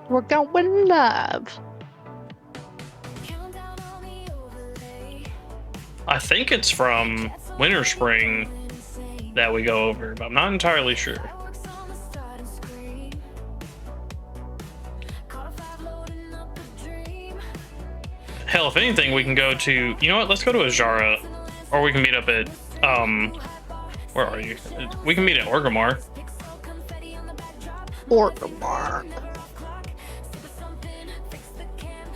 We're going live. I think it's from Winter Spring that we go over, but I'm not entirely sure. Hell, if anything, we can go to, you know what, let's go to Ajara. Or we can meet up at, where are you? We can meet at Orgrimmar. Orgrimmar.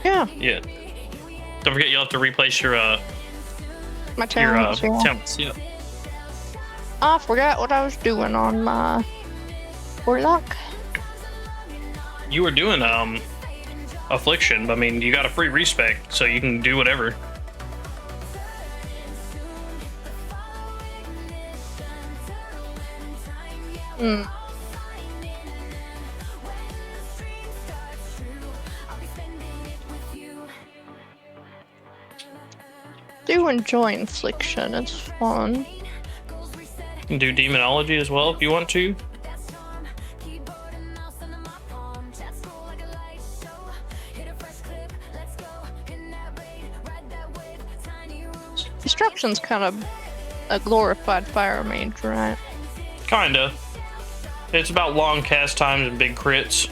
Yeah. Yeah. Don't forget, you'll have to replace your, my talents, talents, yeah. I forgot what I was doing on my Warlock. You were doing, Affliction, but I mean, you got a free respec, so you can do whatever. Hmm. Do enjoy Infliction, it's fun. You can do Demonology as well if you want to. Destruction's kind of a glorified fire mage, right? Kinda. It's about long cast times and big crits.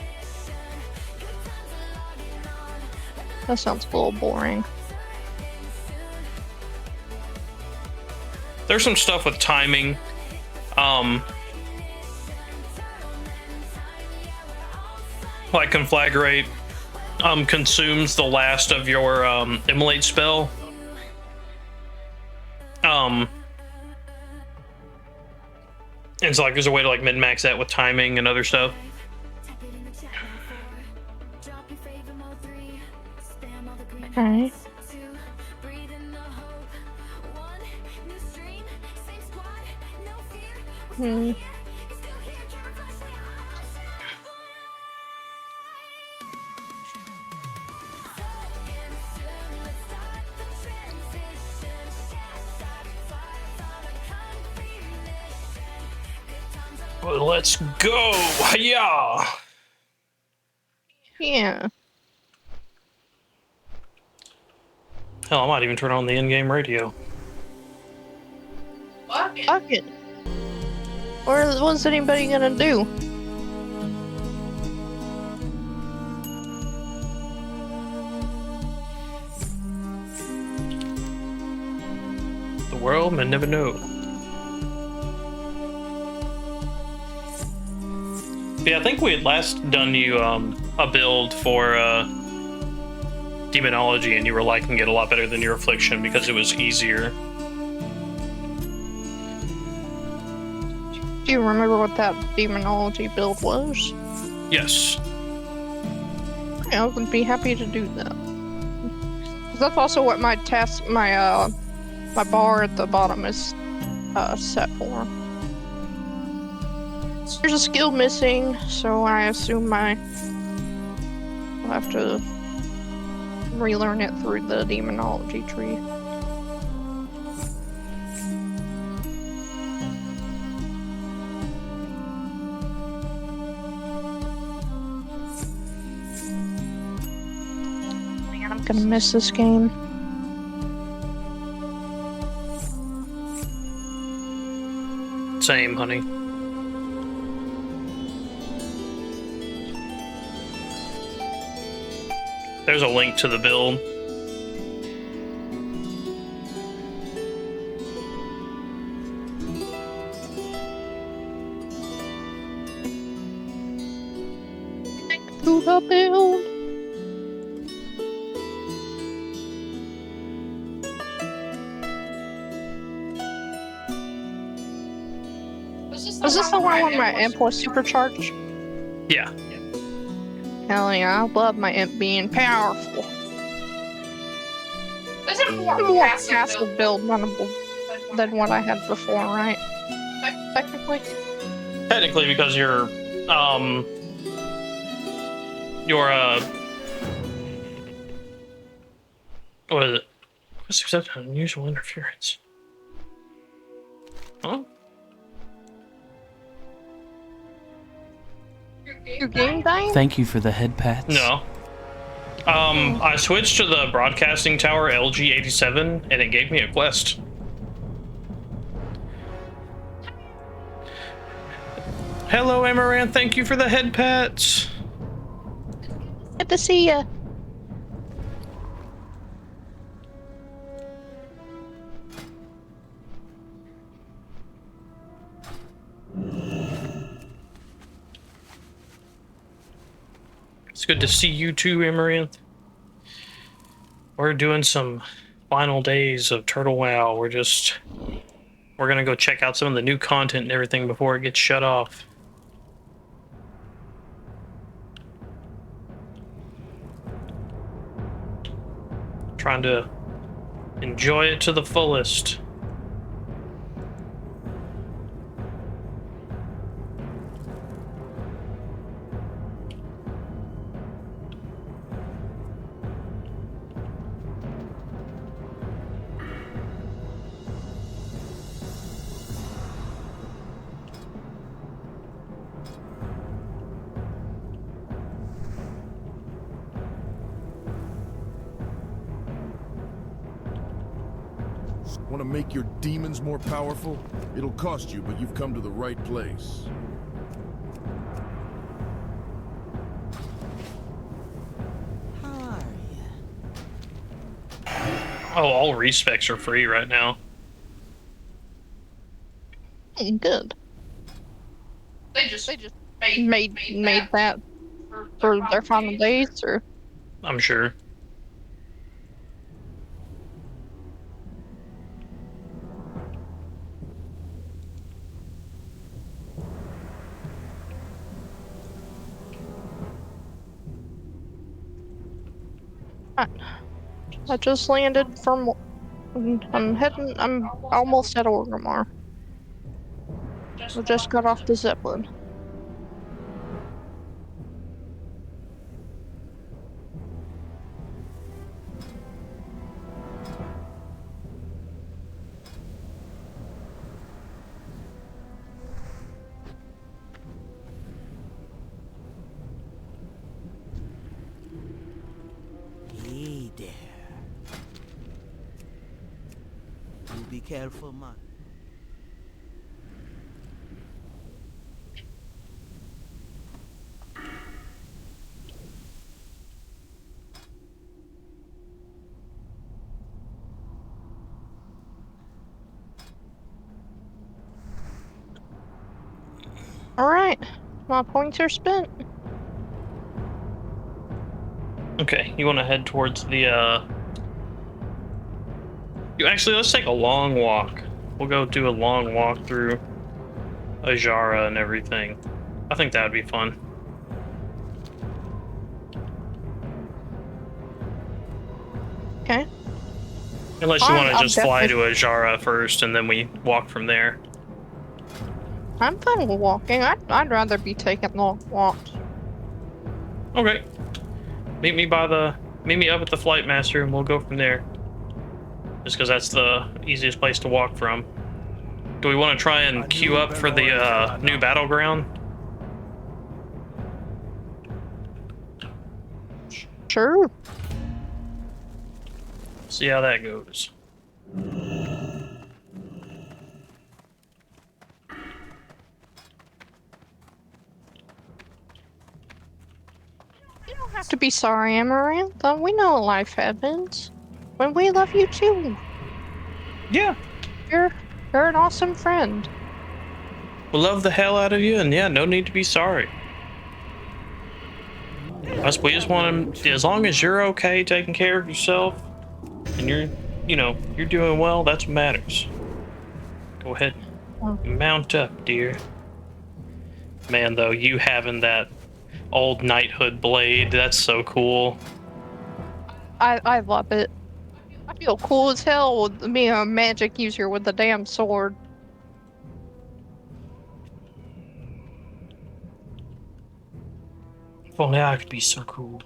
That sounds a little boring. There's some stuff with timing. Like Conflagrate consumes the last of your Immolate spell. And so like there's a way to like min-max that with timing and other stuff. Okay. Hmm. Well, let's go! Yeah. Yeah. Hell, I might even turn on the in-game radio. Fuck it. What's anybody gonna do? The world may never know. Yeah, I think we had last done you a build for Demonology, and you were liking it a lot better than your Affliction because it was easier. Do you remember what that Demonology build was? Yes. Yeah, I would be happy to do that. 'Cause that's also what my task, my bar at the bottom is set for. There's a skill missing, so I assume I'll have to relearn it through the Demonology tree. Man, I'm gonna miss this game. Same, honey. There's a link to the build. To the build. Was this the one where my imp was supercharged? Yeah. Hell yeah, I love my imp being powerful. This is more passive build than what I had before, right? Technically. Technically, because your what is it? What's accept unusual interference? Huh? Your game dying? Thank you for the head pats. No. I switched to the broadcasting tower LG87, and it gave me a quest. Hello, Amaranth. Thank you for the head pats. Good to see ya. It's good to see you too, Amaranth. We're doing some final days of Turtle WoW. We're gonna go check out some of the new content and everything before it gets shut off. Trying to enjoy it to the fullest. Want to make your demons more powerful? It'll cost you, but you've come to the right place. Oh, all respecs are free right now. Good. They just made that for their final days, or I'm sure. I just landed from. I'm almost at Orgrimmar. I just got off the Zeppelin. Hey there. You be careful, man. Alright, my points are spent. Okay, you want to head towards the, Actually, let's take a long walk. We'll go do a long walk through Ajara and everything. I think that would be fun. Okay. Unless you want to I'm just fly to definitely- Ajara first and then we walk from there. I'm fine with walking. I'd rather be taking long walks. Okay. Meet me up at the Flight Master and we'll go from there. Just because that's the easiest place to walk from. Do we want to try and queue up for the new battleground? Sure. See how that goes. You don't have to be sorry, Amaranth. We know life happens. When we love you too. Yeah. You're an awesome friend. We love the hell out of you, and yeah, no need to be sorry. We just want to, as long as you're okay taking care of yourself, and you're doing well, that's what matters. Go ahead, mount up, dear. Man, though, you having that old knighthood blade, that's so cool. I love it. I feel cool as hell with being a magic user with the damn sword. If only I could be so cool.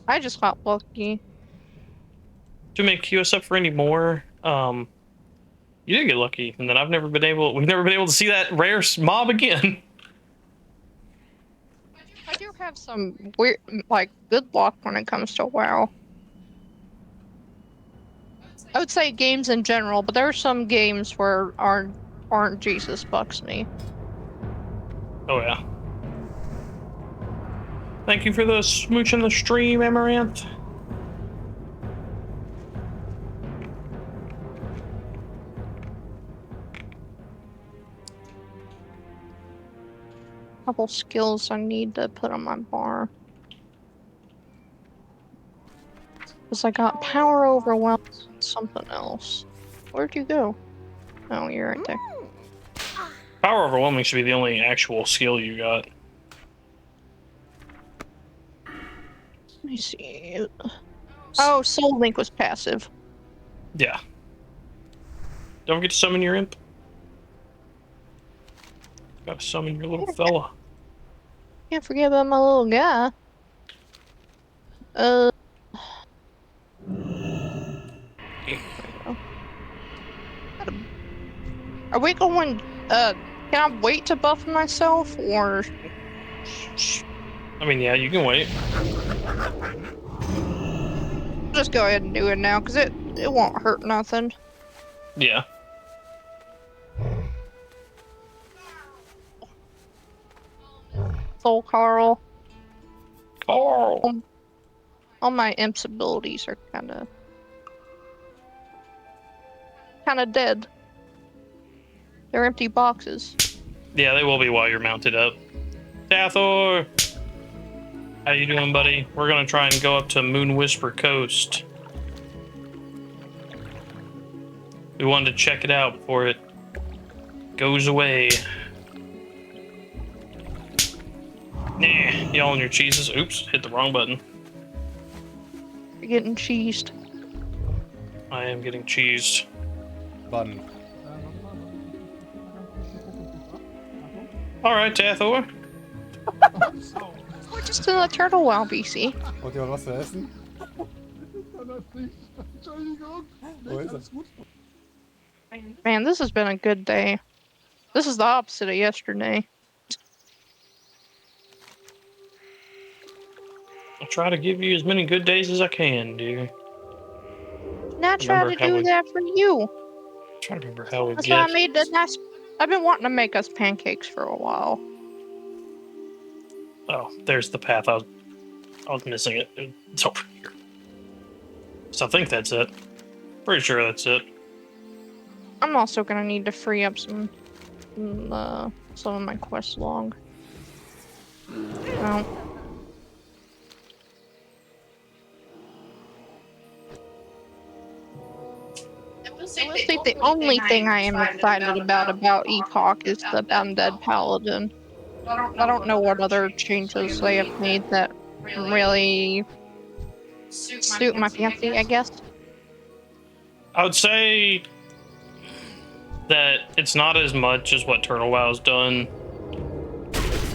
I just got lucky. To make queue us up for any more, you did get lucky, and then we've never been able to see that rare mob again. have some weird, like, good luck when it comes to WoW. I would say games in general, but there are some games where aren't Jesus fucks me. Oh yeah. Thank you for the smooch in the stream, Amaranth. Couple skills I need to put on my bar. Because I got power overwhelm and something else. Where'd you go? Oh, you're right there. Power overwhelming should be the only actual skill you got. Let me see. Oh, Soul Link was passive. Yeah. Don't forget to summon your imp. Gotta summon your little fella. Can't forget about my little guy. There we go. Are we going, can I wait to buff myself, or? I mean, yeah, you can wait. Just go ahead and do it now, because it won't hurt nothing. Yeah. Soul Carl. Carl! All my imp's abilities are kinda dead. They're empty boxes. Yeah, they will be while you're mounted up. Dathor! How you doing, buddy? We're gonna try and go up to Moon Whisper Coast. We wanted to check it out before it goes away. Nah, y'all and your cheeses. Oops, hit the wrong button. You're getting cheesed. I am getting cheesed. Button. Alright, Dathor. We're just in a Turtle WoW, BC. Wollt ihr mal was zu essen? Wo ist er? Man, this has been a good day. This is the opposite of yesterday. I'll try to give you as many good days as I can, dear. And I try to do that for you. I'm trying to remember how we That's get. why I made the nice. I've been wanting to make us pancakes for a while. Oh, there's the path. I was missing it. It's over here. So I think that's it. Pretty sure that's it. I'm also gonna need to free up some of my quest log. Well. I will say the only thing I am excited about Epoch is the Undead Paladin. I don't know what other changes they have made that really suit my fancy, I guess. I would say that it's not as much as what Turtle WoW's done.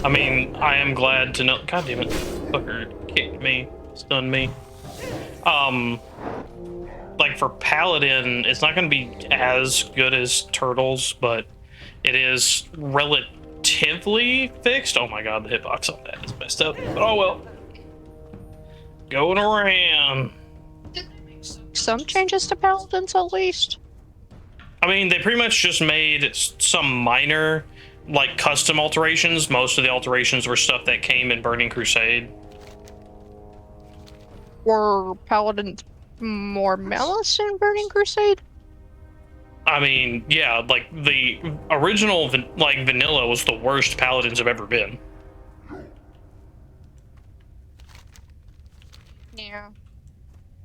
I mean, I am glad to know. God damn it, fucker kicked me, stunned me. Like for Paladin, it's not going to be as good as Turtles, but it is relatively fixed. Oh my god, the hitbox on that is messed up. But oh well. Going around. Some changes to Paladins at least. I mean, they pretty much just made some minor, like, custom alterations. Most of the alterations were stuff that came in Burning Crusade. Were Paladins more malice in Burning Crusade? I mean, yeah, like, the original, like, vanilla was the worst Paladins have ever been. Yeah.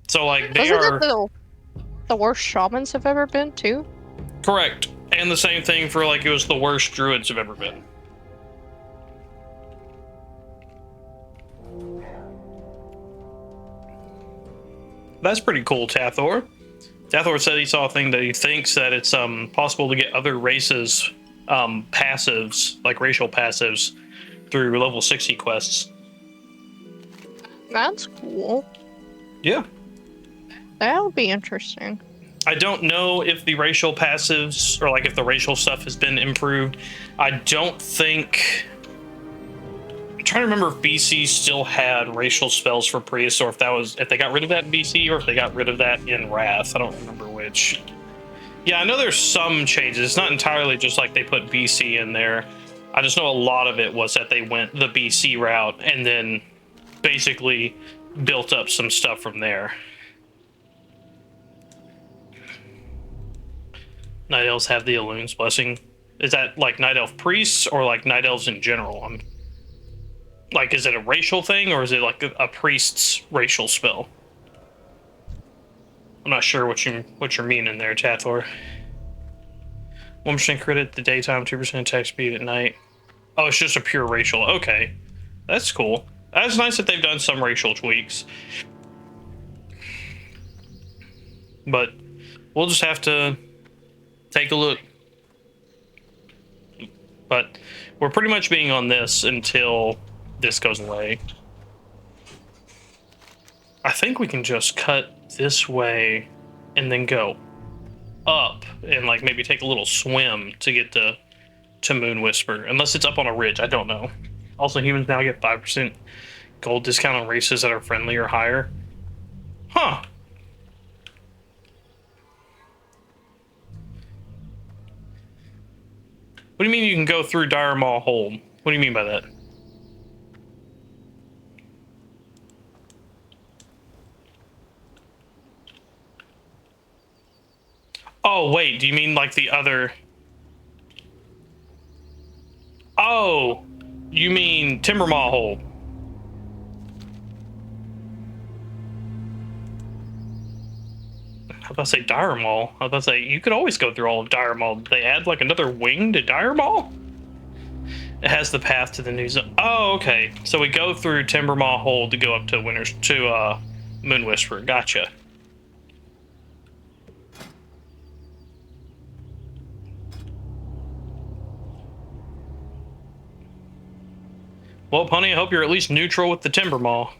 So, like, they Wasn't are... it the worst Shamans have ever been, too? Correct. And the same thing for, like, it was the worst Druids have ever been. That's pretty cool, Tathor. Tathor said he saw a thing that he thinks that it's possible to get other races passives, like racial passives, through level 60 quests. That's cool. Yeah. That would be interesting. I don't know if the racial passives, or like if the racial stuff has been improved. I don't think trying to remember if BC still had racial spells for priests, or if they got rid of that in BC, or if they got rid of that in Wrath. I don't remember which. Yeah, I know there's some changes. It's not entirely just like they put BC in there. I just know a lot of it was that they went the BC route and then basically built up some stuff from there. Night Elves have the Elun's Blessing. Is that like Night Elf priests or like Night Elves in general? Like, is it a racial thing or is it like a priest's racial spell? I'm not sure what you're meaning there, Tathor. 1% crit at the daytime, 2% attack speed at night. Oh, it's just a pure racial. Okay, that's cool. That's nice that they've done some racial tweaks. But we'll just have to take a look. But we're pretty much being on this until this goes away. I think we can just cut this way and then go up and like maybe take a little swim to get to Moon Whisper, unless it's up on a ridge. I don't know. Also, humans now get 5% gold discount on races that are friendly or higher. Huh. What do you mean you can go through Dire Maw Hold? What do you mean by that? Oh, wait, do you mean like the other... Oh, you mean Timbermaw Hold. I was about to say Dire Maul. I was about to say, you could always go through all of Dire Maul. Did they add like another wing to Dire Maul? It has the path to the new zone. Oh, okay. So we go through Timbermaw Hold to go up to Moon Whisper. Gotcha. Well, Punny, I hope you're at least neutral with the Timbermaw.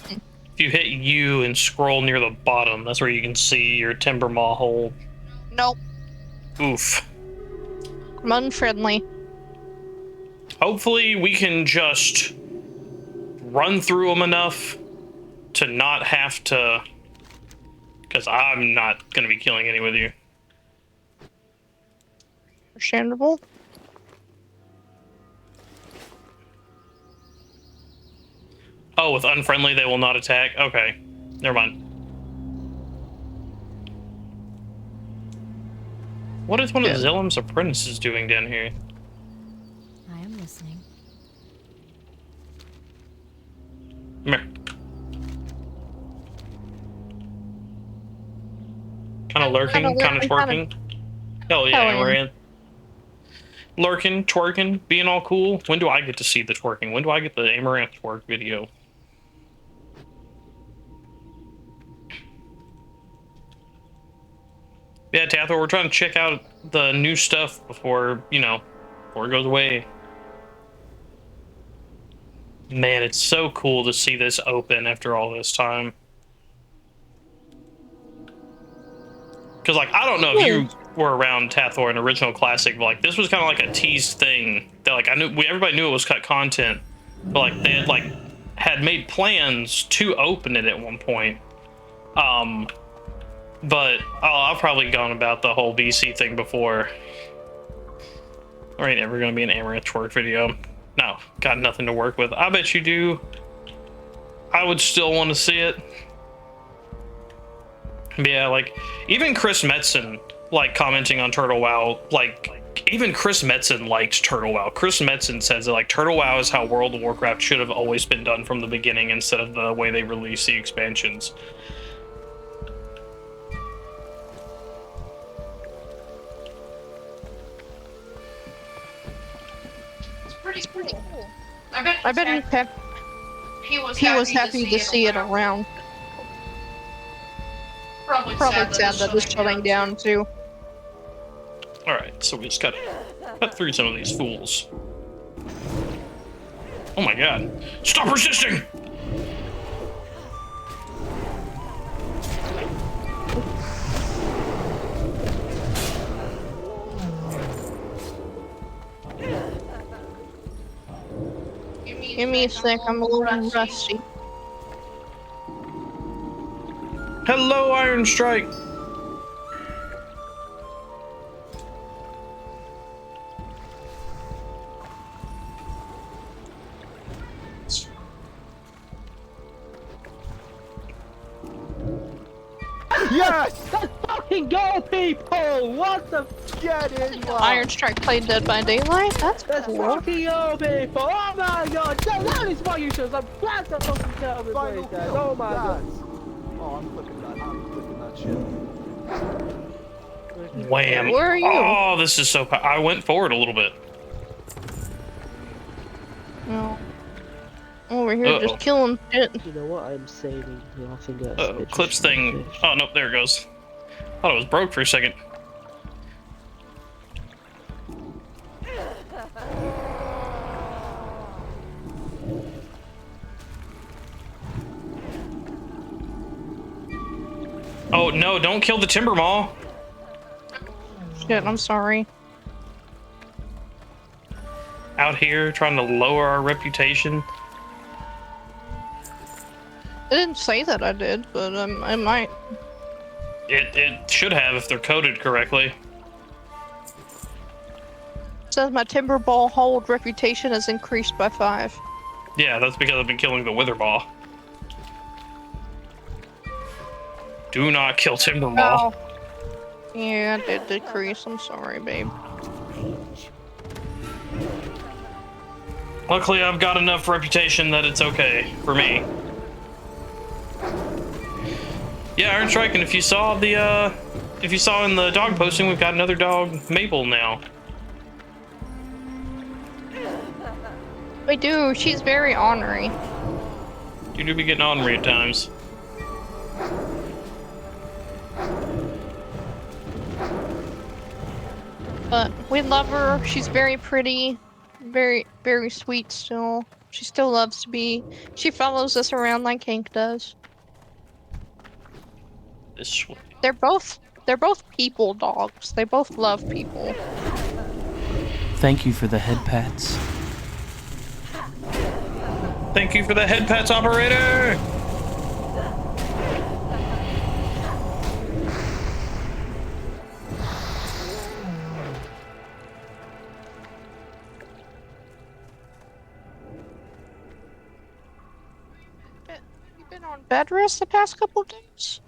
If you hit U and scroll near the bottom, that's where you can see your Timbermaw Hold. Nope. Oof. I'm unfriendly. Hopefully we can just run through them enough to not have to... Because I'm not going to be killing any with you. Understandable. Oh, with unfriendly they will not attack? Okay. Never mind. What is one of Zillim's apprentices doing down here? I am listening. Come here. Kind of lurking, kind of twerking. Hell yeah, Amaranth. Lurking, twerking, being all cool. When do I get to see the twerking? When do I get the Amaranth twerk video? Yeah, Tathor, we're trying to check out the new stuff before, before it goes away. Man, it's so cool to see this open after all this time. Because, like, I don't know if you were around Tathor in Original Classic, but, like, this was kind of like a teased thing that, like, everybody knew it was cut content, but, like, they had made plans to open it at one point. But I've probably gone about the whole BC thing before. There ain't ever gonna be an Amaranth twerk video. No, got nothing to work with. I bet you do. I would still want to see it. But yeah, like, even Chris Metzen, like, commenting on Turtle WoW, like, even Chris Metzen liked Turtle WoW. Chris Metzen says that, like, Turtle WoW is how World of Warcraft should have always been done from the beginning instead of the way they release the expansions. It's pretty cool. I bet he was happy to see it around. Probably sad that it's shutting down too. Alright, so we just gotta cut through some of these fools. Oh my god. Stop resisting! Give me a sec, I'm a little rusty. Hello, Iron Strike. Yes! Let's fucking go, people! What the get in? Iron Strike played Dead by Daylight? That's Let's cool. fucking go, people! Oh my god! That is why you should have glad to fucking tell me place, guys. Oh my god! Oh, I'm flipping that shit. Wham! Where are you? Oh, this is so. I went forward a little bit. No. Over here just killing shit. You know what? I'm saving nothing else. Clips thing. Oh nope, there it goes. Thought it was broke for a second. Oh no! Don't kill the timber maw. Shit, I'm sorry. Out here trying to lower our reputation. I didn't say that I did, but I might. It should have if they're coded correctly. It says my timber ball hold reputation has increased by 5. Yeah, that's because I've been killing the wither maw. Do not kill timber maw. Oh. Yeah, it did decrease. I'm sorry, babe. Luckily, I've got enough reputation that it's okay for me. Yeah, Iron Strike, and if you saw in the dog posting, we've got another dog, Mabel, now. We do. She's very ornery. You do be getting ornery at times. But we love her. She's very pretty. Very, very sweet still. She still loves to be. She follows us around like Hank does. This way. They're both people dogs. They both love people. Thank you for the head pats. Thank you for the head pats, operator! You been on bed rest the past couple days?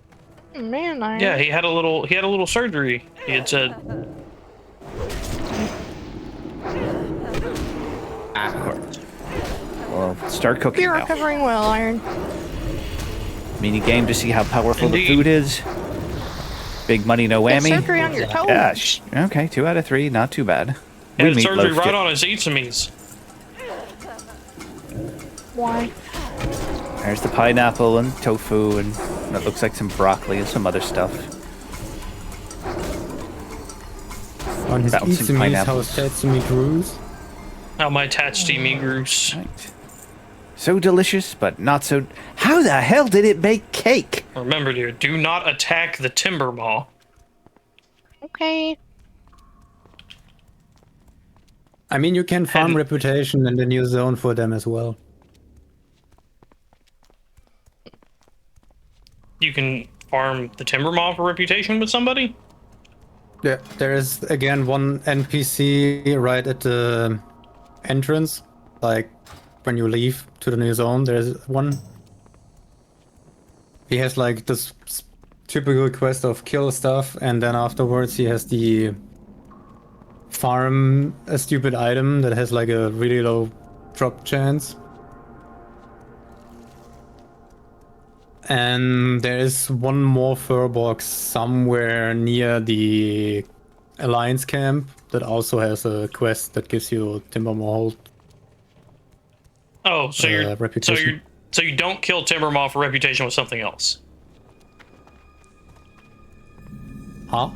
Man, Yeah, he had a little surgery, he had said. Of course. Well, start cooking You're now. recovering well, Iron. Mini game to see how powerful Indeed. the food is. Big money, no Good whammy. surgery on your toes. Yeah, okay, 2 out of 3, not too bad. He had We surgery meatloaf right dip. on his eats-a-meats. Why? There's the pineapple and tofu and that looks like some broccoli and some other stuff. On his Bouncing eats and meats, how pineapples. stats to me grows. How my attached me groose. Right. So delicious, but not so... How the hell did it make cake? Remember, dear, do not attack the timber maw. Okay. I mean, you can farm And- reputation in the new zone for them as well. You can farm the timber maw for reputation with somebody? Yeah, there is again one NPC right at the entrance. Like when you leave to the new zone, there's one. He has like this typical quest of kill stuff, and then afterwards he has the farm a stupid item that has like a really low drop chance. And there is one more fur box somewhere near the Alliance camp that also has a quest that gives you Timber Hold. Oh, so reputation. so you don't kill timber maw for reputation with something else. Huh?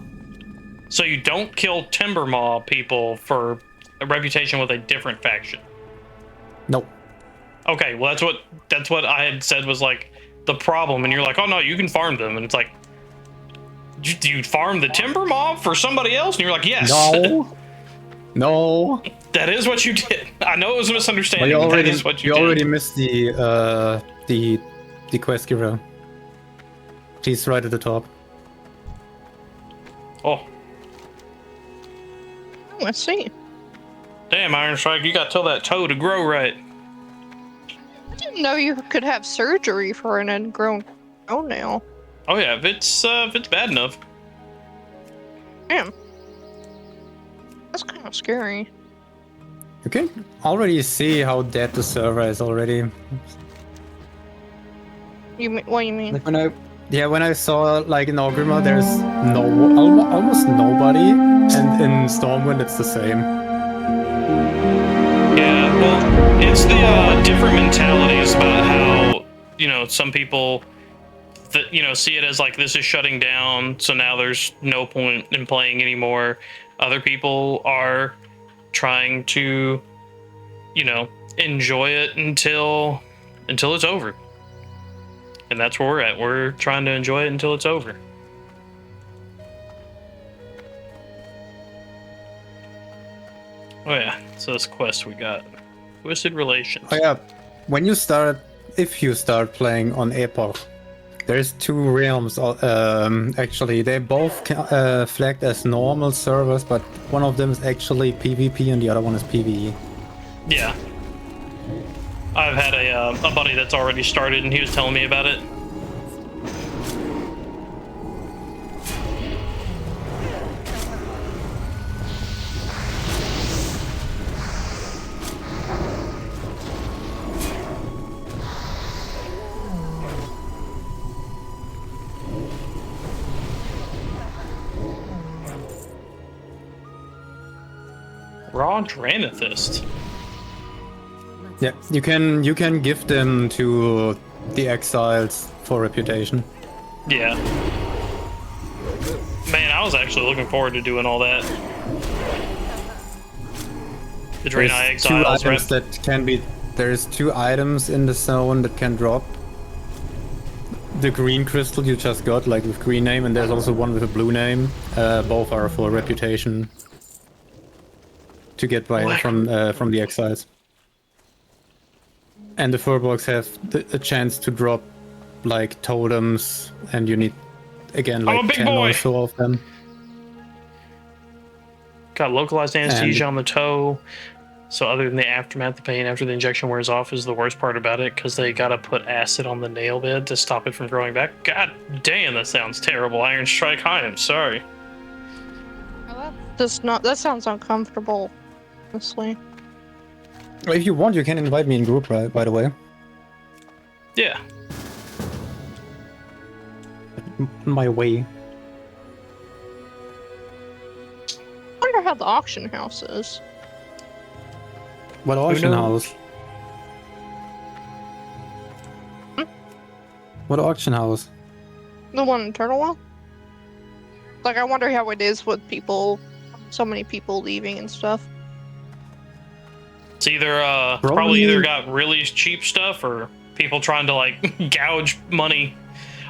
So you don't kill timber maw people for a reputation with a different faction. Nope. Okay, well that's what I had said was like the problem, and you're like, oh no, you can farm them, and it's like, do you farm the timber maw for somebody else? And you're like, yes. No. No. That is what you did. I know it was a misunderstanding. But That is what you did. already missed the quest giver. She's right at the top. Oh, Let's see. damn, Iron Strike, you got to tell that toe to grow right. I didn't know you could have surgery for an ingrown toenail. Oh yeah, if it's bad enough. Damn. That's kind of scary. You can already see how dead the server is already. You mean, what do you mean? Like when I saw like in Orgrimmar, there's almost nobody, and in Stormwind it's the same. Yeah, well, it's the different mentalities about how, you know, some people that, you know, see it as like this is shutting down, so now there's no point in playing anymore. Other people are trying to, you know, enjoy it until it's over. And that's where we're at. We're trying to enjoy it until it's over. Oh yeah, so this quest we got. Twisted Relations. Oh yeah, if you start playing on Epoch, there's two realms. Actually, they both flagged as normal servers, but one of them is actually PvP and the other one is PvE. Yeah. I've had a buddy that's already started, and he was telling me about it. Raw Dramathist. Yeah, you can give them to the exiles for reputation. Yeah. Man, I was actually looking forward to doing all that. The Draenei Exiles, right? There's two items in the zone that can drop. The green crystal you just got, like with green name, and there's also one with a blue name. Both are for reputation to get by from the exiles. And the furbolgs have a chance to drop like totems, and you need again like 10 or so of them. Got localized anesthesia on the toe. So other than the aftermath, the pain after the injection wears off is the worst part about it, because they gotta put acid on the nail bed to stop it from growing back. God damn, that sounds terrible. Iron Strike, I am sorry. That sounds uncomfortable, honestly. If you want, you can invite me in group, right? By the way. Yeah. My way. I wonder how the auction house is. What auction house? What auction house? The one in Turtle WoW? Like, I wonder how it is with people, so many people leaving and stuff. It's either probably either got really cheap stuff or people trying to like gouge money.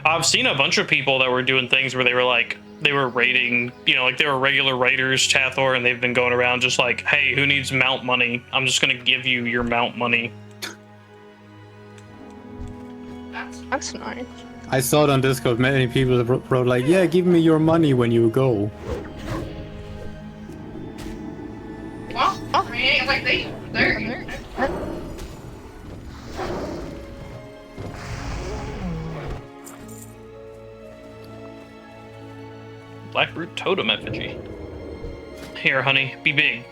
I've seen a bunch of people that were doing things where they were raiding, you know, like they were regular raiders, Chathor, and they've been going around just like, hey, who needs mount money? I'm just gonna give you your mount money. That's nice. I saw it on Discord. Many people wrote like, "Yeah, give me your money when you go." Well, I mean, like they're Blackroot Totem effigy. Here, honey, be big.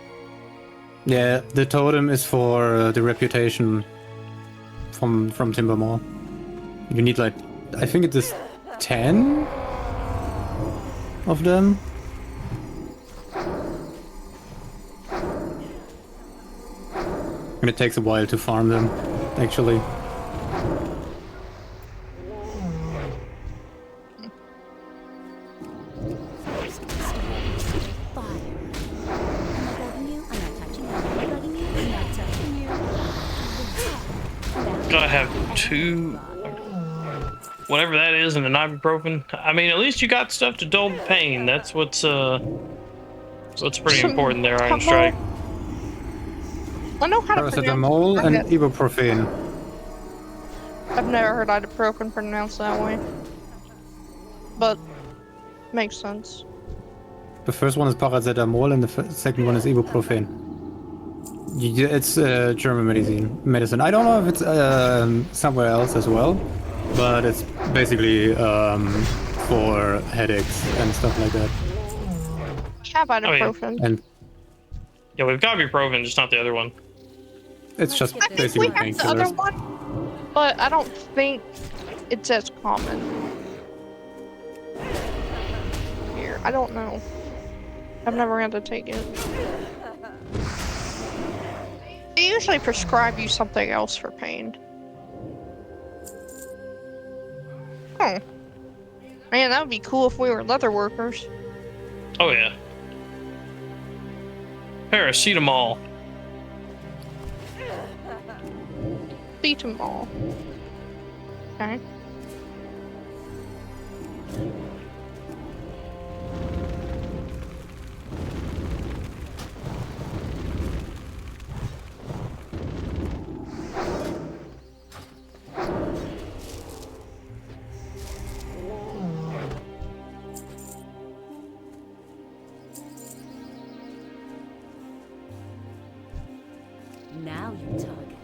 Yeah, the totem is for the reputation from Timbermore. You need like, I think it is 10 of them. And it takes a while to farm them, actually. Gotta have 2, whatever that is, and an ibuprofen. I mean, at least you got stuff to dull the pain. That's what's pretty important there, Iron Strike. I know how to pronounce Paracetamol and it. ibuprofen. I've never heard ibuprofen pronounced that way. But, makes sense. The first one is paracetamol and the second one is ibuprofen. It's German medicine. I don't know if it's somewhere else as well, but it's basically for headaches and stuff like that. We have ibuprofen. And Yeah, we've got ibuprofen, just not the other one. it's just I think basically we have the other painkillers. one, but I don't think it's as common. Here, I don't know. I've never had to take it. They usually prescribe you something else for pain. Oh. Man, that would be cool if we were leather workers. Oh yeah. Paracetamol. Beat them all. Okay. Now you're talking.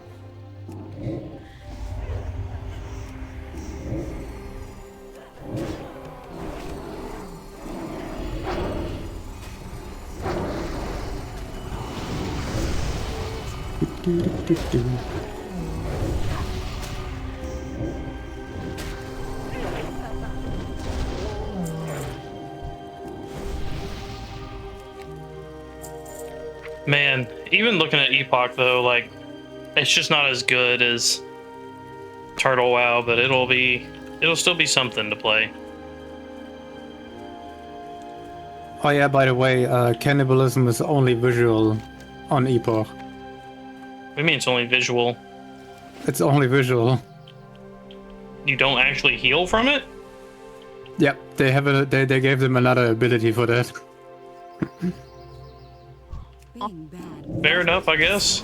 Man, even looking at Epoch though, like, it's just not as good as Turtle WoW, but it'll still be something to play. Oh yeah, by the way, cannibalism is only visual on Epoch. What do you mean it's only visual? It's only visual. You don't actually heal from it? Yep, they gave them another ability for that. Being bad. Fair enough, I guess.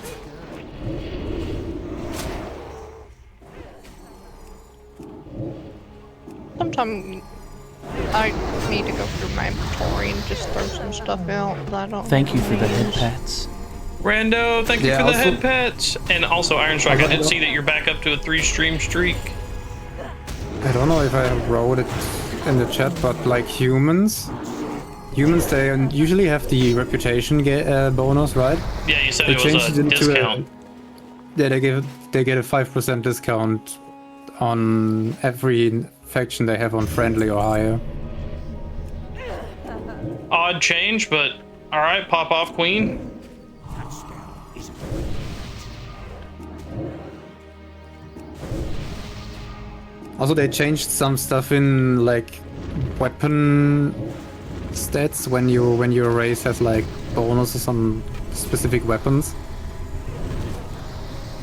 Sometimes I need to go through my inventory and just throw some stuff out that I don't. Thank you for the head use. pats. Rando, thank you Yeah, for the also- head pets. And also Iron Strike, I did see that you're back up to a 3-stream streak. I don't know if I wrote it in the chat, but like humans, they usually have the reputation bonus, right? Yeah, you said They it was changed a it into discount. yeah, they get a 5% discount on every faction they have on friendly or higher. Odd change, but alright, pop off, Queen. Also, they changed some stuff in like weapon stats when your race has like bonuses on specific weapons.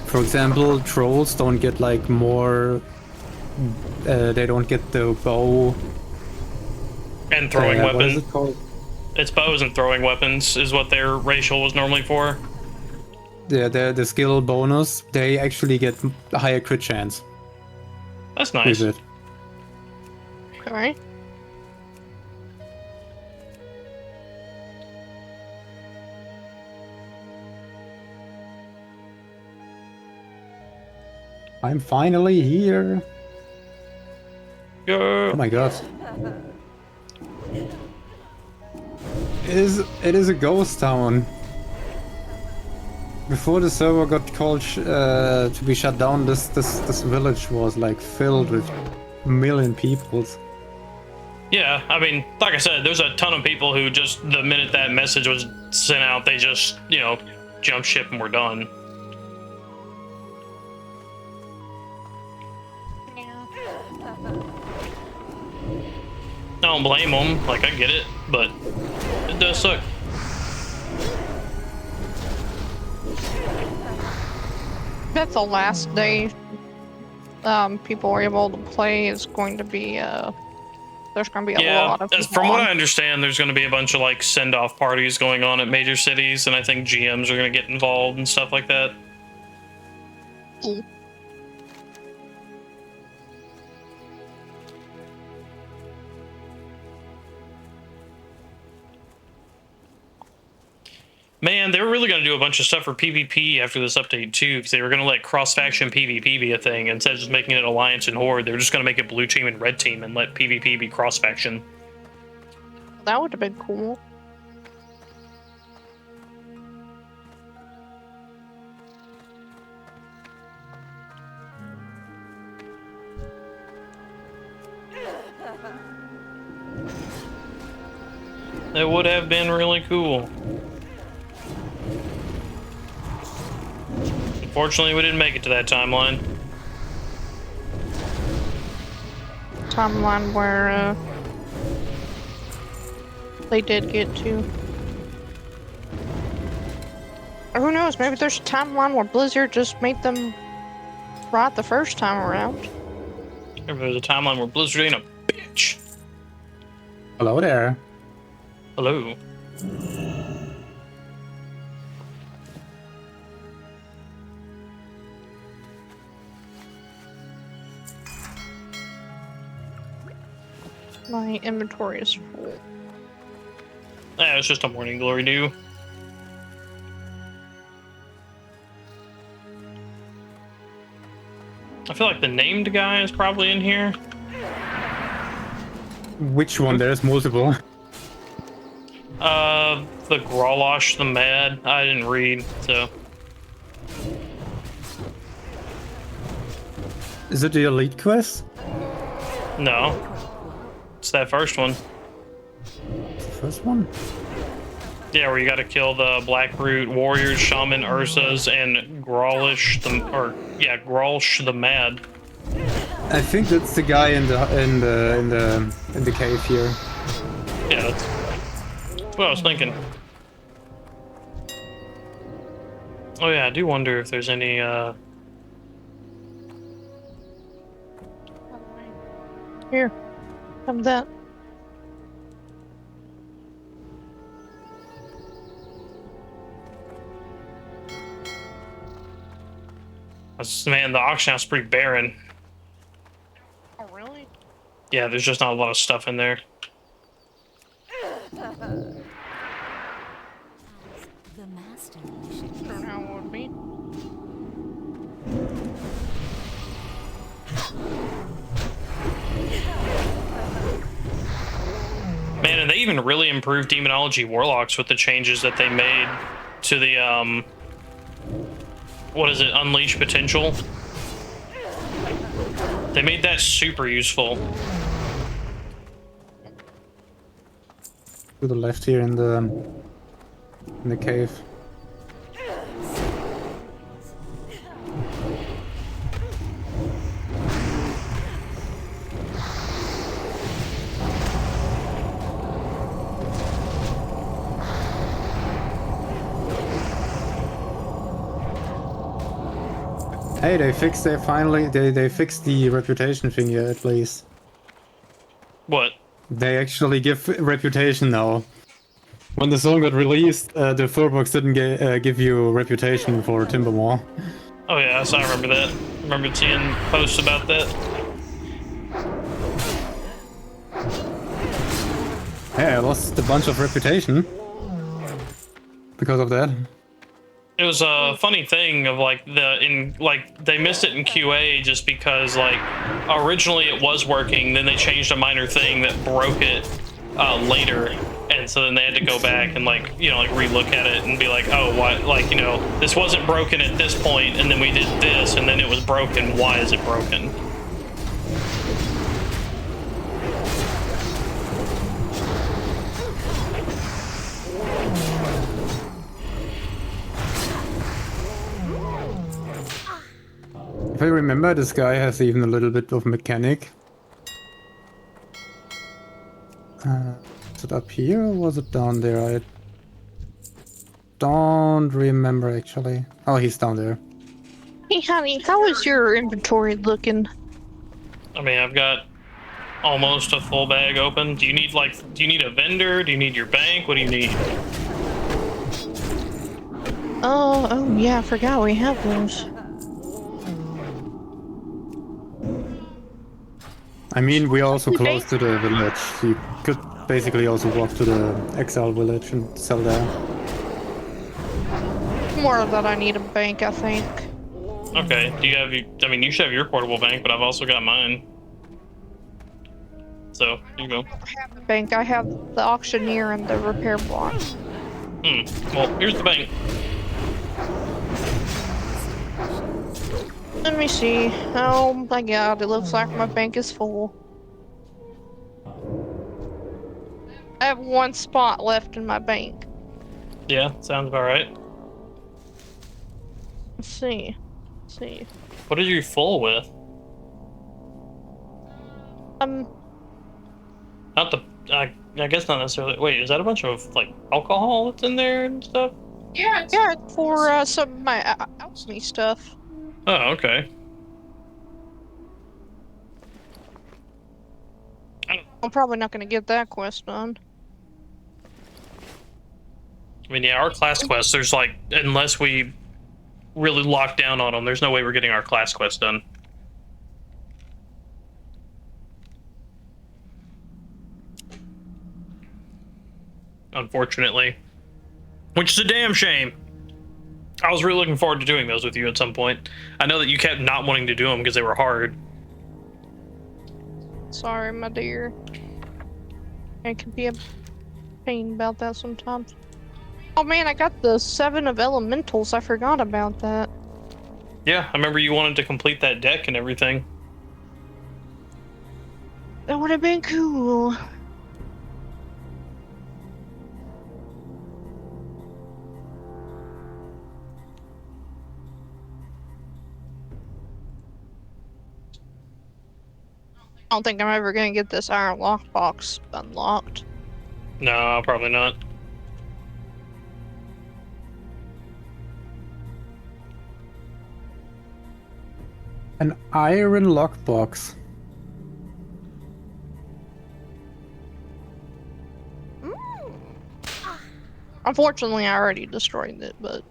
For example, trolls don't get like more. They don't get the bow. And throwing What is weapons. it called? It's bows and throwing weapons is what their racial was normally for. Yeah, the skill bonus. They actually get a higher crit chance That's nice. with it. Okay. I'm finally here. Go. Oh my god. It is a ghost town. Before the server got called to be shut down, this village was like filled with a million people. Yeah, I mean, like I said, there's a ton of people who just, the minute that message was sent out, they just, you know, jump ship and we're done. I don't blame them, like, I get it, but it does suck. That's the last day people are able to play is going to be there's gonna be a Yeah, lot of from what on. I understand, there's going to be a bunch of like send-off parties going on at major cities, and I think GMs are going to get involved and stuff like that. Cool. Man, they were really going to do a bunch of stuff for PvP after this update too, because they were going to let cross-faction PvP be a thing instead of just making it Alliance and Horde. They were just going to make it Blue Team and Red Team and let PvP be cross-faction. That would have been cool. That would have been really cool. Unfortunately, we didn't make it to that timeline. Timeline where they did get to. Or who knows, maybe there's a timeline where Blizzard just made them right the first time around. Maybe there's a timeline where Blizzard ain't a bitch. Hello there. Hello. My inventory is full. Yeah, it's just a morning glory dew. I feel like the named guy is probably in here. Which one? There's multiple. The Grolosh the Mad. I didn't read, so. Is it the elite quest? No. It's that first one. The first one? Yeah, where you gotta kill the Blackroot Warriors, Shaman, Ursas, and Grolsch the Mad. I think that's the guy in the cave here. Yeah, that's what I was thinking. Oh yeah, I do wonder if there's any Here, have that. man, the auction house is pretty barren. Oh, really? Yeah, there's just not a lot of stuff in there. The master Don't know how it would be. Man, and they even really improved Demonology Warlocks with the changes that they made to the, what is it, Unleash Potential? They made that super useful. To the left here in the cave. Hey, they fixed they fixed the reputation thing here at least. What? They actually give reputation now. When the song got released, the Furbox didn't give you reputation for Timbermore. Oh yeah, so I remember that. I remember seeing posts about that. Hey, I lost a bunch of reputation because of that. It was a funny thing of like they missed it in QA just because like originally it was working, then they changed a minor thing that broke it later, and so then they had to go back and like relook at it and be like, oh, what, like, this wasn't broken at this point, and then we did this, and then it was broken. Why is it broken? If I remember, this guy has even a little bit of mechanic. Is it up here or was it down there? I don't remember actually. Oh, he's down there. Hey honey, how is your inventory looking? I mean, I've got almost a full bag open. Do you need a vendor? Do you need your bank? What do you need? Oh yeah, I forgot we have those. I mean, we're also Actually, close to the village. So you could basically also walk to the exile village and sell there. More that I need a bank, I think. Okay. Do you have I mean, you should have your portable bank, but I've also got mine. So, here you go. I don't have the bank, I have the auctioneer and the repair block. Well, here's the bank. Let me see. Oh my god, it looks like my bank is full. I have one spot left in my bank. Yeah, sounds about right. Let's see. Let's see. What are you full with? Not the... I guess not necessarily... Wait, is that a bunch of, like, alcohol that's in there and stuff? Yeah, it's for some of my alchemy stuff. Oh, okay. I'm probably not gonna get that quest done. I mean, yeah, our class quests, there's like, unless we really lock down on them, there's no way we're getting our class quest done. Unfortunately. Which is a damn shame. I was really looking forward to doing those with you at some point. I know that you kept not wanting to do them because they were hard. Sorry, my dear. I can be a pain about that sometimes. Oh man, I got the 7 of elementals. I forgot about that. Yeah, I remember you wanted to complete that deck and everything. That would have been cool. I don't think I'm ever gonna get this iron lockbox unlocked. No, probably not. An iron lockbox. Unfortunately, I already destroyed it, but...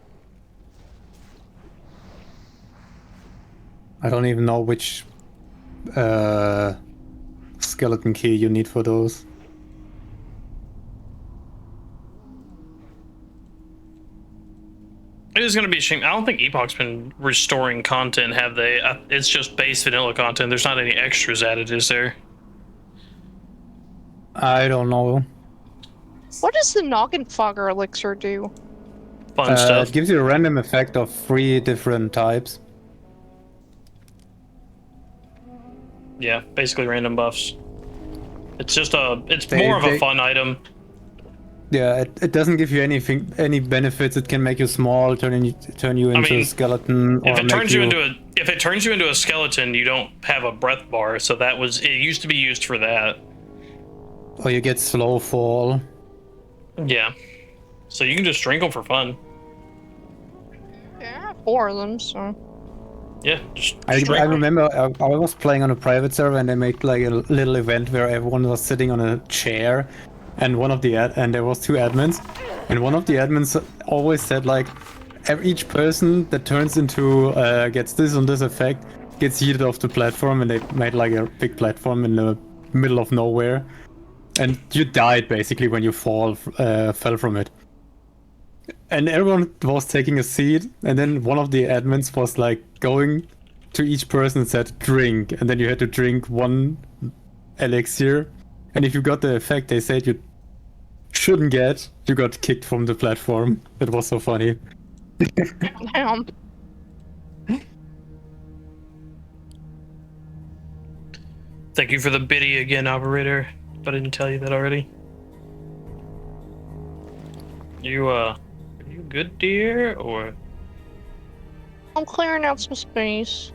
I don't even know which skeleton key you need for those. It is going to be a shame. I don't think Epoch's been restoring content, have they? It's just base vanilla content. There's not any extras added, is there? I don't know. What does the Noggin Fogger elixir do? Fun stuff. It gives you a random effect of 3 different types. Yeah, basically random buffs. It's just it's more of a fun item. Yeah, it doesn't give you any benefits. It can make you small, turn you into a skeleton. If it turns you into a skeleton, you don't have a breath bar. So it used to be used for that. Or you get slow fall. Yeah, so you can just drink them for fun. Yeah, I have 4 of them, so... Yeah, just I remember I was playing on a private server and they made like a little event where everyone was sitting on a chair, and and there was 2 admins, and one of the admins always said like, each person that turns into gets this and this effect gets yeeted off the platform, and they made like a big platform in the middle of nowhere, and you died basically when you fell from it. And everyone was taking a seat, and then one of the admins was like going to each person and said drink, and then you had to drink 1 elixir, and if you got the effect they said you shouldn't get, you got kicked from the platform. It was so funny. Damn. Thank you for the biddy again, operator. If I didn't tell you that already. Are you good, dear, or? I'm clearing out some space.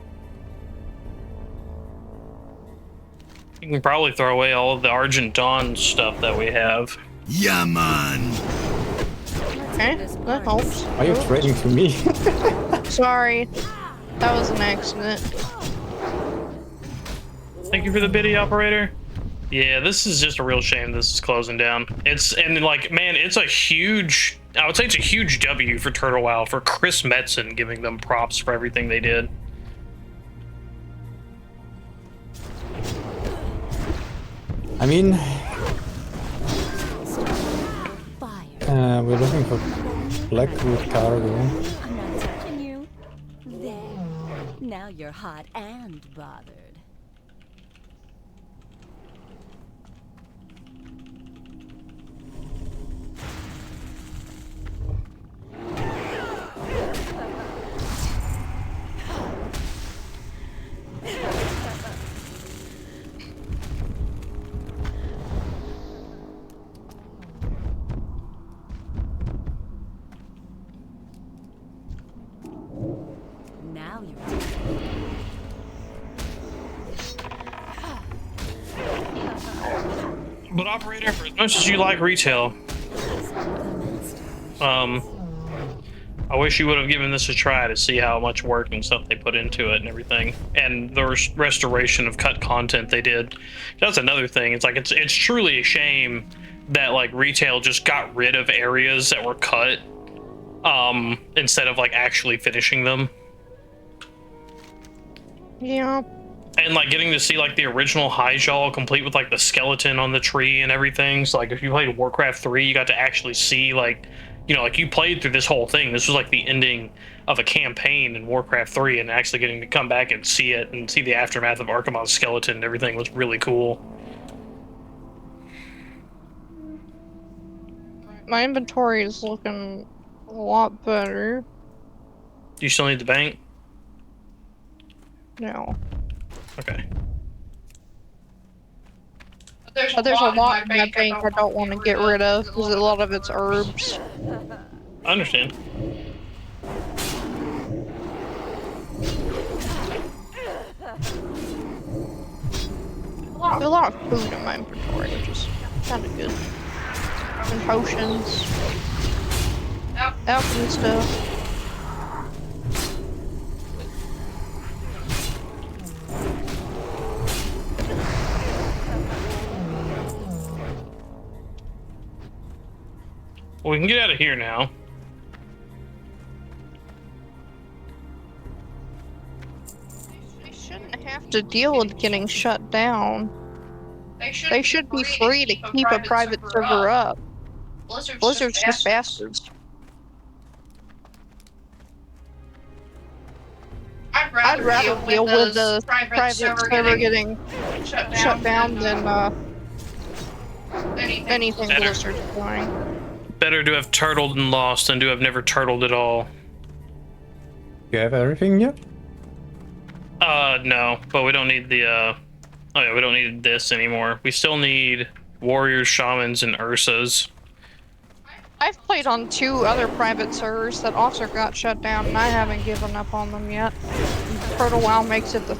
You can probably throw away all of the Argent Dawn stuff that we have. Yeah, man. Okay, that helps. Why are you threatening to me? Sorry. That was an accident. Thank you for the biddy, operator. Yeah, this is just a real shame this is closing down. And like, man, it's a huge, I would say it's a huge W for Turtle WoW, for Chris Metzen giving them props for everything they did. I mean, Fire. we're looking for Blackwood cargo. I'm not touching you. There. Now you're hot and bothered. Now you're But operator, for as much as you like retail, I wish you would have given this a try to see how much work and stuff they put into it and everything, and the restoration of cut content they did. That's another thing. It's like it's truly a shame that like retail just got rid of areas that were cut, instead of like actually finishing them. Yeah. And like getting to see like the original Hyjal complete with like the skeleton on the tree and everything. So like if you played Warcraft 3, you got to actually see like, you know, like you played through this whole thing. This was like the ending of a campaign in Warcraft 3, and actually getting to come back and see it and see the aftermath of Archimon's skeleton and everything was really cool. My inventory is looking a lot better. Do you still need the bank? No. Okay. But there's a lot in my bank I don't want to get rid of, because a lot of it's herbs. I understand. I have a lot of food in my inventory, which is kind of good. And potions. Alchemy stuff. Well, we can get out of here now. They shouldn't have to deal with getting shut down. They should be free to keep a private server up. Blizzard's just bastards. I'd rather deal with the private server getting shut down than anything Better. Blizzard's doing. Better to have turtled and lost than to have never turtled at all. You have everything yet? No, but we don't need the, oh yeah, we don't need this anymore. We still need warriors, shamans, and ursas. I've played on 2 other private servers that also got shut down, and I haven't given up on them yet. Turtle WoW makes it the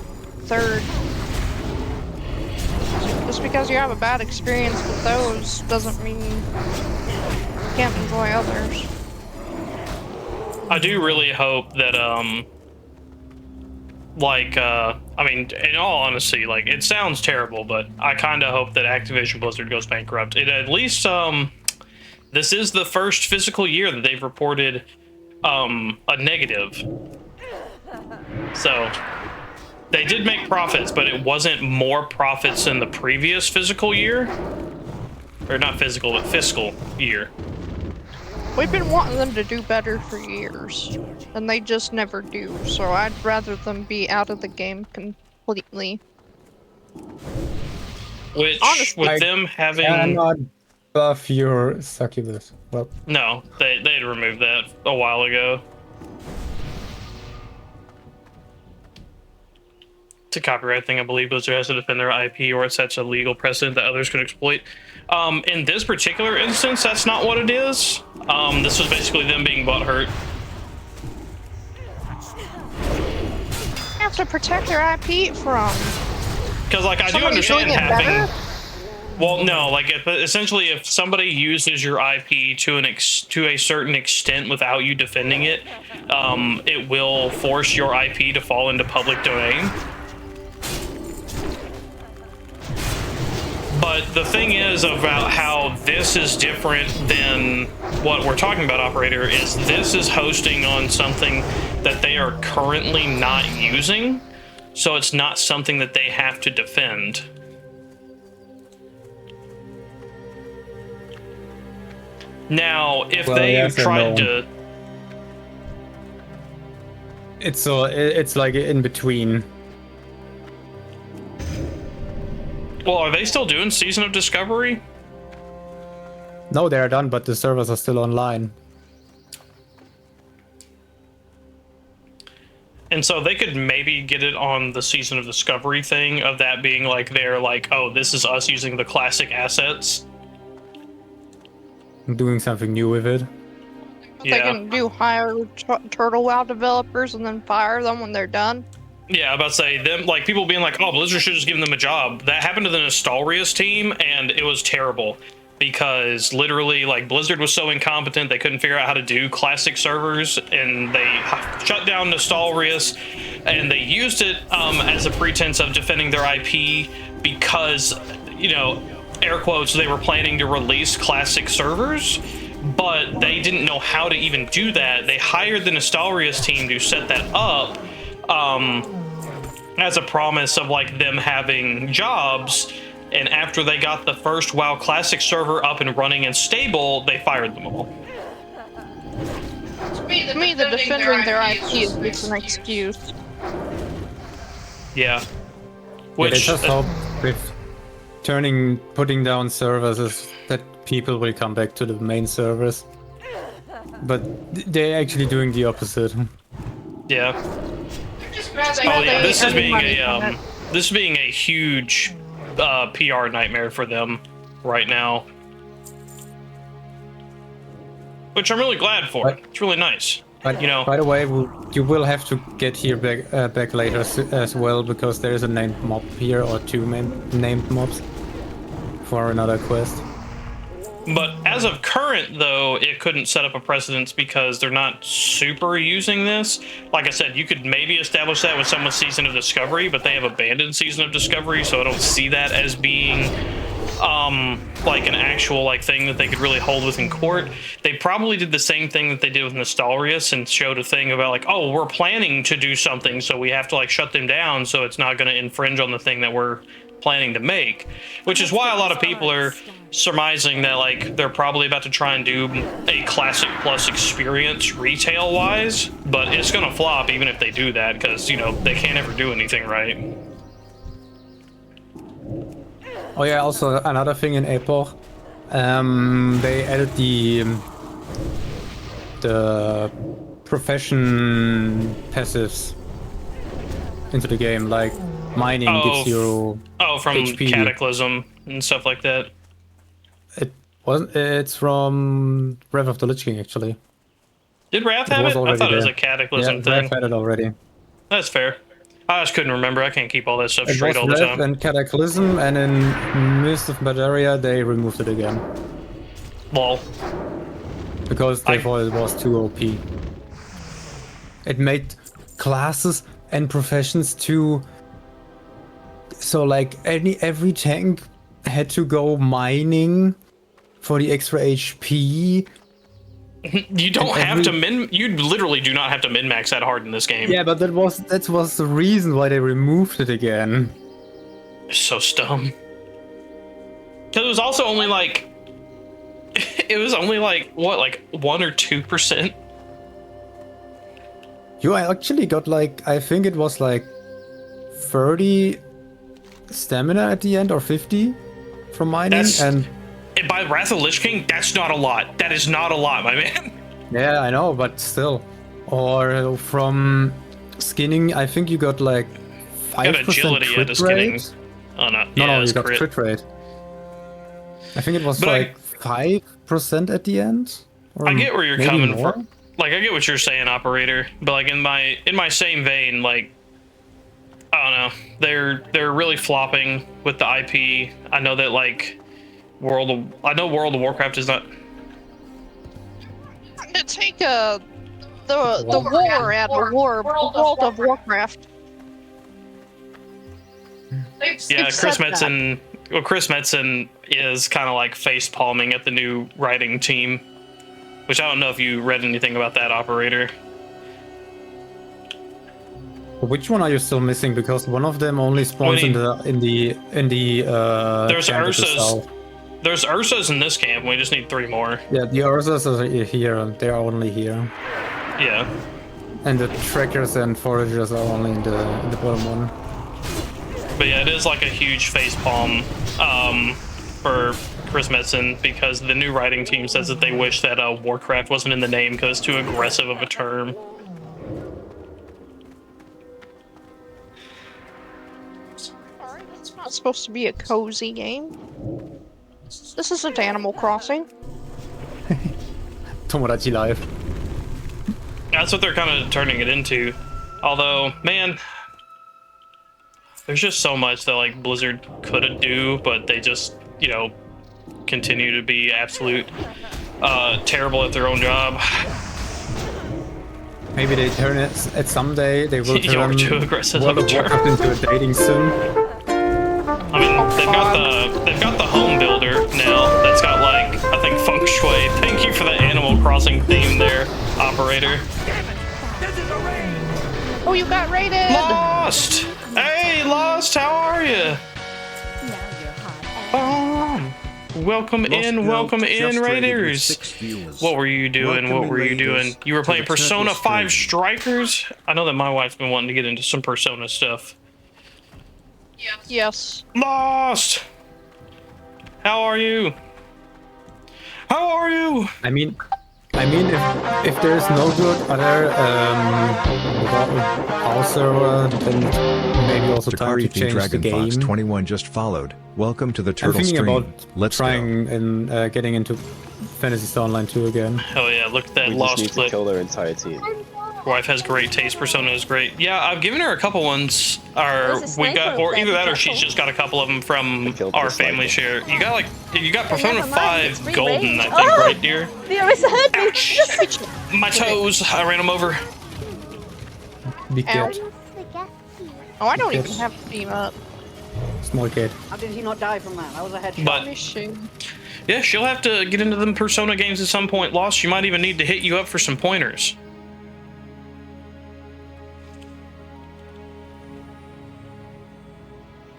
3rd. Just because you have a bad experience with those doesn't mean you can't enjoy others. I do really hope that, I mean, in all honesty, like, it sounds terrible, but I kind of hope that Activision Blizzard goes bankrupt. It at least, this is the first fiscal year that they've reported, a negative. So, they did make profits, but it wasn't more profits than the previous fiscal year. Or not physical, but fiscal year. We've been wanting them to do better for years, and they just never do, so I'd rather them be out of the game completely. Which, Honestly, with them having... Cannot buff your succubus. Well, No, they had removed that a while ago. It's a copyright thing. I believe Blizzard has to defend their IP, or it sets a legal precedent that others can exploit. In this particular instance, that's not what it is. This was basically them being butthurt. have to protect their IP from. Because, like, I do Somebody understand doing it having... better? Well, no, like, essentially, if somebody uses your IP to a certain extent without you defending it, it will force your IP to fall into public domain. But the thing is about how this is different than what we're talking about, operator, is this is hosting on something that they are currently not using, so it's not something that they have to defend. Now, if they tried to... It's like in between. Well, are they still doing Season of Discovery? No, they are done, but the servers are still online. And so they could maybe get it on the Season of Discovery thing of that being like, they're like, oh, this is us using the classic assets. Doing something new with it. They can do hire Turtle WoW developers and then fire them when they're done. Yeah, I'm about to say, them, like, people being like, oh, Blizzard should just give them a job. That happened to the Nostalrius team, and it was terrible. Because literally, like, Blizzard was so incompetent, they couldn't figure out how to do classic servers, and they shut down Nostalrius, and they used it as a pretense of defending their IP because, you know, air quotes, they were planning to release classic servers, but they didn't know how to even do that. They hired the Nostalrius team to set that up, as a promise of like them having jobs, and after they got the first WoW Classic server up and running and stable, they fired them all. To me, the defending their IP is just an excuse. Yeah. Which they just hope with putting down servers is that people will come back to the main servers. But they're actually doing the opposite. Yeah. Oh yeah, this is being a huge PR nightmare for them right now, which I'm really glad for. It's really nice. But, you know. By the way, you will have to get here back later as well, because there is a named mob here, or two named mobs for another quest. But as of current, though, it couldn't set up a precedence because they're not super using this. Like I said, you could maybe establish that with someone's Season of Discovery, but they have abandoned Season of Discovery, so I don't see that as being like an actual like thing that they could really hold with in court. They probably did the same thing that they did with Nostalrius and showed a thing about like, oh, we're planning to do something, so we have to like shut them down so it's not going to infringe on the thing that we're planning to make, which is why a lot of people are surmising that like they're probably about to try and do a Classic Plus experience retail wise, but it's gonna flop even if they do that, because you know they can't ever do anything right. Oh yeah, also another thing in Epoch, they added the profession passives into the game, like mining gives you from HP. Cataclysm and stuff like that. It's from Wrath of the Lich King, actually. Did Wrath have it? I thought it was a Cataclysm thing. Wrath had it already. That's fair. I just couldn't remember. I can't keep all that stuff straight all the time. And Cataclysm, and in Mist of Pandaria they removed it again. Lol. Because they thought it was too OP. It made classes and professions too. So like every tank had to go mining for the extra HP. You don't have to you literally do not have to min-max that hard in this game. Yeah, but that was the reason why they removed it again. It's so dumb. Because it was also only like what, like 1 or 2%? You actually got like, I think it was like 30 stamina at the end, or 50 from mining. And by Wrath of the Lich King, that's not a lot. That is not a lot, my man. Yeah, I know, but still. Or from skinning, I think you got like 5% agility crit at the skinning. rate. Oh no, No, you got crit. crit rate. I think it was like 5% at the end. Or I get where you're coming more. from. Like, I get what you're saying, operator. But like in my same vein, like, I don't know, they're really flopping with the IP. I know that like World of Warcraft is not. To take the war out of World of Warcraft. Yeah, Chris Metzen well, Chris Metzen is kind of like face palming at the new writing team, which I don't know if you read anything about that, operator. Which one are you still missing? Because one of them only spawns in the there's camp at the Ursas. south. There's Ursas in this camp. We just need 3 more. Yeah, the Ursas are here. They are only here. Yeah. And the trackers and foragers are only in the bottom one. But yeah, it is like a huge facepalm for Chris Metzen, because the new writing team says that they wish that Warcraft wasn't in the name because it's too aggressive of a term. Sorry, it's not supposed to be a cozy game. This isn't Animal Crossing. Tomodachi Life. That's what they're kind of turning it into. Although, man, there's just so much that like Blizzard could do, but they just, you know, continue to be absolute terrible at their own job. Maybe they turn it at someday. They will turn You're too aggressive World of of a term. Warcraft into a dating sim. I mean, they've got the home builder now. That's got like, I think, feng shui. Thank you for the Animal Crossing theme there, operator. Oh, you got raided! Lost. Hey, Lost. How are you? Now you're hot and Welcome in, Raiders. What were you doing? What were you doing? You were playing Persona 5 Strikers? I know that my wife's been wanting to get into some Persona stuff. Yes. Lost! How are you? How are you? I mean, if there's no good other house server, then maybe also time to change the game. Fox 21 just followed. Welcome to the I'm Turtle thinking stream. about Let's trying and getting into Fantasy Star Online 2 again. Oh yeah, look at that We Lost just need clip. to kill their entire team. Wife has great taste. Persona is great. Yeah, I've given her a couple ones. Or There's a we got, sniper or over either there, that, or be she's careful. just got a couple of them from killed our the sniper. family share. You got Persona never mind, it's 5 free Golden, range. I think, Oh! right, dear? the Orisa hurt me! My toes. I ran them over. Big Ow. cat. Oh, I don't even Yes. have Steam up. Small cat. How did he not die from that? That was a headshot. But Mission. yeah, she'll have to get into them Persona games at some point. Lost, she might even need to hit you up for some pointers.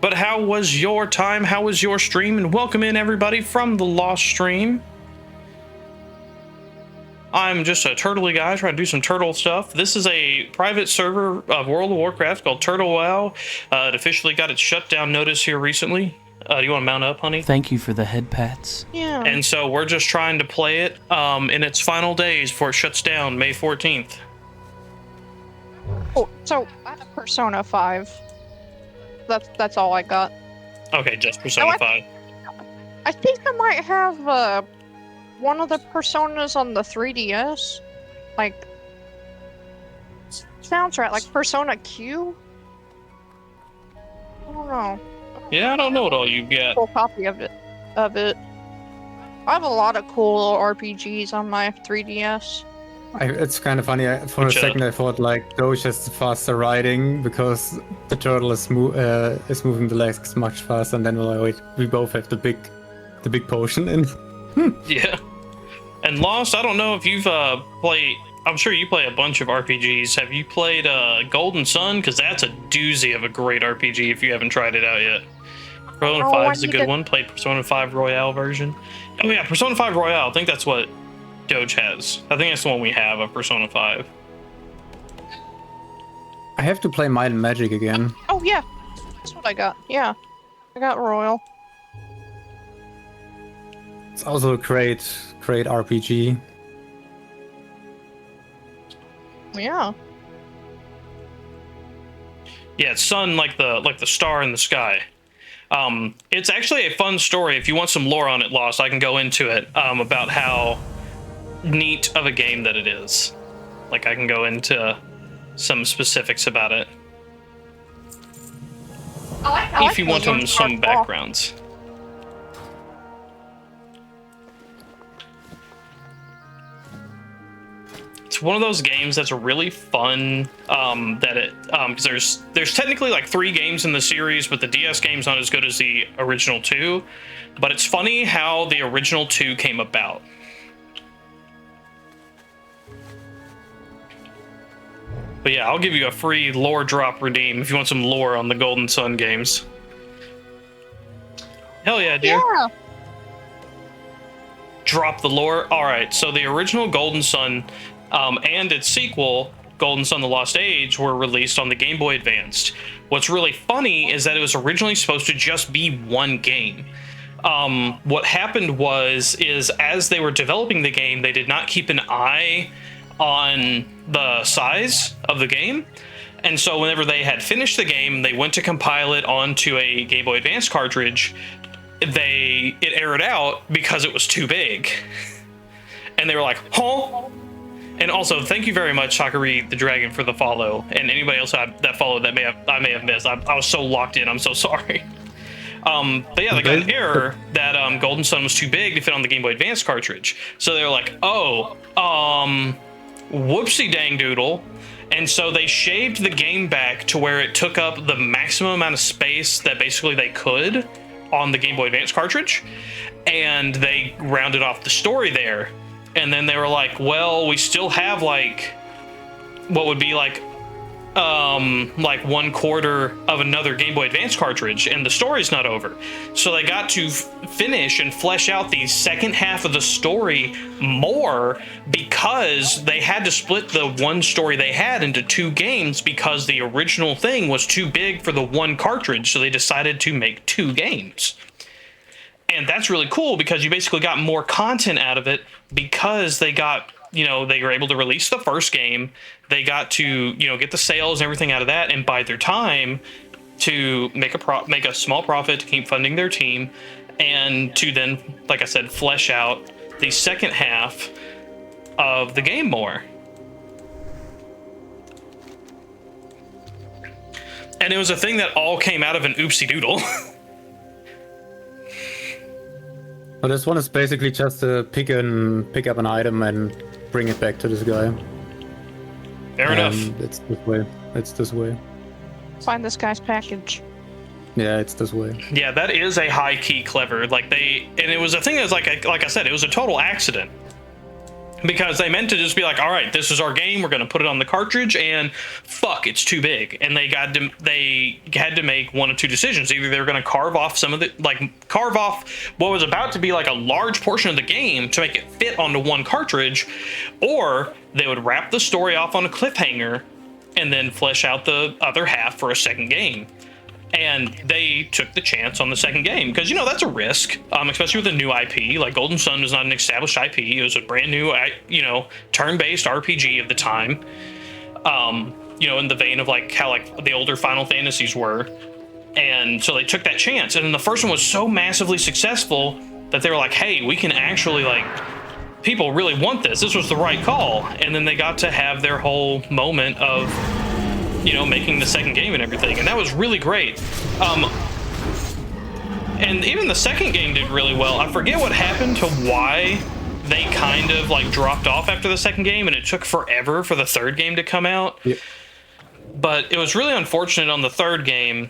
But how was your time? How was your stream? And welcome in everybody from the Lost stream. I'm just a turtley guy trying to do some turtle stuff. This is a private server of World of Warcraft called Turtle WoW. It officially got its shutdown notice here recently. Do you want to mount up, honey? Thank you for the head pats. Yeah. And so we're just trying to play it in its final days before it shuts down May 14th. Oh, so I have Persona 5. That's all I got. Okay, just Persona Oh, I- 5. I think I might have one of the Personas on the 3DS. Like, sounds right. Like Persona Q. I don't know. Yeah, I don't know what all you got. Full copy of it. I have a lot of cool RPGs on my 3DS. It's kind of funny. For a second, I thought like Doge has the faster riding because the turtle is moving the legs much faster, and then we're like, wait, we both have the big potion. And Yeah. And Lost, I don't know if you've played. I'm sure you play a bunch of RPGs. Have you played Golden Sun? Because that's a doozy of a great RPG if you haven't tried it out yet. Persona 5 is a good one. Played Persona 5 Royale version. Oh yeah, Persona 5 Royale. I think that's what Doge has. I think that's the one we have of Persona 5. I have to play Might and Magic again. Oh yeah, that's what I got. Yeah, I got Royal. It's also a great RPG. Yeah. Yeah, it's sun like the star in the sky. It's actually a fun story. If you want some lore on it, Lost, I can go into it about how neat of a game that it is. Like, I can go into some specifics about it. If you want some backgrounds. it's one of those games that's really fun. Because there's technically like 3 games in the series, but the DS game's not as good as the original 2. But it's funny how the original 2 came about. But yeah, I'll give you a free lore drop redeem if you want some lore on the Golden Sun games. Hell yeah, dear. Yeah. Drop the lore. All right, so the original Golden Sun and its sequel, Golden Sun: The Lost Age, were released on the Game Boy Advanced. What's really funny is that it was originally supposed to just be one game. What happened is as they were developing the game, they did not keep an eye on the size of the game. And so whenever they had finished the game, they went to compile it onto a Game Boy Advance cartridge. It errored out because it was too big. And they were like, huh? And also, thank you very much, Sakari the Dragon, for the follow. And anybody else that followed that I may have missed. I was so locked in, I'm so sorry. But yeah, they got an error that Golden Sun was too big to fit on the Game Boy Advance cartridge. So they were like, oh, whoopsie dang doodle. And so they shaved the game back to where it took up the maximum amount of space that basically they could on the Game Boy Advance cartridge. And they rounded off the story there. And then they were like, well, we still have like what would be like 1/4 of another Game Boy Advance cartridge, and the story's not over. So they got to finish and flesh out the second half of the story more, because they had to split the one story they had into 2 games because the original thing was too big for the one cartridge. So they decided to make 2 games. And that's really cool because you basically got more content out of it because they got, they were able to release the first game. They got to, get the sales and everything out of that and bide their time to make a small profit to keep funding their team, and to then, like I said, flesh out the second half of the game more. And it was a thing that all came out of an oopsie doodle. Well, this one is basically just to pick up an item and bring it back to this guy. Fair enough. It's this way. It's this way. Find this guy's package. Yeah, it's this way. Yeah, that is a high key clever. And it was a thing that was like I said, it was a total accident. Because they meant to just be like, all right, this is our game, we're gonna put it on the cartridge, and fuck, it's too big. And they had to make one of 2 decisions. Either they were gonna carve off what was about to be like a large portion of the game to make it fit onto one cartridge, or they would wrap the story off on a cliffhanger and then flesh out the other half for a second game. And they took the chance on the second game because, that's a risk, especially with a new IP. Like Golden Sun was not an established IP. It was a brand new, turn-based RPG of the time. In the vein of like how like the older Final Fantasies were. And so they took that chance. And then the first one was so massively successful that they were like, hey, we can actually people really want this. This was the right call. And then they got to have their whole moment of making the second game and everything, and that was really great. And even the second game did really well. I forget what happened to why they kind of dropped off after the second game, and it took forever for the third game to come out. Yep. But it was really unfortunate on the third game.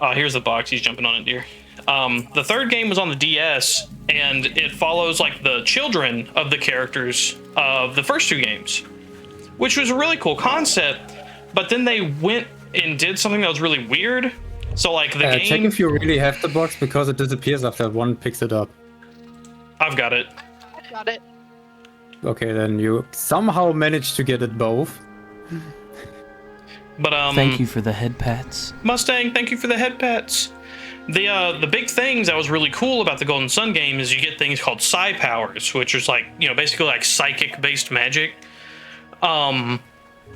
Here's the box. He's jumping on it, dear. The third game was on the DS, and it follows the children of the characters of the first 2 games, which was a really cool concept. But then they went and did something that was really weird. So the game... Check if you really have the box, because it disappears after one picks it up. I've got it. I got it. Okay, then you somehow managed to get it both. But thank you for the head pats. Mustang, thank you for the head pats. The big things that was really cool about the Golden Sun game is you get things called psi powers, which is basically psychic based magic.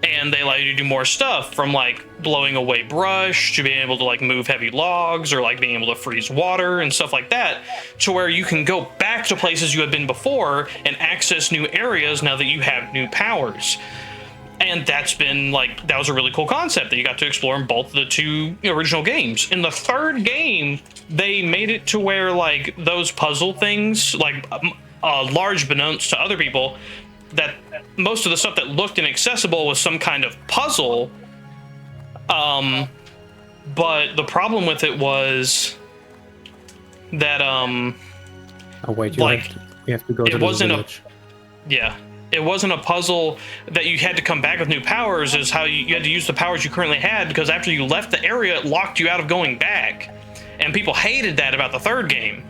And they allow you to do more stuff, from blowing away brush to being able to move heavy logs, or being able to freeze water and stuff like that, to where you can go back to places you had been before and access new areas now that you have new powers. And that's been that was a really cool concept that you got to explore in both the 2 original games. In the third game, they made it to where those puzzle things, large beknownst to other people, that most of the stuff that looked inaccessible was some kind of puzzle. But the problem with it was that Oh wait, you have to go to the village. It wasn't a puzzle that you had to come back with new powers. Is how you had to use the powers you currently had, because after you left the area, it locked you out of going back. And people hated that about the third game,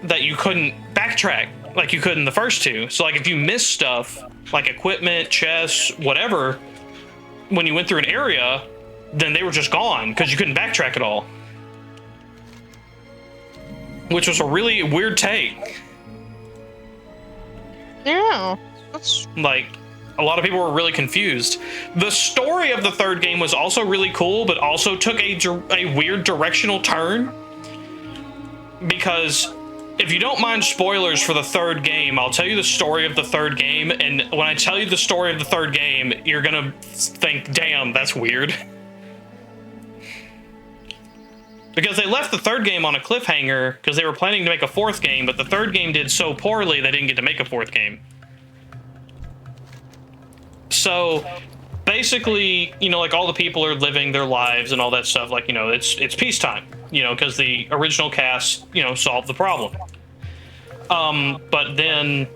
that you couldn't backtrack like you could in the first two. So like if you missed stuff, like equipment, chests, whatever, when you went through an area, then they were just gone because you couldn't backtrack at all. Which was a really weird take. Yeah, that's like a lot of people were really confused. The story of the third game was also really cool, but also took a weird directional turn. Because if you don't mind spoilers for the third game, I'll tell you the story of the third game, and when I tell you the story of the third game, you're gonna think, damn, that's weird. Because they left the third game on a cliffhanger because they were planning to make a fourth game, but the third game did so poorly they didn't get to make a fourth game. So basically, you know, like all the people are living their lives and all that stuff. Like, you know, it's peacetime, you know, because the original cast, you know, solved the problem. But then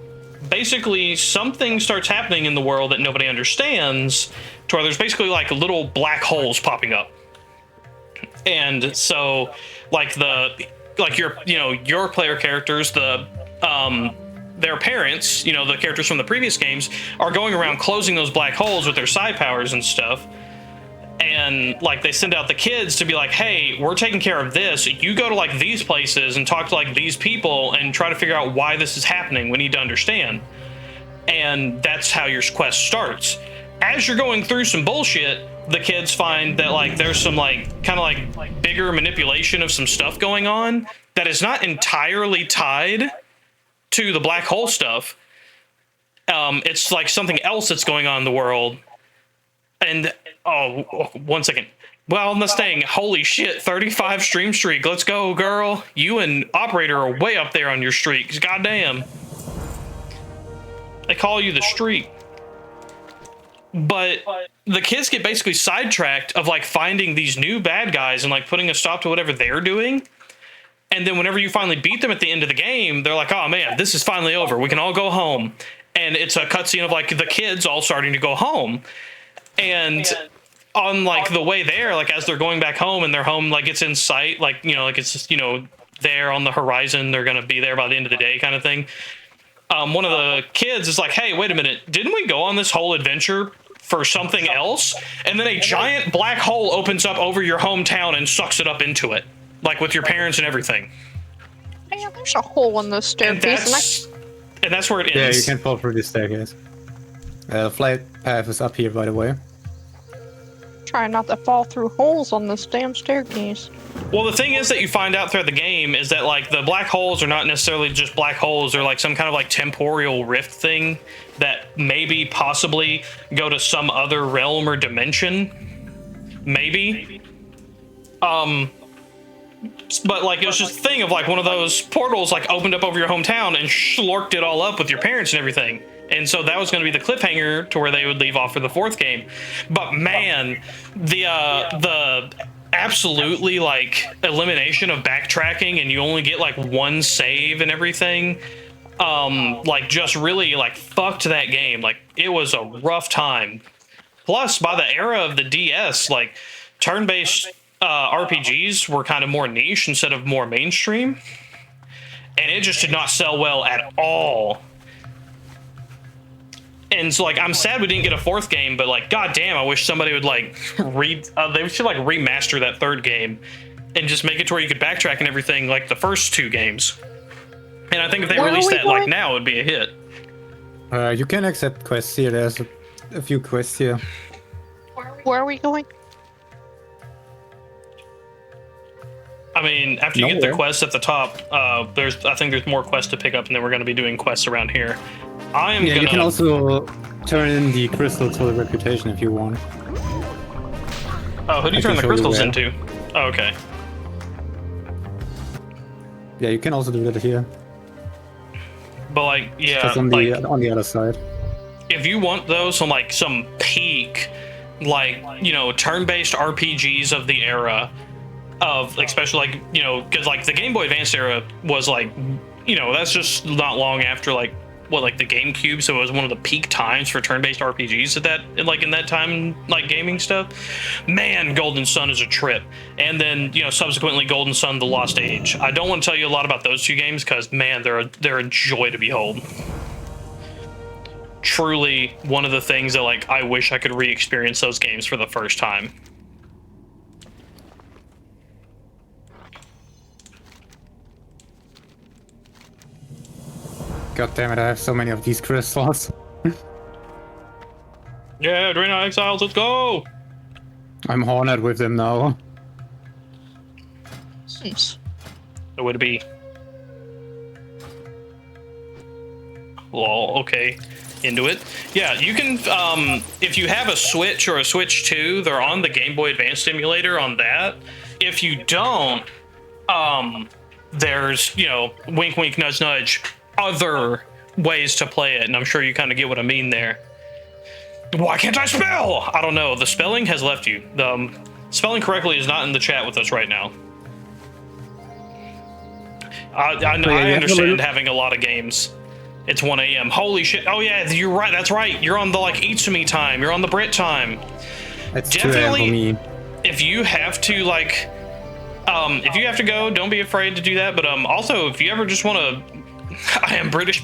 basically something starts happening in the world that nobody understands, to where there's basically like little black holes popping up. And so like your player characters, their parents, you know, the characters from the previous games, are going around closing those black holes with their psi powers and stuff. And like they send out the kids to be like, hey, we're taking care of this. You go to like these places and talk to like these people and try to figure out why this is happening. We need to understand. And that's how your quest starts. As you're going through some bullshit, the kids find that like there's some like kind of like bigger manipulation of some stuff going on that is not entirely tied to the black hole stuff. It's like something else that's going on in the world. And oh, 1 second. Well, Mustang, holy shit, 35 stream streak. Let's go, girl. You and Operator are way up there on your streaks. Goddamn. They call you the streak. But the kids get basically sidetracked of like finding these new bad guys and like putting a stop to whatever they're doing. And then whenever you finally beat them at the end of the game, they're like, oh man, this is finally over. We can all go home. And it's a cutscene of like the kids all starting to go home. And on like the way there, like as they're going back home and their home like it's in sight, like, you know, like it's just, you know, there on the horizon, they're going to be there by the end of the day kind of thing. One of the kids is like, hey, wait a minute. Didn't we go on this whole adventure for something else? And then a giant black hole opens up over your hometown and sucks it up into it. Like with your parents and everything. Yeah, there's a hole in the staircase. And that's where it ends. ends. Yeah, you can fall through the staircase. The flight path is up here, by the way. Try not to fall through holes on this damn staircase. Well, the thing is that you find out throughout the game is that like the black holes are not necessarily just black holes. They're like some kind of like temporal rift thing that maybe possibly go to some other realm or dimension. Maybe. But like it was just a thing of like one of those portals like opened up over your hometown and slurked it all up with your parents and everything. And so that was going to be the cliffhanger to where they would leave off for the fourth game. But man, the absolutely like elimination of backtracking and you only get like one save and everything, like just really like fucked that game. Like it was a rough time. Plus by the era of the DS, like turn-based RPGs were kind of more niche instead of more mainstream. And it just did not sell well at all. And so, like, I'm sad we didn't get a fourth game, but, like, goddamn, I wish somebody would, like, they should, like, remaster that third game and just make it to where you could backtrack and everything like the first two games. And I think if they released that, like, now, it would be a hit. You can accept quests here. There's a few quests here. Where are we going? I mean, after you get the quests at the top, I think there's more quests to pick up, and then we're going to be doing quests around here. You can also turn in the crystals for the reputation if you want. Oh, who do you turn the crystals into? Oh, okay. Yeah, you can also do that here. But like, yeah, just on the other side. if you want those some peak, like, you know, turn-based RPGs of the era, of especially like, you know, because like the Game Boy Advance era was like, you know, that's just not long after like what, like the GameCube, so it was one of the peak times for turn-based RPGs at that, like in that time, like gaming stuff. Man, Golden Sun is a trip. And then, you know, subsequently Golden Sun: The Lost Age. I don't want to tell you a lot about those two games because, man, they're a joy to behold. Truly one of the things that, like, I wish I could re-experience those games for the first time. God damn it, I have so many of these crystals. Yeah, Draenei Exiles, let's go! I'm horned with them now. It would be. Lol, okay. Into it. Yeah, you can, if you have a Switch or a Switch 2, they're on the Game Boy Advance emulator on that. If you don't, there's, you know, wink wink nudge nudge, other ways to play it, and I'm sure you kind of get what I mean there. Why can't I spell? I don't know. The spelling has left you. The spelling correctly is not in the chat with us right now. I understand having a lot of games. It's 1 a.m. Holy shit. Oh yeah, you're right. That's right. You're on the like Itsumi time. You're on the Brit time. It's definitely. If you have to like, if you have to go, don't be afraid to do that. But also if you ever just want to, I am British.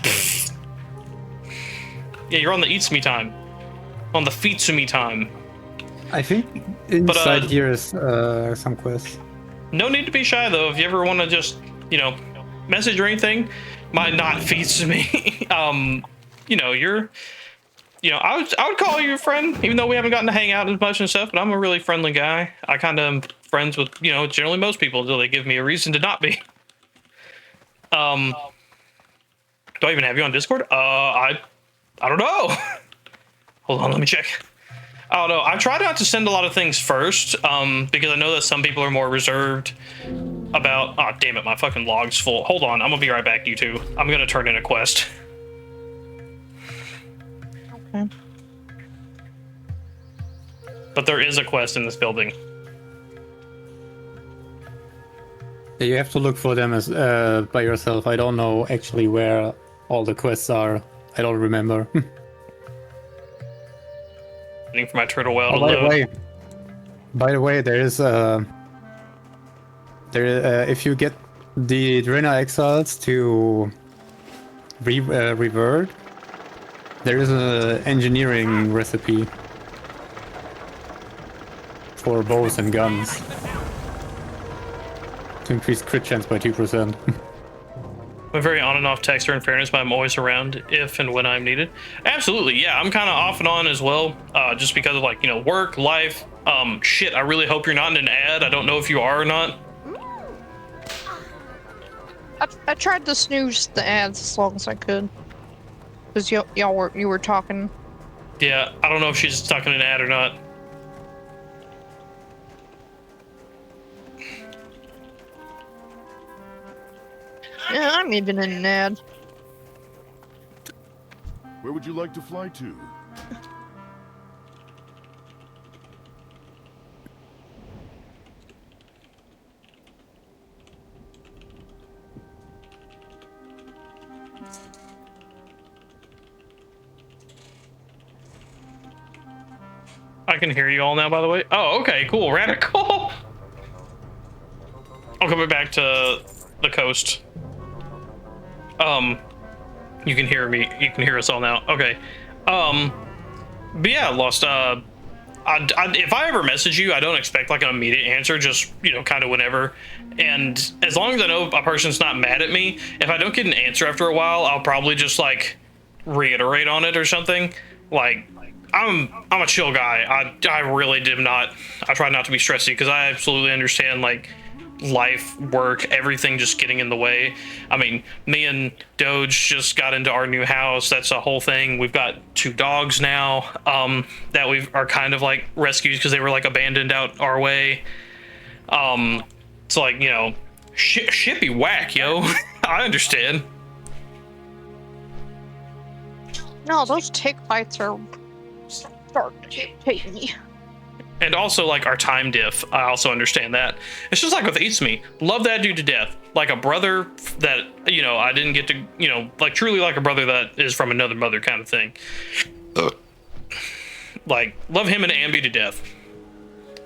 Yeah, you're on the Itsumi time. On the Fitsumi time. I think inside here is some quests. No need to be shy though. If you ever want to just, you know, message or anything, might not Fitsumi. You know, you're, you know, I would call you a friend, even though we haven't gotten to hang out as much and stuff. But I'm a really friendly guy. I kind of am friends with, you know, generally most people until they give me a reason to not be. Do I even have you on Discord? I don't know. Hold on, let me check. I don't know. I try not to send a lot of things first, because I know that some people are more reserved about... Oh, damn it, my fucking log's full. Hold on, I'm gonna be right back, you two. I'm gonna turn in a quest. Okay. But there is a quest in this building. Yeah, you have to look for them as by yourself. I don't know actually where all the quests are. I don't remember. Waiting for my turtle WoW to by load. By the way, there is if you get the Draenei Exiles to revert, there is an engineering recipe for bows and guns to increase crit chance by 2%. I'm a very on and off texter in fairness, but I'm always around if and when I'm needed. Absolutely, yeah, I'm kind of off and on as well, just because of, like, you know, work, life. Shit, I really hope you're not in an ad. I don't know if you are or not. I tried to snooze the ads as long as I could, because you were talking. Yeah, I don't know if she's stuck in an ad or not. Yeah, I'm even in an ad. Where would you like to fly to? I can hear you all now, by the way. Oh, okay, cool, radical. I'm coming back to the coast. You can hear me. You can hear us all now. Okay. But yeah, Lost. If I ever message you, I don't expect like an immediate answer. Just, you know, kind of whenever. And as long as I know a person's not mad at me, if I don't get an answer after a while, I'll probably just like reiterate on it or something. Like, I'm a chill guy. I really did not. I try not to be stressy because I absolutely understand like life, work, everything just getting in the way. I mean, me and Doge just got into our new house. That's a whole thing. We've got 2 dogs now that we are kind of like rescues because they were like abandoned out our way. It's like, you know, shit be whack, yo. I understand. No, those tick bites are starting to hate me. And also, like, our time diff, I also understand that. It's just like with Eats Me. Love that dude to death. Like a brother that, you know, I didn't get to, you know, like truly like a brother that is from another mother kind of thing. Like, love him and Ambi to death.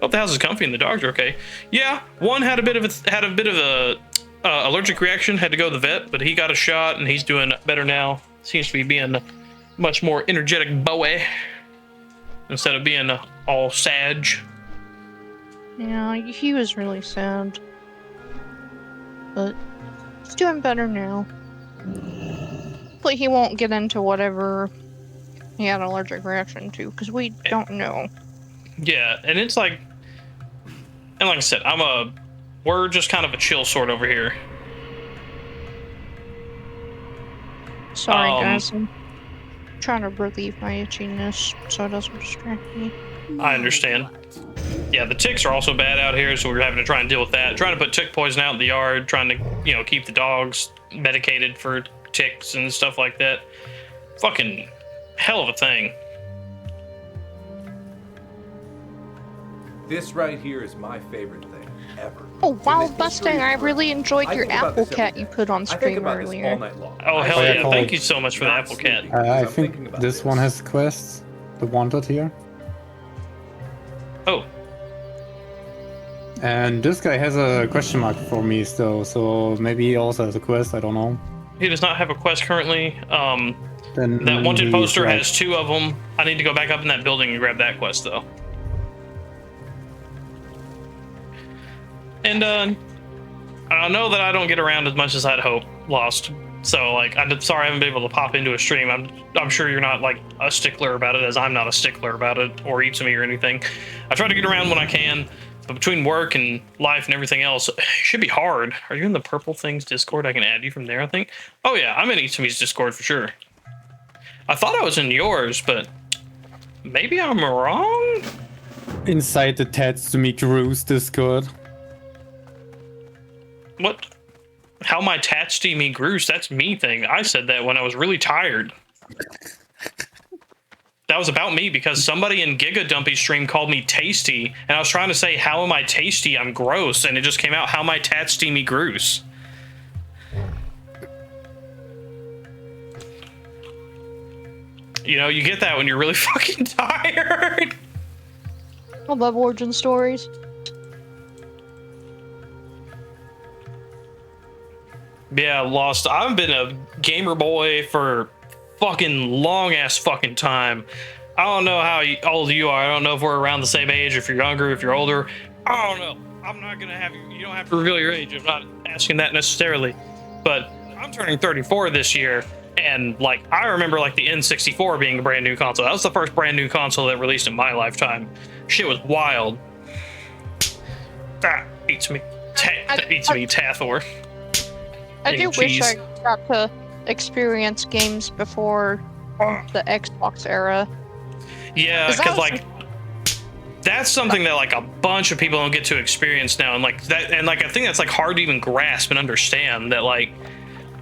Hope the house is comfy and the dogs are okay. Yeah, one had a bit of a allergic reaction, had to go to the vet, but he got a shot and he's doing better now. Seems to be being a much more energetic boy instead of being all sad. Yeah, he was really sad. But he's doing better now. Hopefully he won't get into whatever he had an allergic reaction to, because we don't know. Yeah, and it's like, and like I said, we're just kind of a chill sort over here. Sorry guys, I'm trying to relieve my itchiness so it doesn't distract me. I understand. Yeah, the ticks are also bad out here, so we're having to try and deal with that. Trying to put tick poison out in the yard, trying to, you know, keep the dogs medicated for ticks and stuff like that. Fucking hell of a thing. This right here is my favorite thing ever. Oh, Wild Mustang, I really enjoyed your apple cat you put on stream earlier. Oh, hell yeah. Thank you so much for the apple cat. I think this one has quests. The wanted here. Oh. And this guy has a question mark for me still, so maybe he also has a quest, I don't know. He does not have a quest currently. Then that wanted poster like... has 2 of them. I need to go back up in that building and grab that quest, though. And, I know that I don't get around as much as I'd hope, Lost. So, like, I'm sorry I haven't been able to pop into a stream. I'm sure you're not, like, a stickler about it, as I'm not a stickler about it, or Eats Me or anything. I try to get around when I can, but between work and life and everything else, it should be hard. Are you in the Purple Things Discord? I can add you from there, I think. Oh, yeah, I'm in Eats Me's Discord for sure. I thought I was in yours, but maybe I'm wrong? Inside the Tatsumi Cruise Discord. What? How my attached me Groose? That's me thing. I said that when I was really tired. That was about me because somebody in Giga Dumpy's stream called me tasty, and I was trying to say, how am I tasty? I'm gross, and it just came out, how my attached me Groose. You know, you get that when you're really fucking tired. I love origin stories. Yeah, Lost. I've been a gamer boy for fucking long ass fucking time. I don't know how old you are. I don't know if we're around the same age, if you're younger, if you're older. I don't know. I'm not gonna have you. You don't have to reveal your age. I'm not asking that necessarily. But I'm turning 34 this year, and like I remember like the N64 being a brand new console. That was the first brand new console that released in my lifetime. Shit was wild. That eats me. Eats me, Tathor. I do wish I got to experience games before the Xbox era. Yeah, because like that's something that like a bunch of people don't get to experience now, and like that, and like I think that's like hard to even grasp and understand that, like,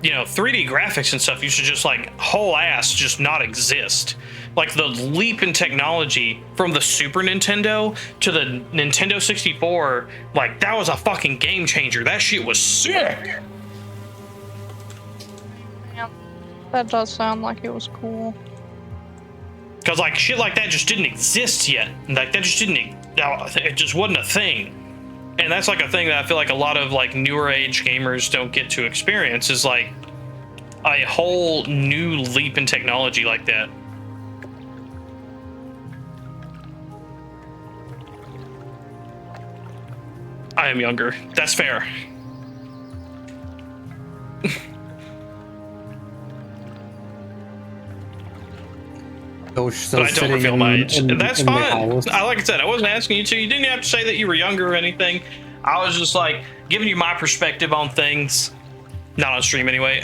you know, 3D graphics and stuff used to just like whole ass just not exist. Like the leap in technology from the Super Nintendo to the Nintendo 64, like that was a fucking game changer. That shit was sick. That does sound like it was cool. Cause like shit like that just didn't exist yet. Like that just didn't. It just wasn't a thing. And that's like a thing that I feel like a lot of like newer age gamers don't get to experience. Is like a whole new leap in technology like that. I am younger. That's fair. So but I don't reveal my age. And that's fine. Like I said, I wasn't asking you to. You didn't have to say that you were younger or anything. I was just like giving you my perspective on things. Not on stream anyway.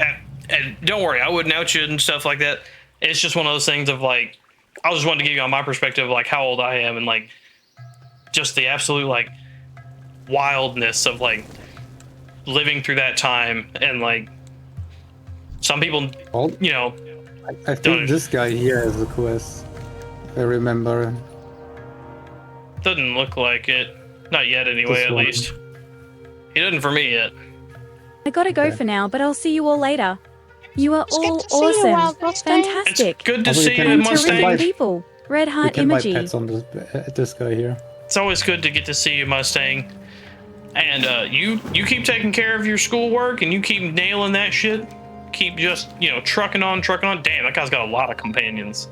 And don't worry, I wouldn't out you and stuff like that. It's just one of those things of like, I just wanted to give you on my perspective of like how old I am and like just the absolute like wildness of like living through that time. And like some people, you know, I think this guy here has a quest. If I remember. Doesn't look like it. Not yet, anyway, This at one. least. He didn't for me yet. I gotta go for now, but I'll see you all later. You are all good to see you, awesome. Wild Mustang. Fantastic. It's good to Also, you see can- you, you And can Mustang. buy- terrific people. Red You Heart can buy emoji. pets on this guy here. It's always good to get to see you, Mustang. And you keep taking care of your schoolwork and you keep nailing that shit. Keep just, trucking on. Damn, that guy's got a lot of companions.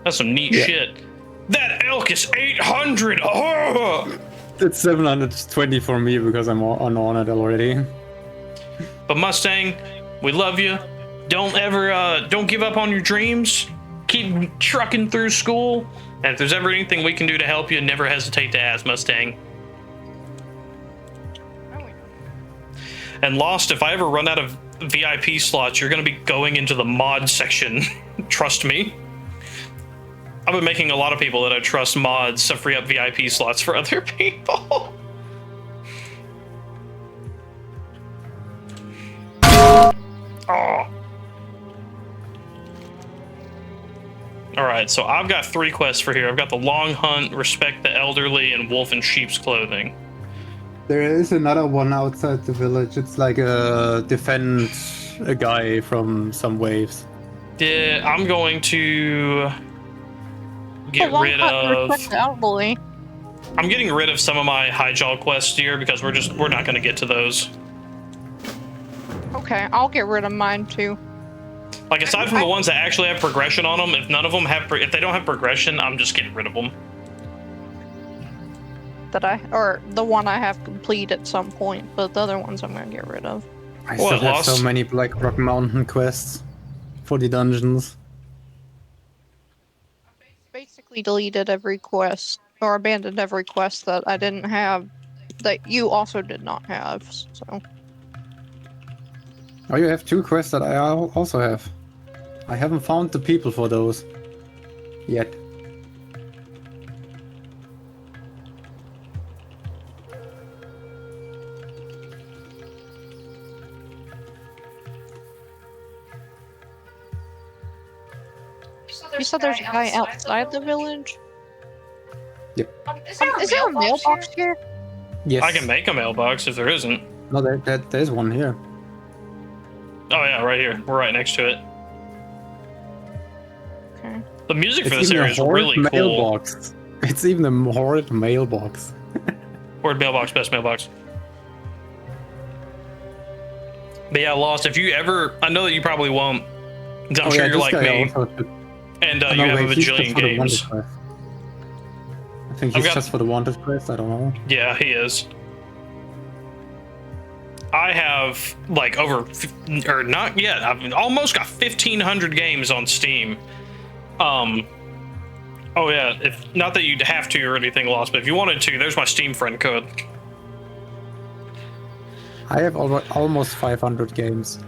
That's some neat shit. That elk is 800. Oh! It's 720 for me because I'm on it already. But Mustang, we love you. Don't give up on your dreams. Keep trucking through school. And if there's ever anything we can do to help you, never hesitate to ask, Mustang. And Lost, if I ever run out of VIP slots, you're going to be going into the mod section. Trust me. I've been making a lot of people that I trust mods to free up VIP slots for other people. Oh. Alright, so I've got 3 quests for here. I've got the Long Hunt, Respect the Elderly, and Wolf in Sheep's Clothing. There is another one outside the village. It's like defend a guy from some waves. Yeah, I'm going to get Long rid Hunt, of. Respect the Elderly. I'm getting rid of some of my high jaw quests here because we're not going to get to those. Okay, I'll get rid of mine too. Like aside from the ones that actually have progression on them, if none of them have, if they don't have progression, I'm just getting rid of them. Or the one I have complete at some point, but the other ones I'm gonna get rid of. I still have so many Black Rock Mountain quests for the dungeons. Basically deleted every quest, or abandoned every quest that I didn't have, that you also did not have, so. Oh, you have 2 quests that I also have. I haven't found the people for those yet. You said there's a guy outside the village? Yep. Is there a mailbox here? Yes. I can make a mailbox if there isn't. No, there's one here. Oh yeah, right here. We're right next to it. Okay. The music for It's this even area a is horrid really cool. mailbox. It's even a horrid mailbox. Word mailbox, best mailbox. But yeah, Lost, if you ever, I know that you probably won't. I'm sure you're like me. And you have a bajillion games. I think he's just for the wanted quest, I don't know. Yeah, he is. I have like or not yet. I've almost got 1,500 games on Steam. Oh yeah, if not that you'd have to or anything, Lost, but if you wanted to, there's my Steam friend code. I have almost 500 games.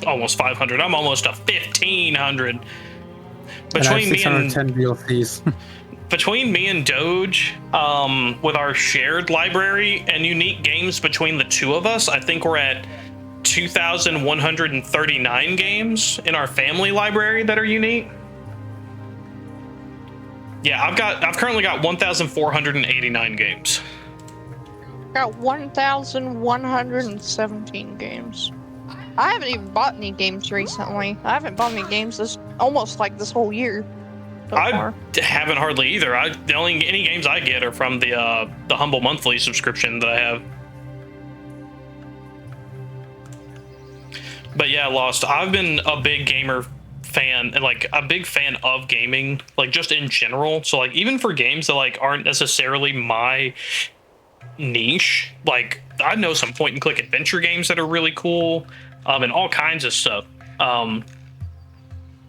Almost 500. I'm almost to 1,500. Between me and 610 DLCs. Between me and Doge, with our shared library and unique games between the two of us, I think we're at 2,139 games in our family library that are unique. Yeah, I've currently got 1,489 games. Got 1,117 games. I haven't even bought any games recently. I haven't bought any games this whole year. So I haven't hardly either. Any games I get are from the Humble Monthly subscription that I have. But yeah, Lost. I've been a big gamer fan and like a big fan of gaming, like just in general. So like even for games that like aren't necessarily my niche, like I know some point and click adventure games that are really cool, and all kinds of stuff. And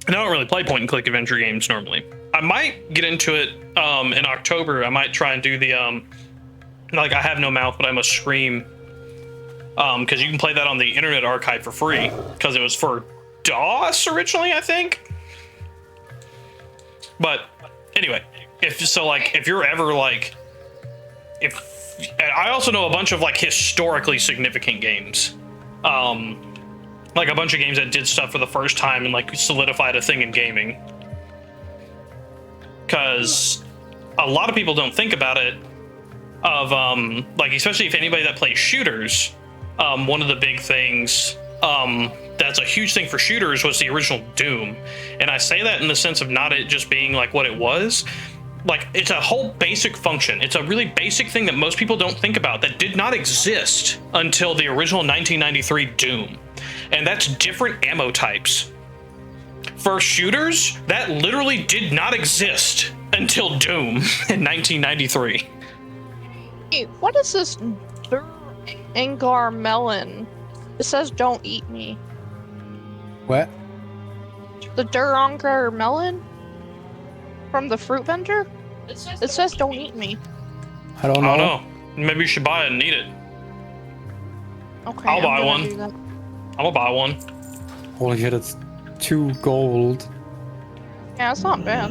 I don't really play point and click adventure games normally. I might get into it in October. I might try and do the like I Have No Mouth But I Must Scream, because you can play that on the Internet Archive for free because it was for DOS originally, I think. But anyway, if you're ever like, I also know a bunch of like historically significant games. Like a bunch of games that did stuff for the first time and like solidified a thing in gaming. Because a lot of people don't think about it. Of like, especially if anybody that plays shooters, one of the big things that's a huge thing for shooters was the original Doom. And I say that in the sense of not it just being like what it was. Like, it's a whole basic function. It's a really basic thing that most people don't think about that did not exist until the original 1993 Doom. And that's different ammo types. For shooters, that literally did not exist until Doom in 1993. Hey, what is this Engar melon? It says don't eat me. What? The Durangar melon? From the fruit vendor? It says don't eat me. I don't know. Maybe you should buy it and eat it. Okay, I'll buy do one. that. I'm gonna buy one. Holy shit, it's 2 gold. Yeah, it's not bad.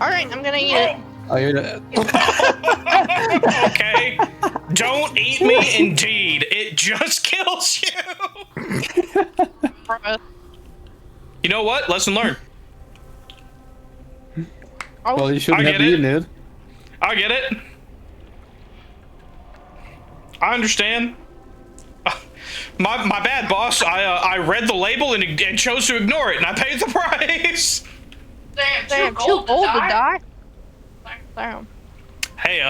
Alright, I'm gonna eat it. Oh, you're Okay. Don't eat me, indeed. It just kills you. You know what? Lesson learned. Well, you shouldn't have eaten it. I get it. I understand. My bad, boss. I read the label and chose to ignore it, and I paid the price. Damn, 2 gold to die? Damn. Hey,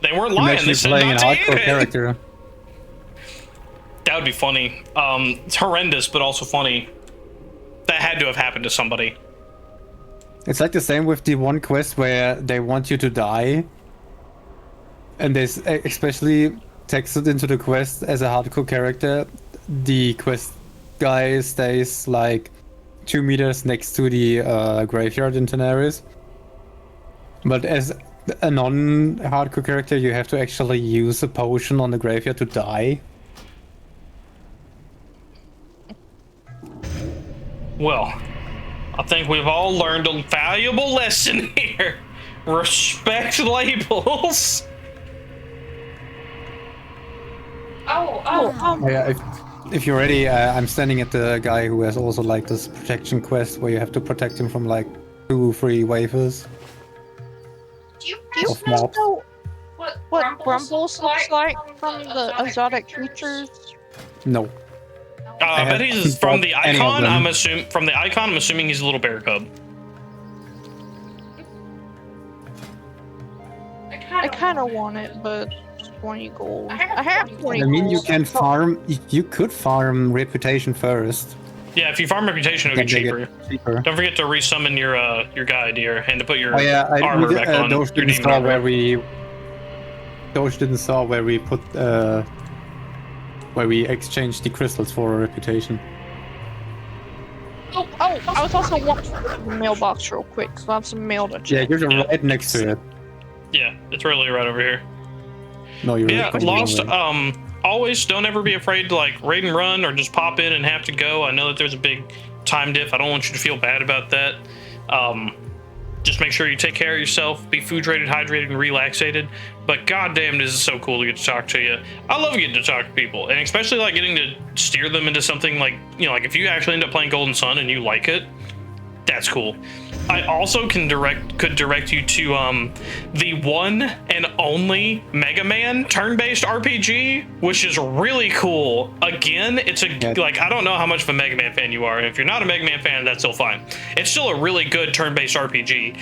they weren't lying. They said playing not an to eat hardcore it. character. That would be funny. It's horrendous, but also funny. That had to have happened to somebody. It's like the same with the one quest where they want you to die. And they especially texted into the quest as a hardcore character. The quest guy stays like 2 meters next to the graveyard in Tenaris. But as a non-hardcore character, you have to actually use a potion on the graveyard to die. Well, I think we've all learned a valuable lesson here. Respect labels. Yeah, if you're ready, I'm standing at the guy who has also like this protection quest where you have to protect him from like 2-3 waivers. Do you guys mobs. know what Grumbles looks like from the exotic creatures? No. I bet he's from the any of icon. them. I'm assuming he's a little bear cub. I kind of want it, but it's 20 gold. I have 20 I mean, gold. you can farm. You could farm reputation first. Yeah, if you farm reputation, it'll Then get they cheaper. get cheaper. Don't forget to resummon your guy, dear, and to put your Oh yeah, armor back on. Doge Your didn't demon saw armor. where we. Doge didn't saw where we put where we exchanged the crystals for a reputation. Oh, I was also watching the mailbox real quick, so I have some mail to Yeah, check. you're right next to it. Yeah, it's really right over here. No, you're Yeah, completely Lost. right. Always don't ever be afraid to like raid and run or just pop in and have to go. I know that there's a big time diff. I don't want you to feel bad about that. Just make sure you take care of yourself, be food rated, hydrated, and relaxated. But goddamn, this is so cool to get to talk to you. I love getting to talk to people, and especially like getting to steer them into something like, you know, like if you actually end up playing Golden Sun and you like it, that's cool. I also could direct you to the one and only Mega Man turn-based RPG, which is really cool. Again, it's like, I don't know how much of a Mega Man fan you are. If you're not a Mega Man fan, that's still fine. It's still a really good turn-based RPG,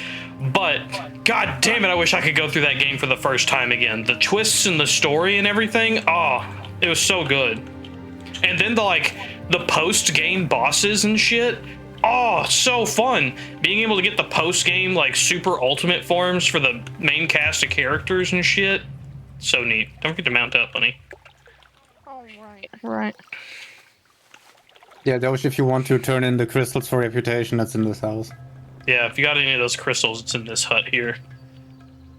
but god damn it, I wish I could go through that game for the first time again. The twists in the story and everything, oh, it was so good. And then the post-game bosses and shit. Oh, so fun. Being able to get the post-game, like, super ultimate forms for the main cast of characters and shit. So neat. Don't forget to mount up, honey. Oh, right. Yeah, those if you want to turn in the crystals for reputation, that's in this house. Yeah, if you got any of those crystals, it's in this hut here.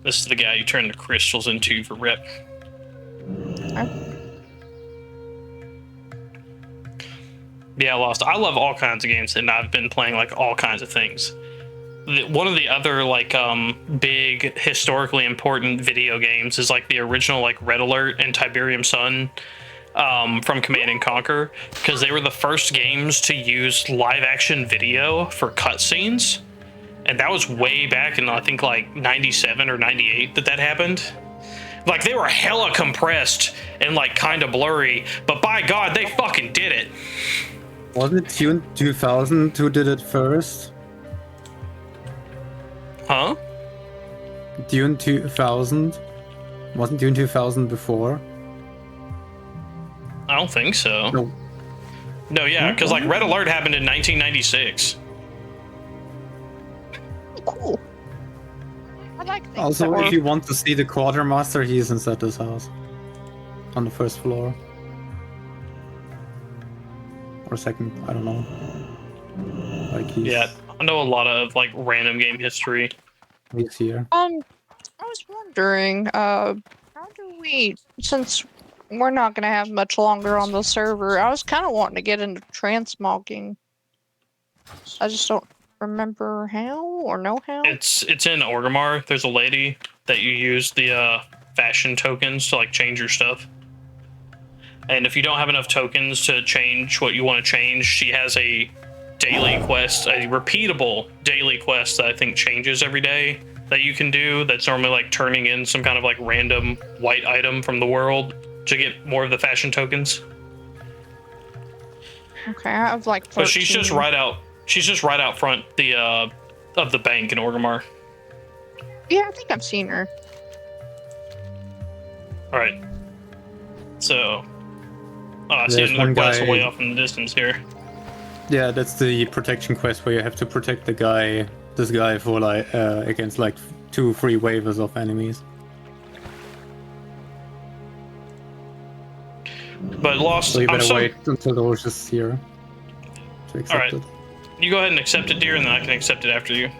This is the guy you turn the crystals into for rep. Yeah, Lost. I love all kinds of games, and I've been playing like all kinds of things. One of the other like big historically important video games is like the original like Red Alert and Tiberium Sun from Command and Conquer, because they were the first games to use live action video for cutscenes, and that was way back in I think like 97 or 98 that happened. Like, they were hella compressed and like kind of blurry, but by God, they fucking did it. Wasn't it Dune 2000 who did it first? Huh? Dune 2000? Wasn't Dune 2000 before? I don't think so. No. No, yeah, because like Red Alert happened in 1996. Cool. I like things Also, that if were- you want to see the quartermaster, he's inside this house. On the first floor. Or second, I don't know. Like he's, Yeah, I know a lot of like random game history. He's here. I was wondering, how do we, since we're not gonna have much longer on the server, I was kind of wanting to get into transmogging. I just don't remember how or know how. It's in Orgrimmar. There's a lady that you use the fashion tokens to like change your stuff. And if you don't have enough tokens to change what you want to change, she has a daily quest, a repeatable daily quest that I think changes every day that you can do. That's normally like turning in some kind of like random white item from the world to get more of the fashion tokens. Okay, I have like 13. But she's just right out. She's just right out front the of the bank in Orgrimmar. Yeah, I think I've seen her. All right. So, I see There's another one quest guy- way off in the distance here. Yeah, that's the protection quest where you have to protect this guy for like against like 2-3 waves of enemies. But Lost, So you I'm better so... wait until the horse is here to accept Alright. it. You go ahead and accept it, dear, and then I can accept it after you.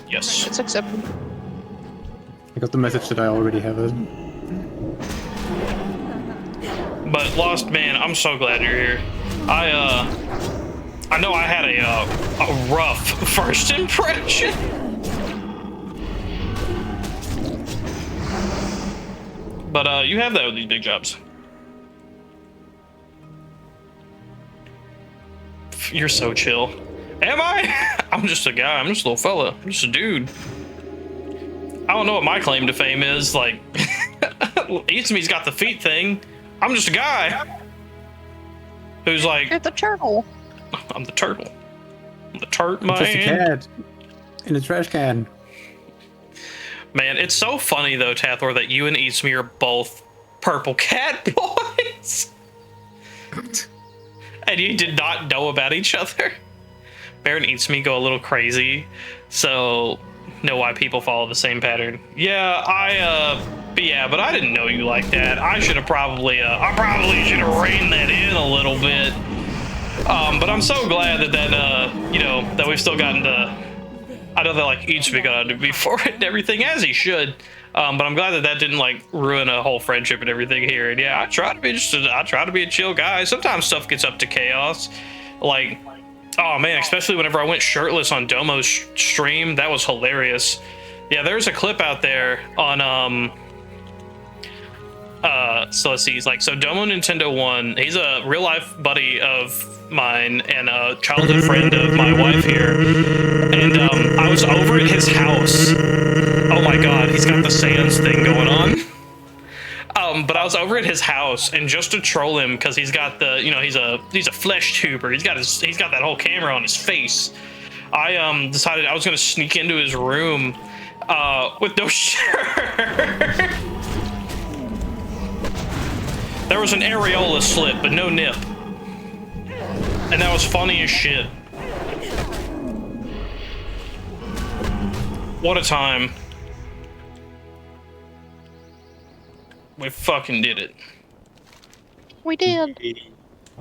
Yes. It's accepted. I got the message that I already have it. But Lost, man, I'm so glad you're here. I know I had a rough first impression. But you have that with these big jobs. You're so chill. Am I? I'm just a guy. I'm just a little fella. I'm just a dude. I don't know what my claim to fame is. Like, Itsumi's got the feet thing. I'm just a guy who's like... You're the turtle. I'm the turtle. I'm the turt man. Just a cat in a trash can. Man, it's so funny though, Tathor, that you and Itsumi are both purple cat boys. And you did not know about each other. Bear and Itsumi go a little crazy, so know why people follow the same pattern. Yeah, but I didn't know you like that. I should have probably, I probably should have reined that in a little bit. But I'm so glad that you know, that we've still gotten to, I know that like Itsumi got to before it and everything, as he should. But I'm glad that didn't like ruin a whole friendship and everything here. And yeah, I try to be a chill guy. Sometimes stuff gets up to chaos. Like, oh man, especially whenever I went shirtless on Domo's stream, that was hilarious. Yeah, there's a clip out there on so let's see, he's like, so Domo Nintendo 1, he's a real life buddy of mine and a childhood friend of my wife here. And I was over at his house. Oh my god, he's got the Sans thing going on. But I was over at his house, and just to troll him, because he's got the, you know, he's a flesh tuber. He's got that whole camera on his face. I decided I was gonna sneak into his room with no shirt. There was an areola slit, but no nip. And that was funny as shit. What a time. We fucking did it. We did.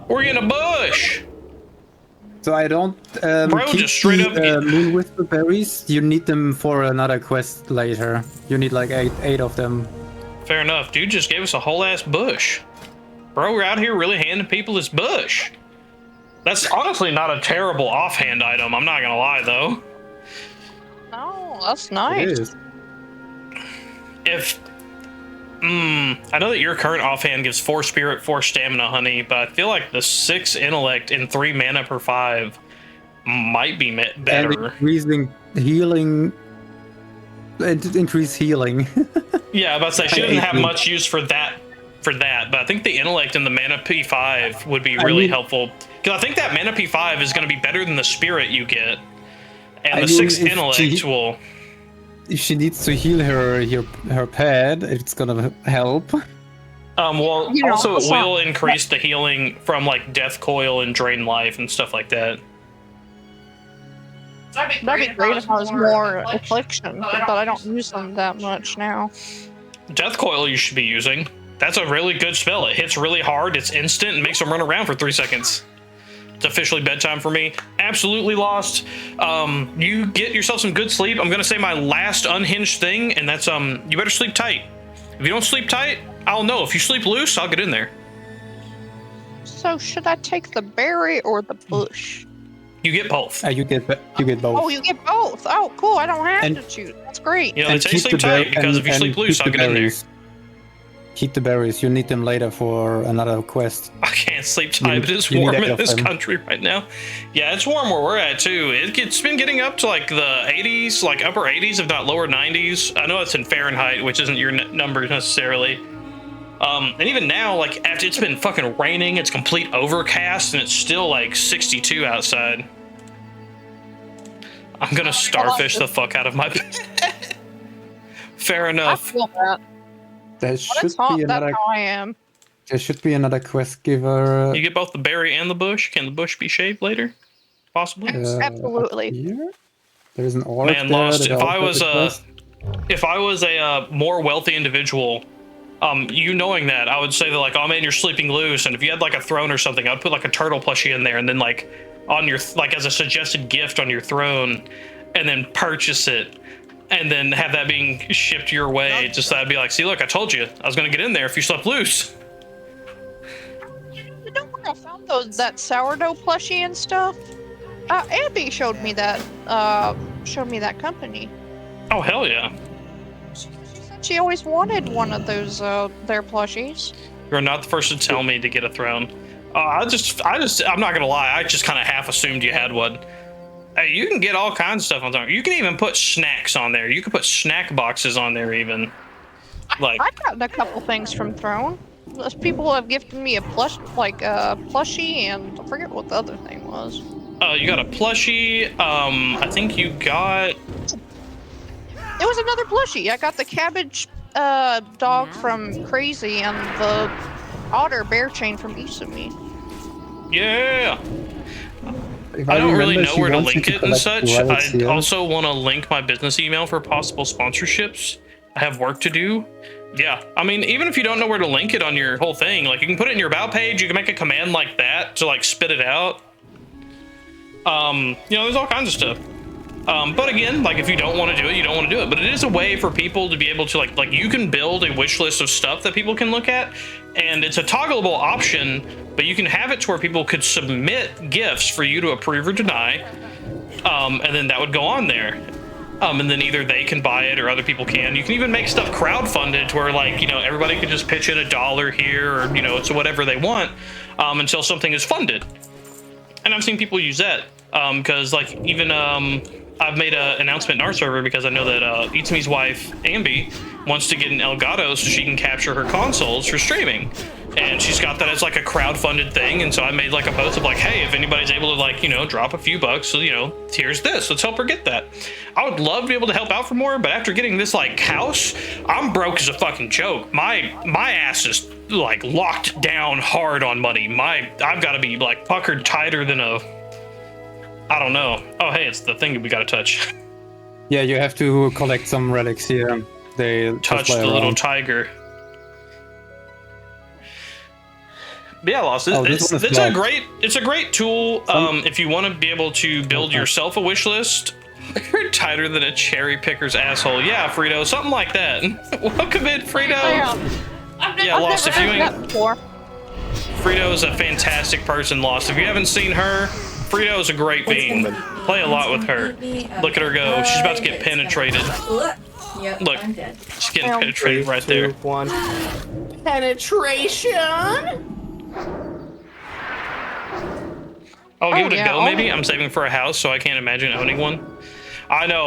We're in a bush! So I don't Bro, keep just straight the, up- moon whisper berries. You need them for another quest later. You need like eight of them. Fair enough. Dude just gave us a whole ass bush. Bro, we're out here really handing people this bush. That's honestly not a terrible offhand item. I'm not gonna lie, though. Oh, that's nice. It is. If I know that your current offhand gives 4 spirit, 4 stamina, honey, but I feel like the 6 intellect and 3 mana per 5 might be better. And increasing healing. Increase healing. Yeah, I'm about to say she doesn't have much use for that. But I think the intellect and the mana P5 would be really helpful. Because I think that mana P5 is going to be better than the spirit you get, and the 6 intellect will. If she needs to heal her pad, it's gonna help. Well, also it will increase the healing from like Death Coil and Drain Life and stuff like that. That'd be great if I was more affliction, but I don't use them that much now. Death Coil you should be using. That's a really good spell. It hits really hard, it's instant, and makes them run around for 3 seconds. It's officially bedtime for me. Absolutely lost. You get yourself some good sleep. I'm gonna say my last unhinged thing, and that's you better sleep tight. If you don't sleep tight, I'll know. If you sleep loose, I'll get in there. So should I take the berry or the bush? You get both. You get both. Oh, you get both. Oh, cool. I don't have to choose. That's great. You know, they say sleep tight because if you sleep loose, I'll get in there. Keep the berries. You need them later for another quest. I can't sleep tight, but it's warm in this country right now. Yeah, it's warm where we're at too. It's been getting up to like the 80s, like upper 80s, if not lower 90s. I know it's in Fahrenheit, which isn't your number necessarily. And even now, like after it's been fucking raining, it's complete overcast, and it's still like 62 outside. I'm gonna starfish the fuck out of my bed. Fair enough. I feel that. There should be another. That's how I am. There should be another quest giver. You get both the berry and the bush. Can the bush be shaved later? Possibly. Absolutely. Here? There's an orc. Man, lost. If I was a more wealthy individual, you knowing that, I would say that like, oh man, you're sleeping loose, and if you had like a throne or something, I'd put like a turtle plushie in there, and then like on your like as a suggested gift on your throne, and then purchase it. And then have that being shipped your way. Just that'd be like, see, look, I told you, I was gonna get in there if you slept loose. You know where I found that sourdough plushie and stuff? Abby showed me that. Company. Oh hell yeah! She said she always wanted one of those their plushies. You're not the first to tell me to get a throne. I'm not gonna lie, I just kind of half assumed you had one. Hey, you can get all kinds of stuff on there. You can even put snacks on there. You can put snack boxes on there even. Like I've gotten a couple things from Throne. People have gifted me a plushie, and I forget what the other thing was. You got a plushie. I think you got. It was another plushie. I got the cabbage dog from Crazy and the otter bear chain from Isumi. Yeah. I don't really know where to link it and such. I also want to link my business email for possible sponsorships. I have work to do. Yeah, I mean, even if you don't know where to link it on your whole thing, like you can put it in your about page, you can make a command like that to like spit it out. You know, there's all kinds of stuff. But again, like if you don't want to do it, you don't want to do it. But it is a way for people to be able to like you can build a wish list of stuff that people can look at, and it's a toggleable option, but you can have it to where people could submit gifts for you to approve or deny, and then that would go on there. And then either they can buy it or other people can. You can even make stuff crowdfunded to where like, you know, everybody can just pitch in $1 here or, you know, to whatever they want until something is funded. And I've seen people use that because like even I've made an announcement in our server because I know that Itsumi's wife, Ambi, wants to get an Elgato so she can capture her consoles for streaming. And she's got that as like a crowdfunded thing. And so I made like a post of like, hey, if anybody's able to like, you know, drop a few bucks, so, you know, here's this, let's help her get that. I would love to be able to help out for more, but after getting this like house, I'm broke as a fucking joke. My ass is like locked down hard on money. I've got to be like puckered tighter than a, I don't know. Oh, hey, it's the thing we got to touch. Yeah, you have to collect some relics here. They touch the little tiger. But yeah, Lost. It's a great tool if you want to be able to build yourself a wish list. You're tighter than a cherry picker's asshole. Yeah, Frito, something like that. Welcome in, Frito. Yeah, Lost. If you ain't Frito is a fantastic person, Lost. If you haven't seen her, Frito is a great being. Play a lot with her. Look at her go. She's about to get penetrated. Yep, Look, I'm dead. she's getting penetrated right there. 1. Penetration! I'll give it a yeah, go, maybe. I'm saving for a house, so I can't imagine owning one. I know.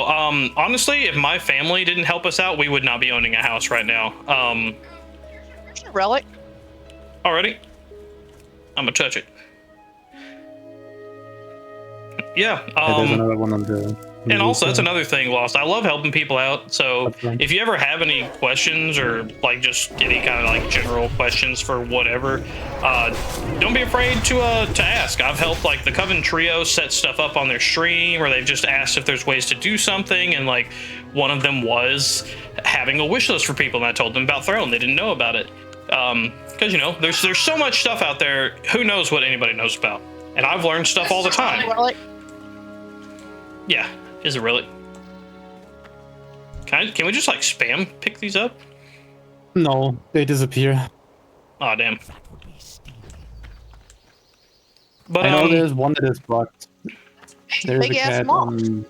Honestly, if my family didn't help us out, we would not be owning a house right now. Relic. Already? I'm gonna touch it. Yeah. There's another one on the. And also, that's another thing, Lost. I love helping people out. So if you ever have any questions or like just any kind of like general questions for whatever, don't be afraid to ask. I've helped like the Coven Trio set stuff up on their stream, or they've just asked if there's ways to do something. And like one of them was having a wish list for people, and I told them about Throne. They didn't know about it because you know there's so much stuff out there. Who knows what anybody knows about? And I've learned stuff all the time. Yeah. Is it really? Can we just like spam pick these up? No, they disappear. Oh damn. But I know there's one that is blocked. There's Big a ass cat moth. on.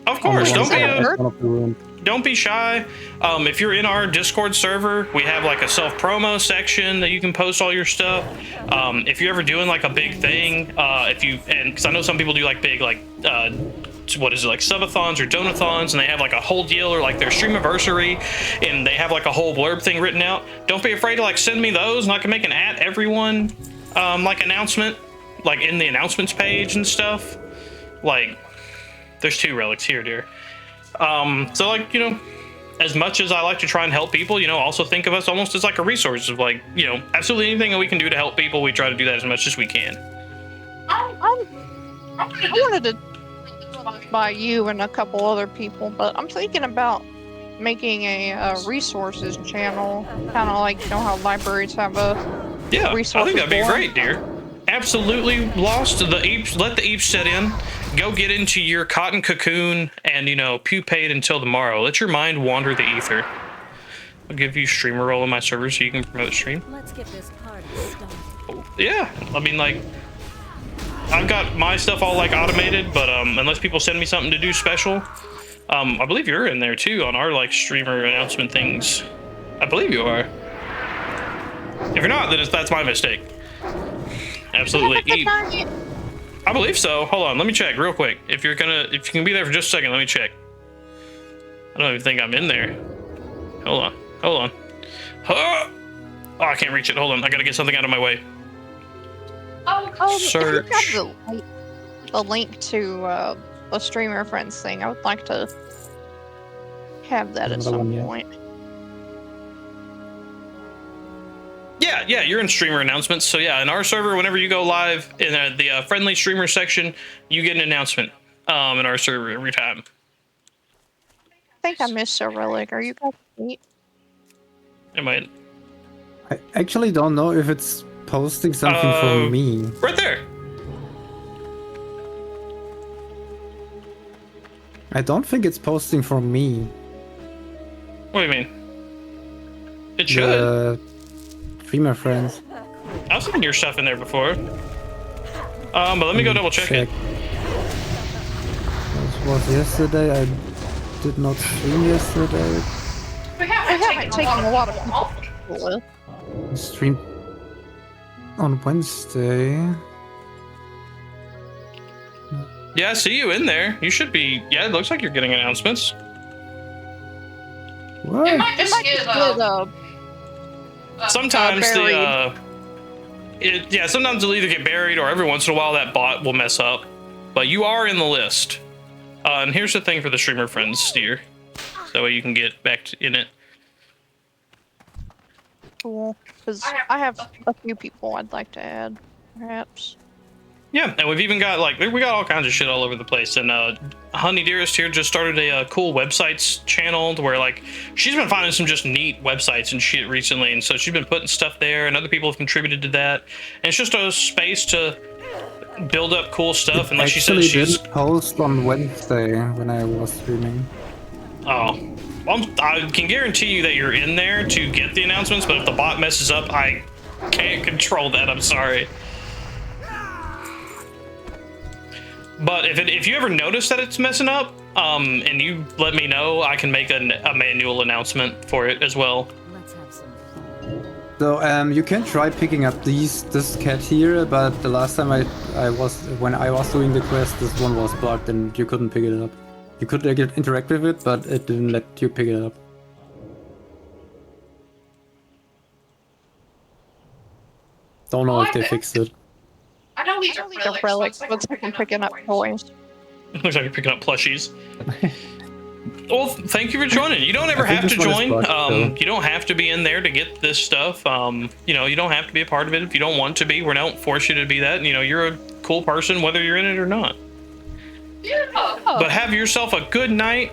Of course, on the one don't be shy. If you're in our Discord server, we have like a self-promo section that you can post all your stuff. If you're ever doing like a big thing, because I know some people do like big like what is it, like subathons or donathons, and they have like a whole deal, or like their stream anniversary and they have like a whole blurb thing written out. Don't be afraid to like send me those, and I can make an @everyone like announcement like in the announcements page and stuff. Like there's 2 relics here, dear. So like, you know, as much as I like to try and help people, you know, also think of us almost as like a resource of like, you know, absolutely anything that we can do to help people, we try to do that as much as we can. I wanted to by you and a couple other people, but I'm thinking about making a resources channel, kind of like, you know how libraries have a resources I think that'd be forum. great, dear. Absolutely. Lost the eeps. Let the eeps set in. Go get into your cotton cocoon and, you know, pupate until tomorrow. Let your mind wander the ether. I'll give you streamer role in my server so you can promote the stream. Let's get this party started. Yeah, I mean, like, I've got my stuff all like automated, but unless people send me something to do special, I believe you're in there too on our like streamer announcement things. I believe you are. If you're not, then that's my mistake. Absolutely. I believe so. Hold on, let me check real quick. If you can be there for just a second, let me check. I don't even think I'm in there. Hold on. Oh, I can't reach it. Hold on, I gotta get something out of my way. Search. If you got the link to a streamer friends thing, I would like to have that at some point. Yeah, you're in streamer announcements. So yeah, in our server, whenever you go live in the friendly streamer section, you get an announcement in our server every time. I think I missed a relic. Are you guys neat? It might. I actually don't know if it's posting something for me. Right there. I don't think it's posting for me. What do you mean? It should. Streamer friends. I've seen your stuff in there before. But let me go double check it. This was yesterday. I did not stream yesterday. We haven't taken a lot of people. Stream on Wednesday. Yeah, I see you in there. You should be. Yeah, it looks like you're getting announcements. What? It might just get sometimes sometimes it'll either get buried or every once in a while that bot will mess up. But you are in the list. And here's the thing for the streamer friends, Steer. So that way you can get back in it. Cool. Because I have a few people I'd like to add, perhaps. Yeah, and we've even got we got all kinds of shit all over the place. And Honey Dearest here just started a cool websites channel where like she's been finding some just neat websites and shit recently, and so she's been putting stuff there, and other people have contributed to that. And it's just a space to build up cool stuff. And like she said, she's didn't post on Wednesday when I was streaming. Oh, well, I can guarantee you that you're in there to get the announcements, but if the bot messes up, I can't control that. I'm sorry. But if you ever notice that it's messing up, and you let me know, I can make a manual announcement for it as well. Let's have some fun. So you can try picking up this cat here, but the last time when I was doing the quest, this one was blocked and you couldn't pick it up. You could like, interact with it, but it didn't let you pick it up. Don't know if they fixed it. I know these are relics. Looks like I'm picking up toys. Looks like you're picking up plushies. Well, thank you for joining. You don't ever have to join. You don't have to be in there to get this stuff. You know, you don't have to be a part of it if you don't want to be. We don't force you to be that. You know, you're a cool person whether you're in it or not. Yeah. But have yourself a good night,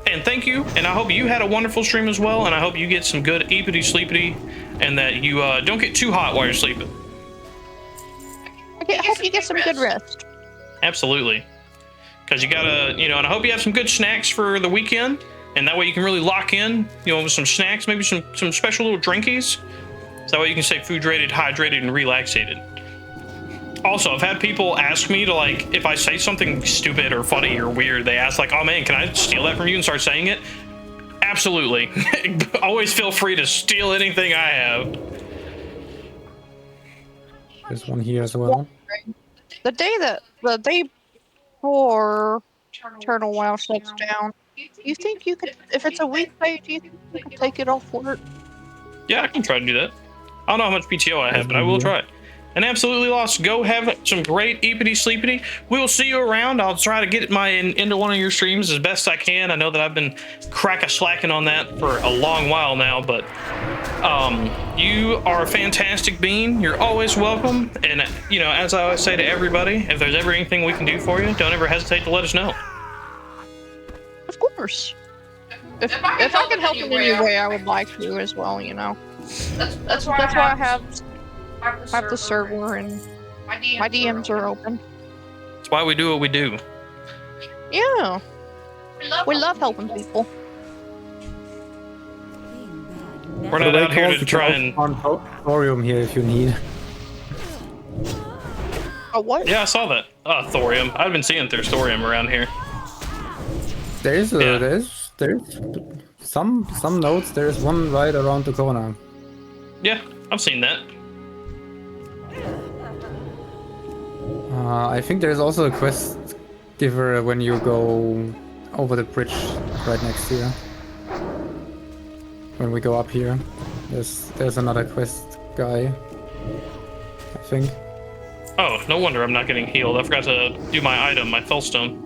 and thank you. And I hope you had a wonderful stream as well. And I hope you get some good eepity sleepity, and that you don't get too hot while you're sleeping. I hope you get some good rest. Absolutely. Because you gotta, you know, and I hope you have some good snacks for the weekend, and that way you can really lock in, you know, with some snacks, maybe some special little drinkies. So that way you can stay food-rated, hydrated, and relaxated. Also, I've had people ask me to, like, if I say something stupid or funny or weird, they ask, like, oh man, can I steal that from you and start saying it? Absolutely. Always feel free to steal anything I have. There's one here as well. The day before Turtle WoW shuts down, you think you could, if it's a weekday, do you think you could take it off work? Yeah, I can try to do that. I don't know how much PTO I have, but I will try it. And absolutely lost. Go have some great eepity sleepity. We will see you around. I'll try to get into one of your streams as best I can. I know that I've been slacking on that for a long while now, but you are a fantastic being. You're always welcome. And you know, as I always say to everybody, if there's ever anything we can do for you, don't ever hesitate to let us know. Of course. If I can help in any way, I would like to as well. You know, that's why I have the server and my DMs are open. That's why we do what we do. Yeah, we love helping people. We're not out here to try and thorium here if you need. Oh, what? Yeah, I saw that. Thorium. I've been seeing there's thorium around here. There's some nodes. There's one right around the corner. Yeah, I've seen that. I think there's also a quest giver when you go over the bridge right next here. When we go up here, there's another quest guy, I think. Oh, no wonder I'm not getting healed. I forgot to do my item, my fellstone.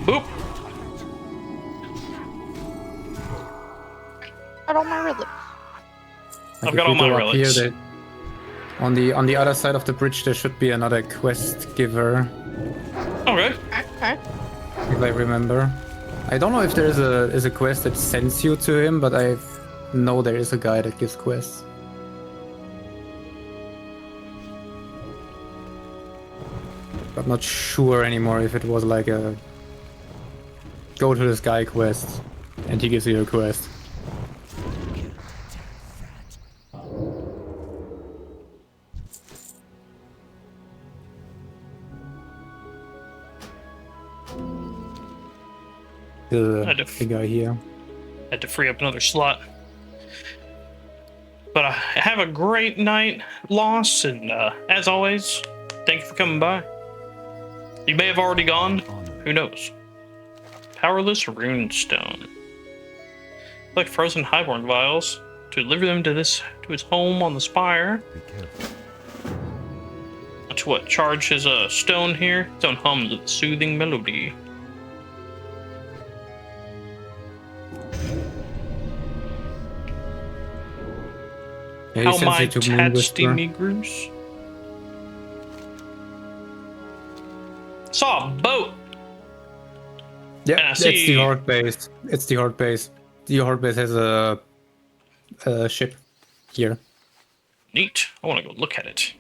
Boop. Got all my relics. I've got all my relics. Here, on the other side of the bridge, there should be another quest giver. Okay. Okay. If I remember. I don't know if there is a quest that sends you to him, but I know there is a guy that gives quests. But not sure anymore if it was like a go to this guy quest and he gives you a quest. The guy here. Had to free up another slot. But have a great night, Loss, and as always, thank you for coming by. You may have already gone, who knows? Powerless runestone. Like frozen highborn vials, to deliver them to his home on the spire. To what? Charge his stone here? Stone hums with a soothing melody. Yeah, how my tatchy negroes. Saw a boat. Yeah, it's the horde base. It's the horde base. The horde base has a ship here. Neat. I want to go look at it.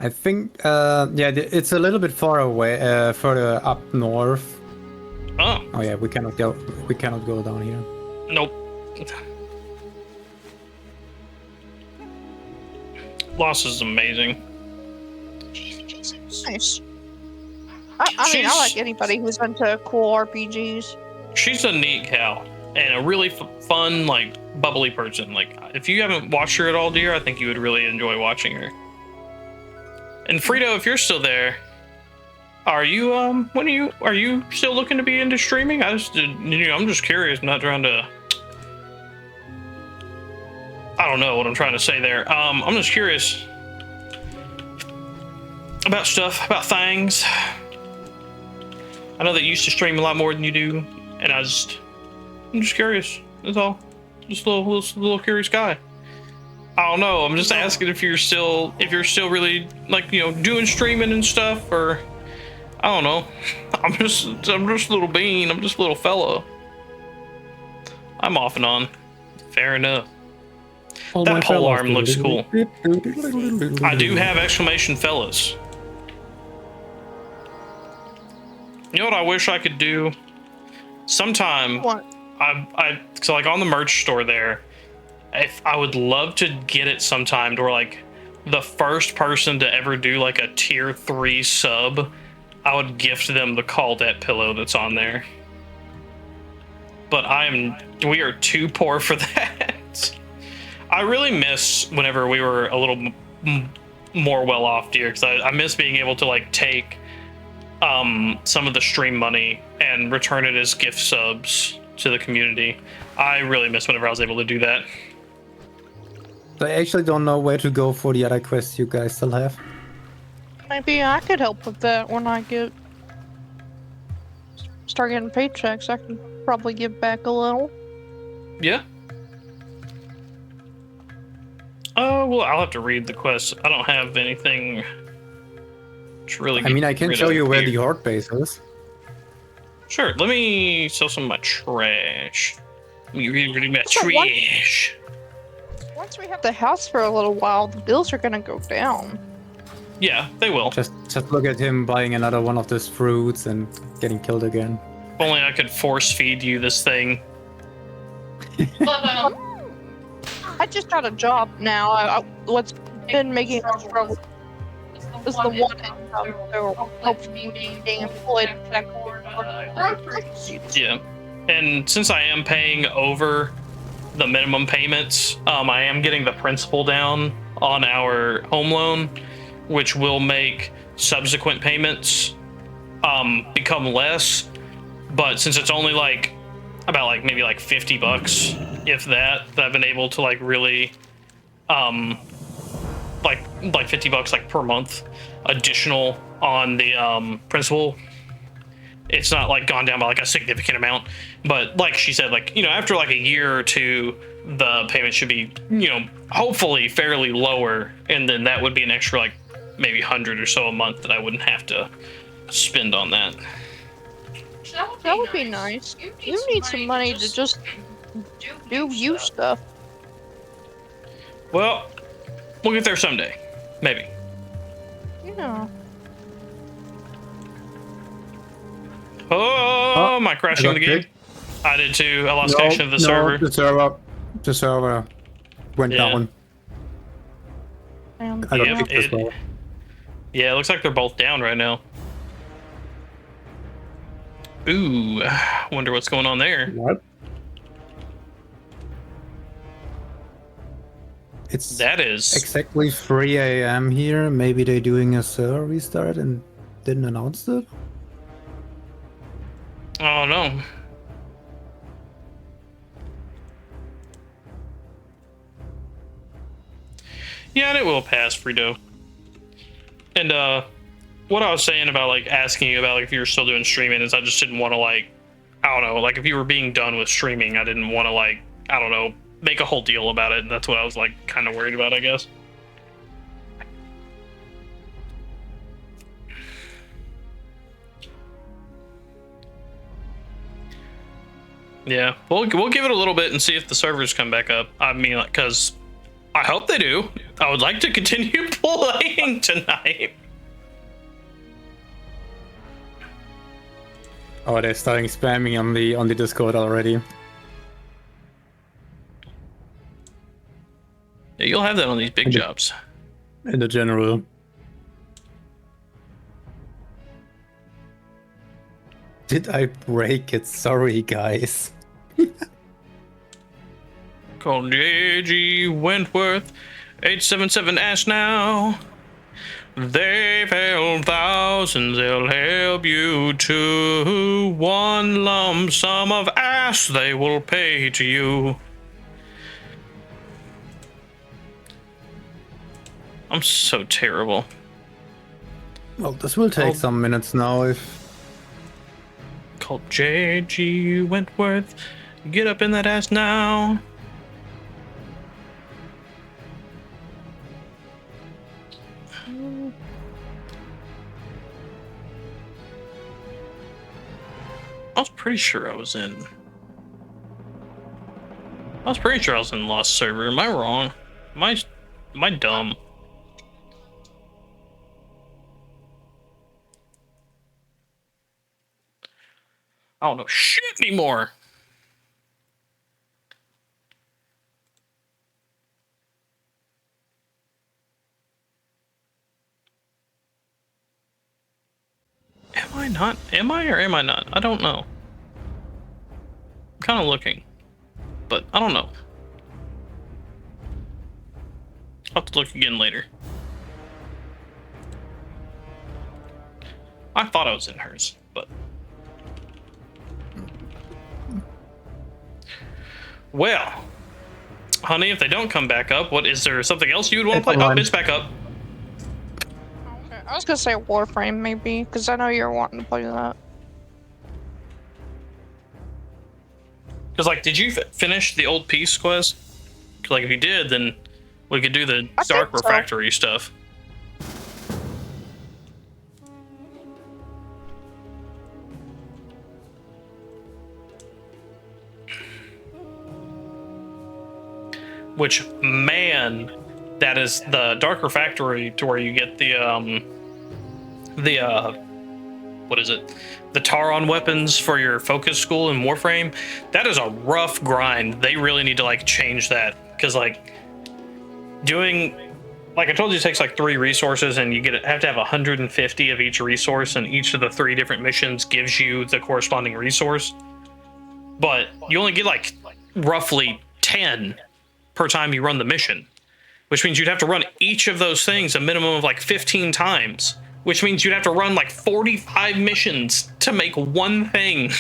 I think, yeah, it's a little bit far away, further up north. Oh. Oh yeah, we cannot go. We cannot go down here. Nope. Loss is amazing. Nice. I mean, I like anybody who's into cool RPGs. She's a neat cow and a really fun, like, bubbly person. Like, if you haven't watched her at all, dear, I think you would really enjoy watching her. And Frito, if you're still there, are you are you still looking to be into streaming? I'm just curious, not trying to. I don't know what I'm trying to say there. I'm just curious about stuff, about things. I know that you used to stream a lot more than you do, and I'm just curious. That's all. Just a little curious guy. I don't know. I'm just asking if you're still really, like, you know, doing streaming and stuff, or I don't know. I'm just a little bean. I'm just a little fella. I'm off and on. Fair enough. That pole arm looks cool. I do have exclamation fellas. You know what I wish I could do? Sometime. What? So like on the merch store there, if I would love to get it sometime to where like the first person to ever do like a tier 3 sub, I would gift them the Caldette pillow that's on there. But we are too poor for that. I really miss whenever we were a little more well off, dear, because I miss being able to like take some of the stream money and return it as gift subs to the community. I really miss whenever I was able to do that. I actually don't know where to go for the other quests you guys still have. Maybe I could help with that when I start getting paychecks. I can probably give back a little. Yeah. Oh, well, I'll have to read the quest. I don't have anything to really. I mean, I can show you where the Horde base is. Sure. Let me sell some of my trash. You're reading my trash. Once we have the house for a little while, the bills are gonna go down. Yeah, they will. Just look at him buying another one of those fruits and getting killed again. If only I could force feed you this thing. But, I just got a job now. What's been making us struggle is the one income. So hopefully being employed. Yeah, and since I am paying over the minimum payments, I am getting the principal down on our home loan, which will make subsequent payments become less. But since it's only like about like maybe like $50, if that I've been able to like really like $50 like per month additional on the principal. It's not like gone down by like a significant amount, but like she said, like, you know, after like a year or two, the payment should be, you know, hopefully fairly lower, and then that would be an extra like maybe 100 or so a month that I wouldn't have to spend on that. That would be nice. You need some money to just do you stuff. Well, we'll get there someday, maybe. Yeah. Oh, am I crashing the game? I did too. I lost connection to the server. The server went down. I got kicked as well. Yeah, it looks like they're both down right now. Ooh, wonder what's going on there. What? That is exactly 3 a.m. here. Maybe they're doing a server restart and didn't announce it. Oh no. Yeah, and it will pass, Frito. And what I was saying about like asking you about like if you were still doing streaming is I just didn't want to like, I don't know, like if you were being done with streaming, I didn't want to like, I don't know, make a whole deal about it. And that's what I was like kind of worried about, I guess. Yeah, we'll give it a little bit and see if the servers come back up. I mean, like, because I hope they do. I would like to continue playing tonight. Oh, they're starting spamming on the Discord already. Yeah, you'll have that on these big jobs. In the general. Did I break it? Sorry, guys. Call J.G. Wentworth, 877 Ash now. They've held thousands, they'll help you too. One lump sum of ash they will pay to you. I'm so terrible. Well, this will take some minutes now if... Call J.G. Wentworth. Get up in that ass now. I was pretty sure I was in Lost Server. Am I wrong? Am I dumb? I don't know shit anymore. Am I not? Am I or am I not? I don't know. I'm kind of looking, but I don't know. I'll have to look again later. I thought I was in hers, but... Well, honey, if they don't come back up, what is there something else you would want to play? Oh, it's back up. Okay, I was gonna say Warframe maybe, because I know you're wanting to play that. Because, like, did you finish the old Peace quest? Like, if you did, then we could do the Dark Refractory stuff. Which, man, that is the Dark Refractory to where you get what is it? The Taron weapons for your focus school in Warframe. That is a rough grind. They really need to, like, change that. Because, like, doing... Like I told you, it takes, like, 3 resources, and you have to have 150 of each resource, and each of the 3 different missions gives you the corresponding resource. But you only get, like, roughly 10 per time you run the mission, which means you'd have to run each of those things a minimum of like 15 times, which means you'd have to run like 45 missions to make one thing.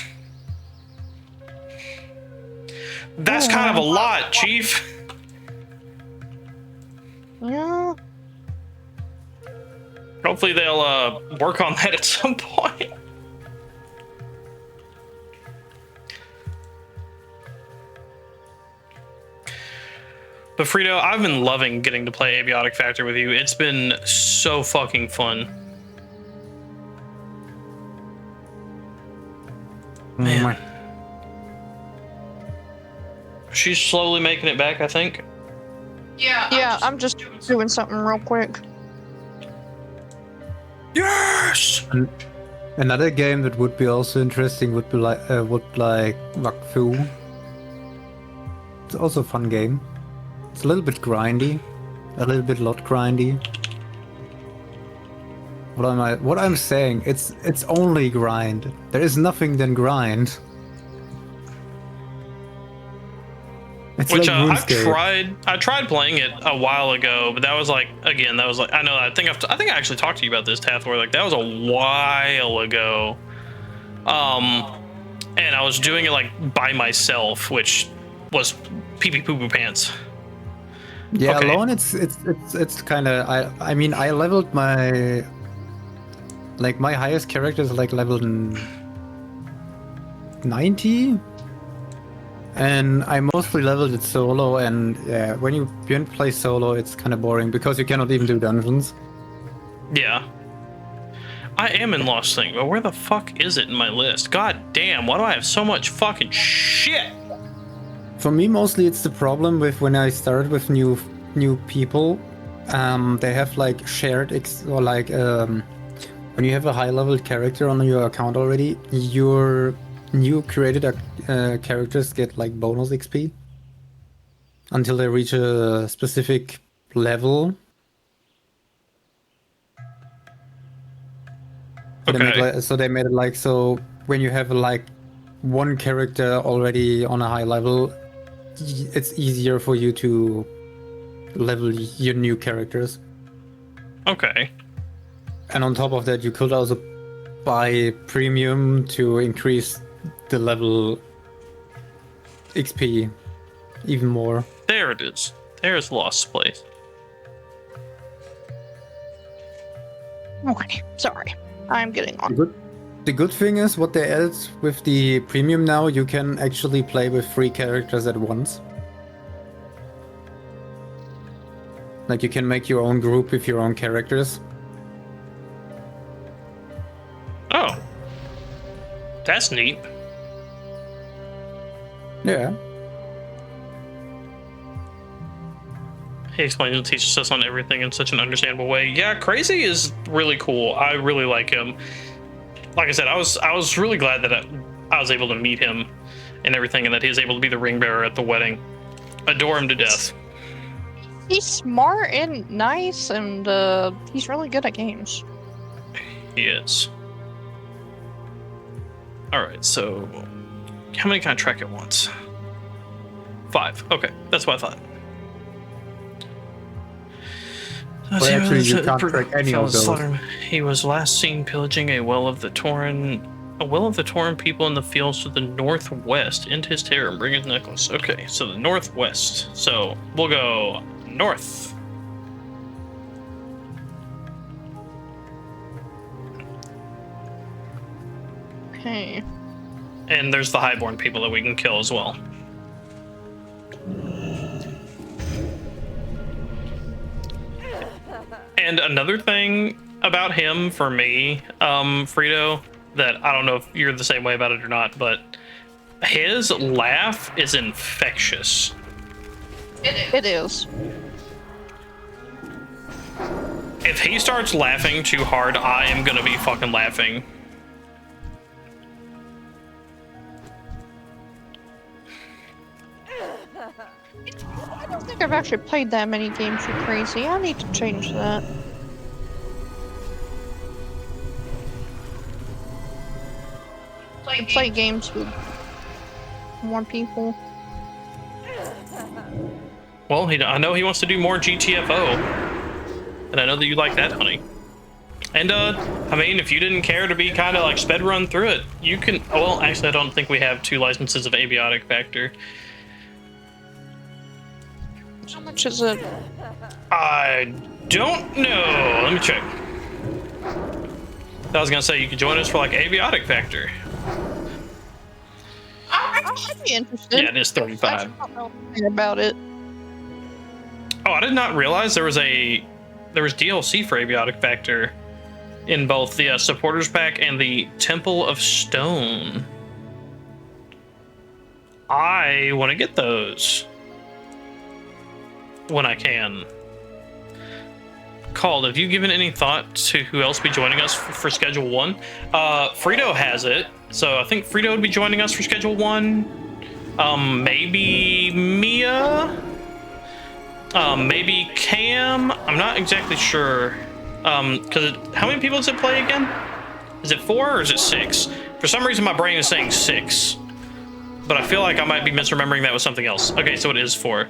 That's kind of a lot, Chief. Yeah. Hopefully they'll work on that at some point. But Frito, I've been loving getting to play Abiotic Factor with you. It's been so fucking fun. Man. She's slowly making it back, I think. Yeah, I'm just doing something real quick. Yes! Another game that would be also interesting would be like Wakfu. It's also a fun game. It's a little bit grindy, a little bit lot grindy. What I'm saying? It's only grind. There is nothing than grind. It's Which like I tried playing it a while ago, but that was like, again, that was like, I think I actually talked to you about this, Tathor. Like, that was a while ago. And I was doing it like by myself, which was pee pee poo poo pants. Yeah, okay. Alone it's kind of I mean I leveled my my highest character is like leveled 90, and I mostly leveled it solo. And yeah, when you play solo, it's kind of boring because you cannot even do dungeons. Yeah, I am in Lost Thing, but where the fuck is it in my list? God damn, why do I have so much fucking shit? For me, mostly it's the problem with when I start with new people. They have like shared or like when you have a high level character on your account already, your new created characters get like bonus XP until they reach a specific level. So okay. they made it like so when you have like one character already on a high level, it's easier for you to level your new characters. Okay. And on top of that, you could also buy premium to increase the level XP even more. There it is. There's Lost Place. Okay, sorry. I'm getting on. The good thing is what they added with the premium now, you can actually play with 3 characters at once. Like you can make your own group with your own characters. Oh. That's neat. Yeah. He explains and teaches us on everything in such an understandable way. Yeah, Crazy is really cool. I really like him. Like I said, I was really glad that I was able to meet him and everything, and that he was able to be the ring bearer at the wedding. Adore him to death. He's smart and nice, and he's really good at games. He is. Alright, so how many can I track at once? 5. Okay, that's what I thought. Well, actually, you can't track any of those. He was last seen pillaging a well of the Tauren people in the fields to the northwest. End his terror and bring his necklace. Okay, so the northwest. So we'll go north. Okay. And there's the highborn people that we can kill as well. And another thing about him for me, Frito, that I don't know if you're the same way about it or not, but his laugh is infectious. It is. If he starts laughing too hard, I am gonna be fucking laughing. I don't think I've actually played that many games with Crazy. I need to change that. Play games with more people. Well, I know he wants to do more GTFO, and I know that you like that, honey. And I mean, if you didn't care to be kind of like sped run through it, you can. Well, actually, I don't think we have 2 licenses of Abiotic Factor. How much is it? I don't know. Let me check. I was gonna say you could join us for like Abiotic Factor. I'd be interested. Yeah, it is 35. I don't know anything about it. Oh, I did not realize there was DLC for Abiotic Factor in both the supporters pack and the Temple of Stone. I want to get those when I can. Called, have you given any thought to who else be joining us for Schedule 1? Frito has it, so I think Frito would be joining us for Schedule 1. Maybe Mia? Maybe Cam? I'm not exactly sure. Because how many people does it play again? Is it 4 or is it 6? For some reason my brain is saying 6. But I feel like I might be misremembering that was something else. Okay, so it is 4.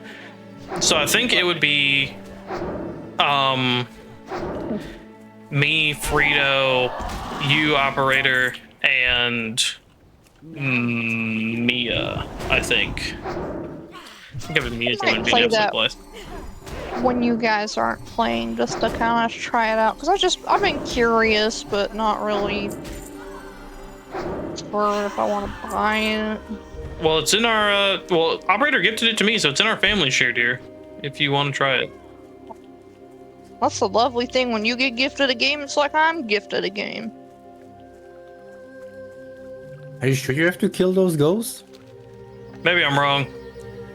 So I think it would be me, Frito, you, Operator, and Mia, I think. I think it was Mia joining me in the place. When you guys aren't playing, just to kind of try it out, because I've been curious, but not really sure if I want to buy it. Well, it's in our, well, Operator gifted it to me, so it's in our family share, dear, if you want to try it. That's the lovely thing, when you get gifted a game, it's like I'm gifted a game. Are you sure you have to kill those ghosts? Maybe I'm wrong.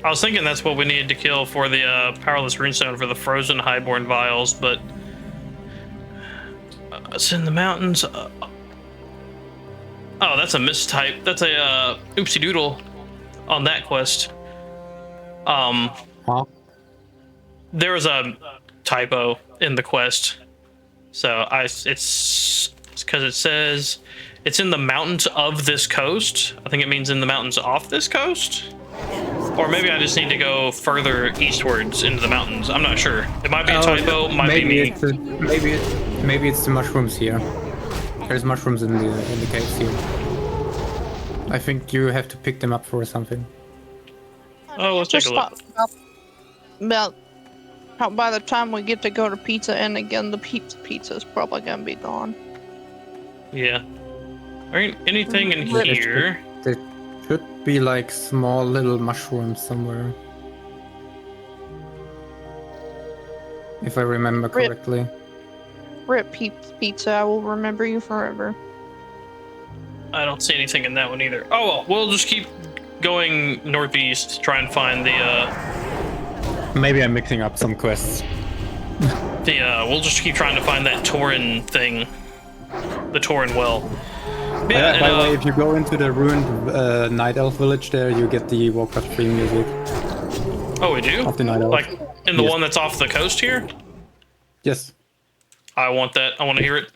I was thinking that's what we needed to kill for the Powerless Runestone for the Frozen Highborn Vials, but it's in the mountains. Oh, that's a mistype. That's a oopsie doodle on that quest. There was a typo in the quest, so it's because it says It's in the mountains of this coast. I think it means in the mountains off this coast. Or maybe I just need to go further eastwards into the mountains. I'm not sure. It might be a typo, might be me. Maybe it's the mushrooms here. There's mushrooms in the caves here. I think you have to pick them up for something. Oh, let's take a look. About how by the time we get to go to Pizza Inn again, the pizza is probably gonna be gone. Yeah. Anything in here? There should be like small little mushrooms somewhere. If I remember correctly. Rip Pizza, I will remember you forever. I don't see anything in that one either. Oh well, we'll just keep going northeast, try and find the Maybe I'm mixing up some quests. we'll just keep trying to find that Tauren thing. The Tauren well. Yeah, by the way, if you go into the ruined Night Elf village there, you get the Warcraft 3 music. Oh, we do? Of the Night Elf. Like in the one that's off the coast here? Yes. I want that. I want to hear it.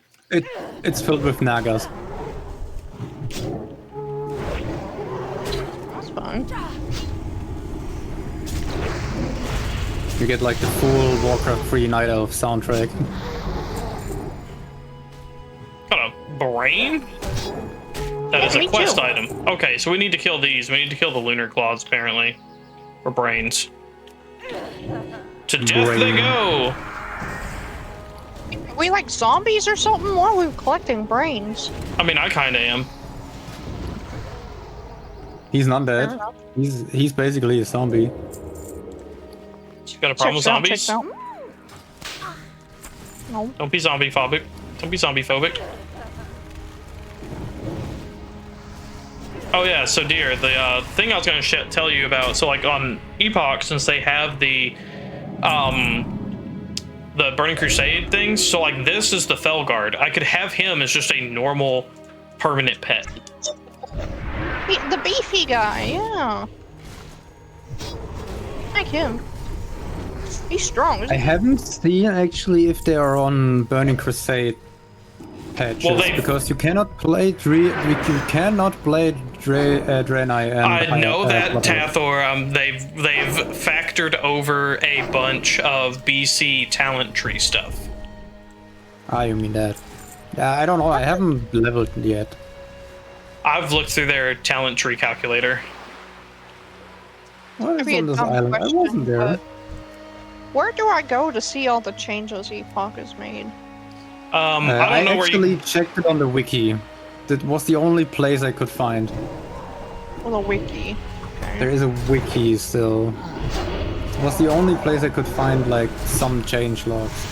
It's filled with Nagas. That's fun. You get like the full Warcraft 3 Night Elf soundtrack. Got a brain? That is a quest item. Okay, so we need to kill these. We need to kill the lunar claws, apparently. Or brains. To death they go! Are we like zombies or something? Why are we collecting brains? I mean, I kinda am. He's not dead. He's basically a zombie. You got a problem with zombies? No. Don't be zombie phobic. Don't be zombie phobic. Oh yeah, so dear, the thing I was gonna tell you about, so like on Epoch, since they have the Burning Crusade things, so like this is the Felguard. I could have him as just a normal permanent pet. The beefy guy, yeah. Like him. He's strong, isn't I haven't seen actually if they are on Burning Crusade patches, because you cannot play Draenei and I know that, Tathor. They've factored over a bunch of BC talent tree stuff. Ah, you mean that? Yeah, I don't know. I haven't leveled yet. I've looked through their talent tree calculator. What is on this island? I wasn't there. Where do I go to see all the changes Epoch has made? I don't know where you... actually checked it on the wiki. That was the only place I could find. Well, the wiki. Okay. There is a wiki still. It was the only place I could find like some change logs.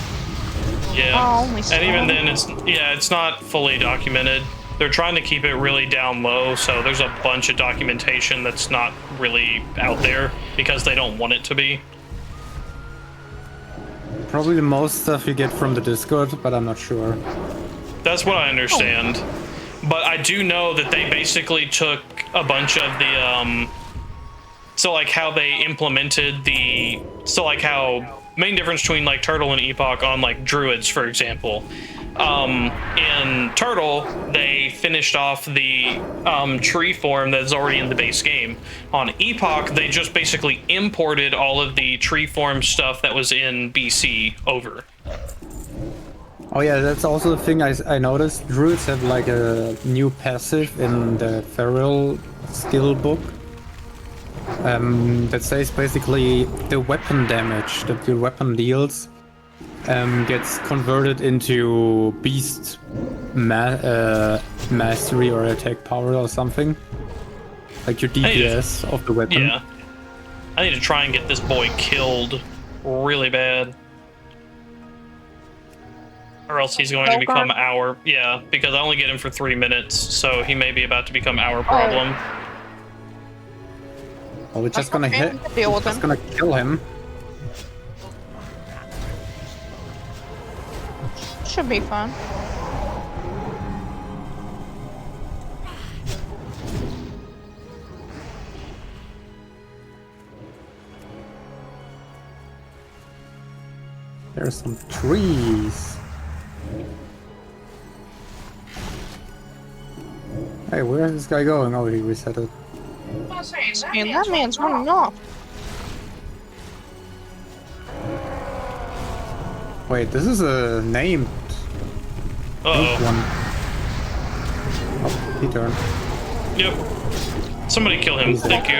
Yeah, and even then, it's not fully documented. They're trying to keep it really down low, so there's a bunch of documentation that's not really out there because they don't want it to be. Probably the most stuff you get from the Discord, but I'm not sure. That's what I understand. But I do know that they basically took a bunch of the, so like how they implemented the, so like how, main difference between like Turtle and Epoch on like Druids, for example. In Turtle, they finished off the tree form that's already in the base game. On Epoch, they just basically imported all of the tree form stuff that was in BC over. Oh yeah, that's also the thing I noticed. Druids have like a new passive in the Feral skill book. That says basically the weapon damage that your weapon deals gets converted into beast mastery or attack power or something. Like your DPS of the weapon. Yeah. I need to try and get this boy killed really bad. Or else he's going to become our... Yeah, because I only get him for 3 minutes, so he may be about to become our problem. Well, we're just gonna hit... We're just gonna kill him. Should be fun. There's some trees. Hey, where is this guy going? Oh, he reset it. Man, that man's running off. Wait, this is a named one. Oh, he turned. Yep. Somebody kill him. Thank you.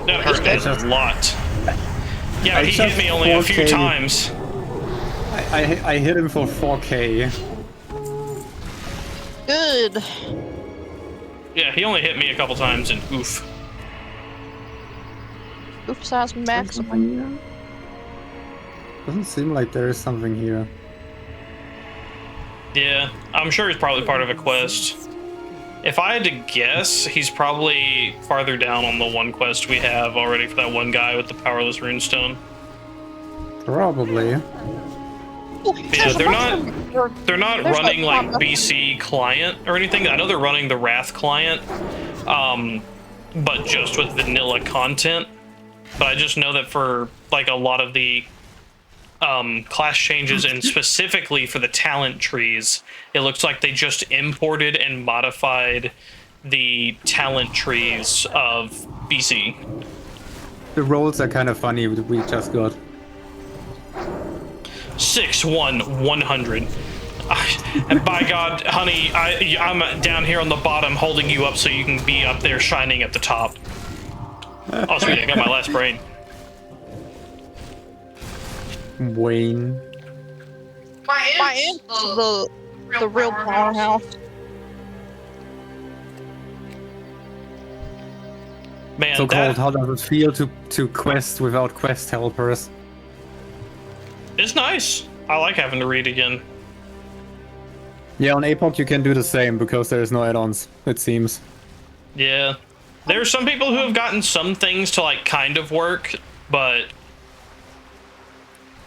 That hurt a lot. Yeah, he hit me only a few times. I hit him for 4k. Good. Yeah, he only hit me a couple times and oof. Oof size maximum. Doesn't seem like there is something here. Yeah, I'm sure he's probably part of a quest. If I had to guess, he's probably farther down on the one quest we have already for that one guy with the powerless runestone. Probably. Yeah, they're not running like BC client or anything. I know they're running the Wrath client, but just with vanilla content. But I just know that for like a lot of the class changes and specifically for the talent trees, it looks like they just imported and modified the talent trees of BC. The rolls are kind of funny. We just got 6-1-100. And by God, honey, I'm down here on the bottom holding you up so you can be up there shining at the top. Oh, sweet, I got my last brain. Wayne. My aunt's the real powerhouse. Man, So cold. How does it feel to quest without quest helpers? It's nice. I like having to read again. Yeah, on APOC you can do the same because there is no add-ons, it seems. Yeah. There's some people who have gotten some things to like kind of work, but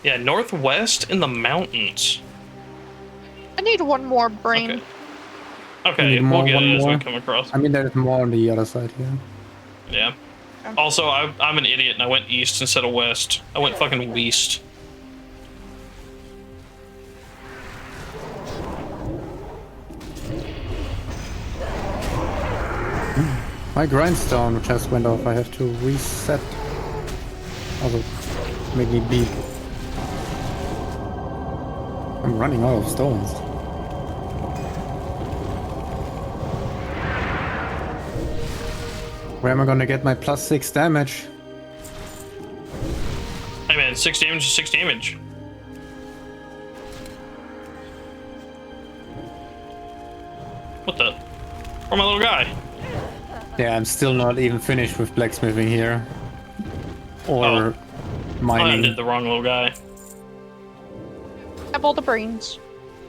yeah, northwest in the mountains. I need one more brain. Okay, we'll get it as we come across. I mean, there's more on the other side here. Yeah. Also, I'm an idiot and I went east instead of west. I went fucking west. My grindstone just went off. I have to reset. Also, make me beat. I'm running out of stones. Where am I gonna get my +6 damage? Hey man, 6 damage is 6 damage. What the? Where's my little guy? Yeah, I'm still not even finished with blacksmithing here. Or mining. I did the wrong little guy. Have all the brains.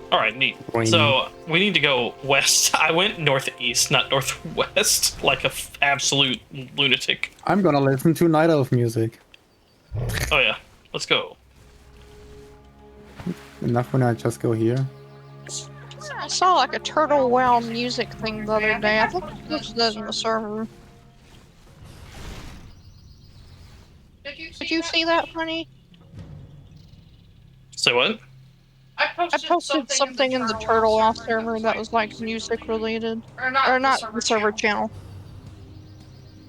Alright, neat. So, we need to go west. I went northeast, not northwest, like a absolute lunatic. I'm gonna listen to Night Elf music. Oh yeah, let's go. Enough when I just go here. I saw like a Turtle WoW music thing the other day. I think it was that in the server. Did you see that, honey? Say what? I posted something in the Turtle WoW server that was like music related. Or not the server channel.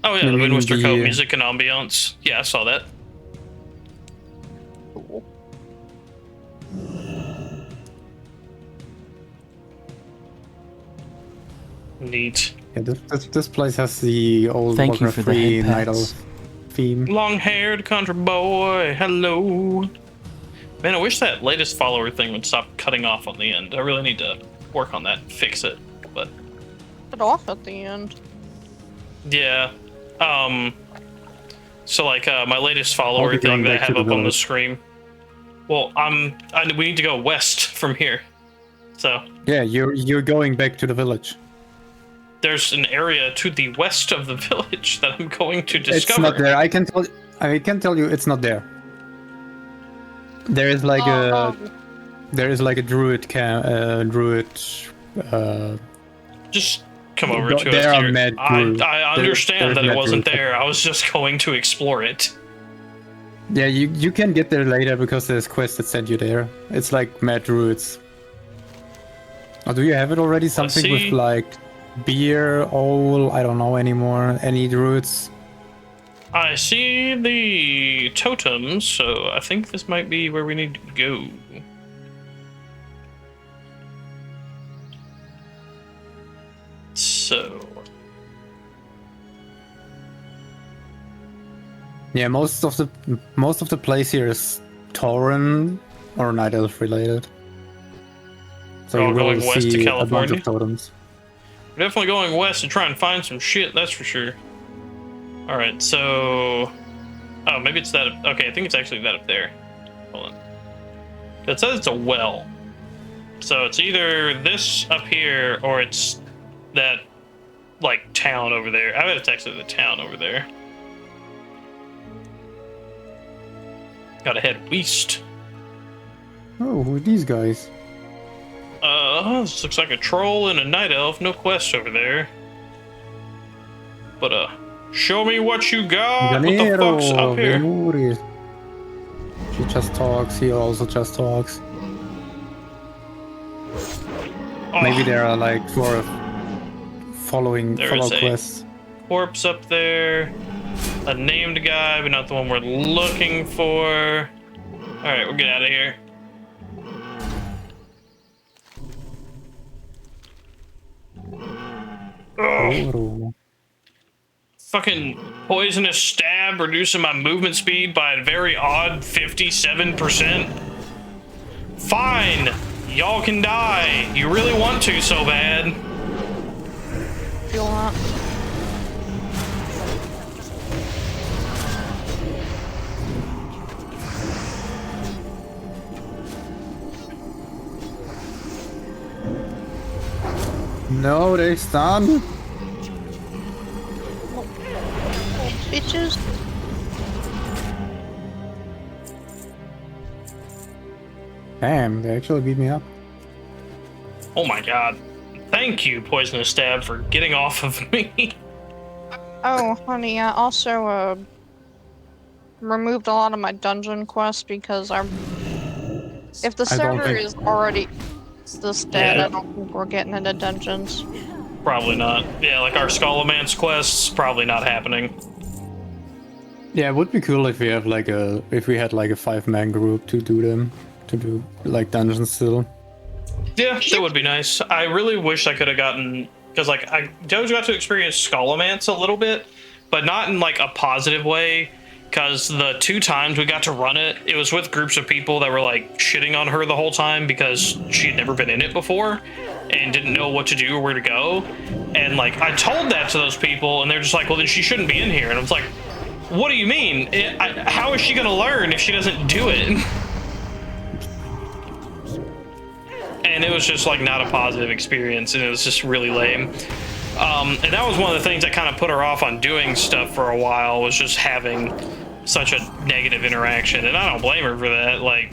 Oh yeah, the Moonwister Cove music and ambiance. Yeah, I saw that. Cool. Neat. Yeah, this place has the old Thank you for the Warcraft 3 head Night pats. Elf theme. Long-haired country boy, hello. Man, I wish that latest follower thing would stop cutting off on the end. I really need to work on that, fix it. But Cut off at the end. yeah, so like my latest follower thing that I have up on the screen. Well, we need to go west from here. So yeah, you're going back to the village. There's an area to the west of the village that I'm going to discover. It's not there. I can tell you it's not there. There is like a druid just come over to there us. are mad druids. I understand that it wasn't druids. there. I was just going to explore it. Yeah, you can get there later because there's quests that send you there. It's like mad druids. Oh, do you have it already? Something with like beer, owl, I don't know anymore. Any druids? I see the totems, so I think this might be where we need to go. So... Yeah, most of the place here is Tauren or Night Elf related. So We're you all will going west to see a bunch California? of totems. We're definitely going west to try and find some shit, that's for sure. Alright, so... Oh, maybe it's that... Okay, I think it's actually that up there. Hold on. It says it's a well. So it's either this up here, or it's that, like, town over there. I bet it's actually the town over there. Gotta head west. Oh, who are these guys? This looks like a troll and a night elf. No quest over there. But, show me what you got. What the fuck's up here? Venuri. She just talks. He also just talks. Oh, Maybe there are like follow There's a quests. corpse up there. A named guy, but not the one we're looking for. Alright, we'll get out of here. Oh. Fucking poisonous stab, reducing my movement speed by a very odd 57%. Fine! Y'all can die. You really want to so bad. You want? No, they stun. Bitches. Damn, they actually beat me up. Oh my god. Thank you, Poisonous Stab, for getting off of me. Oh, honey, I also, removed a lot of my dungeon quests because if the server is already this dead, Yeah. I don't think we're getting into dungeons. Probably not. Yeah, like our Skullomance quests, probably not happening. Yeah, it would be cool if we have like a 5-man group to do them, to do like dungeons still. Yeah, that would be nice. I really wish I could have gotten, because like Doge got to experience Skullomance a little bit, but not in like a positive way. Because the 2 times we got to run it, it was with groups of people that were like shitting on her the whole time because she'd never been in it before and didn't know what to do or where to go. And like I told that to those people, and they're just like, "Well, then she shouldn't be in here." And I was like, "What do you mean? How is she gonna learn if she doesn't do it?" And it was just like not a positive experience, and it was just really lame. And that was one of the things that kind of put her off on doing stuff for a while, was just having such a negative interaction. And I don't blame her for that. Like,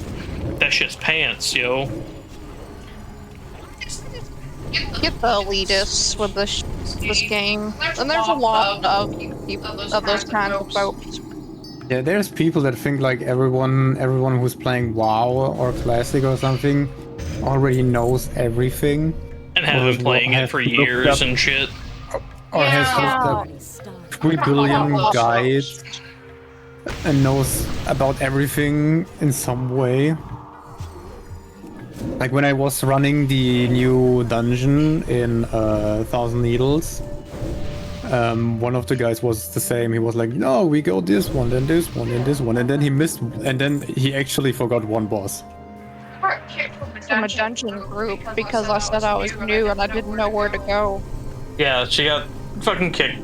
that shit's pants, yo. Get the elitists with this game, and there's a lot of people of those kinds of folks. Yeah, there's people that think like everyone who's playing WoW or Classic or something already knows everything. And has been playing it for years and shit. Or has looked up 3 billion guides and knows about everything in some way. Like when I was running the new dungeon in 1,000 Needles, one of the guys was the same. He was like, "No, we go this one, then this one, then this one," and then he missed, and then he actually forgot one boss. From a dungeon group because I said I was new and I didn't know where to go. Yeah, she got fucking kicked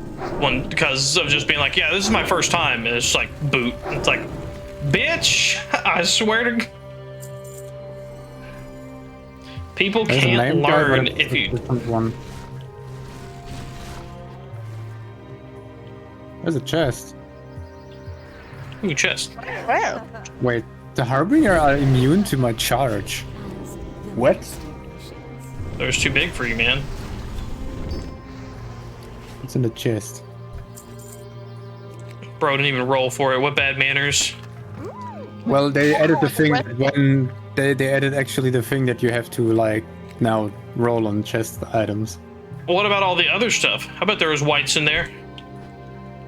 because of just being like, "Yeah, this is my first time," and it's just like boot. It's like, bitch, I swear to. People can't learn if you. One. There's a chest. Ooh, chest. Wow. Wait, the Harbinger are immune to my charge. What? That was too big for you, man. It's in the chest. Bro didn't even roll for it. What bad manners. Well, they added the thing that when they added actually the thing that you have to like now roll on chest items. What about all the other stuff? I bet there was whites in there.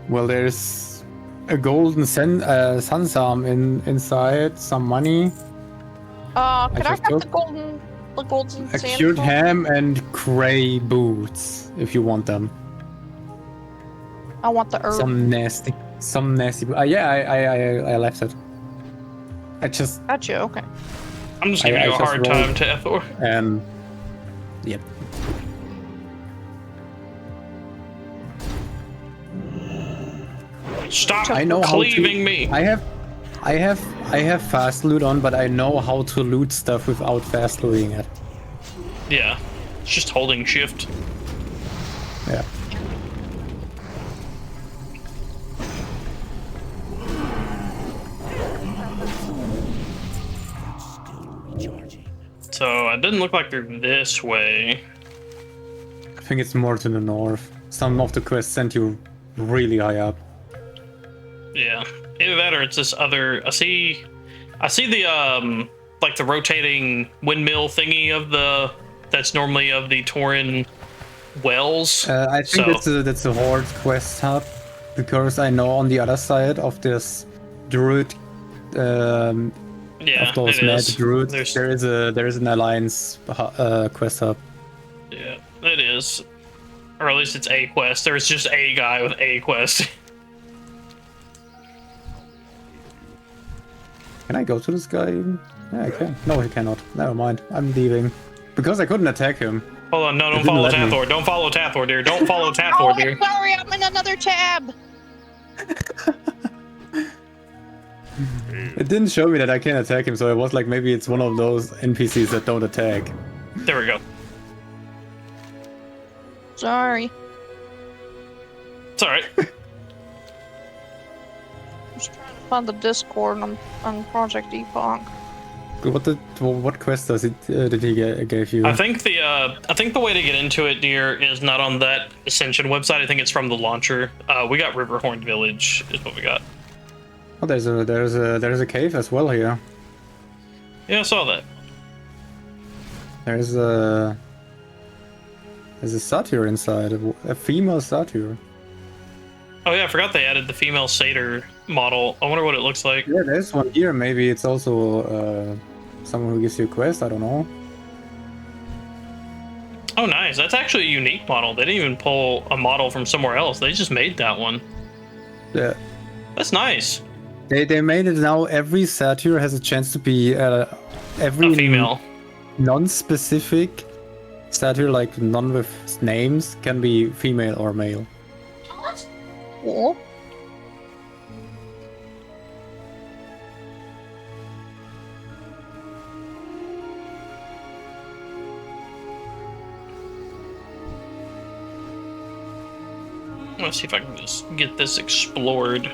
Well, there's a golden sunsarm inside, some money. Can I just have took the golden a sand? cured ham and gray boots, if you want them. I want the herb. Some nasty. Yeah, I left it. I just. Gotcha. Okay. I'm just giving you a hard time, Tathor. Yep. Stop cleaving me. I have fast loot on, but I know how to loot stuff without fast looting it. Yeah, it's just holding shift. Yeah. So it doesn't look like they're this way. I think it's more to the north. Some of the quests sent you really high up. Yeah, either that or it's this other. I see the like the rotating windmill thingy of the that's normally of the Tauren wells. I think that's a Horde quest hub, because I know on the other side of this druid, of those mad druids, there is an alliance quest hub. Yeah, it is, or at least it's a quest. There's just a guy with a quest. Can I go to this guy? Yeah, I can. No, he cannot. Never mind. I'm leaving. Because I couldn't attack him. Hold on, no, don't follow Tathor. Don't follow Tathor, dear. Don't follow Tathor, dear. Sorry, I'm in another tab. It didn't show me that I can attack him, so it was like maybe it's one of those NPCs that don't attack. There we go. Sorry. It's alright. On the Discord on Project Epoch. What quest did he gave you? I think the way to get into it, dear, is not on that Ascension website. I think it's from the launcher. We got Riverhorn Village is what we got. Oh, there's a cave as well here. Yeah, I saw that. There's a satyr inside, a female satyr. Oh yeah, I forgot they added the female satyr model. I wonder what it looks like. Yeah, there's one here. Maybe it's also someone who gives you a quest. I don't know. Oh, nice. That's actually a unique model. They didn't even pull a model from somewhere else. They just made that one. Yeah. That's nice. They made it now. Every satyr has a chance to be every a female. Non-specific satyr, like none with names, can be female or male. Cool. Let's see if I can just get this explored.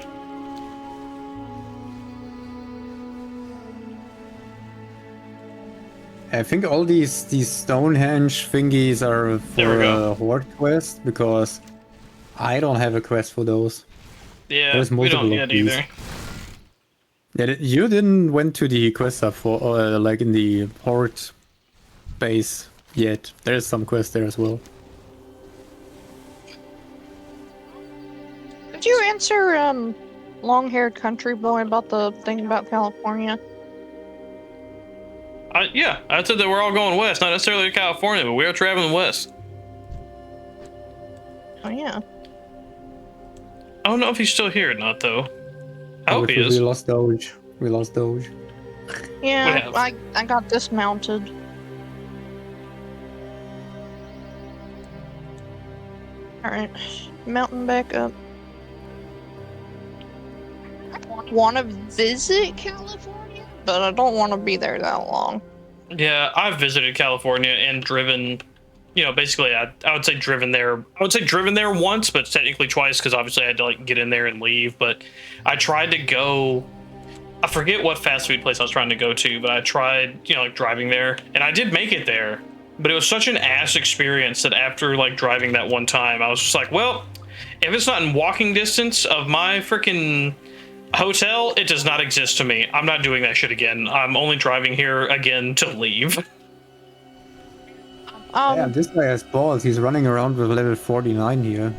I think all these Stonehenge thingies are for a Horde quest, because I don't have a quest for those. Yeah, there's we multiple don't yet either. Yeah, you didn't went to the quest hub for like in the Horde base yet. There's some quest there as well. Did you answer long-haired country boy about the thing about California? Yeah, I said that we're all going west, not necessarily to California, but we are traveling west. Oh yeah. I don't know if he's still here or not, though. I hope he is. We lost Doge. Yeah, I got dismounted. Alright, mounting back up. I want to visit California, but I don't want to be there that long. Yeah, I've visited California and driven, you know, basically I would say driven there. I would say driven there once, but technically twice, because obviously I had to like get in there and leave. But I tried to go, I forget what fast food place I was trying to go to, but I tried, you know, like driving there, and I did make it there. But it was such an ass experience that after like driving that one time, I was just like, well, if it's not in walking distance of my freaking hotel, it does not exist to me. I'm not doing that shit again. I'm only driving here again to leave. Yeah, this guy has balls. He's running around with level 49 here.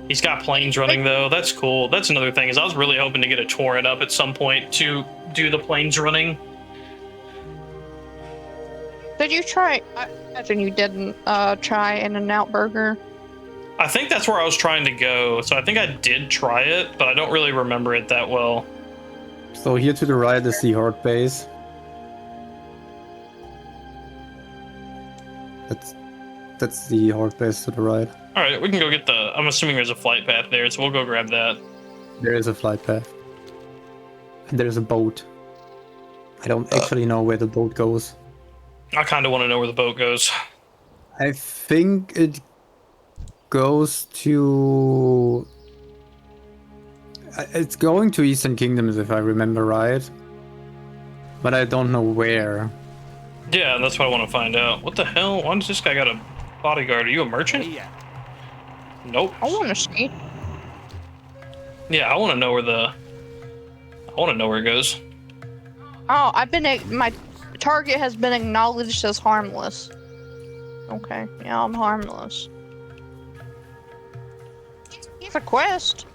He's got planes running though. That's cool. That's another thing is I was really hoping to get a torrent up at some point to do the planes running. Did you try? I imagine you didn't try In-N-Out Burger. I think that's where I was trying to go. So I think I did try it, but I don't really remember it that well. So here to the right is the Horde base. That's the Horde base to the right. All right, we can go get the. I'm assuming there's a flight path there, so we'll go grab that. There is a flight path. And there's a boat. I don't actually know where the boat goes. I kind of want to know where the boat goes. I think it goes to... It's going to Eastern Kingdoms if I remember right. But I don't know where. Yeah, that's what I want to find out. What the hell? Why does this guy got a bodyguard? Are you a merchant? Yeah. Nope. I want to see. Yeah, I want to know where the... I want to know where it goes. Oh, my target has been acknowledged as harmless. Okay, yeah, I'm harmless. It's a quest.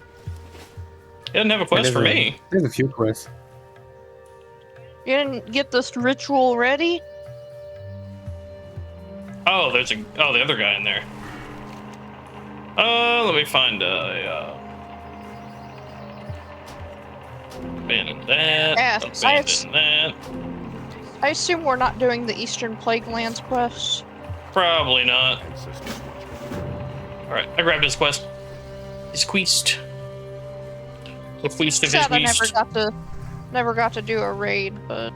He doesn't have a quest for me. There's a few quests. You didn't get this ritual ready? Oh, there's the other guy in there. Let me find abandon that. Yes, Abandon that. I assume we're not doing the Eastern Plague Lands quest. Probably not. Alright, I grabbed his quest. His quest. The quest of his Sad I beast. never got to do a raid, but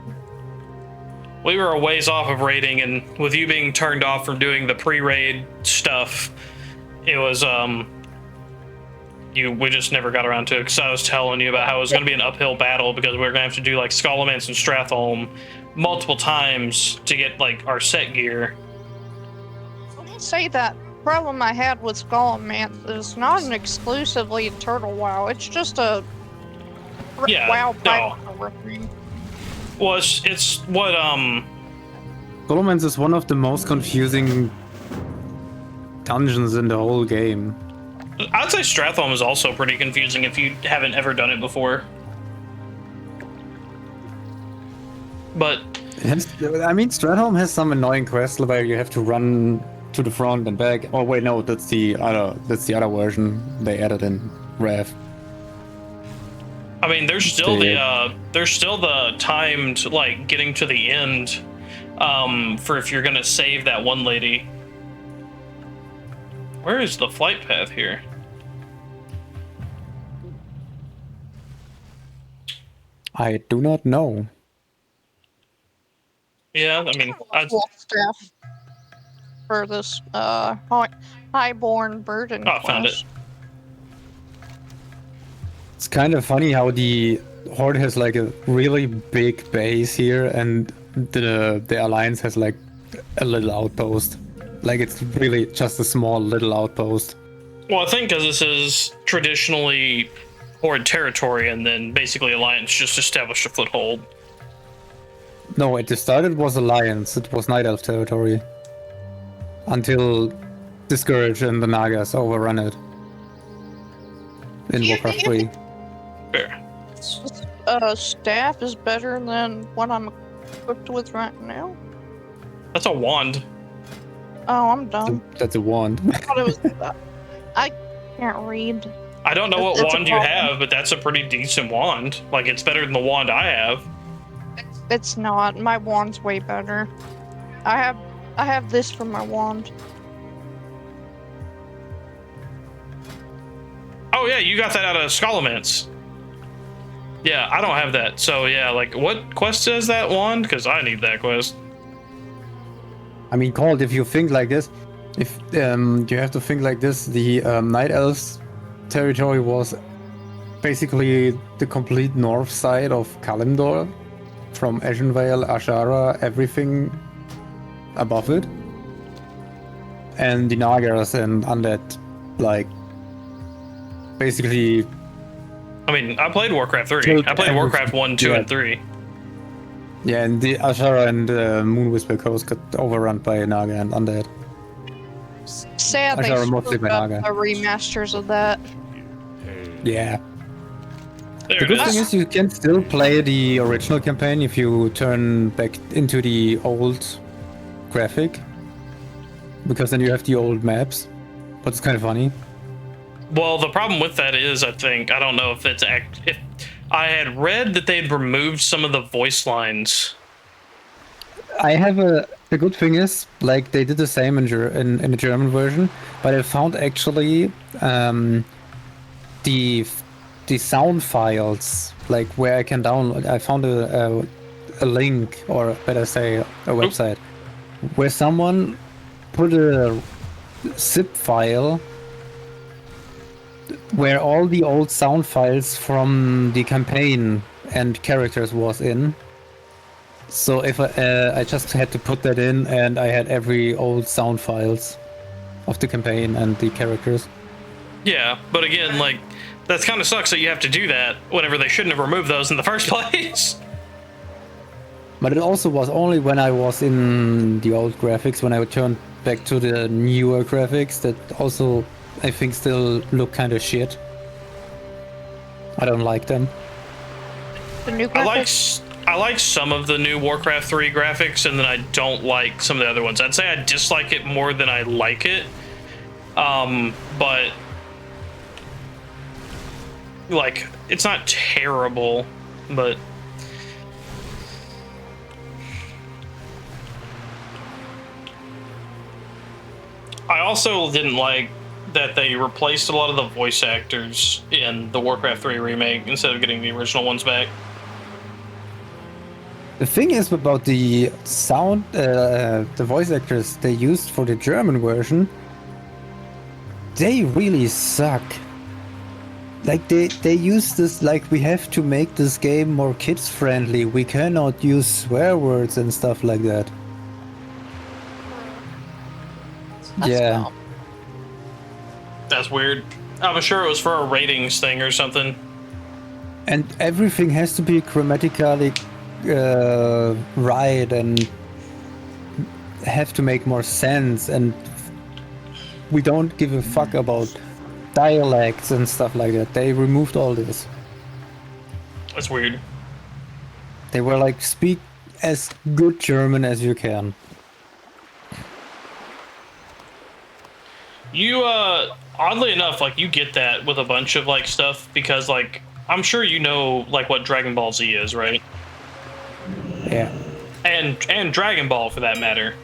We were a ways off of raiding, and with you being turned off from doing the pre-raid stuff, it was we just never got around to it, because I was telling you about how it was going to be an uphill battle, because we were going to have to do like Skullomance and Stratholme multiple times to get like our set gear. I'll say that problem I had with Skullomance is not an exclusively Turtle WoW. It's just a WoW pipe thing. Well, it's what Skullomance is one of the most confusing dungeons in the whole game. I'd say Stratholme is also pretty confusing if you haven't ever done it before. But I mean, Stratholme has some annoying quests where you have to run to the front and back. Oh wait, no, that's the other version they added in Rev. I mean, there's still the timed like getting to the end for if you're gonna save that one lady. Where is the flight path here? I do not know. Yeah, I mean, staff for this highborn burden. Oh, I found it. It's kind of funny how the Horde has like a really big base here, and the Alliance has like a little outpost. Like it's really just a small little outpost. Well, I think because this is traditionally Horde territory, and then basically Alliance just established a foothold. No, at the start it was Alliance. It was Night Elf territory. Until Discourage and the Nagas overrun it. In Warcraft 3. Fair. Staff is better than what I'm equipped with right now. That's a wand. Oh, I'm dumb. That's a wand. I thought it was. I can't read. I don't know what wand you have, but that's a pretty decent wand. Like, it's better than the wand I have. It's not. My wand's way better. I have this for my wand. Oh yeah, you got that out of Skullomance. Yeah, I don't have that. So yeah, like, what quest says that wand? Because I need that quest. I mean, Colt, if you think like this, if you have to think like this, the Night Elves territory was basically the complete north side of Kalimdor, from Ashenvale, Ashara, everything above it, and the Nagas and Undead, like, basically. I mean, I played Warcraft 3. I played Warcraft 1, 2, and 3. Yeah, and the Ashara and Moonwhisper Coast got overrun by Naga and Undead. Sad they Ashara still mostly by got Naga. the remasters of that. Yeah. There The it good is. thing is you can still play the original campaign if you turn back into the old graphic. Because then you have the old maps. But it's kind of funny. Well, the problem with that is, I don't know if it's if I had read that they'd removed some of the voice lines. I have the good thing is, like, they did the same in the German version, but I found actually the sound files, like where I can download. I found a link, or better say, a website, where someone put a zip file where all the old sound files from the campaign and characters was in. So if I just had to put that in, and I had every old sound files of the campaign and the characters. Yeah, but again, like, that kind of sucks that you have to do that whenever they shouldn't have removed those in the first place. But it also was only when I was in the old graphics, when I turned back to the newer graphics, that also, I think, still look kind of shit. I don't like them. The new graphics? I like some of the new Warcraft 3 graphics, and then I don't like some of the other ones. I'd say I dislike it more than I like it. But like, it's not terrible, but I also didn't like that they replaced a lot of the voice actors in the Warcraft 3 remake instead of getting the original ones back. The thing is about the sound, the voice actors they used for the German version, they really suck. Like, they use this, like, we have to make this game more kids friendly, we cannot use swear words and stuff like that. Yeah. Dumb. That's weird. I'm sure it was for a ratings thing or something. And everything has to be grammatically right and have to make more sense, and we don't give a fuck about dialects and stuff like that. They removed all this. That's weird. They were like, speak as good German as you can. You, oddly enough, like, you get that with a bunch of, like, stuff, because, like, I'm sure you know, like, what Dragon Ball Z is, right? Yeah. And Dragon Ball, for that matter.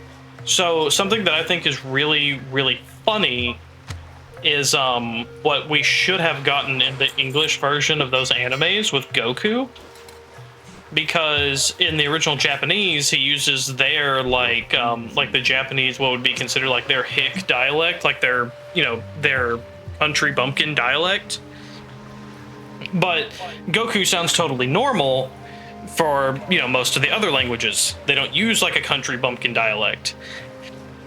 So, something that I think is really, really funny is, what we should have gotten in the English version of those animes with Goku. Because in the original Japanese, he uses their, like the Japanese, what would be considered like their hick dialect, like their, you know, their country bumpkin dialect. But Goku sounds totally normal for, you know, most of the other languages. They don't use like a country bumpkin dialect.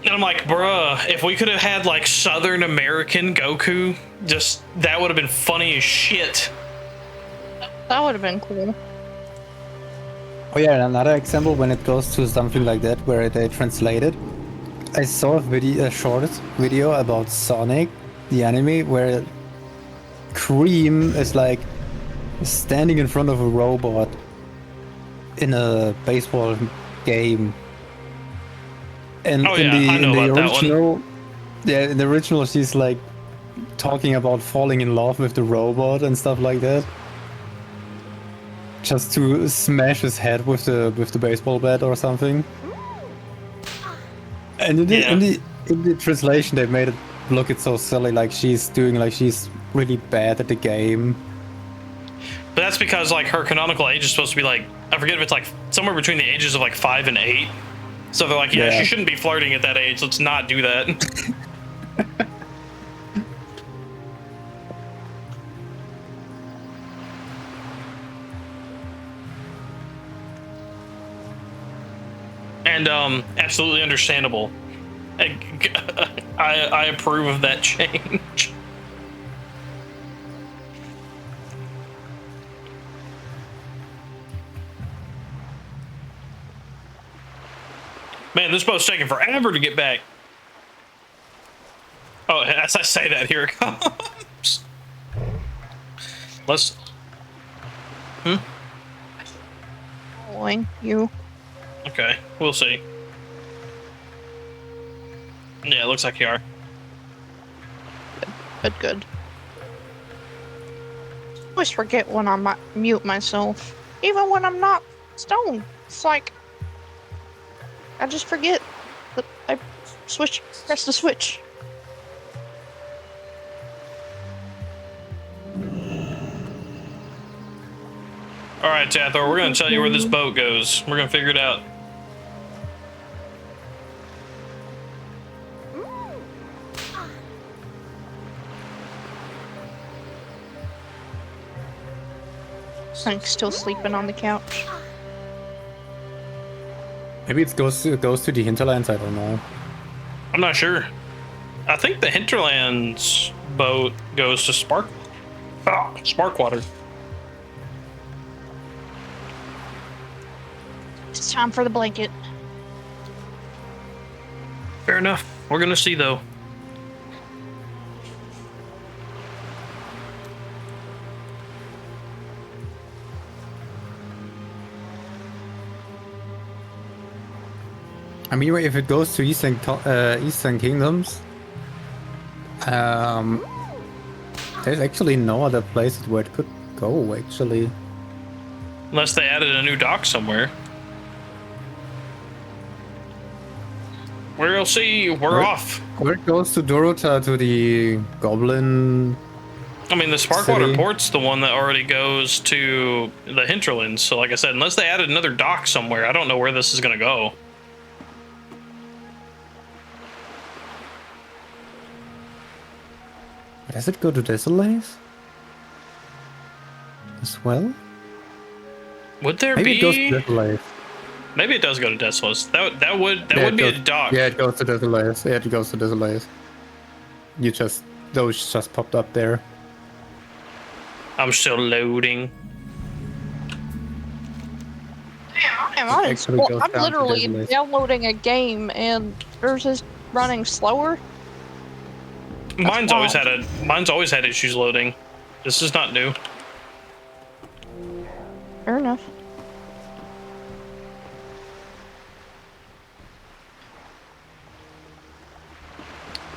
And I'm like, bruh, if we could have had like Southern American Goku, just, that would have been funny as shit. That would have been cool. Oh yeah, and another example when it goes to something like that where they translate it. I saw a short video about Sonic, the anime, where Cream is like standing in front of a robot in a baseball game. And in the original, yeah, in the original she's like talking about falling in love with the robot and stuff like that. Just to smash his head with the baseball bat or something. And in the translation they made it look it so silly, like she's really bad at the game. But that's because like her canonical age is supposed to be like, I forget if it's like somewhere between the ages of like 5 and 8. So they're like, yeah, she shouldn't be flirting at that age. Let's not do that. And absolutely understandable. I approve of that change. Man, this boat's taking forever to get back. Oh, as I say that, here it comes. Let's... Following you. Okay, we'll see. Yeah, it looks like you are. Good. I always forget when I mute myself. Even when I'm not stoned. It's like... I just forget that I press the switch. Alright, Tathor, we're gonna tell you where this boat goes. We're gonna figure it out. Snake's still sleeping on the couch. Maybe it goes to the hinterlands, I don't know. I'm not sure. I think the hinterlands boat goes to Sparkwater. It's time for the blanket. Fair enough. We're gonna see, though. I mean, if it goes to Eastern Kingdoms, there's actually no other place where it could go, actually. Unless they added a new dock somewhere. We'll see. We're off. Where it goes to Dorota, to the Goblin... I mean, the Sparkwater City. Port's the one that already goes to the hinterlands. So, like I said, unless they added another dock somewhere, I don't know where this is going to go. Does it go to Desolace? As well? Would there Maybe be? it goes to Desolace. Maybe it does go to Desolace. That would It be a goes- dock. Yeah, it goes to Desolace. Yeah, it goes to Desolace. Those just popped up there. I'm still loading. Damn, Actually goes I'm down to literally Desolace. downloading a game and there's is running slower. Mine's always had issues loading. This is not new. Fair enough.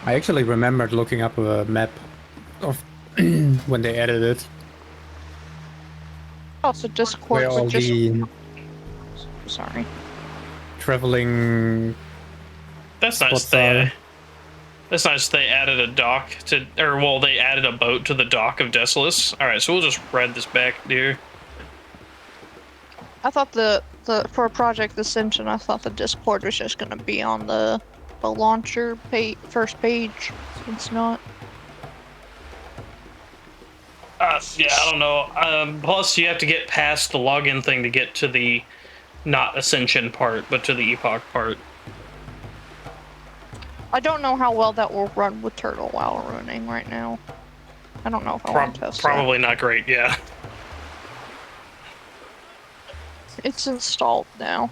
I actually remembered looking up a map of when they added it. Also, Discord Where all would just... the Sorry. traveling That's nice. spots are. That's nice. They added a dock to, or well, they added a boat to the dock of Desolace. All right, so we'll just ride this back, dear. I thought for Project Ascension, I thought the Discord was just gonna be on the launcher first page. It's not. Yeah, I don't know. Plus, you have to get past the login thing to get to the not Ascension part, but to the Epoch part. I don't know how well that will run with Turtle WoW running right now. I don't know if I want to test Probably not great, yeah. It's installed now.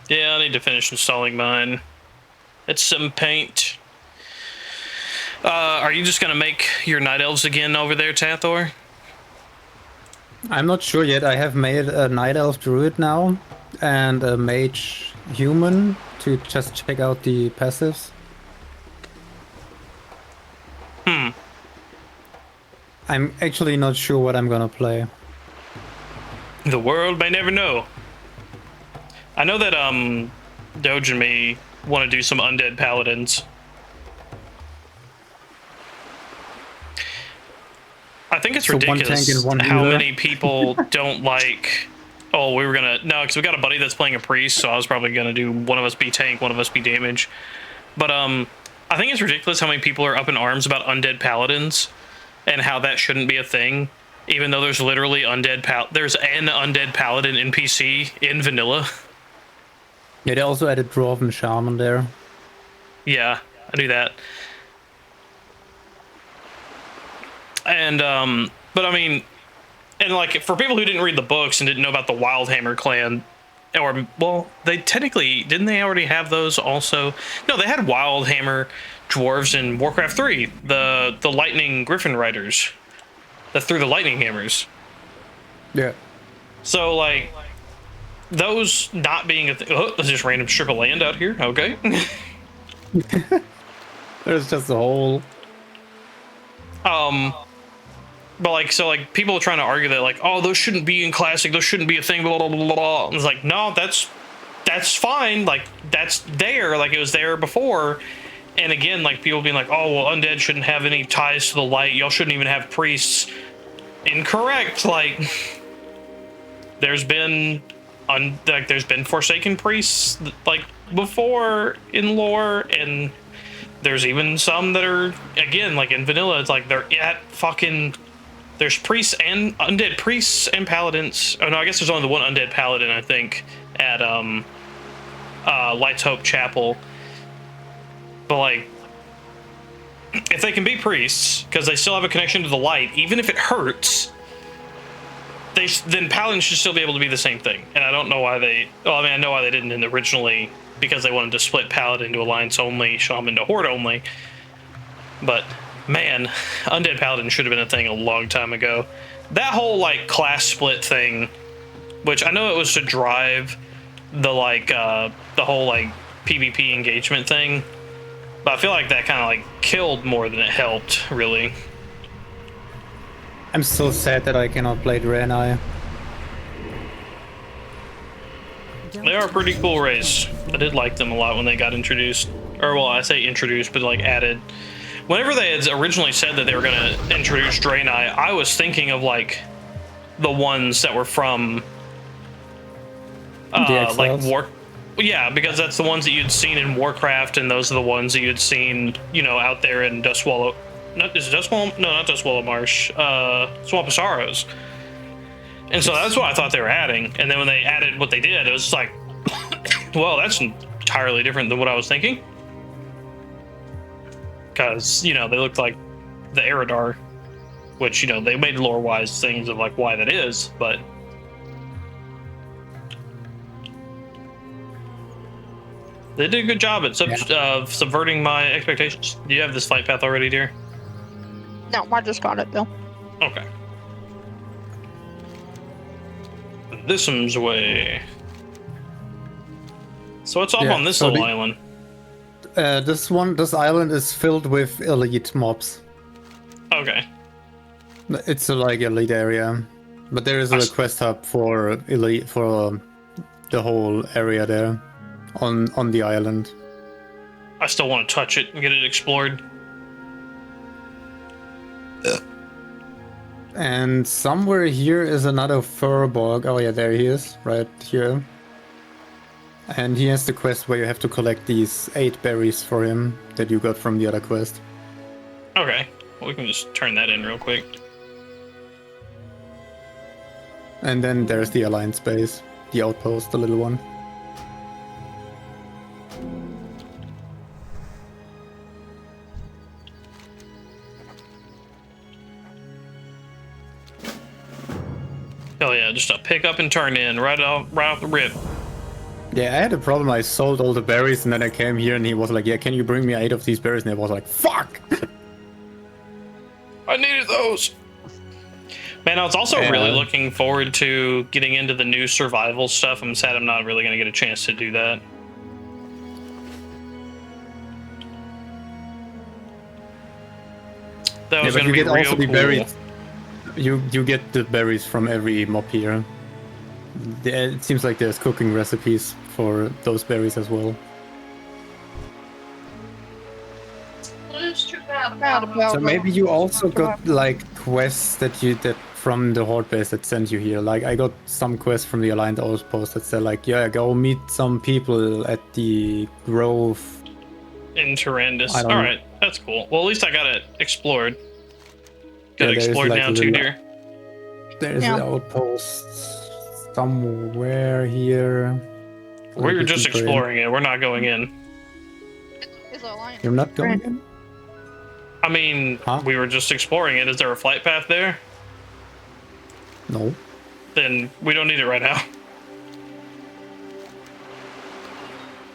Yeah, I need to finish installing mine. It's some paint. Are you just gonna make your Night Elves again over there, Tathor? I'm not sure yet. I have made a Night Elf Druid now and a Mage Human to just check out the passives. I'm actually not sure what I'm gonna play. The world may never know. I know that Doge and me want to do some undead paladins. I think it's So one ridiculous tank and one how healer. many people don't like. Oh, we were gonna no, because we got a buddy that's playing a priest, so I was probably gonna do one of us be tank, one of us be damage. But I think it's ridiculous how many people are up in arms about undead paladins, and how that shouldn't be a thing. Even though there's literally there's an undead paladin NPC in vanilla. Yeah, they also added Dwarven Shaman there. Yeah, I knew that. And but I mean, and like for people who didn't read the books and didn't know about the Wildhammer clan, or well, they technically didn't they already have those also? No, they had wild hammer dwarves in Warcraft 3, the lightning griffin riders that threw the lightning hammers. Yeah. So like those not being a thing. Oh, there's just random strip of land out here. Okay. There's just a hole. But like, so like people are trying to argue that like, oh, those shouldn't be in classic, those shouldn't be a thing, blah blah blah blah. And it's like, no, that's fine. Like that's there, like it was there before. And again, like people being like, oh, well, undead shouldn't have any ties to the light. Y'all shouldn't even have priests. Incorrect. Like there's been there's been Forsaken priests like before in lore, and there's even some that are again like in vanilla. It's like they're at fucking. There's priests and undead priests and paladins. Oh no, I guess there's only the one undead paladin I think at Light's Hope Chapel. But like, if they can be priests because they still have a connection to the light, even if it hurts, then paladins should still be able to be the same thing. And I don't know why they. Well, I mean, I know why they didn't originally, because they wanted to split paladin to alliance only, shaman to horde only. But man, undead paladin should have been a thing a long time ago. That whole like class split thing, which I know it was to drive the like the whole like PvP engagement thing, but I feel like that kind of like killed more than it helped, really. I'm so sad that I cannot play Draenei. They are a pretty cool race. I did like them a lot when they got introduced. Or, well, I say introduced, but like added. Whenever they had originally said that they were going to introduce Draenei, I was thinking of like the ones that were from like War. Yeah, because that's the ones that you'd seen in Warcraft, and those are the ones that you'd seen, you know, out there in Duskwallow. Not is it Duskwallow? No, not Duskwallow Marsh. Swamp of Sorrows. And so that's what I thought they were adding. And then when they added what they did, it was just like, well, that's entirely different than what I was thinking. Because, you know, they looked like the Eridar, which, you know, they made lore-wise things of like why that is, but they did a good job at subverting my expectations. Do you have this flight path already, dear? No, I just got it, Bill. Okay. This one's way. So what's up on this little island? This island is filled with elite mobs. Okay. It's a like elite area, but there is a quest hub for elite for the whole area there, on the island. I still want to touch it and get it explored. And somewhere here is another Furbolg. Oh yeah, there he is, right here. And he has the quest where you have to collect these 8 berries for him that you got from the other quest. Okay, well, we can just turn that in real quick. And then there's the Alliance base, the outpost, the little one. Hell yeah, just a pick up and turn in right off the rip. Yeah, I had a problem. I sold all the berries and then I came here and he was like, yeah, can you bring me 8 of these berries? And I was like, fuck! I needed those! Man, I was also really looking forward to getting into the new survival stuff. I'm sad I'm not really going to get a chance to do that. That was going to be real also cool. The berries. You get the berries from every mob here. It seems like there's cooking recipes for those berries as well. What is too bad about So maybe you also got like quests that from the Horde base that sent you here. Like I got some quests from the Alliance Outpost that said like, yeah, go meet some people at the Grove in Tyrannus. Alright, that's cool. Well, at least I got it explored. Got it explored like now too, dear. There's an outpost somewhere here. We're just exploring it. We're not going in. You're not going in? I mean, we were just exploring it. Is there a flight path there? No. Then we don't need it right now.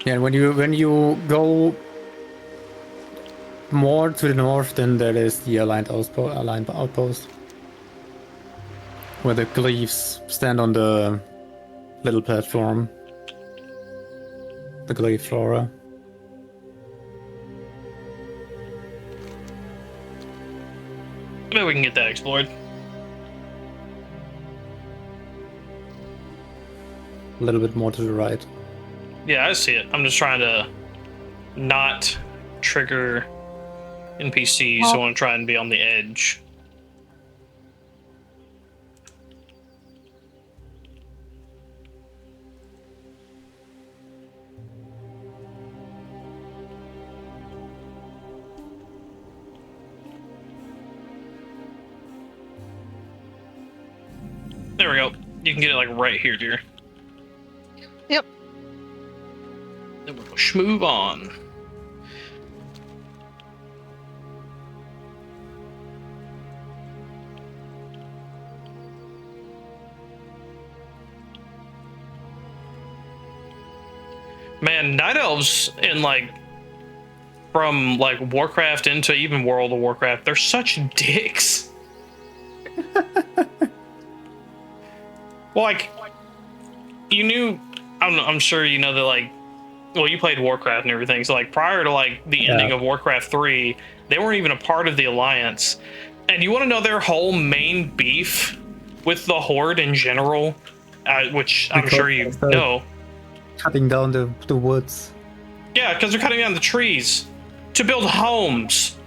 Yeah, when you go more to the north, then there is the aligned outpost, where the glyphs stand on the little platform. The glyph flora. Maybe we can get that explored. A little bit more to the right. Yeah, I see it. I'm just trying to not trigger NPCs, so I want to try and be on the edge. There we go. You can get it like right here, dear. Yep. Then we'll schmoove on. Man, Night Elves in like from like Warcraft into even World of Warcraft, they're such dicks. Well, like, you knew, I'm sure you know that, like, well, you played Warcraft and everything, so, like, prior to, like, the ending of Warcraft 3, they weren't even a part of the Alliance. And you want to know their whole main beef with the Horde in general, which I'm sure you know. Cutting down the woods. Yeah, because they're cutting down the trees to build homes.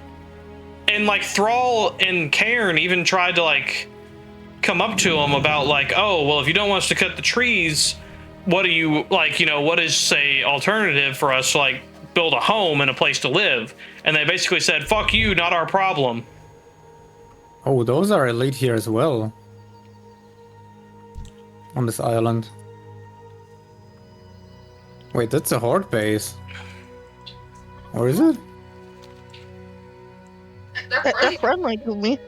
And, like, Thrall and Cairn even tried to, like, come up to them about like, oh, well, if you don't want us to cut the trees, what do you like, you know, what is say alternative for us to like build a home and a place to live? And they basically said, fuck you, not our problem. Oh, those are elite here as well. On this island. Wait, that's a Horde base. Or is it? They're friendly to me.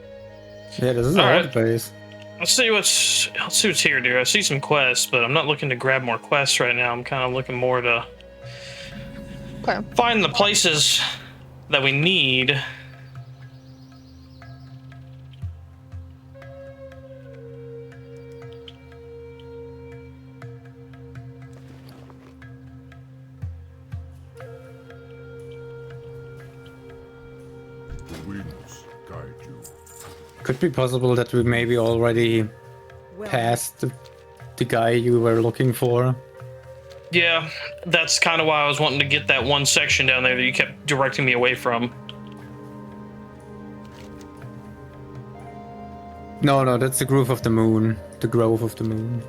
Yeah, this is a Horde base. Let's see what's here, dear. I see some quests, but I'm not looking to grab more quests right now. I'm kind of looking more to find the places that we need. The winds guide you. Could be possible that we maybe already passed the guy you were looking for. Yeah, that's kind of why I was wanting to get that one section down there that you kept directing me away from. No, that's the Grove of the Moon. The Grove of the Moon.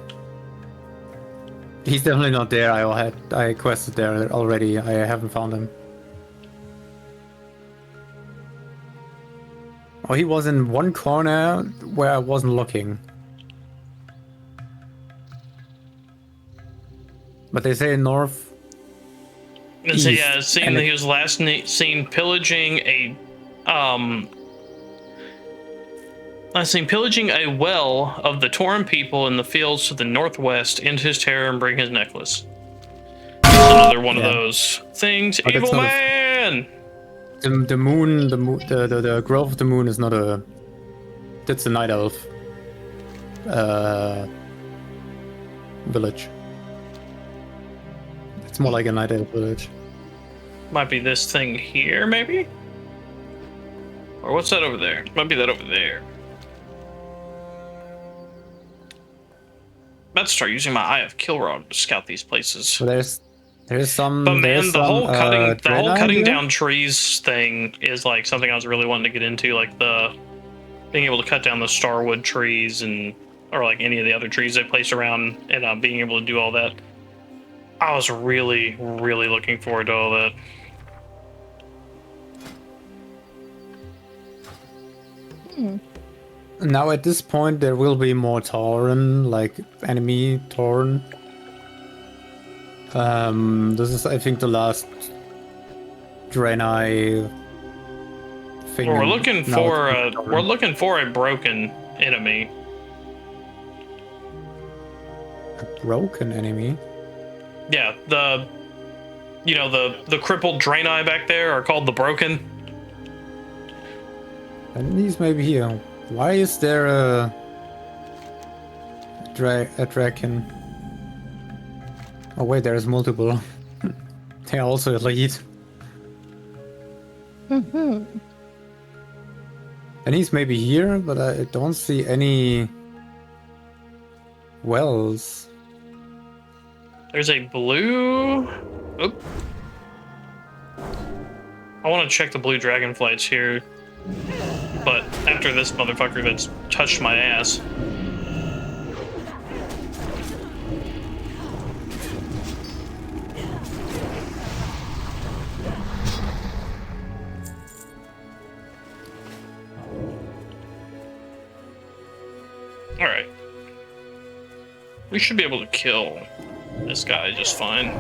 He's definitely not there. I quested there already. I haven't found him. Oh, he was in one corner where I wasn't looking. But they say north. And so yeah, it seemed that he was last seen pillaging a well of the Tauren people in the fields to the northwest. End his terror and bring his necklace. Another one of those things. But Evil man. The Grove of the Moon is not a. That's a Night Elf village. It's more like a Night Elf village. Might be this thing here, maybe? Or what's that over there? Might be that over there. About to start using my Eye of Kilrod to scout these places. So there's some. But man, the whole cutting here? down trees thing is like something I was really wanting to get into, like the being able to cut down the starwood trees and or like any of the other trees they place around, and being able to do all that. I was really, really looking forward to all that. Now at this point there will be more Tauren, like enemy Tauren. This is I think the last Draenei thing. Well, we're looking for a broken enemy. A broken enemy? Yeah, You know, the crippled Draenei back there are called the Broken. And these maybe here. Why is there a dragon? Oh wait, there's multiple. They're also elite. Mm-hmm. And he's maybe here, but I don't see any wells. There's a blue... Oop. I want to check the blue dragonflights here. But after this motherfucker that's touched my ass. Alright. We should be able to kill this guy just fine.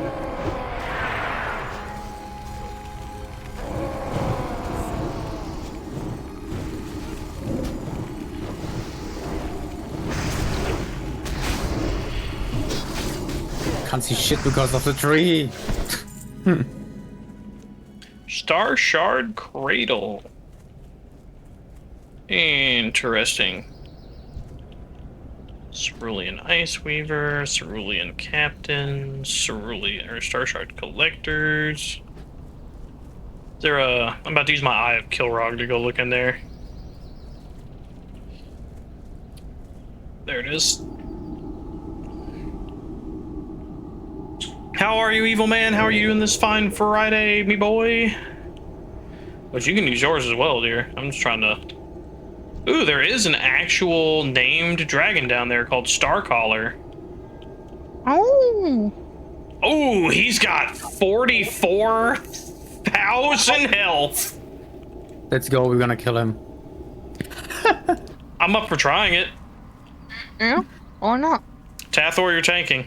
Can't see shit because of the tree. Star Shard Cradle. Interesting. Cerulean Ice Weaver, Cerulean Captain, Cerulean or Star Shard Collectors. There I'm about to use my Eye of Kilrog to go look in there. There it is. How are you, evil man? How are you in this fine Friday, me boy? But you can use yours as well, dear. I'm just trying to... Ooh, there is an actual named dragon down there called Starcaller. Oh. Oh, he's got 44,000 health. Let's go, we're gonna kill him. I'm up for trying it. Yeah, or not. Tathor, you're tanking.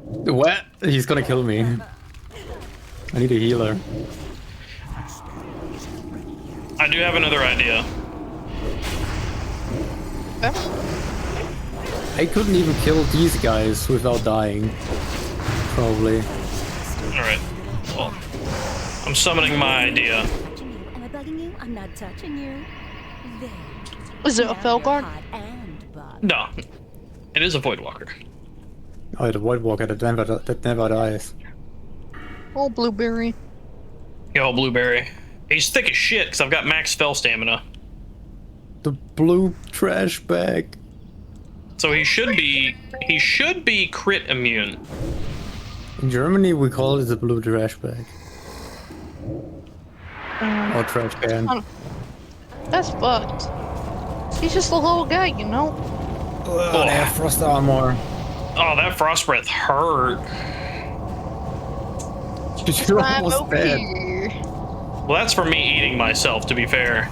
What? He's gonna kill me. I need a healer. I do have another idea. I couldn't even kill these guys without dying. Probably. Alright. Well, I'm summoning my idea. Am I bugging you? I'm not touching you. There. Is it a Felguard? No. It is a Voidwalker. Oh, the Voidwalker that never dies. Oh, Blueberry. Yo, Blueberry. He's thick as shit because I've got max spell stamina. The blue trash bag. So he should be crit immune. In Germany, we call it the blue trash bag. Or trash can. That's fucked. He's just a little guy, you know? Oh, they have frost armor. Oh, that frost breath hurt. You're almost dead. Well, that's for me eating myself, to be fair.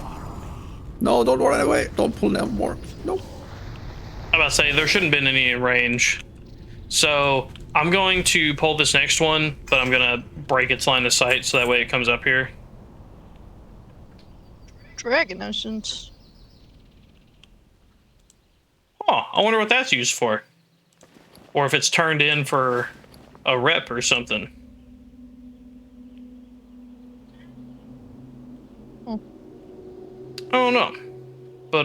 No, don't run away. Don't pull down more. No. I'm about to say, there shouldn't have been any in range. So, I'm going to pull this next one, but I'm going to break its line of sight so that way it comes up here. Dragon Essence. Oh, I wonder what that's used for. Or if it's turned in for a rep or something. I don't know. But,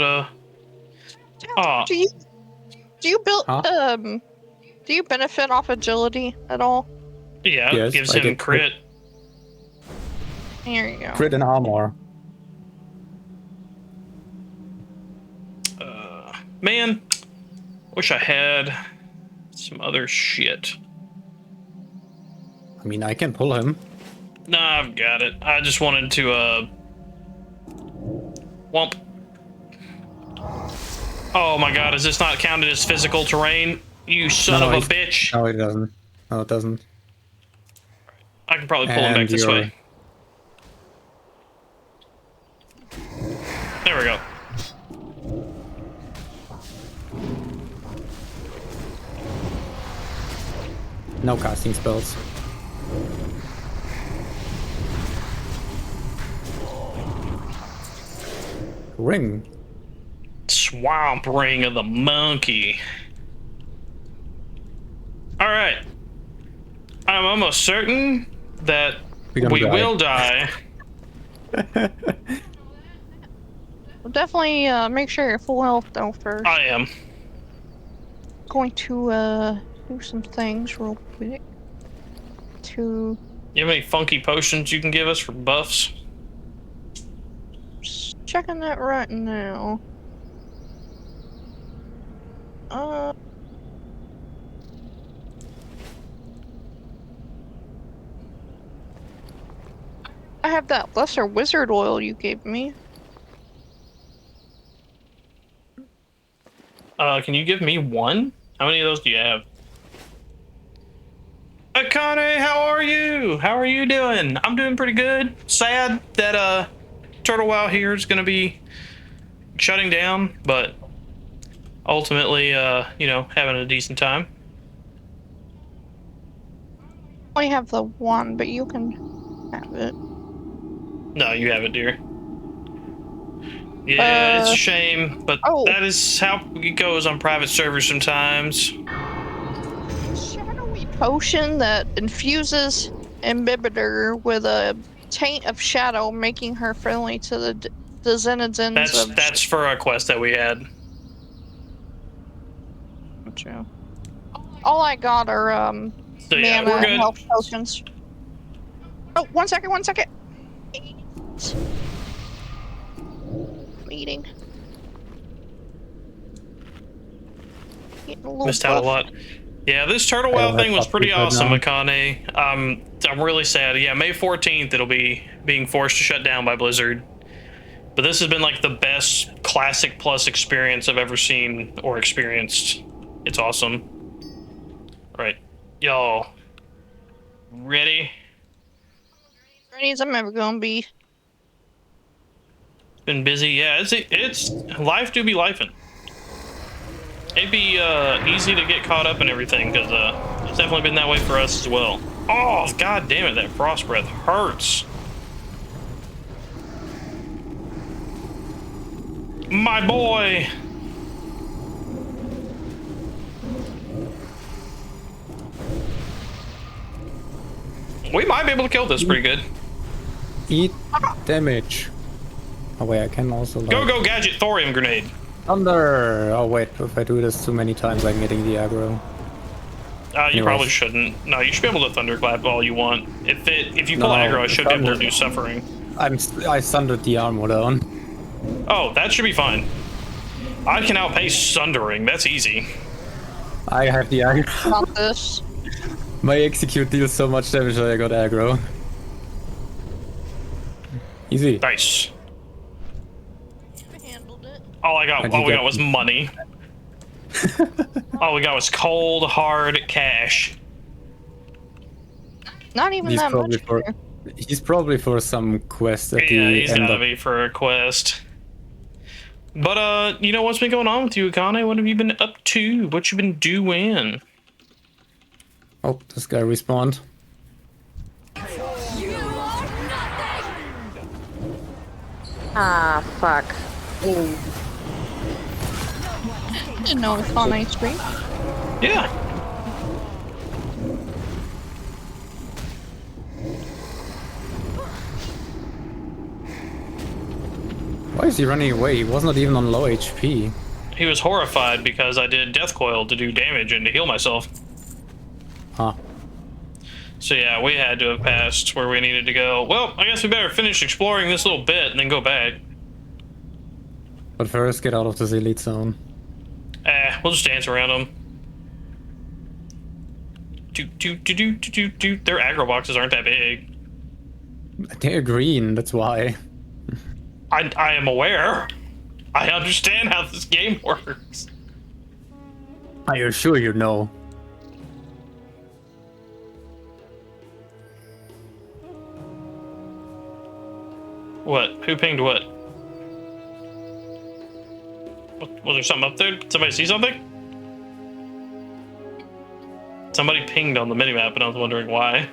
do you build, do you benefit off agility at all? Yeah, yes, it gives I him get crit. There you go. Crit and armor. Man, wish I had some other shit. I mean, I can pull him. Nah, I've got it. I just wanted to, Womp. Oh my god, is this not counted as physical terrain? You son of a bitch. No, it doesn't. No, it doesn't. I can probably pull him back this way. There we go. No casting spells. Ring. Swamp Ring of the Monkey. Alright. I'm almost certain that We're gonna we die. will die. Definitely make sure you're full health though first. I am. Going to do some things real quick. To You have any funky potions you can give us for buffs? just checking that right now. I have that lesser wizard oil you gave me. Can you give me one? How many of those do you have? Akane, how are you? How are you doing? I'm doing pretty good. Sad that Turtle WoW here is gonna be shutting down, but ultimately, you know, having a decent time. I only have the one, but you can have it. No, you have it, dear. Yeah, it's a shame, but that is how it goes on private servers sometimes. Shadowy potion that infuses Imbibitor with a taint of shadow, making her friendly to the denizens of. That's for a quest that we had. Gotcha. All I got are So yeah, mana we're good. and health potions. Oh, 1 second, 1 second. Meeting. Missed out a lot. Yeah, this Turtle WoW thing was pretty awesome, Akane. I'm really sad. Yeah, May 14th it'll be being forced to shut down by Blizzard. But this has been like the best Classic Plus experience I've ever seen or experienced. It's awesome. All right, y'all ready? Ready as I'm ever gonna be. Been busy. Yeah, it's life do be lifing. It'd be easy to get caught up in everything because it's definitely been that way for us as well. Oh, god damn it, that frost breath hurts. My boy. We might be able to kill this pretty good. Eat damage. Oh wait, I can also like... Go gadget thorium grenade. Thunder! Oh wait, if I do this too many times I'm getting the aggro. You probably shouldn't. No, you should be able to thunderclap all you want. If you pull aggro, I should be able to do suffering. I sundered the armor down. Oh, that should be fine. I can outpace sundering. That's easy. I have the aggro. Not this. My execute deals so much damage that I got aggro. Easy. Nice. All we got was money. All we got was cold, hard cash. Not even that much. He's probably for some quest at the he's gotta be for a quest. But you know what's been going on with you, Akane? What have you been up to? What you been doing? Oh, this guy respawned. Ah, fuck. Didn't know it was on ice cream. Yeah. Why is he running away? He was not even on low HP. He was horrified because I did Death Coil to do damage and to heal myself. Huh. So yeah, we had to have passed where we needed to go. Well, I guess we better finish exploring this little bit and then go back. But first, get out of this elite zone. We'll just dance around them. Their aggro boxes aren't that big. They're green, that's why. I am aware. I understand how this game works. Are you sure you know? What? Who pinged what? Was there something up there? Somebody see something? Somebody pinged on the minimap and I was wondering why.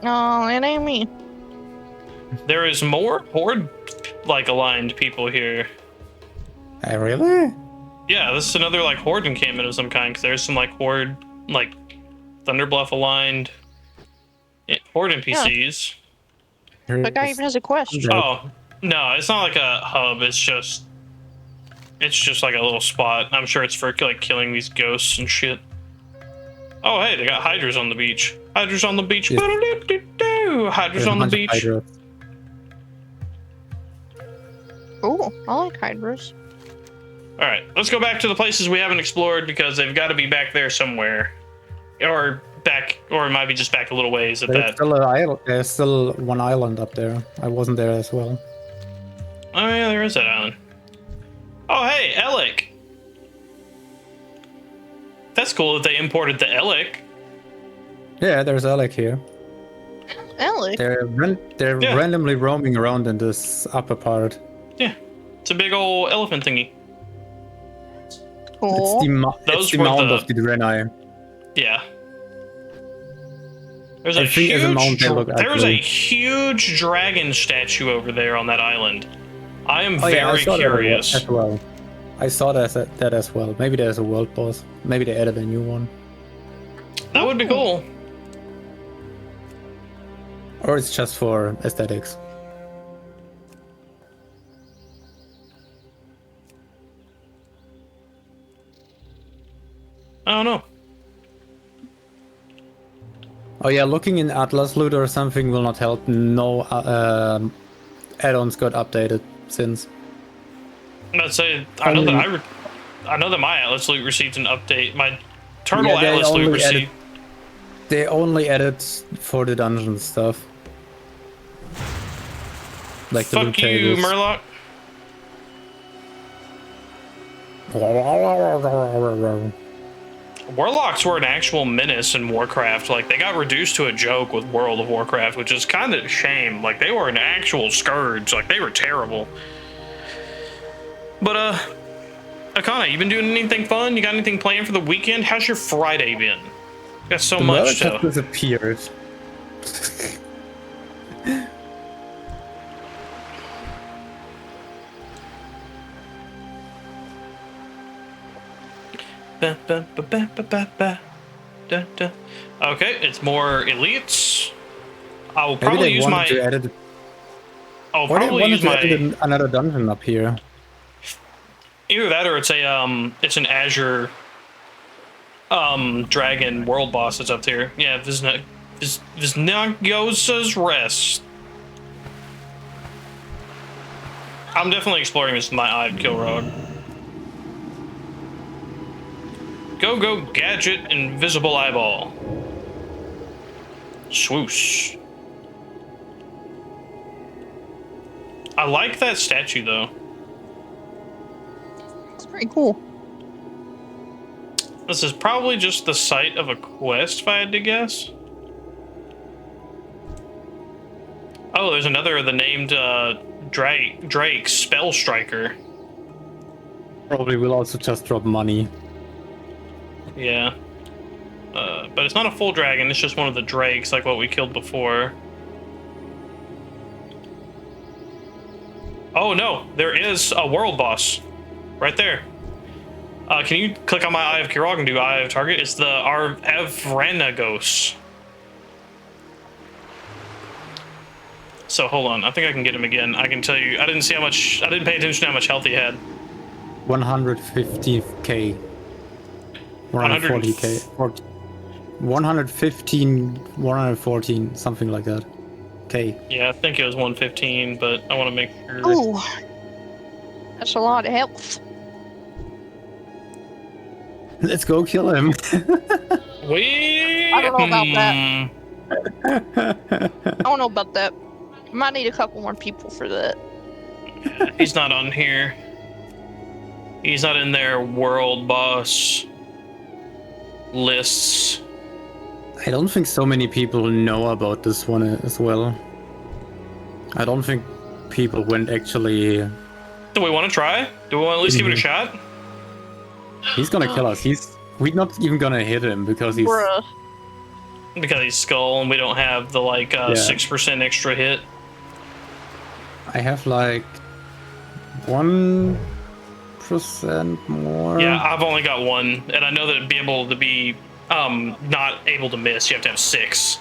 No, it ain't me. There is more Horde, like, aligned people here. Really? Yeah, this is another, like, Horde encampment of some kind, because there's some, like, Horde, like, Thunderbluff aligned. Horde NPCs. The guy even has a quest. Oh, no, it's not like a hub. It's just like a little spot. I'm sure it's for like killing these ghosts and shit. Oh, hey, they got hydras on the beach. Hydras on the beach. Yes. Hydras on the beach. Ooh, I like hydras. All right, let's go back to the places we haven't explored because they've got to be back there somewhere, or it might be just back a little ways at that. There's still one island up there. I wasn't there as well. Oh yeah, there is that island. Oh hey, Elec. That's cool that they imported the Elec. Yeah, there's Alec here. Elec? They're randomly roaming around in this upper part. Yeah, it's a big old elephant thingy. Cool. It's the mound of the Draenei. Yeah. There's I think as a mount they look there's a ugly. huge dragon statue over there on that island. I am I very saw curious. that as well. I saw that as well. Maybe there's a world boss. Maybe they added a new one. That would be cool. Or it's just for aesthetics. I don't know. Oh yeah, looking in Atlas loot or something will not help. No add-ons got updated since. I'd say I know that my Atlas loot received an update. My Turtle Yeah, Atlas loot received. They only added for the dungeon stuff. Like the loot Fuck you, tables. Murloc. Warlocks were an actual menace in Warcraft. Like, they got reduced to a joke with World of Warcraft, which is kind of a shame. Like, they were an actual scourge. Like, they were terrible. But, Akana, you been doing anything fun? You got anything planned for the weekend? How's your Friday been? You got so much just to... disappeared. Okay, it's more elites. I will Maybe probably they use wanted my... to edit. I'll Or they probably wanted use to my... edit another dungeon up here. Either that or it's a it's an Azure dragon world boss that's up here. Yeah, Visnagosa's Rest. I'm definitely exploring this with my eye of Kilrog. Go gadget invisible eyeball. Swoosh. I like that statue though. It's pretty cool. This is probably just the site of a quest, if I had to guess. Oh, there's another of the named Drake Spell Striker. Probably will also just drop money. Yeah. But it's not a full dragon, it's just one of the drakes, like what we killed before. Oh no, there is a world boss. Right there. Can you click on my Eye of Kilrog and do Eye of Target? It's the Evranagos. So hold on, I think I can get him again. I can tell you, I didn't pay attention to how much health he had. 150k. 140k. 115, 114, something like that. K. Yeah, I think it was 115, but I want to make sure. Ooh. That's a lot of health. Let's go kill him. I don't know about that. I don't know about that. Might need a couple more people for that. Yeah, he's not on here. He's not in their world boss lists. I don't think so many people know about this one as well. I don't think people went actually... Do we want to try? Do we want to at least give it a shot? He's gonna kill us. We're not even gonna hit him because he's... Bruh. Because he's skull and we don't have the 6% extra hit. I have like 1% more. Yeah, I've only got one, and I know that it'd be able to be not able to miss. You have to have 6.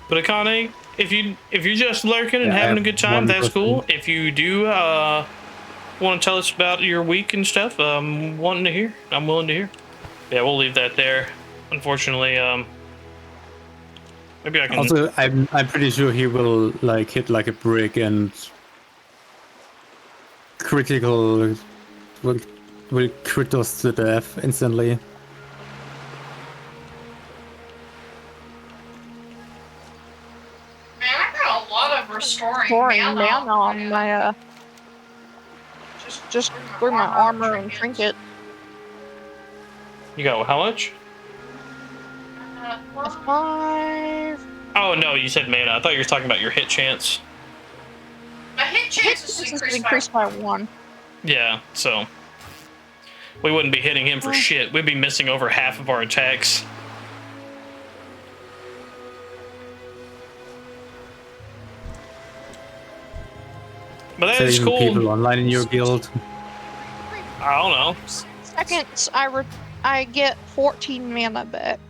But Akane, if you're just lurking and having a good time, that's cool. If you do want to tell us about your week and stuff, I'm willing to hear. Yeah, we'll leave that there. Unfortunately, maybe I can. Also, I'm pretty sure he will like hit like a brick and critical will crit us to death instantly. Man, I got a lot of restoring mana on my just through my armor and trinket. You got how much? 5. Oh no, you said mana. I thought you were talking about your hit chance. My hit chance is increased by 1. Yeah, so we wouldn't be hitting him for shit. We'd be missing over half of our attacks. But that is cool. People online in your guild. I don't know. Seconds, I get 14 mana back.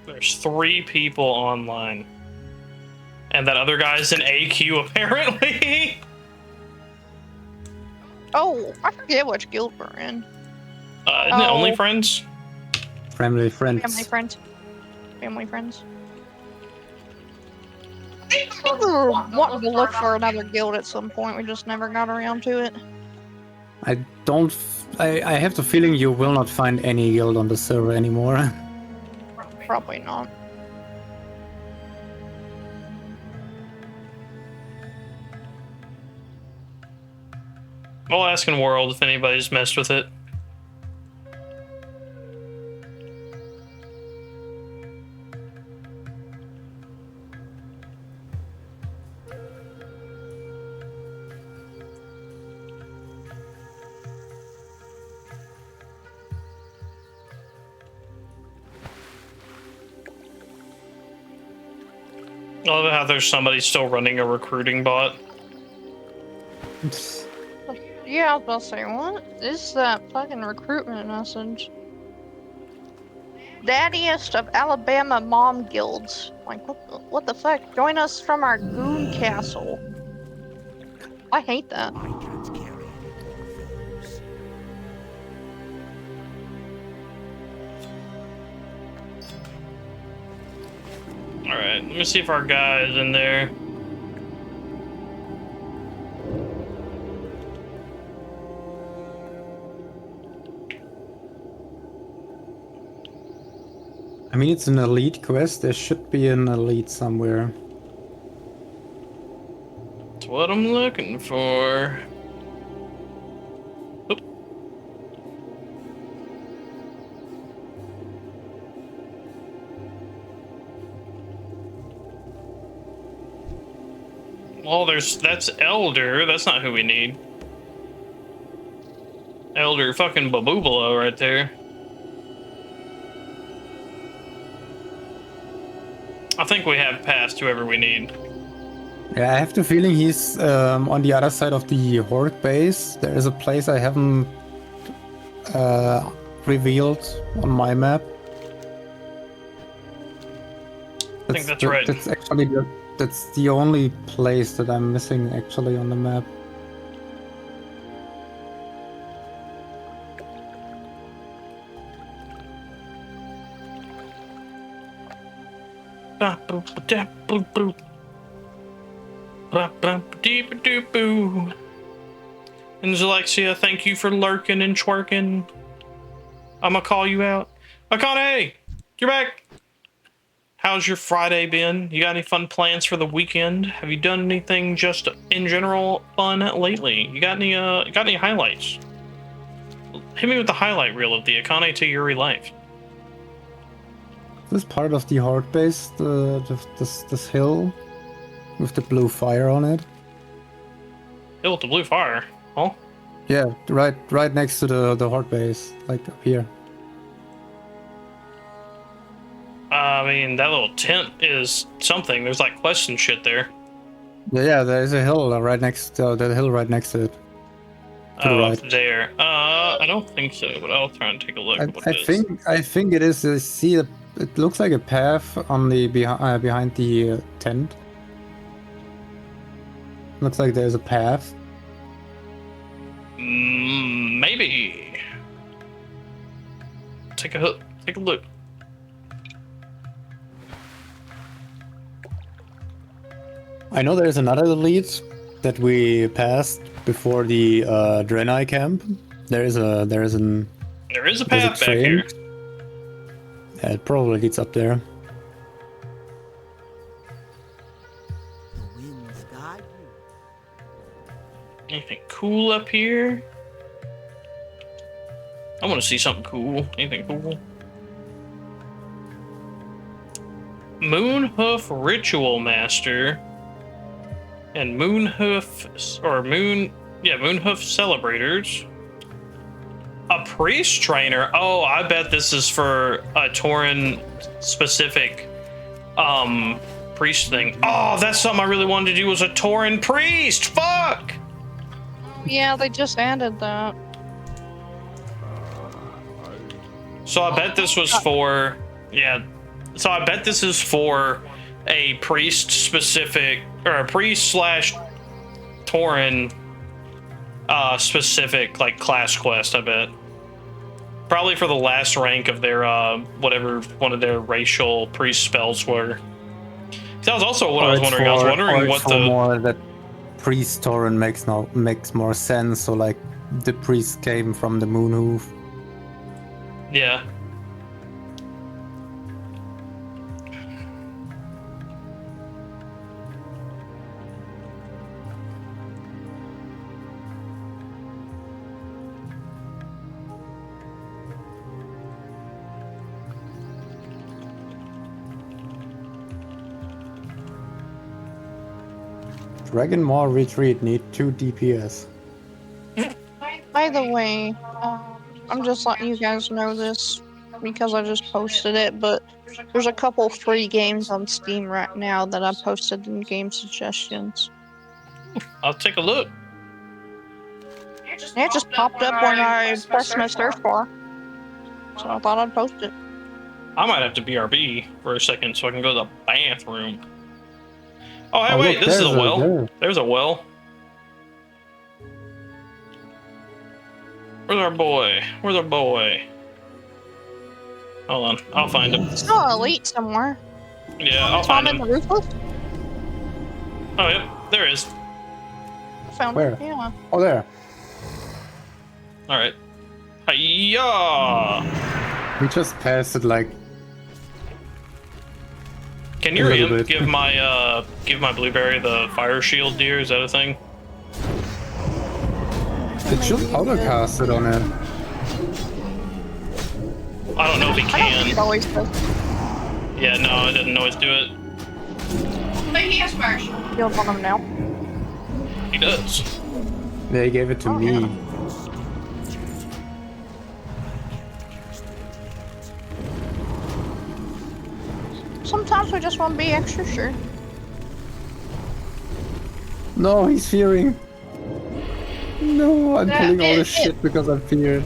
There's 3 people online. And that other guy's an AQ, apparently. Oh, I forget which guild we're in. Isn't it Only Friends? Family Friends. Family Friends. I think we were wanting to look for another guild at some point. We just never got around to it. I have the feeling you will not find any guild on the server anymore. Probably not. I'll ask in World if anybody's messed with it. I love how there's somebody still running a recruiting bot. Yeah, I was about to say, what is that fucking recruitment message? Daddiest of Alabama mom guilds. Like, what the fuck? Join us from our goon castle. I hate that. Alright, let me see if our guy is in there. I mean, it's an elite quest. There should be an elite somewhere. That's what I'm looking for. Oop. Well, that's Elder. That's not who we need. Elder fucking Baboobalo right there. I think we have passed whoever we need. Yeah, I have the feeling he's on the other side of the Horde base. There is a place I haven't revealed on my map. I think that's right. That's actually that's the only place that I'm missing actually on the map. And Alexia, thank you for lurking and twerking. I'ma call you out. Akane, you're back. How's your Friday been? You got any fun plans for the weekend? Have you done anything just in general fun lately? You got any highlights? Hit me with the highlight reel of the Akane to Yuri life. This part of the Horde base, this hill with the blue fire on it. Hill with the blue fire, huh? Yeah, right next to the Horde base, like up here. I mean, that little tent is something. There's like quests and shit there. Yeah, there is a hill right next to the hill right next to it. To the right. There. I don't think so, but I'll try and take a look at what I it is. think it is. See, it looks like a path on the behind the tent. Looks like there's a path. Maybe. Take a look. I know there's another elite that we passed before the Draenei camp. There is a path back here. Yeah, it probably leads up there. The winds guide you. Anything cool up here? I want to see something cool. Anything cool? Moonhoof Ritual Master and Moonhoof Celebrators. A priest trainer. Oh, I bet this is for a Tauren specific priest thing. Oh, that's something I really wanted to do, was a Tauren priest. Fuck. Yeah, they just added that. So I bet this was for, yeah. So I bet this is for a priest specific, or a priest slash Tauren specific like class quest, I bet. Probably for the last rank of their whatever one of their racial priest spells were. That was also what I was wondering. I was wondering what the more that priest Tauren makes more sense. So like the priest came from the Moonhoof. Yeah. Dragon Maw Retreat need 2 DPS. By the way, I'm just letting you guys know this because I just posted it, but there's a couple free games on Steam right now that I posted in game suggestions. I'll take a look. And it just popped up when I pressed my search bar, so I thought I'd post it. I might have to BRB for a second so I can go to the bathroom. Oh, hey, wait, look, this is a there's well. there. There's a well. Where's our boy? Where's our boy? Hold on, I'll find him. It's not elite somewhere. Yeah, I'll find in the him. ruthless? Oh, yep, there is. I found Where? it, yeah. Oh, there. Alright. Hiya! We just passed it like. Can A your little imp bit. give my blueberry the fire shield, dear? Is that a thing? It should autocast it on it. I don't know if he I don't think it can. always does. Yeah, no, it doesn't always do it. But he has fire shield on him now. He does. They gave it to me. Yeah. Sometimes we just want to be extra sure. No, he's fearing. No, I'm Yeah, pulling all this shit because I'm feared.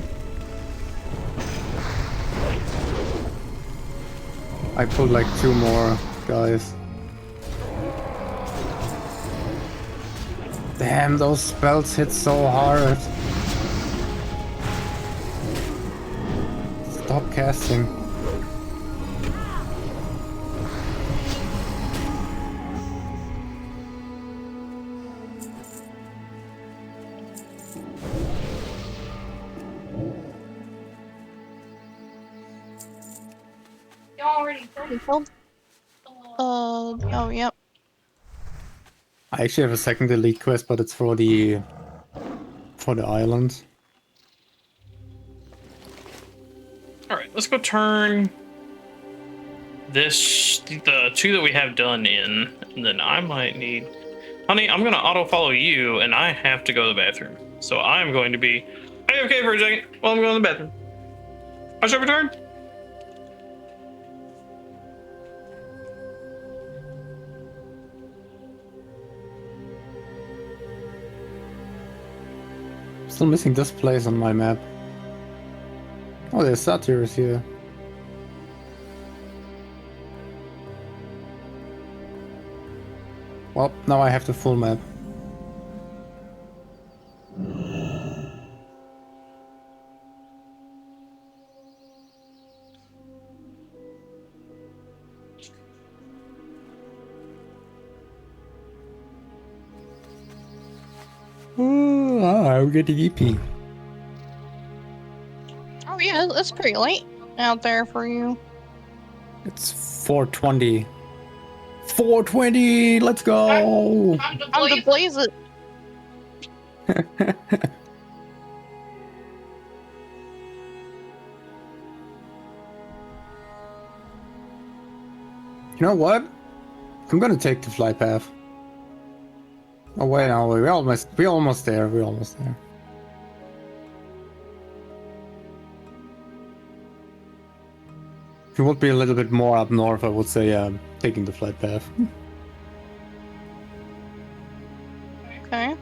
I pulled like 2 more guys. Damn, those spells hit so hard. Stop casting. You already killed? Oh, yep. I actually have a second elite quest, but it's for the island. Alright, let's go turn the 2 that we have done in, and then I might need... Honey, I'm gonna auto-follow you, and I have to go to the bathroom. So I'm going to be AFK for a second while I'm going to the bathroom. I shall return. Still missing this place on my map. Oh, there's satyrs here. Well, now I have the full map. I'm getting EP. Oh yeah, it's pretty late out there for you. It's 4:20. 4:20. Let's go. I'm to blaze it. You know what? I'm gonna take the flight path. Oh wait, no, we're almost there. We're almost there. If you would be a little bit more up north, I would say taking the flight path. Okay.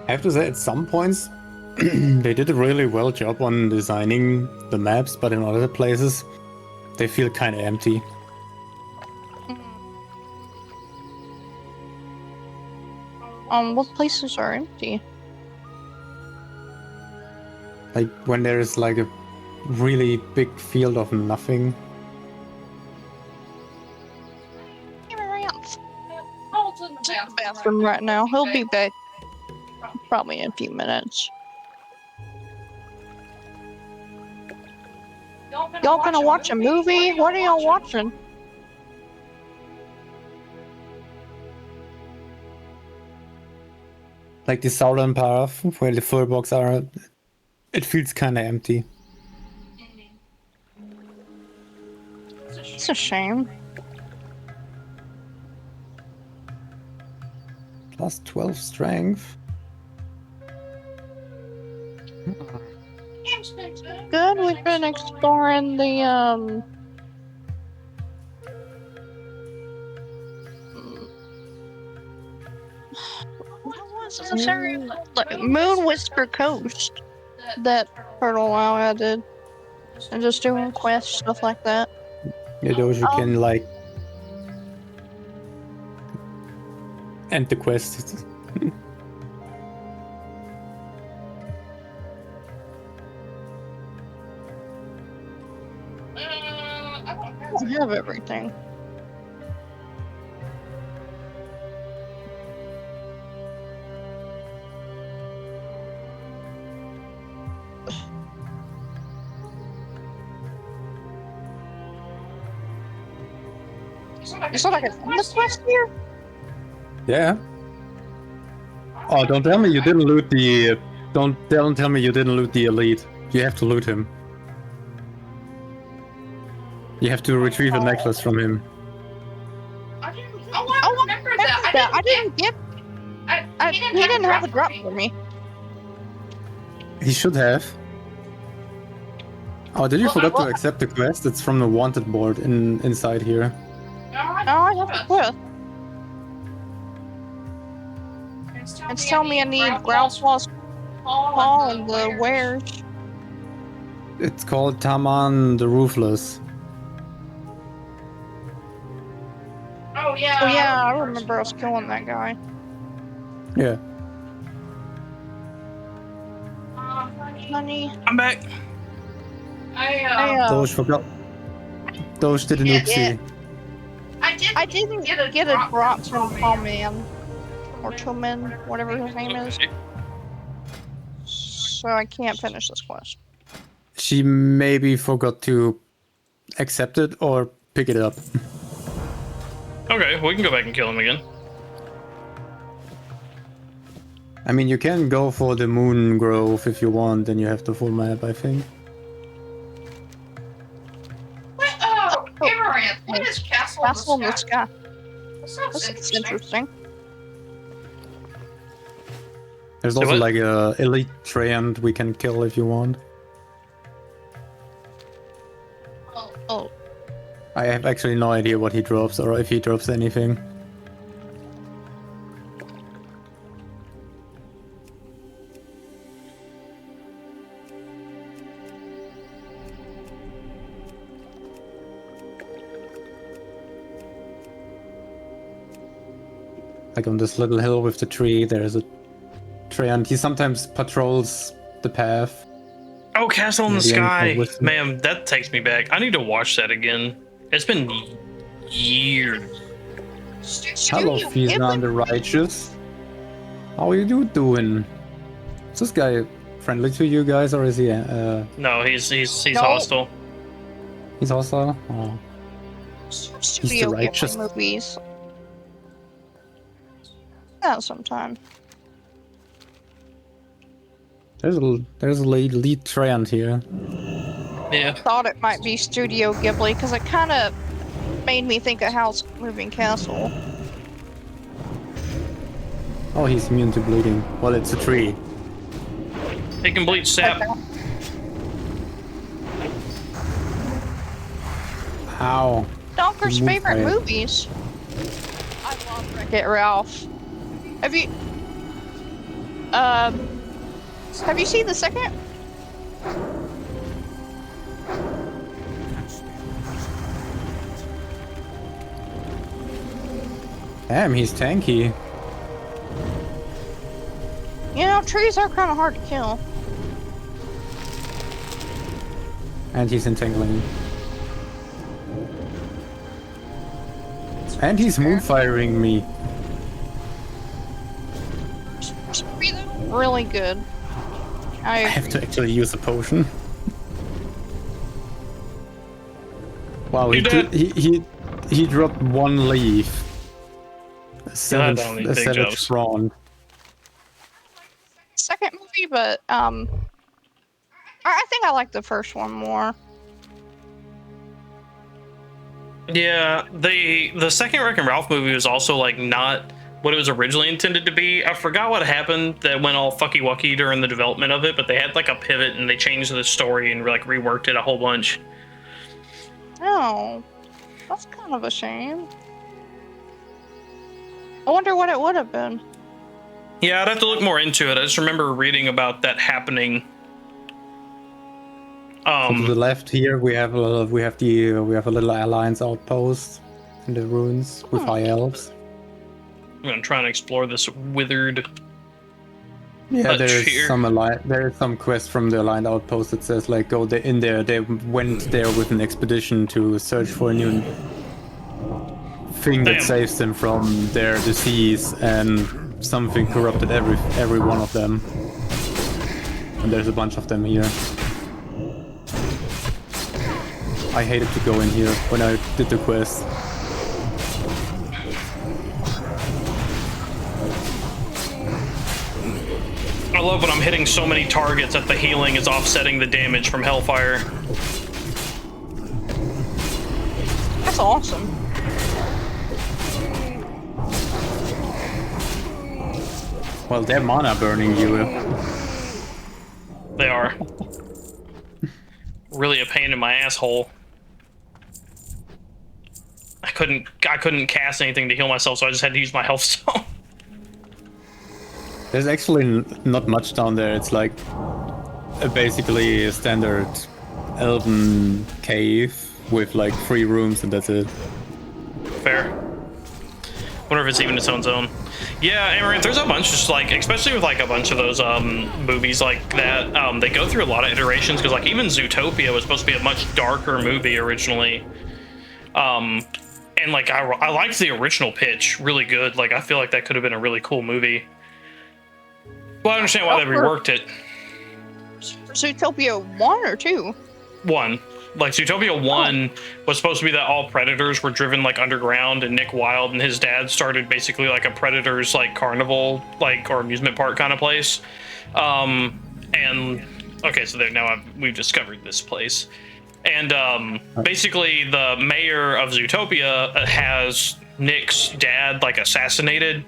I have to say, at some points, they did a really well job on designing the maps, but in other places, they feel kind of empty. What places are empty? Like when there is like a really big field of nothing. Paul's in the bathroom right now. He'll be back probably in a few minutes. Y'all gonna watch a movie? What are y'all watching? Like the southern path where the fur box are, it feels kind of empty. It's a shame. Plus 12 strength. Good, we've been exploring the, what was it? I'm sorry. Like, Moon Whisper Coast. That Turtle WoW I did. And just doing quests, stuff like that. Yeah, those you can like end the quest. I don't have everything. You saw like a this quest here? Yeah. Oh, don't tell me you didn't loot the. Don't tell me you didn't loot the elite. You have to loot him. You have to retrieve a necklace from him. I remember that. I didn't get. He didn't have a drop for me. He should have. Oh, did you forget to accept the quest? It's from the wanted board inside here. No, I have the quest. It's telling me I need Groundswell's Paul and the wares. It's called Taman the Roofless. Oh yeah, I remember us killing that guy. Yeah. Honey. I'm back. Doge forgot. Doge did an oopsie. I didn't get a drop from Tallman. Or Tillman, whatever his name is. So I can't finish this quest. She maybe forgot to accept it or pick it up. Okay, we can go back and kill him again. I mean, you can go for the Moon Grove if you want, then you have the full map, I think. Amaranth, what is Castle in the Sky? That's interesting. There's also like a elite treant we can kill if you want. Oh. I have actually no idea what he drops or if he drops anything. Like on this little hill with the tree, there's a treant. He sometimes patrols the path. Oh, Castle in the Maybe Sky. with- Man, that takes me back. I need to watch that again. It's been years. Hello, Fizan the Righteous. How are you doing? Is this guy friendly to you guys, or is he? No, he's No. hostile. He's hostile. Oh, Studio righteous. Ghibli movies. Yeah, sometime. there's a lead treant here. Yeah. Thought it might be Studio Ghibli because it kind of made me think of House Moving Castle. Oh, he's immune to bleeding. Well, it's a tree. He can bleed sap. Ow. Donker's Move favorite right. movies. I love Wreck-It Ralph. Have you seen the second? Damn, he's tanky. You know, trees are kind of hard to kill. And he's entangling. And he's moonfiring me. Really good. I have to actually use a potion. Wow, he dropped one leaf. A savage prawn. Second movie, but I think I like the first one more. Yeah, the second Wreck-It Ralph movie was also like not what it was originally intended to be. I forgot what happened that went all fucky wucky during the development of it, but they had like a pivot and they changed the story and like reworked it a whole bunch. Oh, that's kind of a shame. I wonder what it would have been. Yeah, I'd have to look more into it. I just remember reading about that happening. So to the left here, we have a little alliance outpost in the ruins with high elves. I'm gonna try and explore this withered. Yeah, there's some quest from the aligned outpost that says like go in there. They went there with an expedition to search for a new thing that saves them from their disease, and something corrupted every one of them. And there's a bunch of them here. I hated to go in here when I did the quest. I love when I'm hitting so many targets that the healing is offsetting the damage from Hellfire. That's awesome. Well, they're mana burning you. They are. Really a pain in my asshole. I couldn't cast anything to heal myself, so I just had to use my health stone. There's actually not much down there. It's like basically a standard elven cave with like 3 rooms and that's it. Fair. Wonder if it's even its own zone. Yeah, Amaranth, there's a bunch, just like, especially with like a bunch of those movies like that, they go through a lot of iterations, because like even Zootopia was supposed to be a much darker movie originally. And like I liked the original pitch really good. Like I feel like that could have been a really cool movie. Well, I understand why they reworked it. Zootopia 1 or 2? 1. Like Zootopia 1 was supposed to be that all predators were driven like underground, and Nick Wilde and his dad started basically like a predators like carnival like or amusement park kind of place. And okay, so there now we've discovered this place. And basically the mayor of Zootopia has Nick's dad like assassinated.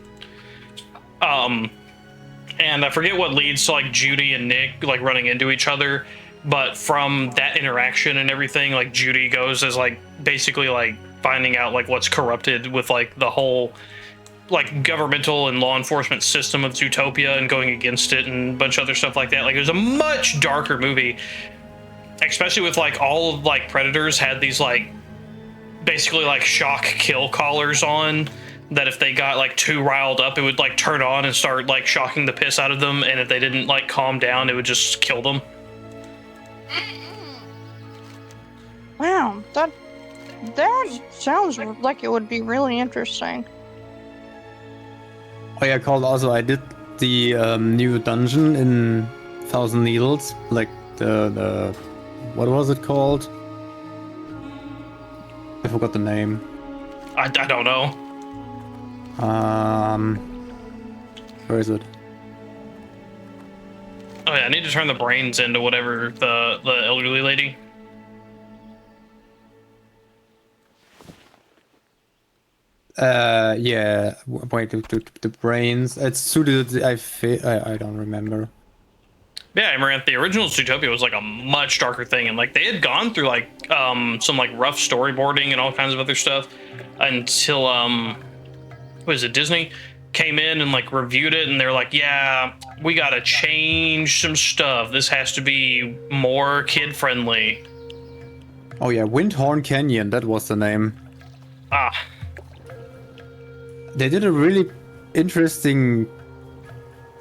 And I forget what leads to like Judy and Nick like running into each other, but from that interaction and everything, like Judy goes as like basically like finding out like what's corrupted with like the whole like governmental and law enforcement system of Zootopia and going against it and a bunch of other stuff like that. Like it was a much darker movie, especially with like all of like predators had these like basically like shock kill collars on, that if they got like too riled up, it would like turn on and start like shocking the piss out of them, and if they didn't like calm down, it would just kill them. Wow, that sounds like it would be really interesting. Oh yeah, Carl, also I did the new dungeon in Thousand Needles, like the what was it called? I forgot the name. I don't know. Where is it? Oh yeah, I need to turn the brains into whatever the elderly lady. Yeah. Wait, the brains. It's suited. I don't remember. Yeah, Amaranth, the original Zootopia was like a much darker thing, and like they had gone through like some like rough storyboarding and all kinds of other stuff until what is it, Disney came in and like reviewed it, and they're like, yeah, we gotta change some stuff. This has to be more kid friendly. Oh yeah, Windhorn Canyon, that was the name. Ah. They did a really interesting,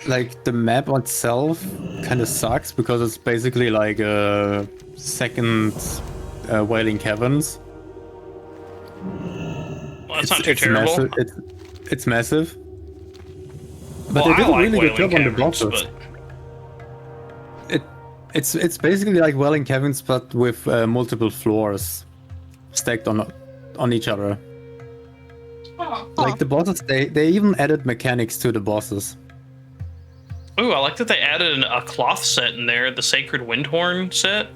like the map itself kind of sucks because it's basically like a second Wailing Caverns. Well, that's not too terrible. Massive. It's massive. But well, they did a really Wailing good job on the Caverns, bosses. but... It's basically like Wailing Caverns but with multiple floors stacked on each other. Like the bosses, they even added mechanics to the bosses. Ooh, I like that they added a cloth set in there, the Sacred Windhorn set.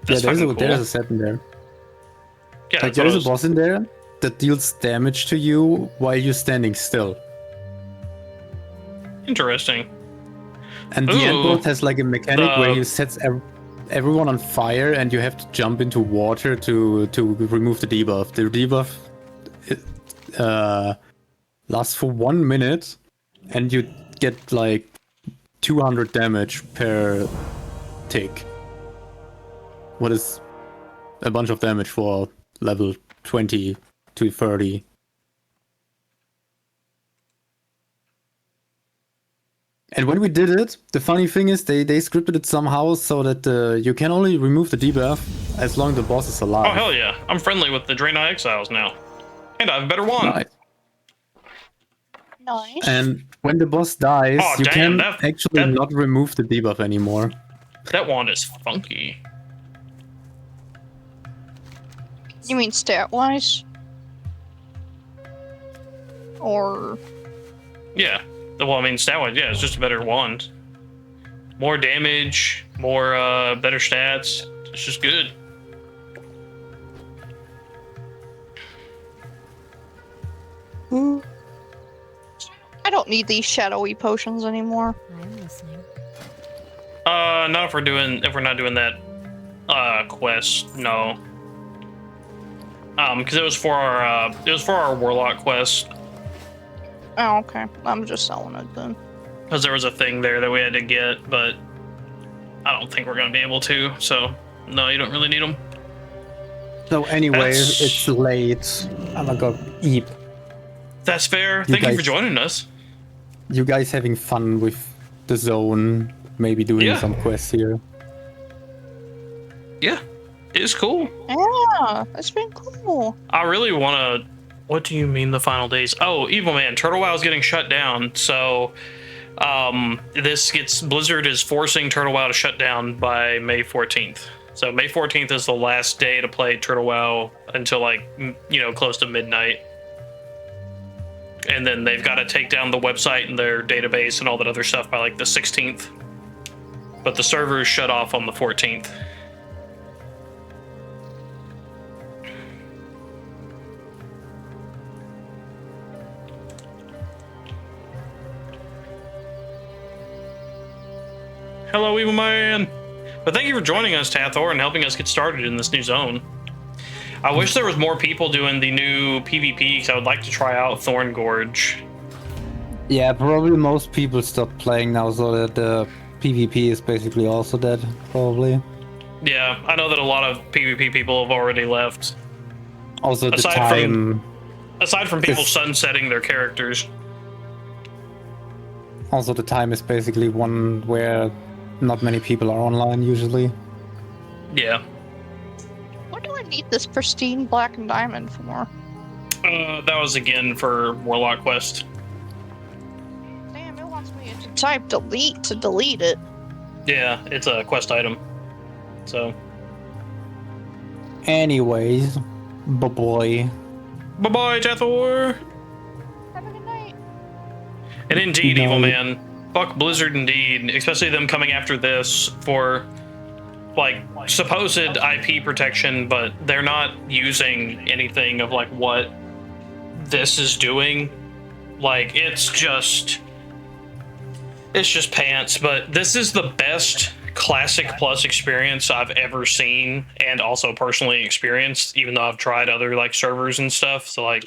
That's yeah, cool. there's a set in there. Yeah, like there's a boss in there that deals damage to you while you're standing still. Interesting. And the end boss has like a mechanic where he sets everyone on fire, and you have to jump into water to remove the debuff. The debuff lasts for 1 minute, and you get like 200 damage per tick. What is a bunch of damage for level 20 to 30. And when we did it, the funny thing is they scripted it somehow so that you can only remove the debuff as long as the boss is alive. Oh, hell yeah. I'm friendly with the Draenei Exiles now. And I have a better wand. Nice. And when the boss dies, you can actually not remove the debuff anymore. That wand is funky. You mean stat-wise? Or... Yeah. Well, I mean, stat-wise, yeah, it's just a better wand. More damage, more, better stats. It's just good. I don't need these shadowy potions anymore. I'm listening. Not if we're not doing that, quest, no. Because it was for our Warlock quest. Oh, okay. I'm just selling it then. Because there was a thing there that we had to get, but I don't think we're going to be able to, so no, you don't really need them. So anyways, it's late. I'm gonna go eat. That's fair. Thank you for joining us. You guys having fun with the zone? Maybe doing some quests here. Yeah, it's cool. Yeah, it's been cool. I really want to... What do you mean the final days? Oh, Evil Man, Turtle WoW is getting shut down. So, Blizzard is forcing Turtle WoW to shut down by May 14th. So May 14th is the last day to play Turtle WoW until like, close to midnight. And then they've got to take down the website and their database and all that other stuff by like the 16th. But the server is shut off on the 14th. Hello, Evil Man! But thank you for joining us, Tathor, and helping us get started in this new zone. I wish there was more people doing the new PvP, because I would like to try out Thorn Gorge. Yeah, probably most people stopped playing now, so that the PvP is basically also dead, probably. Yeah, I know that a lot of PvP people have already left. Also, aside from people sunsetting their characters. Also, the time is basically one where not many people are online usually. Yeah. What do I need this pristine black and diamond for? That was again for Warlock Quest. Damn, it wants me to type delete to delete it. Yeah, it's a quest item. So. Anyways, bye-bye. Bye-bye, Tathor! Have a good night. And indeed, Evil Man. Fuck Blizzard indeed, especially them coming after this for, like, supposed IP protection, but they're not using anything of, like, what this is doing. Like, it's just pants, but this is the best Classic Plus experience I've ever seen and also personally experienced, even though I've tried other, like, servers and stuff. So, like,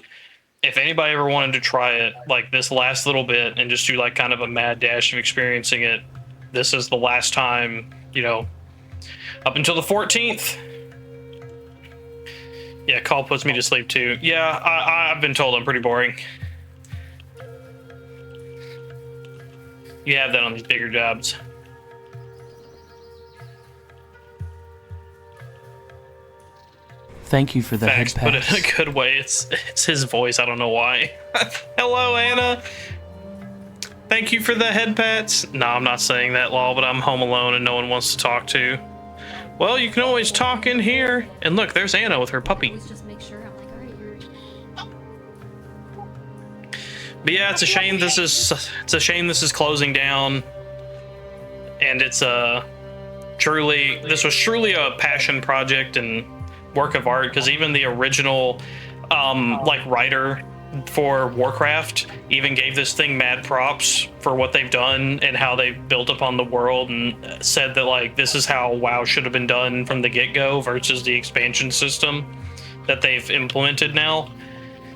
if anybody ever wanted to try it, like, this last little bit and just do, like, kind of a mad dash of experiencing it, this is the last time, up until the 14th. Yeah, call puts me to sleep, too. Yeah, I've been told I'm pretty boring. You have that on these bigger jobs. Thank you for the Facts, head but in a good way. It's his voice. I don't know why. Hello, Anna. Thank you for the head pats. No, I'm not saying that, Law, but I'm home alone and no one wants to talk to. Well, you can always talk in here. And look, there's Anna with her puppy. But yeah, it's a shame this is closing down. And this was truly a passion project and work of art, because even the original like writer for Warcraft even gave this thing mad props for what they've done and how they built upon the world, and said that, like, this is how WoW should have been done from the get-go versus the expansion system that they've implemented now.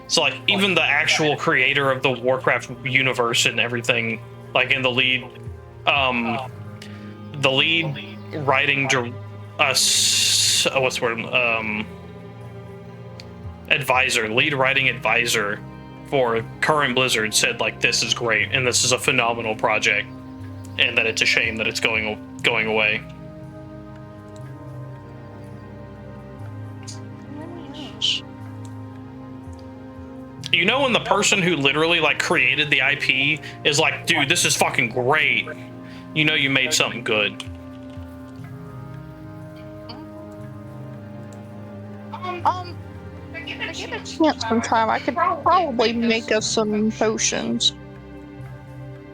So, like, even the actual creator of the Warcraft universe and everything, like, in the lead writing lead writing advisor for current Blizzard said, like, this is great and this is a phenomenal project, and that it's a shame that it's going away. You know, when the person who literally, like, created the IP is like, dude, this is fucking great, you know you made something good. If I get a chance sometime, I could probably make us some potions.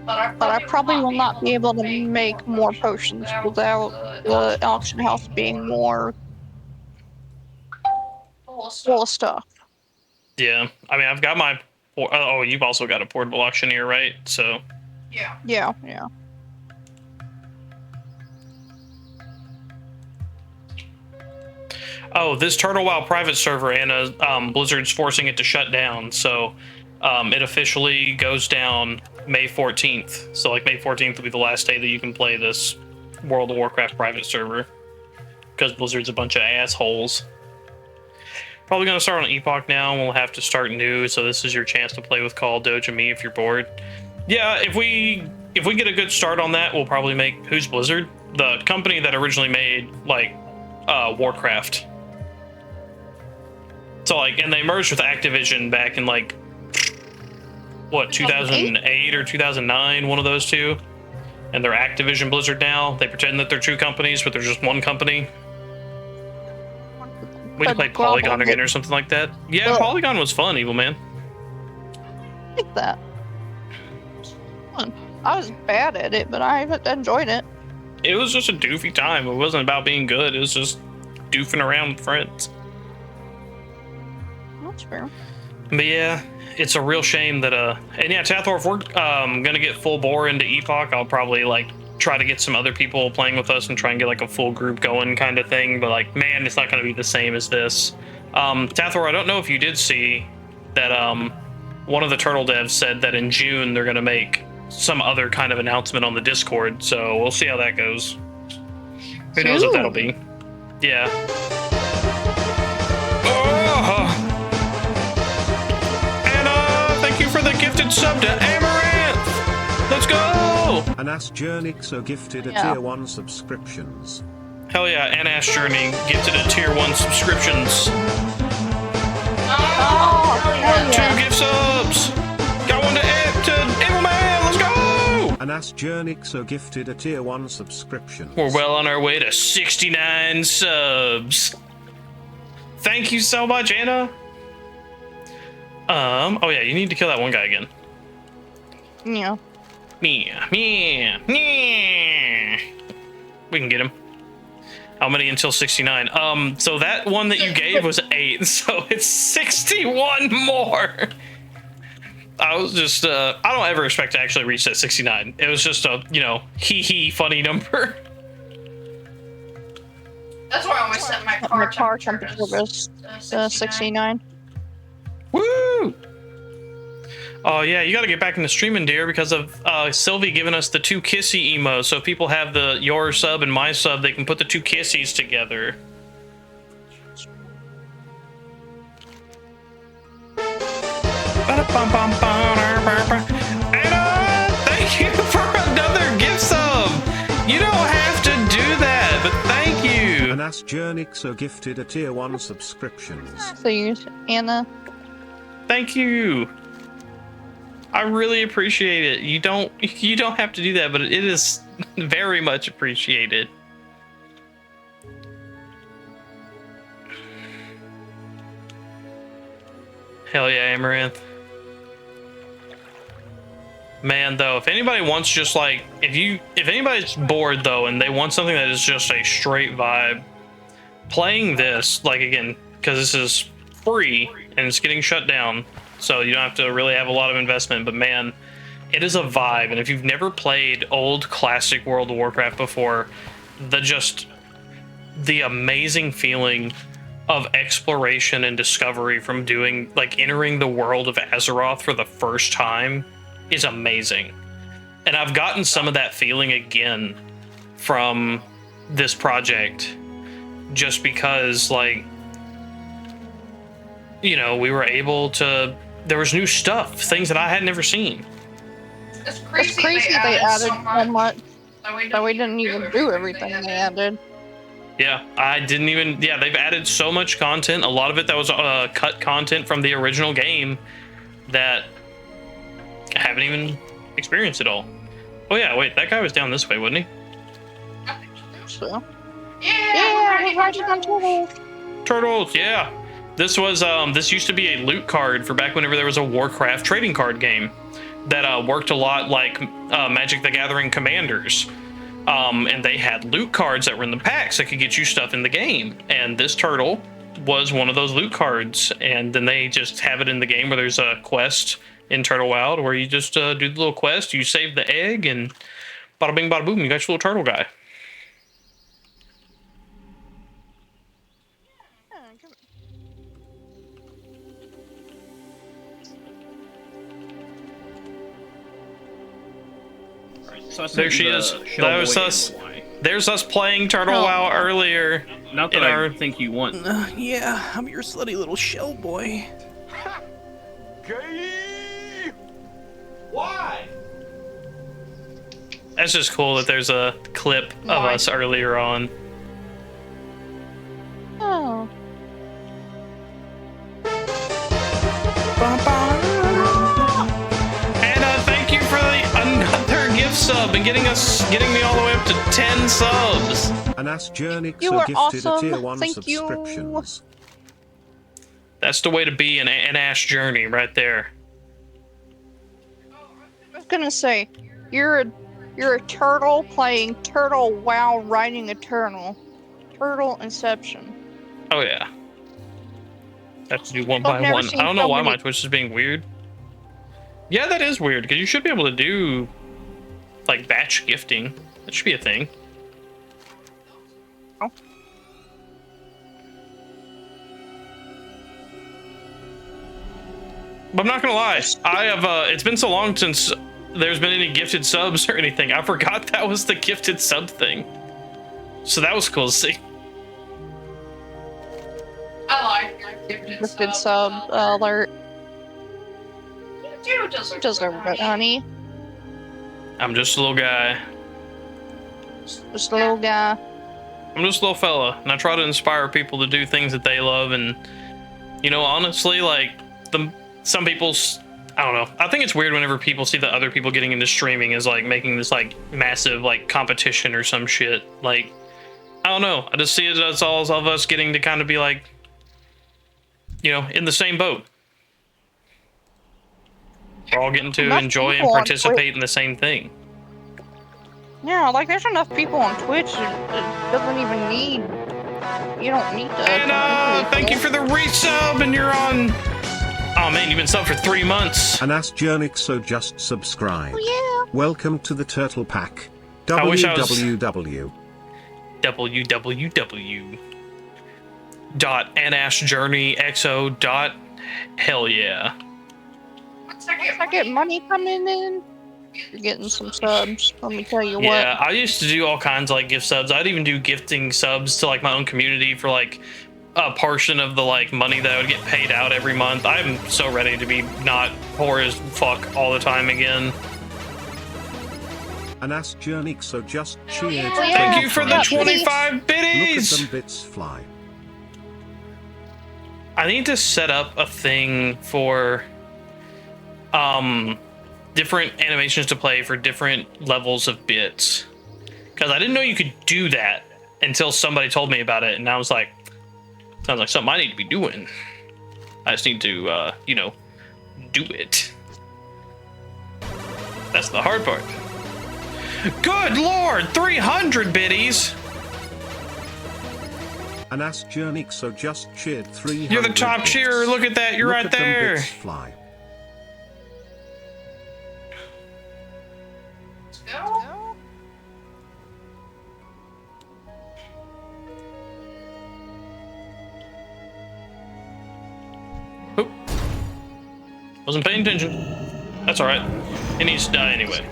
But I probably will not be able to make more potions without the auction house being more full of stuff. Yeah, I mean, I've got my... Oh, you've also got a portable auctioneer, right? So... Yeah. Oh, this Turtle WoW private server, Anna, Blizzard's forcing it to shut down, so it officially goes down May 14th. So, like, May 14th will be the last day that you can play this World of Warcraft private server, because Blizzard's a bunch of assholes. Probably gonna start on Epoch now, and we'll have to start new. So this is your chance to play with Call, Doge, and me if you're bored. Yeah, if we get a good start on that, we'll probably make Who's Blizzard, the company that originally made like Warcraft. So like, and they merged with Activision back in like what 2008 or 2009, one of those two. And they're Activision Blizzard now. They pretend that they're two companies, but they're just one company. We need to play Polygon again or something like that. Yeah, Polygon was fun, Evil Man. I like that. I was bad at it, but I enjoyed it. It was just a doofy time. It wasn't about being good. It was just doofing around with friends. That's fair. But yeah, it's a real shame that and yeah, Tathor, if we're gonna get full bore into Epoch, I'll probably like try to get some other people playing with us and try and get like a full group going kind of thing. But like, man, it's not gonna be the same as this. Tathor, I don't know if you did see that one of the Turtle devs said that in June they're gonna make some other kind of announcement on the Discord, so we'll see how that goes. Who knows what that'll be. Yeah. Thank you for the gifted sub to Amaranth! Let's go! Anas Journix gifted a tier 1 subscriptions. Hell yeah, Anas Journey gifted a tier 1 subscriptions. Oh, 2 gift subs! Got one to Evil Man, let's go! Anas Journix gifted a tier 1 subscription. We're well on our way to 69 subs. Thank you so much, Anna. Oh yeah, you need to kill that one guy again. Yeah. Yeah. We can get him. How many until 69? So that one that you gave was 8, so it's 61 more. I was just, I don't ever expect to actually reach that 69. It was just a, you know, hee funny number. That's why I always set my car temperature was 69. Woo! Oh yeah, you gotta get back into streaming, dear, because of Sylvie giving us the 2 kissy emos. So if people have the your sub and my sub, they can put the 2 kissies together. Anna, thank you for another gift sub. You don't have to do that, but thank you. Anas Journix gifted a tier 1 subscriptions. Please, Anna. Thank you. I really appreciate it. You don't have to do that, but it is very much appreciated. Hell yeah, Amaranth. Man, though, if anybody wants just like if anybody's bored though and they want something that is just a straight vibe, playing this, like again, because this is free and it's getting shut down, so you don't have to really have a lot of investment, but man, it is a vibe. And if you've never played old classic World of Warcraft before, the amazing feeling of exploration and discovery from doing like entering the world of Azeroth for the first time is amazing. And I've gotten some of that feeling again from this project, just because like, you know, we were able to, there was new stuff, things that I had never seen. It's crazy They added so much that we didn't even do everything they added. Yeah, I didn't even, yeah, they've added so much content, a lot of it that was cut content from the original game that I haven't even experienced it all. Oh yeah, wait, that guy was down this way, wasn't he? I think So. Yeah, we're riding on turtles. Turtles, yeah. This was this used to be a loot card for back whenever there was a Warcraft trading card game that worked a lot like Magic the Gathering Commanders. And they had loot cards that were in the packs that could get you stuff in the game. And this turtle was one of those loot cards. And then they just have it in the game where there's a quest in Turtle WoW where you just do the little quest, you save the egg, and bada bing bada boom, you got your little turtle guy. So there she is. That was us. There's us playing Turtle WoW earlier. Not that I think you want. Yeah, I'm your slutty little shell boy. Why? That's just cool that there's a clip of us earlier on. Oh. And thank you for another gift sub and getting me all the way up to 10 subs. An Asjournix You are gifted awesome. a tier 1 Thank you. subscriptions. That's the way to be an Ash Journey right there. I was gonna say, you're a turtle playing Turtle WoW riding a turtle. Turtle Inception. Oh yeah. Have to do one by never one. seen I don't know so why my many- Twitch is being weird. Yeah, that is weird, because you should be able to do like batch gifting. That should be a thing. Oh. But I'm not gonna lie, I have it's been so long since there's been any gifted subs or anything. I forgot that was the gifted sub thing. So that was cool to see. I like your Gifted sub alert. You Deserve it, honey. I'm just a little guy. Just a little guy. I'm just a little fella, and I try to inspire people to do things that they love. And you know, honestly, like some people's, I don't know. I think it's weird whenever people see that other people getting into streaming is like making this like massive like competition or some shit. Like, I don't know. I just see it as all of us getting to kind of be like, you know, in the same boat. We're all getting to Enough enjoy and people on participate in the same thing. Yeah, like there's enough people on Twitch that doesn't even need. You don't need to. And thank you for the resub, and you're on. Oh man, you've been subbed for 3 months. An Asjournix so just subscribed. Oh, yeah. Welcome to the Turtle Pack. I wish I was- www. www.anashjourneyxo. Hell yeah. Once I get money coming in, you're getting some subs. Let me tell you Yeah, what. I used to do all kinds of like gift subs. I'd even do gifting subs to like my own community for like a portion of the like money that I would get paid out every month. I'm so ready to be not poor as fuck all the time again. An Asjournix so just cheered. Thank you for the 25 Look biddies! at them bits fly. I need to set up a thing for different animations to play for different levels of bits. Because I didn't know you could do that until somebody told me about it, and I was like, sounds like something I need to be doing. I just need to, you know, do it. That's the hard part. Good lord, 300 biddies! An Asjournix so just cheered 300. You're the top bits. cheerer, look at that, you're Look right at them there. bits fly. go. Oop. Wasn't paying attention. That's alright. He needs to die anyway.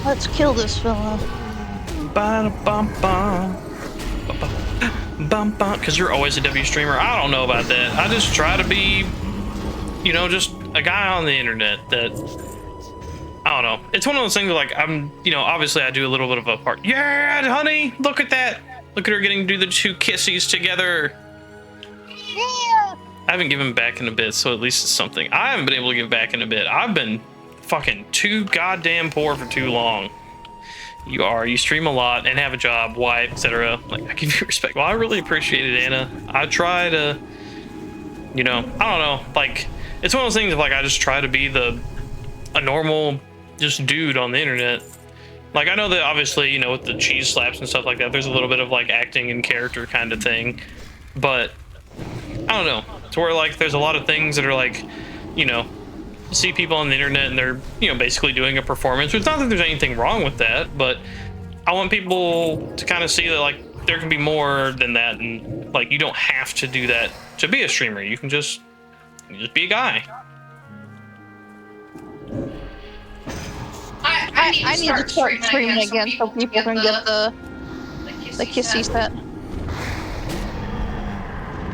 Let's kill this fella. Because you're always a W streamer. I don't know about that. I just try to be, you know, just a guy on the internet that, I don't know. It's one of those things where, like, I'm, you know, obviously I do a little bit of a part. Yeah, honey, look at that. Look at her getting to do the two kissies together. Yeah. I haven't given back in a bit, so at least it's something. I haven't been able to give back in a bit. I've been fucking too goddamn poor for too long. You stream a lot and have a job, wife, etc. Like, I give you respect. Well, I really appreciate it, Anna. I try to, you know, I don't know. Like, it's one of those things of, like, I just try to be a normal, just dude on the internet. Like, I know that obviously, you know, with the cheese slaps and stuff like that, there's a little bit of, like, acting and character kind of thing. But, I don't know. It's where, like, there's a lot of things that are, like, you know, see people on the internet and they're, you know, basically doing a performance. It's not that there's anything wrong with that, but I want people to kind of see that, like, there can be more than that, and, like, you don't have to do that to be a streamer. You can just be a guy. I I need to start streaming again so people can get the kissy set.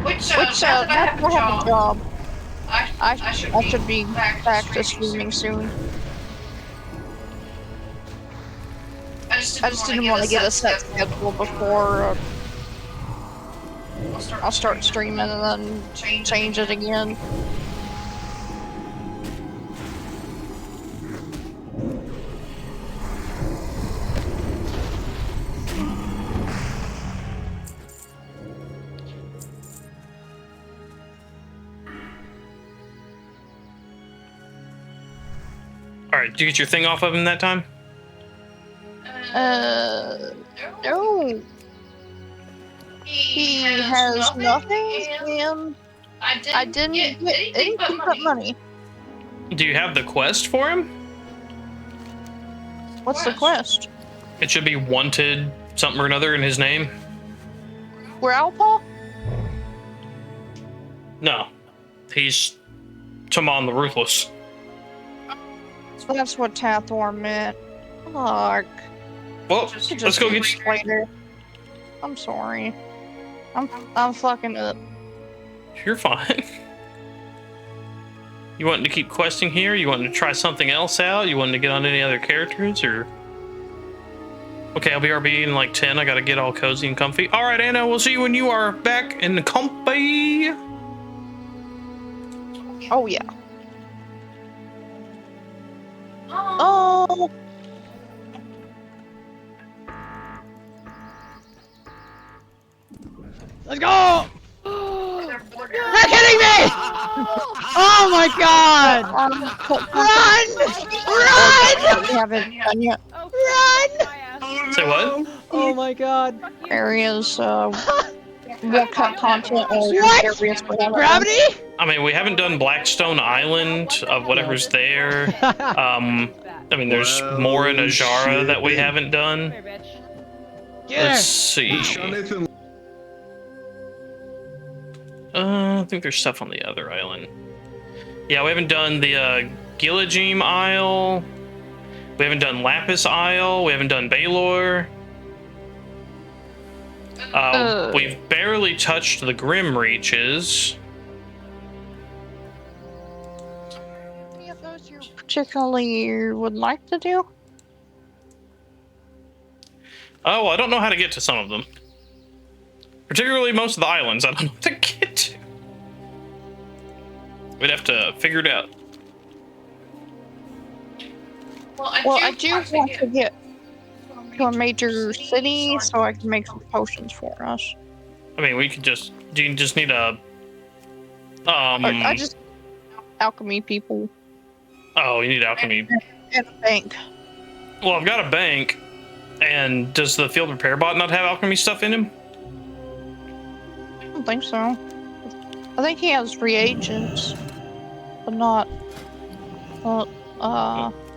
Which now that I have a job, I should be back to streaming soon. I just didn't want to get a set schedule before I'll start streaming and then change it again. Alright, did you get your thing off of him that time? No. He has nothing, and I didn't get anything but money. Do you have the quest for him? What's the quest? It should be wanted something or another in his name. Growlpaw? No. He's Timon the Ruthless. That's what Tathor meant. Fuck. Well, let's go get you later. I'm sorry. I'm fucking up. You're fine. You wanting to keep questing here? You wanting to try something else out? You wanting to get on any other characters or? Okay, I'll be RB in like 10. I gotta get all cozy and comfy. All right, Anna, we'll see you when you are back in the comfy. Oh yeah. Oh. Let's go! You're kidding me! Oh my god! Run! Run! We haven't done yet. Run! Say what? Oh my god. Areas, what cut content or What? areas we haven't Gravity? I mean, we haven't done Blackstone Island of whatever's there. I mean, there's more in Ajara that we haven't done. Let's see. I think there's stuff on the other island. Yeah, we haven't done the Gilligim Isle. We haven't done Lapis Isle. We haven't done Baylor. We've barely touched the Grim Reaches. Any of those you particularly would like to do? Oh, well, I don't know how to get to some of them. Particularly most of the islands, I don't know how to get to. We'd have to figure it out. Well, I do want to get to a major city so I can make some potions for us. I mean, we could just... Do you just need a... I just... Alchemy people. Oh, you need alchemy. And a bank. Well, I've got a bank. And does the field repair bot not have alchemy stuff in him? I don't think so. I think he has reagents, but not.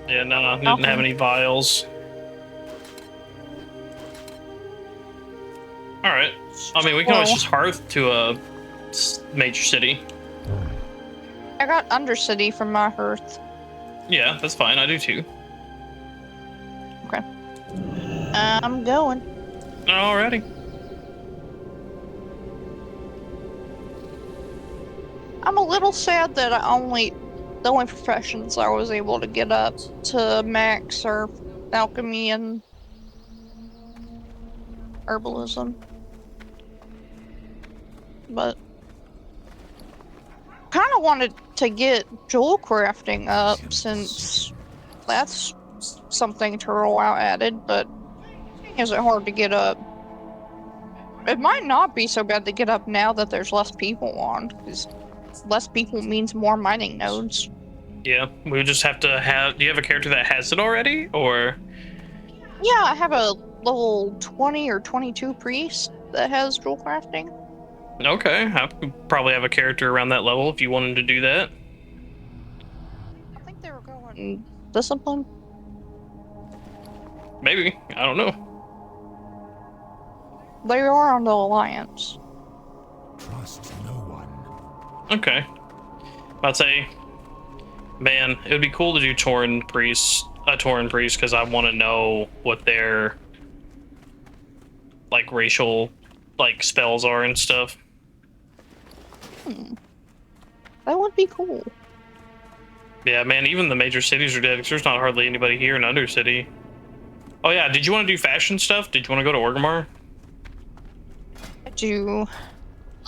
Yeah, no, he didn't have any vials. All right. I mean, we can always just hearth to a major city. I got Undercity from my hearth. Yeah, that's fine. I do too. Okay. I'm going. Alrighty. I'm a little sad that the only professions I was able to get up to max are alchemy and herbalism. But kind of wanted to get jewel crafting up since that's something Turtle WoW added, but is it hard to get up? It might not be so bad to get up now that there's less people on, because less people means more mining nodes. Yeah, we would just have to have... Do you have a character that has it already, or...? Yeah, I have a level 20 or 22 priest that has jewel crafting. Okay, I could probably have a character around that level if you wanted to do that. I think they were going discipline. Maybe, I don't know. They are on the alliance. Trust no one. Okay. I'd say, man, it would be cool to do Tauren Priest a Tauren priest because I want to know what their like racial like spells are and stuff. That would be cool. Yeah, man, even the major cities are dead because there's not hardly anybody here in Undercity. Oh yeah, did you want to do fashion stuff? Did you want to go to Orgrimmar? I do.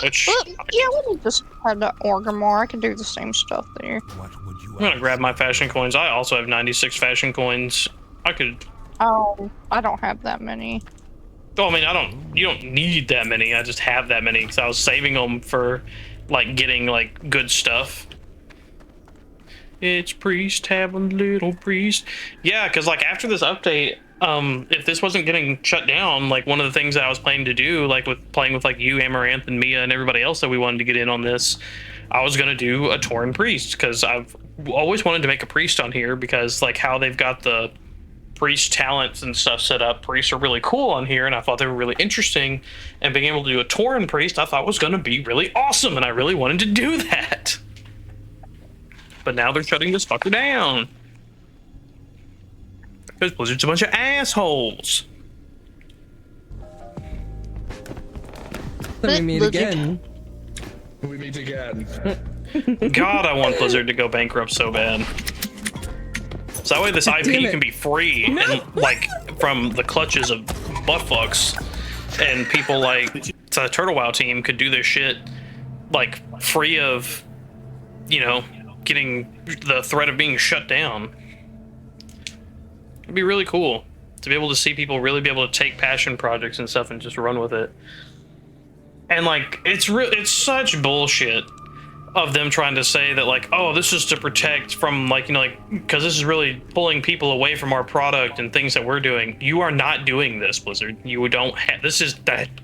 Which, but, yeah, we just head to Orgrimmar. I can do the same stuff there. I'm gonna grab my fashion coins. I also have 96 fashion coins. I could. Oh, I don't have that many. Oh, I mean, you don't need that many. I just have that many because I was saving them for, like, getting like good stuff. It's priest having little priest. Yeah, because like after this update, if this wasn't getting shut down, like one of the things that I was planning to do, like with playing with like you, Amaranth, and Mia, and everybody else that we wanted to get in on this, I was gonna do a Tauren priest because I've always wanted to make a priest on here because like how they've got the priest talents and stuff set up. Priests are really cool on here, and I thought they were really interesting. And being able to do a Tauren priest, I thought was gonna be really awesome, and I really wanted to do that. But now they're shutting this fucker down. Because Blizzard's a bunch of assholes. We meet again. We meet again. God, I want Blizzard to go bankrupt so bad. So that way this IP can be free and like from the clutches of buttfucks, and people like the Turtle WoW team could do their shit like free of, you know, getting the threat of being shut down. It'd be really cool to be able to see people really be able to take passion projects and stuff and just run with it. And like it's such bullshit of them trying to say that like, oh, this is to protect from like, you know, like, because this is really pulling people away from our product and things that we're doing. You are not doing this, Blizzard. You don't have, this is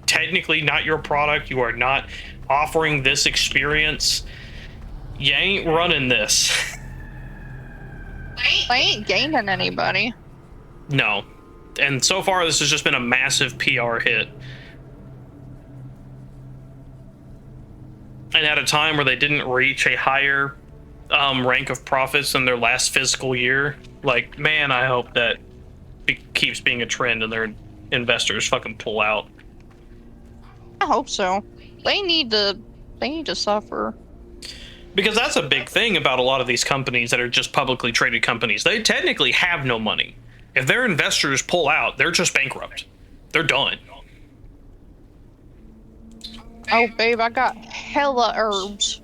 technically not your product. You are not offering this experience. You ain't running this. I ain't gaining anybody. No. And so far, this has just been a massive PR hit. And at a time where they didn't reach a higher rank of profits than their last fiscal year, like, man, I hope that keeps being a trend and their investors fucking pull out. I hope so. They need to suffer. Because that's a big thing about a lot of these companies that are just publicly traded companies. They technically have no money. If their investors pull out, they're just bankrupt. They're done. Oh, babe, I got hella herbs.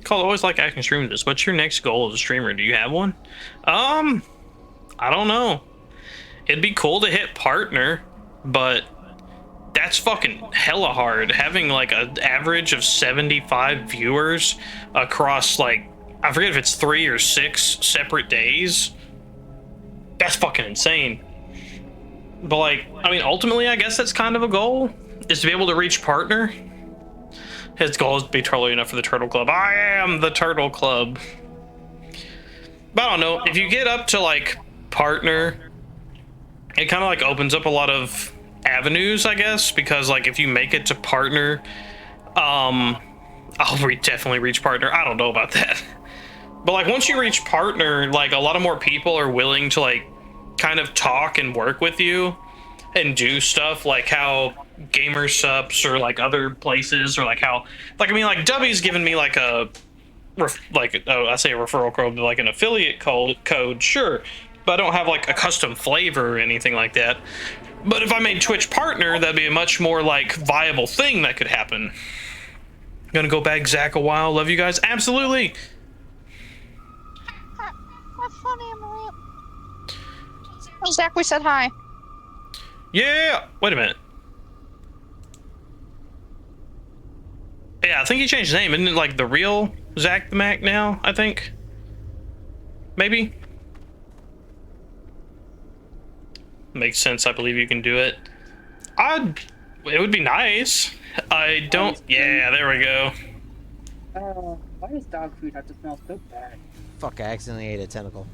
Call always like I can stream this. What's your next goal as a streamer? Do you have one? I don't know. It'd be cool to hit partner, but that's fucking hella hard. Having like an average of 75 viewers across like, I forget if it's 3 or 6 separate days. That's fucking insane. But like, I mean, ultimately, I guess that's kind of a goal, is to be able to reach partner. His goal is to be turtle enough for the Turtle Club. I am the Turtle Club. But I don't know, if you get up to like partner, it kind of like opens up a lot of avenues, I guess, because like if you make it to partner, I'll definitely reach partner. I don't know about that. But like once you reach partner, like a lot of more people are willing to like kind of talk and work with you and do stuff like how Gamer Sups or like other places, or like how, like, I mean, like Dubby's given me like a I say a referral code, but like an affiliate code, sure, but I don't have like a custom flavor or anything like that. But if I made Twitch partner, that'd be a much more like viable thing that could happen. Gonna go back Zach a while. Love you guys. Absolutely. That's funny, Amaranth. Oh, Zach, we said hi. Yeah. Wait a minute. Yeah, I think he changed his name. Isn't it like the real Zach the Mac now, I think? Maybe? Makes sense. I believe you can do it. It would be nice. I don't... Yeah, there we go. Why does dog food have to smell so bad? Fuck, I accidentally ate a tentacle.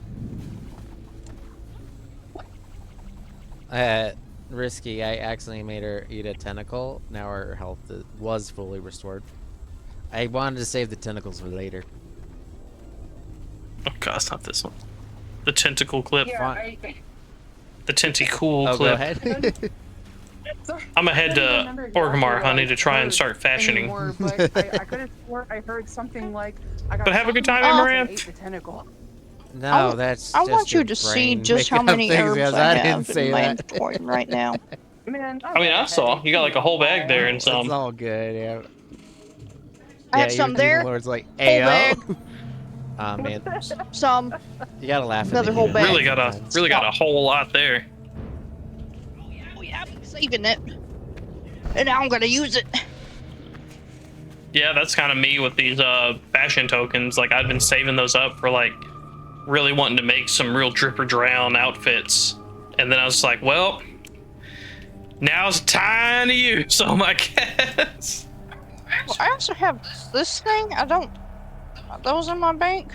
Risky, I accidentally made her eat a tentacle. Now her health was fully restored. I wanted to save the tentacles for later. Oh god, it's not this one. the tentacle clip. Yeah, The tentacool Oh, clip. go ahead. I'm gonna head to Orgrimmar, honey, to try and start fashioning. anymore, but I could have swore I heard something like I got But have a good time, something Amaranth. ate the tentacle. No, that's I just want you your to see brain just how making up many things herbs because I didn't have say in my that. inventory right now. Man, I mean, I saw. You got like a whole bag there and It's some. all good, yeah. I Yeah, have some your there. Demon Lord's like, Whole Ayo. bag. Aw, man. Some. You gotta laugh at Another the whole Demon Lord bag. Really got a whole lot there. Oh yeah, I'm saving it. And now I'm gonna use it. Yeah, that's kind of me with these fashion tokens. Like, I've been saving those up for like really wanting to make some real drip or drown outfits, and then I was like, well, now's the time to use them, I guess. Well, I also have this thing. I don't. Are those in my bank?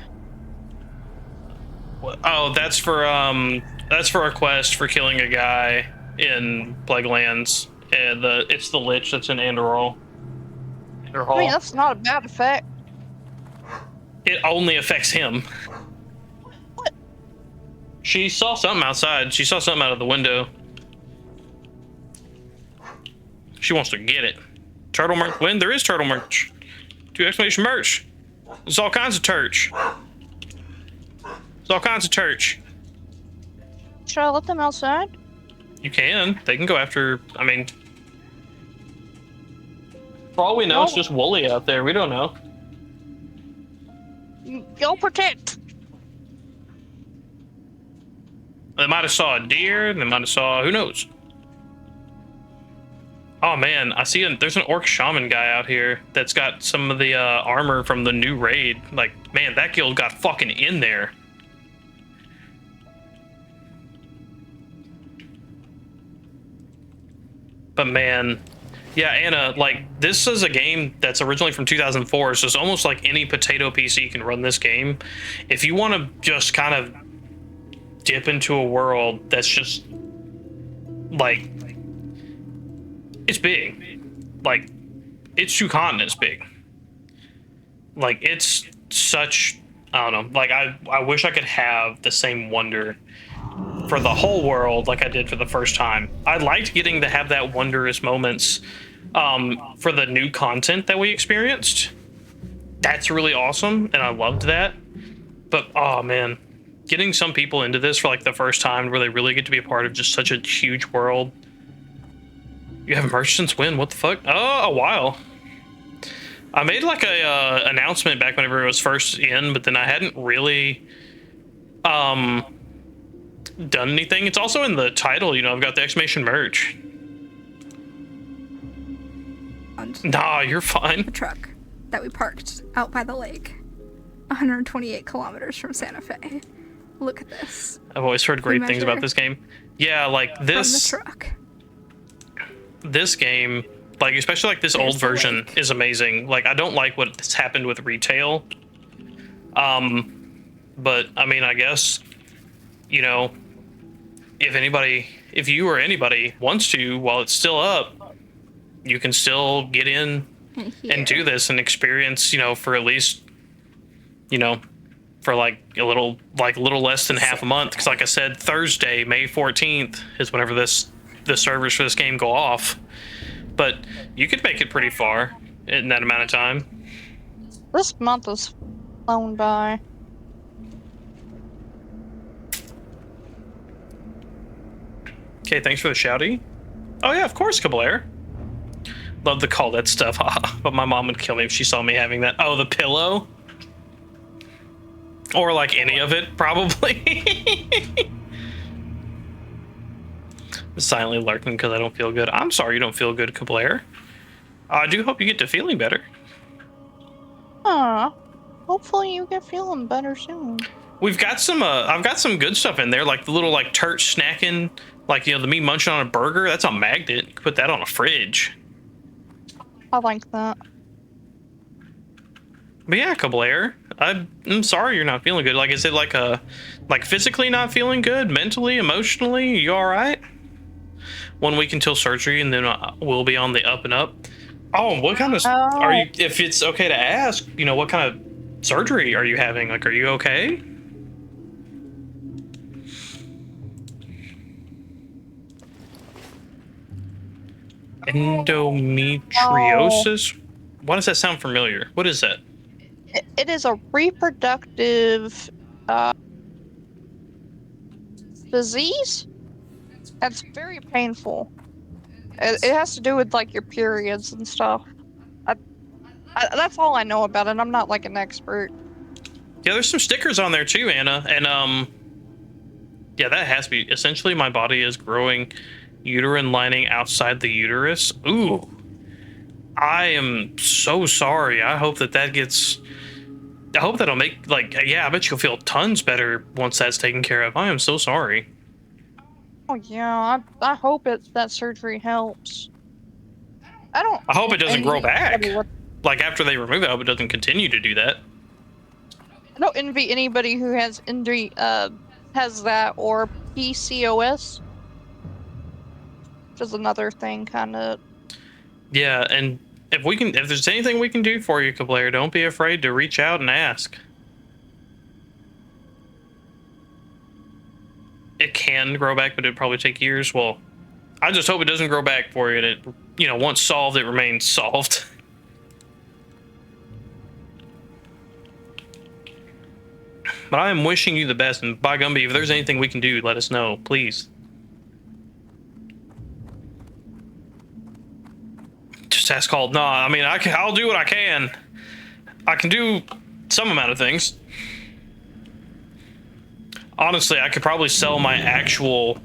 Oh, that's for a quest for killing a guy in Plaguelands. And it's the Lich that's in Andorol. I mean, that's not a bad effect. It only affects him. What? She saw something outside. She saw something out of the window. She wants to get it. Turtle merch. When there is turtle merch. 2 exclamation merch. There's all kinds of turch. There's all kinds of turch. Should I let them outside? You can. They can go after. I mean, for all we know, it's just Wooly out there. We don't know. Go protect. They might have saw a deer. They might have saw. Who knows? Oh man, I see. There's an orc shaman guy out here that's got some of the armor from the new raid. Like, man, that guild got fucking in there. But man, yeah, Anna, like, this is a game that's originally from 2004, so it's almost like any potato PC can run this game. If you want to just kind of dip into a world that's just, like, it's big. Like, it's 2 continents big. Like, it's such, I don't know, like, I wish I could have the same wonder for the whole world like I did for the first time. I liked getting to have that wondrous moments for the new content that we experienced. That's really awesome, and I loved that. But, oh man, getting some people into this for like the first time where they really get to be a part of just such a huge world. You have merch since when? What the fuck? Oh, a while. I made like a announcement back whenever it was first in, but then I hadn't really done anything. It's also in the title, you know, I've got the exclamation merch. Nah, you're fine. The truck that we parked out by the lake, 128 kilometers from Santa Fe. Look at this. I've always heard great things about this game. Yeah, like this. From the truck. This game, like, especially like this old version, is amazing. Like, I don't like what's happened with retail. But I mean, I guess, you know, if you or anybody wants to, while it's still up, you can still get in and do this and experience, you know, for at least, you know, for like a little less than half a month. Because like I said, Thursday, May 14th is whenever the servers for this game go off. But you could make it pretty far in that amount of time. This month has flown by. Okay, thanks for the shouty. Oh yeah, of course, Kablair. Love to call that stuff, but my mom would kill me if she saw me having that. Oh, the pillow? Or like any of it, probably. Silently lurking because I don't feel good. I'm sorry you don't feel good, Kablair. I do hope you get to feeling better. Hopefully you get feeling better soon. We've got some, I've got some good stuff in there, like the little like Turch snacking, like, you know, the me munching on a burger. That's a magnet. You can put that on a fridge. I like that. But yeah, Kablair, I'm sorry you're not feeling good. Like, is it like physically not feeling good, mentally, emotionally? You all right? 1 week until surgery, and then we'll be on the up and up. Oh, what kind of are you? If it's okay to ask, you know, what kind of surgery are you having? Like, are you okay? Endometriosis? Why does that sound familiar? What is that? It is a reproductive disease. That's very painful. It has to do with like your periods and stuff. That's all I know about it. I'm not like an expert. Yeah, there's some stickers on there too, Anna, and yeah, that has to be. Essentially, my body is growing uterine lining outside the uterus. Ooh, I am so sorry. I hope that gets. I hope that'll make like. Yeah, I bet you'll feel tons better once that's taken care of. I am so sorry. Oh yeah, I hope that surgery helps. I hope it doesn't grow envy back. anybody- Like after they remove it, I hope it doesn't continue to do that. I don't envy anybody who has has that or PCOS, which is another thing, kind of. Yeah, and if there's anything we can do for you, Kablair, don't be afraid to reach out and ask. It can grow back, but it'd probably take years. Well, I just hope it doesn't grow back for you, and it, once solved, it remains solved. But I am wishing you the best, and by Gumby, if there's anything we can do, let us know, please. Just ask called. No, I mean, I'll do what I can. I can do some amount of things. Honestly, I could probably sell my actual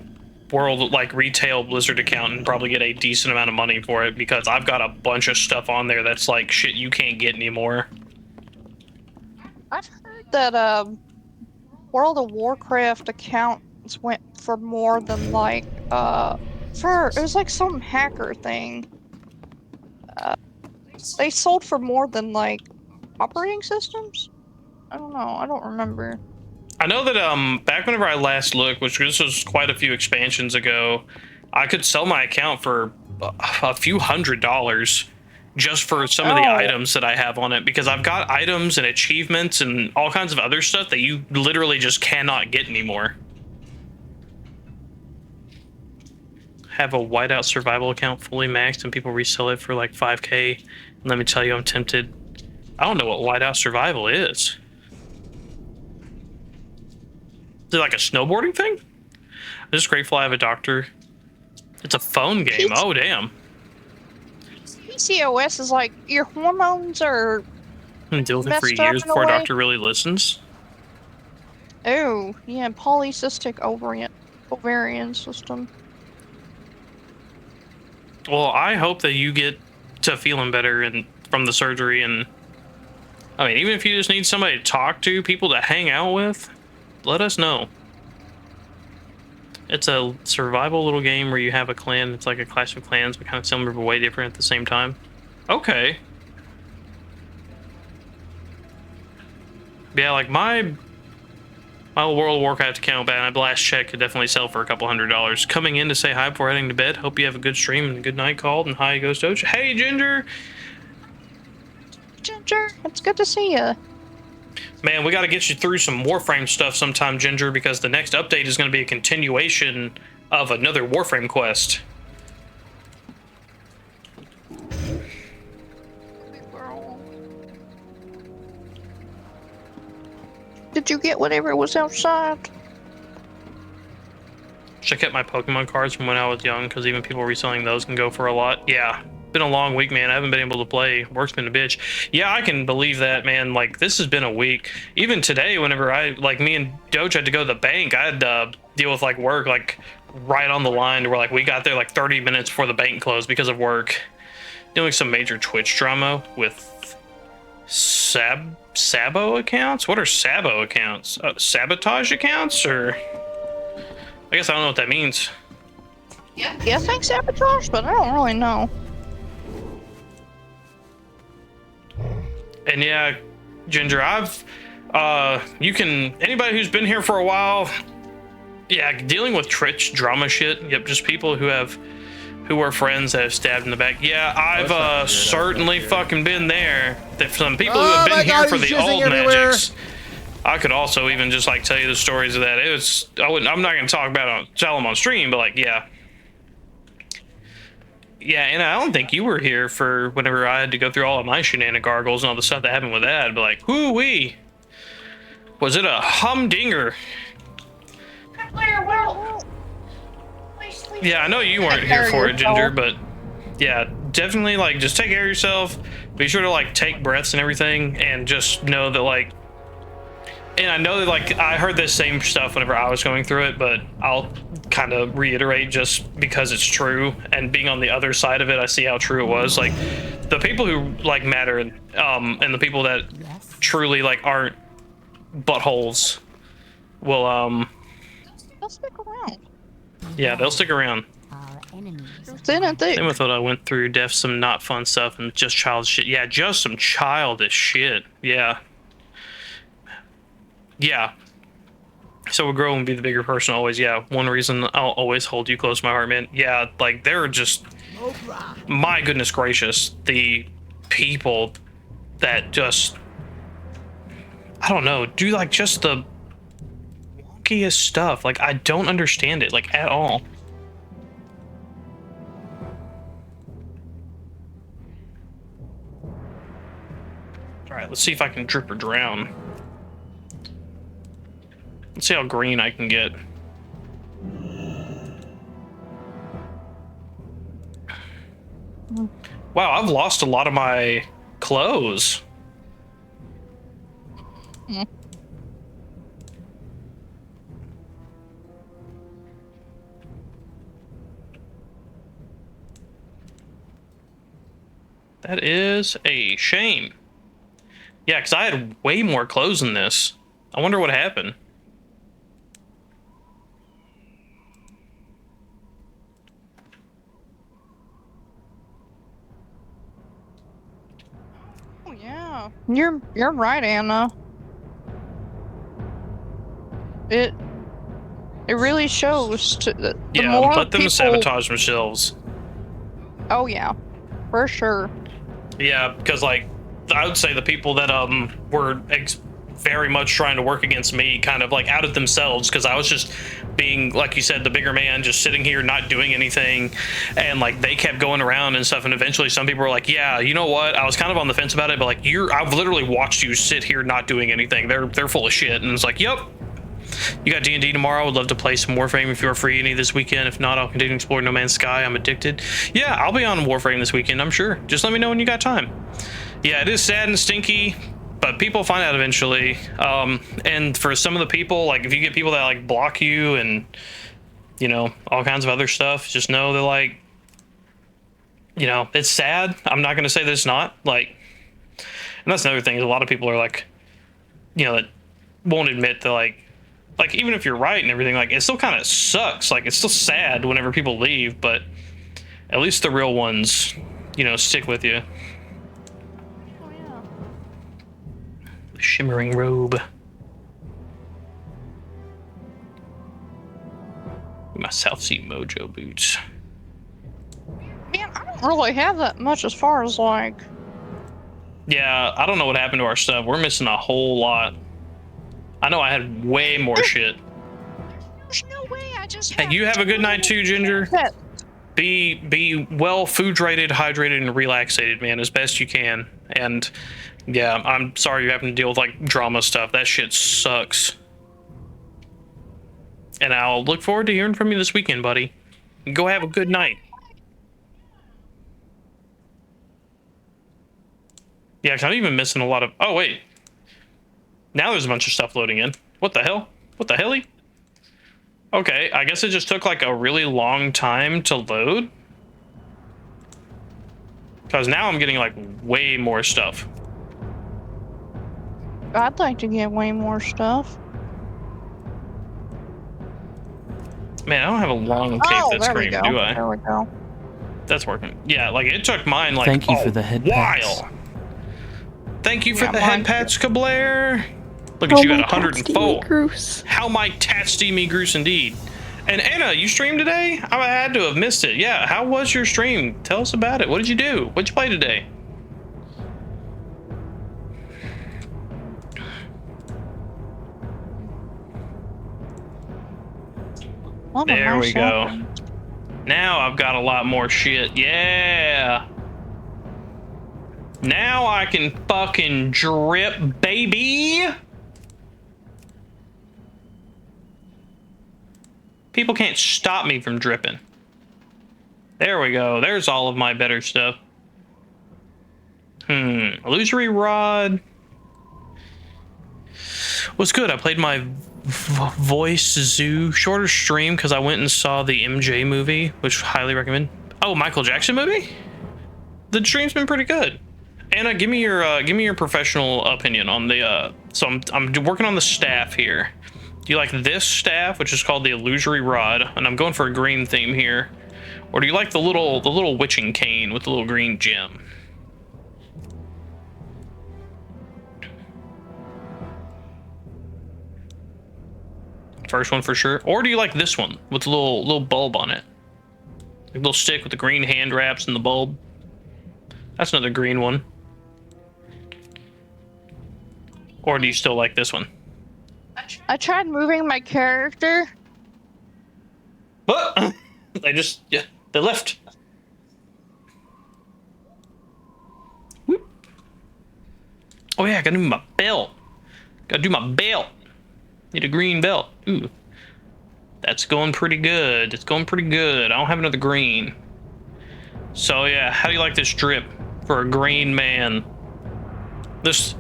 World, like, retail Blizzard account and probably get a decent amount of money for it, because I've got a bunch of stuff on there that's like shit you can't get anymore. I've heard that World of Warcraft accounts went for more than like it was like some hacker thing. They sold for more than like operating systems? I don't know, I don't remember. I know that back whenever I last looked, which this was quite a few expansions ago, I could sell my account for a few $100s just for some of the items that I have on it, because I've got items and achievements and all kinds of other stuff that you literally just cannot get anymore. Have a whiteout survival account fully maxed and people resell it for like 5K. Let me tell you, I'm tempted. I don't know what whiteout survival is. Is it like a snowboarding thing? I'm just grateful I have a doctor. It's a phone game. Oh, damn. PCOS is like your hormones are Deal with it for messed up years in a before a way. doctor really listens. Oh, yeah, polycystic ovarian system. Well, I hope that you get to feeling better and from the surgery, and I mean, even if you just need somebody to talk to, people to hang out with, let us know. It's a survival little game where you have a clan. It's like a Clash of Clans, but kind of similar but way different at the same time. Okay. Yeah, like my World of Warcraft account, my last check could definitely sell for a couple $100s. Coming in to say hi before heading to bed. Hope you have a good stream and a good night called. And hi, Ghost Doge. Hey, Ginger. Ginger, it's good to see you. Man, we got to get you through some Warframe stuff sometime, Ginger, because the next update is going to be a continuation of another Warframe quest. Did you get whatever was outside? Check out my Pokemon cards from when I was young, because even people reselling those can go for a lot. Yeah, been a long week, man. I haven't been able to play. Work's been a bitch. Yeah, I can believe that, man. Like, this has been a week. Even today, whenever me and Doge had to go to the bank, I had to deal with, like, work, like, right on the line to where, like, we got there, like, 30 minutes before the bank closed because of work. Dealing some major Twitch drama with Sabo accounts? What are Sabo accounts? Sabotage accounts? Or I guess I don't know what that means. Yeah, I think sabotage, but I don't really know. And yeah, Ginger, anybody who's been here for a while, yeah, dealing with Twitch drama shit. Yep, just people who are friends that have stabbed in the back. Yeah, I've certainly fucking been there. Some people who have been here for the old magics. I could also even just like tell you the stories of that. I'm not gonna talk about tell them on stream, but like, yeah. Yeah, and I don't think you were here for whenever I had to go through all of my shenanigans and all the stuff that happened with that. But like, whoo-wee. Was it a humdinger? Yeah, I know you weren't here for it, Ginger, but yeah, definitely like just take care of yourself. Be sure to like take breaths and everything, and just know that like, and I know that like I heard this same stuff whenever I was going through it, but I'll kind of reiterate just because it's true, and being on the other side of it, I see how true it was. Like the people who like matter, and the people that truly like aren't buttholes will They'll stick around. yeah, they'll stick around. Same with what I went through, def some not fun stuff and just childish shit. Yeah, just some childish shit. Yeah. Yeah. So we'll grow and be the bigger person always. Yeah, one reason I'll always hold you close to my heart, man. Yeah, like they're just, my goodness gracious, the people that just, I don't know, do like just the wonkiest stuff. Like I don't understand it like at all. All right, let's see if I can drip or drown. Let's see how green I can get. Wow, I've lost a lot of my clothes. That is a shame. Yeah, because I had way more clothes than this. I wonder what happened. Oh yeah, you're right, Anna. It really shows to the Yeah, more let them people... sabotage themselves. Oh yeah, for sure. Yeah, because like I would say the people that were very much trying to work against me kind of like outed themselves, because I was just being, like you said, the bigger man, just sitting here not doing anything, and like they kept going around and stuff, and eventually some people were like, yeah, you know what, I was kind of on the fence about it, but like I've literally watched you sit here not doing anything. They're full of shit. And it's like, yep, you got D&D tomorrow. I would love to play some Warframe if you're free any this weekend. If not, I'll continue exploring No Man's Sky. I'm addicted. Yeah, I'll be on Warframe this weekend, I'm sure. Just let me know when you got time. Yeah, it is sad and stinky, but people find out eventually. And for some of the people, like if you get people that like block you and, you know, all kinds of other stuff, just know that like, you know, it's sad. I'm not going to say that it's not, like, and that's another thing is a lot of people are like, you know, that won't admit that like even if you're right and everything, like it still kind of sucks. Like it's still sad whenever people leave, but at least the real ones, you know, stick with you. Oh yeah. The shimmering robe. My South Sea Mojo boots. Man, I don't really have that much as far as like... Yeah, I don't know what happened to our stuff. We're missing a whole lot. I know I had way more shit. There's no way I just... Hey, you have a good night too, Ginger. Be well food rated, hydrated, and relaxated, man, as best you can. And yeah, I'm sorry you're having to deal with like drama stuff. That shit sucks. And I'll look forward to hearing from you this weekend, buddy. Go have a good night. Yeah, because I'm even missing a lot of... Oh, wait. Now there's a bunch of stuff loading in. What the hell? What the helly? Okay, I guess it just took like a really long time to load. Because now I'm getting like way more stuff. I'd like to get way more stuff. Man, I don't have a long cape that scream, do I? There we go. That's working. Yeah, like it took mine like Thank you for the head while. Thank you for the head pats, Kablair. Look at you at 104. How my tatsty me groose indeed. And Anna, you streamed today? I had to have missed it. Yeah, how was your stream? Tell us about it. What did you do? What'd you play today? There we go. Now I've got a lot more shit. Yeah. Now I can fucking drip, baby. People can't stop me from dripping. There we go. There's all of my better stuff. Illusory Rod. What's good? I played my Voice Zoo shorter stream because I went and saw the MJ movie, which I highly recommend. Oh, Michael Jackson movie? The stream's been pretty good. Anna, give me your professional opinion on the so I'm working on the staff here. Do you like this staff, which is called the Illusory Rod, and I'm going for a green theme here, or do you like the little witching cane with the little green gem? First one for sure. Or do you like this one with the little bulb on it? A little stick with the green hand wraps and the bulb. That's another green one. Or do you still like this one? I tried moving my character. What? They left. Whoop. Oh yeah, I gotta do my belt. Gotta do my belt. Need a green belt. Ooh. That's going pretty good. It's going pretty good. I don't have another green. So yeah, how do you like this drip for a green man? This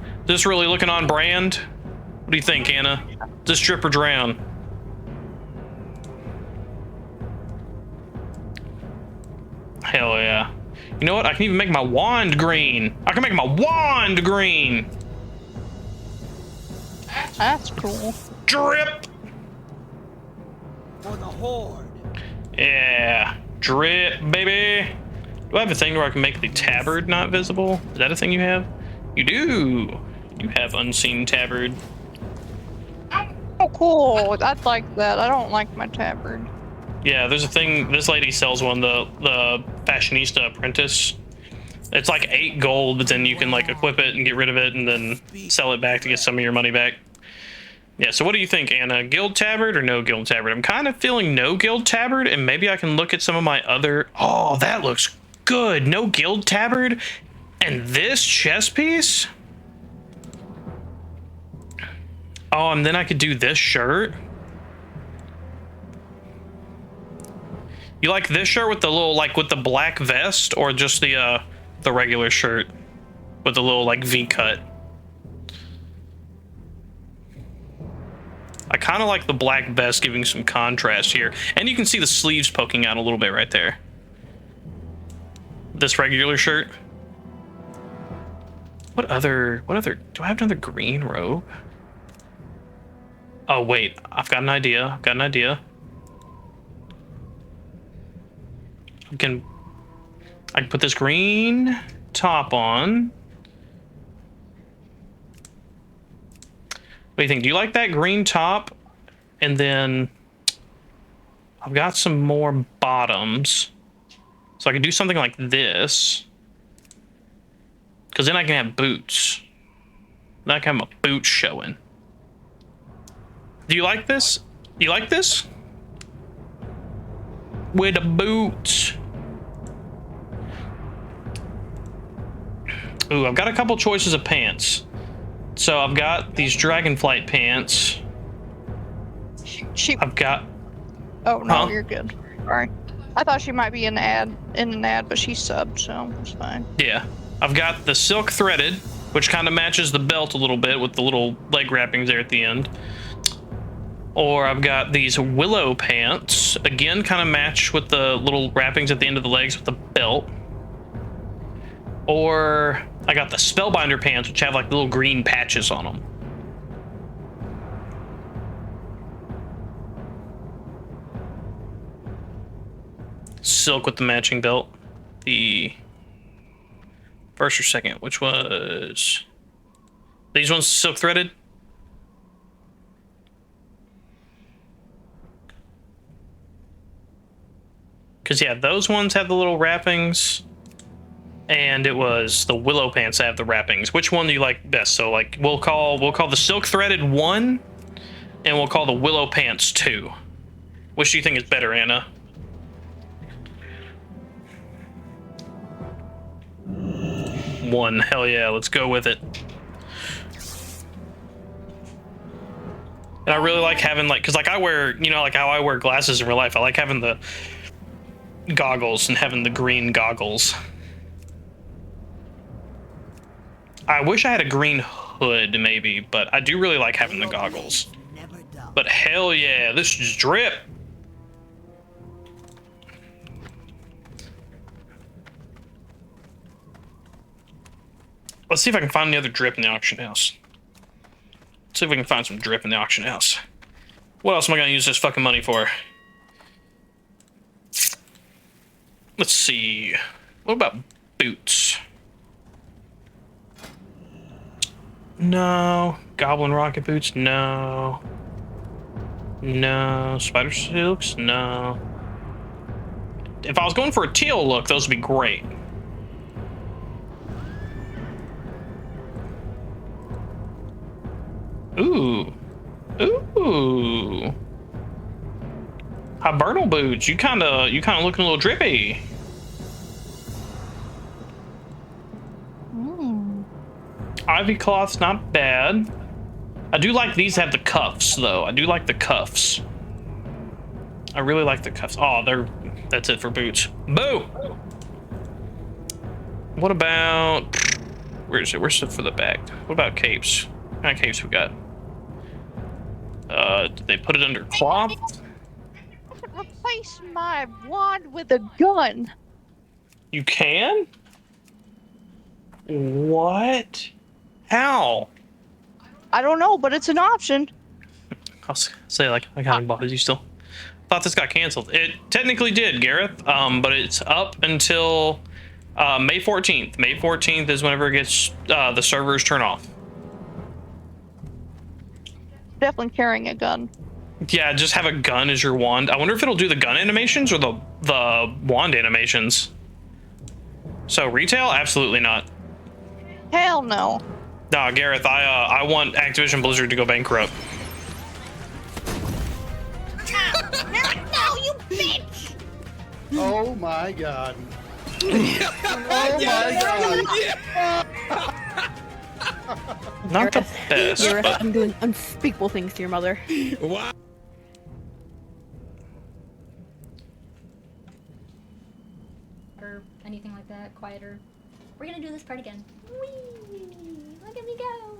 really looking on brand? What do you think, Anna? This drip or drown? Hell yeah. You know what? I can even make my wand green. I can make my wand green. That's cool. Drip. For the horde. Yeah. Drip, baby. Do I have a thing where I can make the tabard not visible? Is that a thing you have? You do. You have unseen tabard. Oh, cool. I'd like that. I don't like my tabard. Yeah, there's a thing. This lady sells one, the Fashionista Apprentice. It's like 8 gold, but then you can like equip it and get rid of it and then sell it back to get some of your money back. Yeah, so what do you think, Anna? Guild tabard or no guild tabard? I'm kind of feeling no guild tabard, and maybe I can look at some of my other... Oh, that looks good. No guild tabard and this chest piece? Oh, and then I could do this shirt. You like this shirt with the little, like, with the black vest, or just the regular shirt with the little, like, V-cut? I kind of like the black vest giving some contrast here. And you can see the sleeves poking out a little bit right there. This regular shirt. What other, do I have another green robe? Oh, wait, I can put this green top on. What do you think? Do you like that green top? And then I've got some more bottoms. So I can do something like this. Because then I can have boots. Then I can have my boots showing. Do you like this? You like this? With the boots. Ooh, I've got a couple choices of pants. So I've got these Dragonflight pants. I've got... Oh, no, you're good. Sorry. I thought she might be in an ad, but she subbed, so it's fine. Yeah. I've got the silk threaded, which kind of matches the belt a little bit with the little leg wrappings there at the end. Or I've got these willow pants, again, kind of match with the little wrappings at the end of the legs with the belt. Or I got the Spellbinder pants, which have like little green patches on them. Silk with the matching belt. The first or second, which was... These ones silk threaded? Because, yeah, those ones have the little wrappings. And it was the willow pants that have the wrappings. Which one do you like best? So, like, we'll call the silk threaded 1, and we'll call the willow pants 2. Which do you think is better, Anna? 1. Hell yeah, let's go with it. And I really like having, like, because, like, I wear, you know, like how I wear glasses in real life. I like having the goggles and having the green goggles. I wish I had a green hood, maybe, but I do really like having the goggles. But hell yeah, this is drip. Let's see if I can find any other drip in the auction house. Let's see if we can find some drip in the auction house. What else am I gonna use this fucking money for? Let's see. What about boots? No. Goblin rocket boots? No. No. Spider silks? No. If I was going for a teal look, those would be great. Ooh. Ooh. Hibernal boots. You kinda looking a little drippy. Ivy cloth's not bad. I do like these have the cuffs though. I do like the cuffs. I really like the cuffs. Oh, that's it for boots. Boo! What about, where is it? Where's it for the back? What about capes? What kind of capes we got? Did they put it under cloth? I could replace my wand with a gun. You can? What? How? I don't know, but it's an option. I'll say, like, I kind of bought it. You still thought this got canceled? It technically did, Gareth. But it's up until May 14th. May 14th is whenever it gets the servers turn off. Definitely carrying a gun. Yeah, just have a gun as your wand. I wonder if it'll do the gun animations or the wand animations. So retail, absolutely not. Hell no. Nah, Gareth, I want Activision Blizzard to go bankrupt. No, you bitch! Oh my god. Oh my god. Not the best. I'm doing unspeakable things to your mother. Wow. Or anything like that, quieter. We're gonna do this part again. Whee! Look at me go!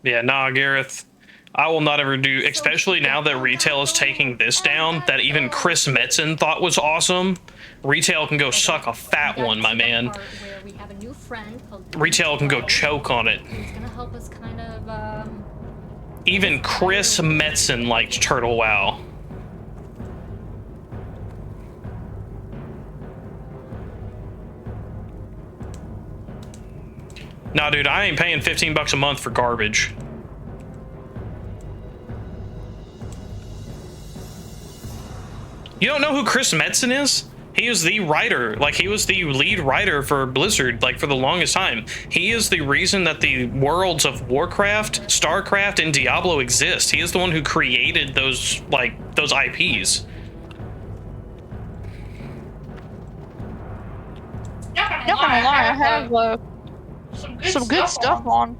Yeah, nah, Gareth. I will not ever do, especially now that retail is taking this down, that even Chris Metzen thought was awesome. Retail can go suck a fat one, my man. Retail can go choke on it. It's gonna help us kind of, Even Chris Metzen liked Turtle WoW. Nah, dude, I ain't paying 15 bucks a month for garbage. You don't know who Chris Metzen is? He is the writer, like he was the lead writer for Blizzard, like for the longest time. He is the reason that the worlds of Warcraft, StarCraft, and Diablo exist. He is the one who created those, like, those IPs. Not gonna lie, I have some good stuff on.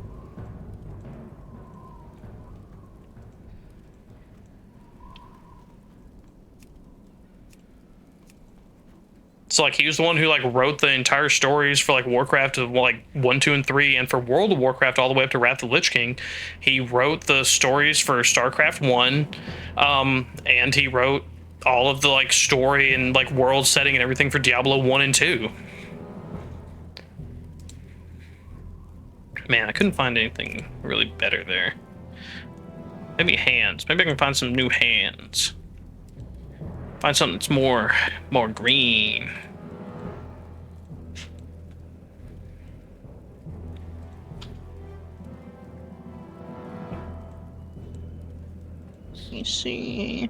So like he was the one who like wrote the entire stories for like Warcraft of like 1, 2, and 3, and for World of Warcraft all the way up to Wrath of the Lich King. He wrote the stories for StarCraft 1, and he wrote all of the like story and like world setting and everything for Diablo 1 and 2. Man, I couldn't find anything really better there. Maybe hands. Maybe I can find some new hands. Find something that's more green. Let me see.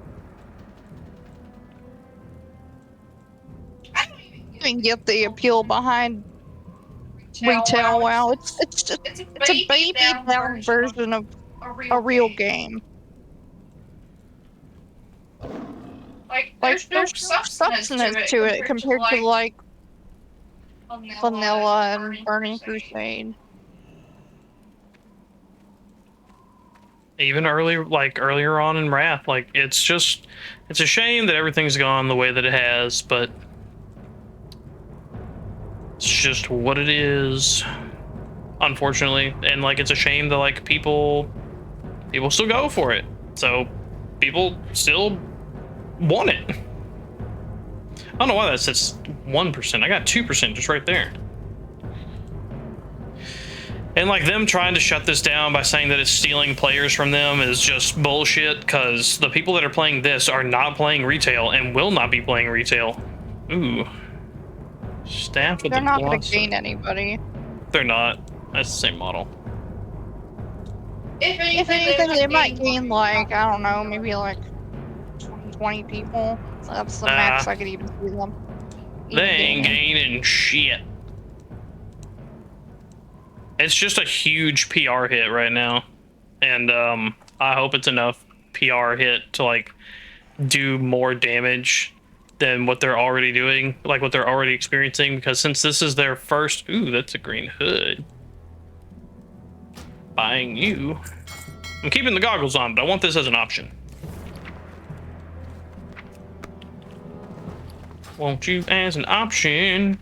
I don't even get the appeal behind retail WoW. It's a baby down version of a real game. Like there's no substance to it compared to Vanilla and Burning Crusade. Even earlier on in Wrath, like it's a shame that everything's gone the way that it has, but it's just what it is, unfortunately. And like it's a shame that like people still go for it, so people still want it. I don't know why that says 1%. I got 2% just right there. And like them trying to shut this down by saying that it's stealing players from them is just bullshit, because the people that are playing this are not playing retail and will not be playing retail. Ooh. Staff with They're the not going to blossom. gain anybody. They're not. That's the same model. If anything, they might gain like, I don't know, maybe like 20 people. That's the max I could even see them. They ain't gaining shit. It's just a huge PR hit right now, and I hope it's enough PR hit to like do more damage than what they're already doing, like what they're already experiencing, because since this is their first... Ooh, that's a green hood. Buying you. I'm keeping the goggles on, but I want this as an option. Want you as an option.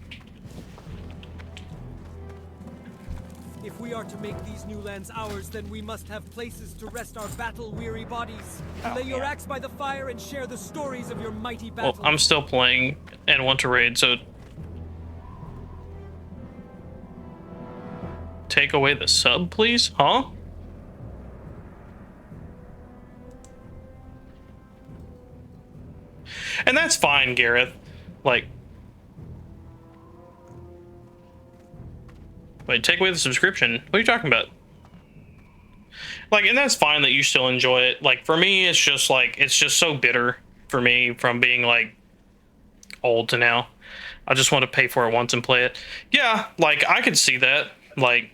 If we are to make these new lands ours, then we must have places to rest our battle-weary bodies. Lay your axe by the fire and share the stories of your mighty battles. Well, I'm still playing and want to raid, so... Take away the sub, please? Huh? And that's fine, Gareth. Like... Wait, take away the subscription? What are you talking about? Like, and that's fine that you still enjoy it. Like, for me, it's just so bitter for me from being, like, old to now. I just want to pay for it once and play it. Yeah, like, I could see that. Like...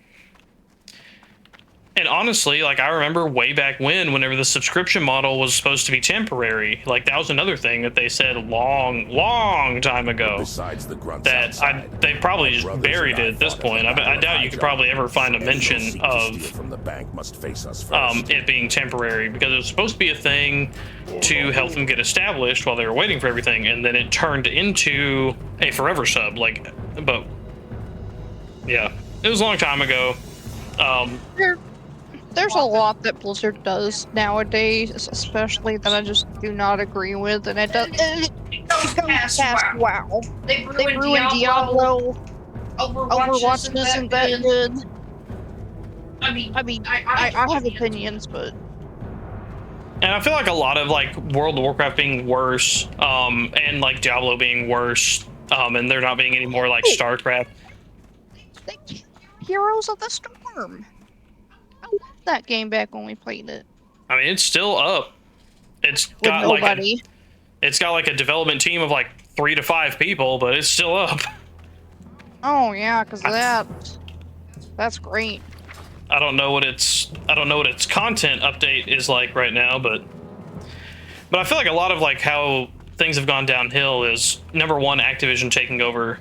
And honestly, like, I remember way back whenever the subscription model was supposed to be temporary, like, that was another thing that they said long time ago. Besides the grunts that outside, they probably just buried it at this point. I doubt you could probably ever find a mention of from the bank must face us first. it being temporary, because it was supposed to be a thing to help them get established while they were waiting for everything, and then it turned into a forever sub. Like, but yeah, it was a long time ago. There's a lot that Blizzard does nowadays, especially that I just do not agree with, and it goes past WoW. They ruined Diablo. Overwatch isn't that good. I mean, I have opinions, but... And I feel like a lot of, like, World of Warcraft being worse, and, like, Diablo being worse, and there not being any more, like, StarCraft. Heroes of the Storm. I loved that game back when we played it. I mean, it's still up. It's got, like, it's got, like, a development team of, like, 3 to 5 people, but it's still up. Oh, yeah, because that's great. I don't know what its content update is like right now, but I feel like a lot of, like, how things have gone downhill is, number one, Activision taking over,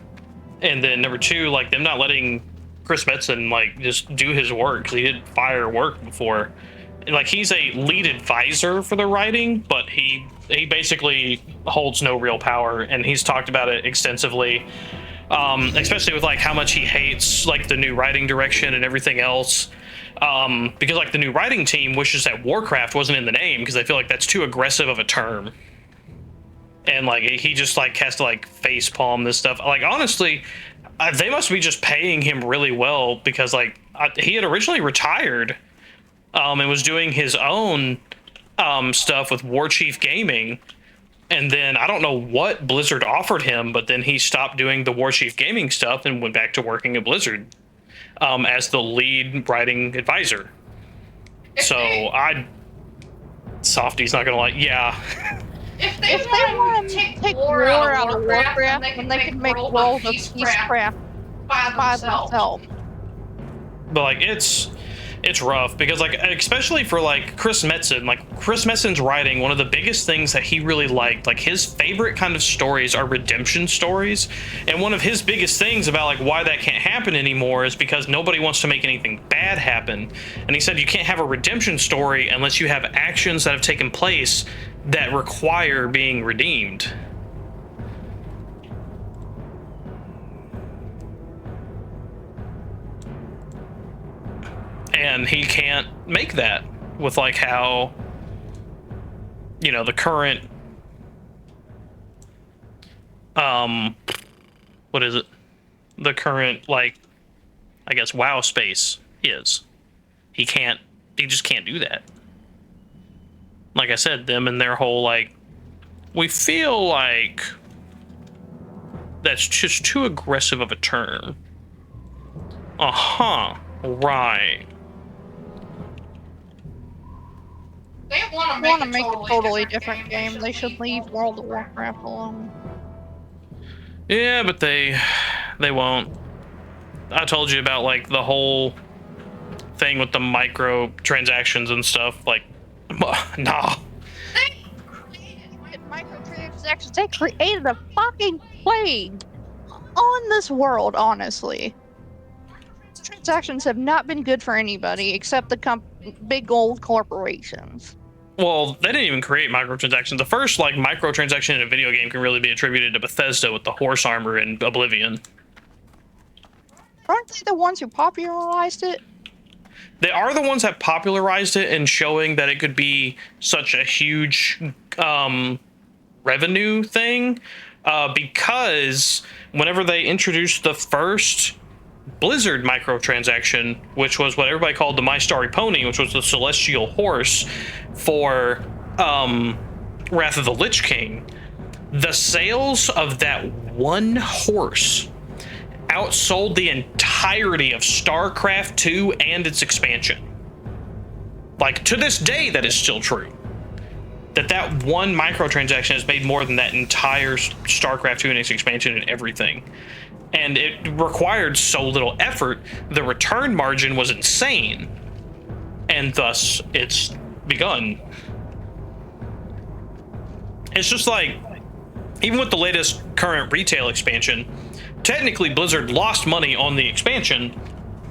and then number two, like, them not letting Chris Metzen, like, just do his work, because he did fire work before. And, like, he's a lead advisor for the writing, but he basically holds no real power, and he's talked about it extensively. Especially with, like, how much he hates, like, the new writing direction and everything else, because, like, the new writing team wishes that Warcraft wasn't in the name, because they feel like that's too aggressive of a term, and, like, he just, like, has to, like, face palm this stuff. Like, honestly, they must be just paying him really well, because, like, he had originally retired, and was doing his own stuff with Warchief Gaming. And then I don't know what Blizzard offered him, but then he stopped doing the Warchief Gaming stuff and went back to working at Blizzard as the lead writing advisor. So Softy's not gonna like, yeah. If they want to take war out of Warcraft, then they can make World of Peacecraft by themselves. But, like, it's It's rough because, like, especially for like Chris Metzen, like Chris Metzen's writing, one of the biggest things that he really liked, like his favorite kind of stories are redemption stories. And one of his biggest things about like why that can't happen anymore is because nobody wants to make anything bad happen. And he said you can't have a redemption story unless you have actions that have taken place that require being redeemed. And he can't make that with like how, you know, the current what is it, the current, like, I guess WoW space is. He just can't do that. Like I said, them and their whole like, we feel like that's just too aggressive of a term. Right. They want to make a totally different game. They should leave World of Warcraft alone. Yeah, but they won't. I told you about like the whole thing with the micro transactions and stuff. Like, nah. They created microtransactions. They created a fucking plague on this world, honestly. Transactions have not been good for anybody except the big old corporations. Well, they didn't even create microtransactions. The first like microtransaction in a video game can really be attributed to Bethesda with the horse armor in Oblivion. Aren't they the ones who popularized it? They are the ones that popularized it and showing that it could be such a huge revenue thing, because whenever they introduced the first Blizzard microtransaction, which was what everybody called the My Starry Pony, which was the celestial horse for Wrath of the Lich King, the sales of that one horse outsold the entirety of StarCraft 2 and its expansion. Like, to this day, that is still true. That one microtransaction has made more than that entire StarCraft 2 and its expansion and everything. And it required so little effort, the return margin was insane. And thus, it's begun. It's just like, even with the latest current retail expansion, technically Blizzard lost money on the expansion.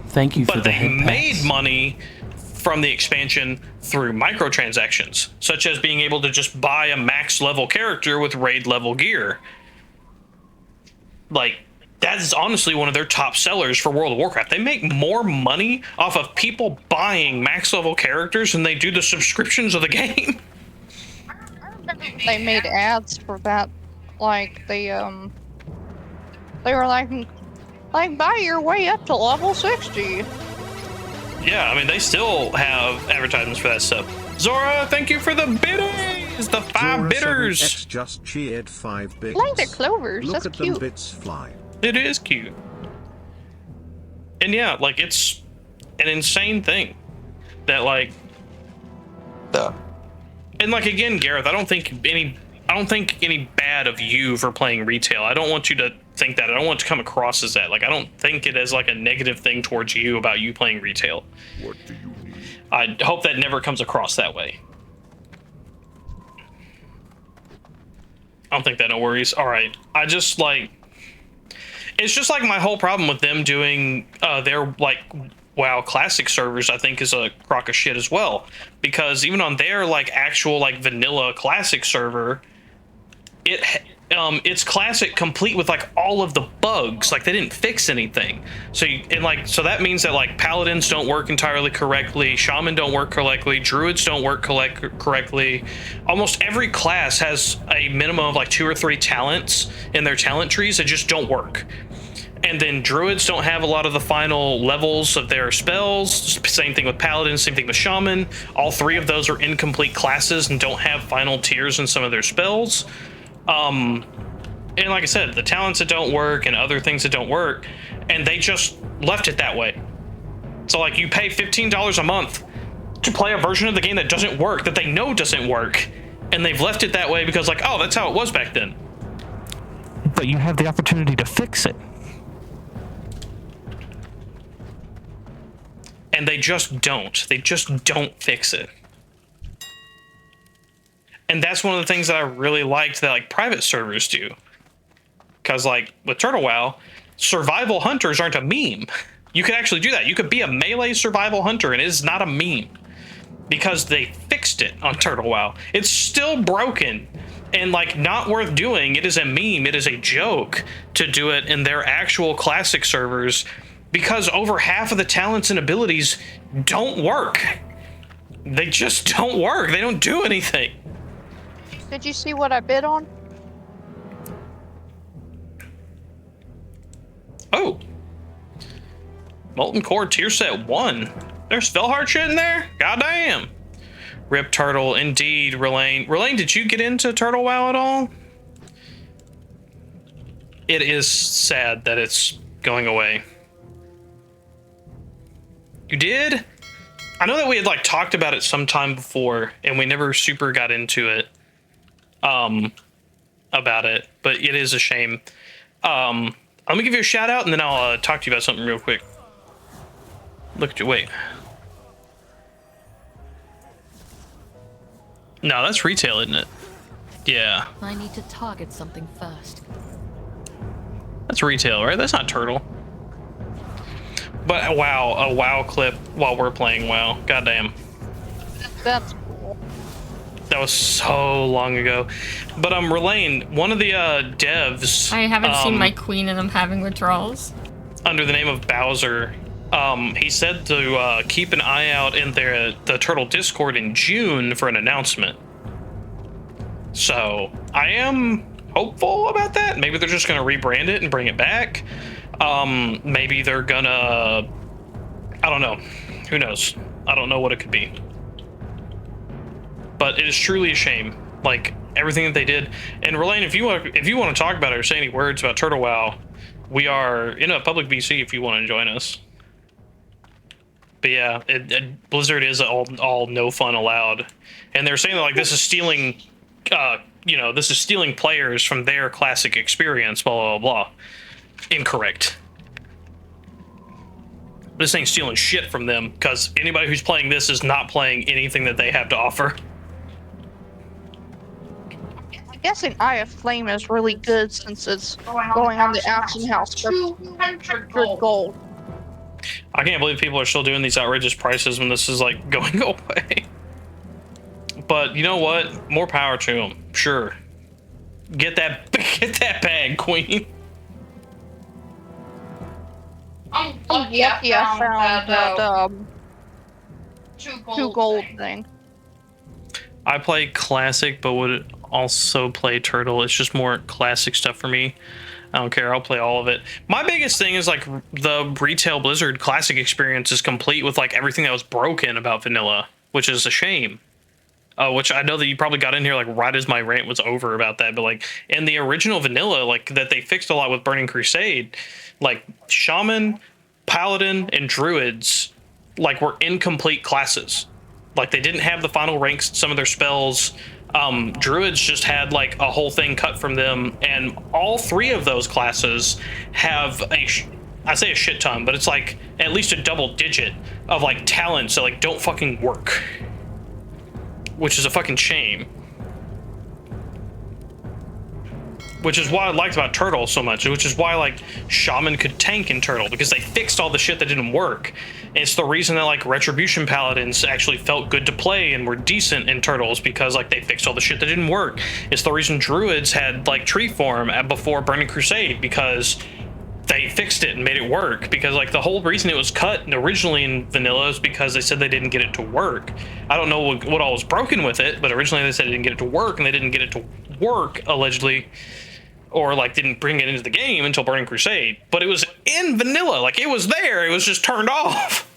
Thank you for but they made money from the expansion through microtransactions, such as being able to just buy a max level character with raid level gear. Like, that is honestly one of their top sellers for World of Warcraft. They make more money off of people buying max level characters than they do the subscriptions of the game. I remember they made ads for that. Like, they were like buy your way up to level 60. Yeah, I mean, they still have advertisements for that stuff. Zora, thank you for the biddies! The 5 bidders! X just cheered 5 bits. Like they're clovers, Look that's at cute. them bits fly. It is cute. And yeah, like, it's an insane thing. That, like... And, like, again, Gareth, I don't think any bad of you for playing retail. I don't want you to think that. I don't want it to come across as that. Like, I don't think it as, like, a negative thing towards you about you playing retail. What do you need? I hope that never comes across that way. I don't think that, no worries. All right. I just, like... It's just, like, my whole problem with them doing their, like, WoW Classic servers, I think, is a crock of shit as well. Because even on their, like, actual, like, vanilla Classic server, it's Classic complete with, like, all of the bugs. Like, they didn't fix anything. So that means that, like, Paladins don't work entirely correctly, Shaman don't work correctly, Druids don't work correctly. Almost every class has a minimum of, like, 2 or 3 talents in their talent trees that just don't work. And then Druids don't have a lot of the final levels of their spells. Same thing with Paladins, same thing with Shaman. All 3 of those are incomplete classes and don't have final tiers in some of their spells. And like I said, the talents that don't work and other things that don't work, and they just left it that way. So, like, you pay $15 a month to play a version of the game that doesn't work, that they know doesn't work, and they've left it that way because, like, oh, that's how it was back then. But you have the opportunity to fix it. And they just don't. They just don't fix it. And that's one of the things that I really liked that like private servers do. Because like with Turtle WoW, survival hunters aren't a meme. You can actually do that. You could be a melee survival hunter and it is not a meme. Because they fixed it on Turtle WoW. It's still broken and like not worth doing. It is a meme. It is a joke to do it in their actual classic servers because over half of the talents and abilities don't work. They just don't work. They don't do anything. Did you see what I bid on? Oh. Molten Core tier set 1. There's Spellheart shit in there? Goddamn. Rip Turtle, indeed, Relaine. Relaine, did you get into Turtle WoW at all? It is sad that it's going away. You did? I know that we had like talked about it sometime before and we never super got into it. About it, but it is a shame. Let me give you a shout out and then I'll talk to you about something real quick. Look at you, wait. No, that's retail, isn't it? Yeah. I need to target something first. That's retail, right? That's not Turtle. But wow, a WoW clip while we're playing WoW. Goddamn. That's cool. That was so long ago. But Relaine, one of the devs. I haven't seen my queen and I'm having withdrawals. Under the name of Bowser, he said to keep an eye out in the Turtle Discord in June for an announcement. So I am hopeful about that. Maybe they're just gonna rebrand it and bring it back. Maybe they're gonna, I don't know. Who knows? I don't know what it could be. But it is truly a shame, like everything that they did. And Relaine, if you want to talk about it or say any words about Turtle WoW, we are in a public BC if you want to join us. But yeah, Blizzard is all no fun allowed, and they're saying that like this is stealing, you know, this is stealing players from their classic experience. Blah blah blah. Incorrect. This ain't stealing shit from them because anybody who's playing this is not playing anything that they have to offer. I'm guessing Eye of Flame is really good since it's going on the Action House for 200 gold. I can't believe people are still doing these outrageous prices when this is like going away. But you know what? More power to them. Sure. Get that bag, Queen. I'm lucky I found that 2 gold thing. I play classic, but would also play Turtle. It's just more classic stuff for me. I don't care. I'll play all of it. My biggest thing is like the retail Blizzard classic experience is complete with like everything that was broken about vanilla, which is a shame. Which I know that you probably got in here like right as my rant was over about that, but like in the original vanilla, like that they fixed a lot with Burning Crusade, like Shaman, Paladin, and Druids like were incomplete classes. Like they didn't have the final ranks in some of their spells. Druids just had like a whole thing cut from them, and all 3 of those classes have I say a shit ton, but it's like at least a double digit of like talents that like don't fucking work, which is a fucking shame. Which is what I liked about Turtle so much, which is why like Shaman could tank in Turtle, because they fixed all the shit that didn't work. It's the reason that like Retribution Paladins actually felt good to play and were decent in Turtles, because like they fixed all the shit that didn't work. It's the reason Druids had like tree form before Burning Crusade, because they fixed it and made it work. Because like the whole reason it was cut originally in vanilla is because they said they didn't get it to work. I don't know what all was broken with it, but originally they said they didn't get it to work, and they didn't get it to work allegedly, or like didn't bring it into the game until Burning Crusade. But it was in vanilla, like it was there, it was just turned off.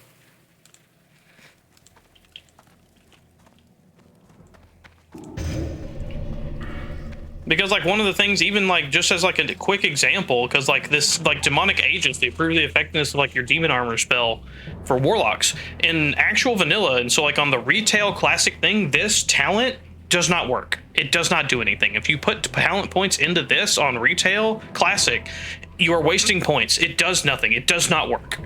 Because like one of the things, even like just as like a quick example, because like this like demonic agents, they improve the effectiveness of like your demon armor spell for warlocks in actual vanilla. And so like on the retail classic thing, this talent does not work. It does not do anything. If you put talent points into this on retail classic, you are wasting points. It does nothing. It does not work.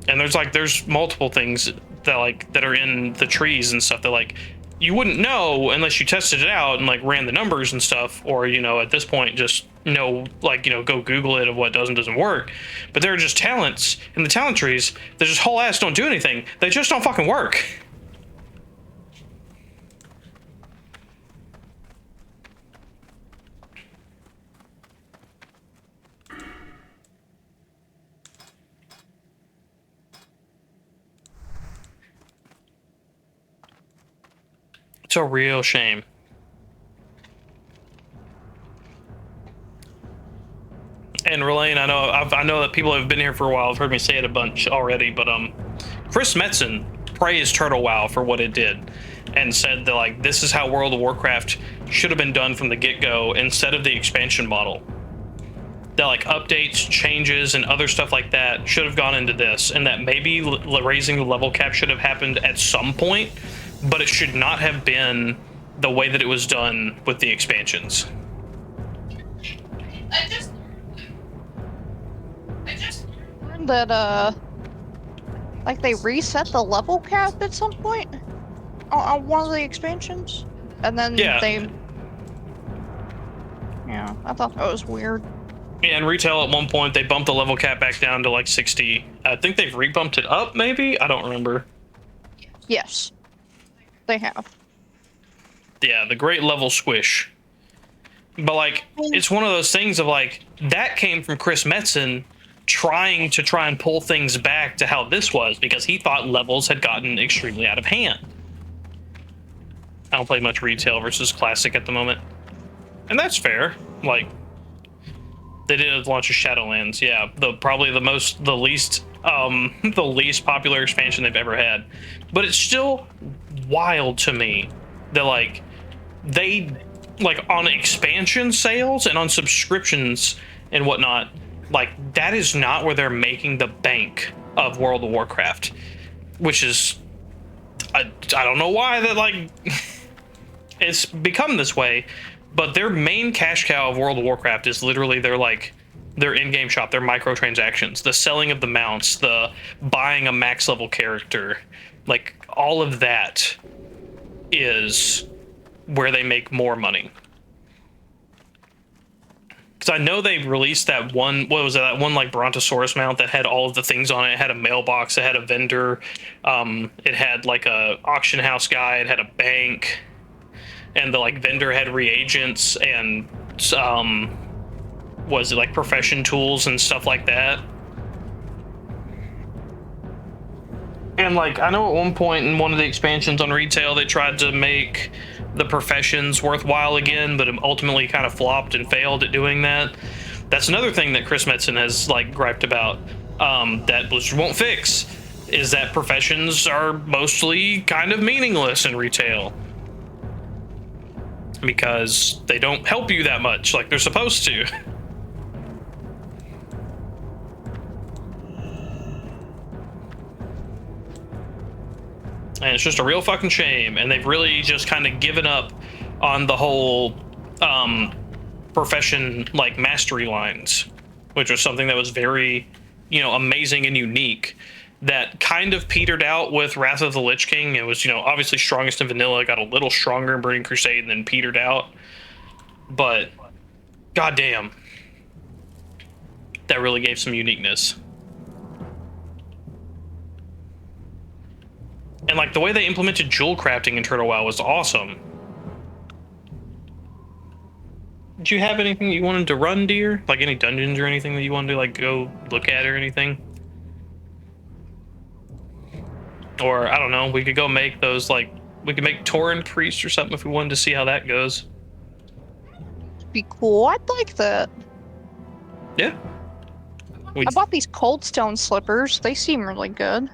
And there's multiple things that are in the trees and stuff that like you wouldn't know unless you tested it out and like ran the numbers and stuff, or at this point just go Google it of what does and doesn't work. But there are just talents in the talent trees that just whole ass don't do anything. They just don't fucking work. It's a real shame. And Relaine, I know that people have been here for a while. Have heard me say it a bunch already, but Chris Metzen praised Turtle WoW for what it did, and said that like this is how World of Warcraft should have been done from the get-go instead of the expansion model. That like updates, changes, and other stuff like that should have gone into this, and that maybe raising the level cap should have happened at some point, but it should not have been the way that it was done with the expansions. I just learned that like they reset the level cap at some point on one of the expansions, and then I thought that was weird. Yeah, in retail at one point they bumped the level cap back down to like 60. I think they've rebumped it up, maybe? I don't remember. Yes, they have. Yeah, the great level squish. But like, it's one of those things of like, that came from Chris Metzen trying and pull things back to how this was, because he thought levels had gotten extremely out of hand. I don't play much retail versus classic at the moment. And that's fair. Like, they did launch a Shadowlands, yeah. Probably the least the least popular expansion they've ever had. But it's still wild to me that like they like on expansion sales and on subscriptions and whatnot, like that is not where they're making the bank of World of Warcraft. Which is I don't know why that like it's become this way. But their main cash cow of World of Warcraft is literally their in-game shop, their microtransactions, the selling of the mounts, the buying a max level character, like all of that is where they make more money. Because I know they released that one, that one like Brontosaurus mount that had all of the things on it. It had a mailbox, it had a vendor, it had like a auction house guy, it had a bank. And the like vendor had reagents and was it like profession tools and stuff like that. And like I know at one point in one of the expansions on retail they tried to make the professions worthwhile again, but it ultimately kind of flopped and failed at doing that. That's another thing that Chris Metzen has like griped about that Blizzard won't fix, is that professions are mostly kind of meaningless in retail. Because they don't help you that much like they're supposed to. And it's just a real fucking shame. And they've really just kind of given up on the whole profession like mastery lines, which was something that was very, amazing and unique. That kind of petered out with Wrath of the Lich King. It was, obviously strongest in vanilla, got a little stronger in Burning Crusade, and then petered out. But, goddamn, that really gave some uniqueness. And, like, the way they implemented jewel crafting in Turtle WoW was awesome. Did you have anything that you wanted to run, dear? Like, any dungeons or anything that you wanted to, like, go look at or anything? Or, I don't know, we could go make those, like, we could make Tauren Priest or something if we wanted to see how that goes. Be cool. I'd like that. Yeah. I bought these cold stone slippers. They seem really good.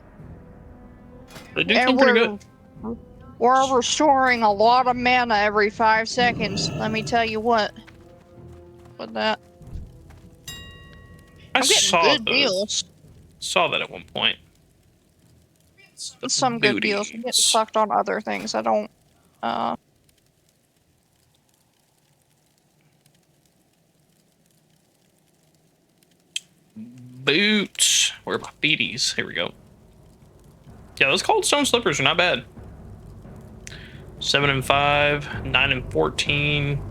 They do seem pretty good. We're restoring a lot of mana every 5 seconds. Let me tell you what. With that. I I'm getting good deals. Saw that at one point. Some good deals. I'm getting sucked on other things. I don't, Boots. Where are my beaties? Here we go. Yeah, those cold stone slippers are not bad. 7 and 5, 9 and 14.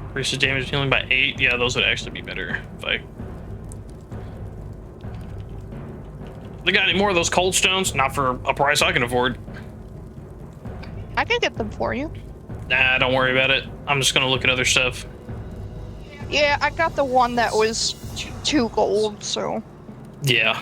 Increases damage healing by 8. Yeah, those would actually be better if I. They got any more of those cold stones? Not for a price I can afford. I can get them for you. Nah, don't worry about it. I'm just gonna look at other stuff. Yeah, I got the one that was 2 gold, so. Yeah.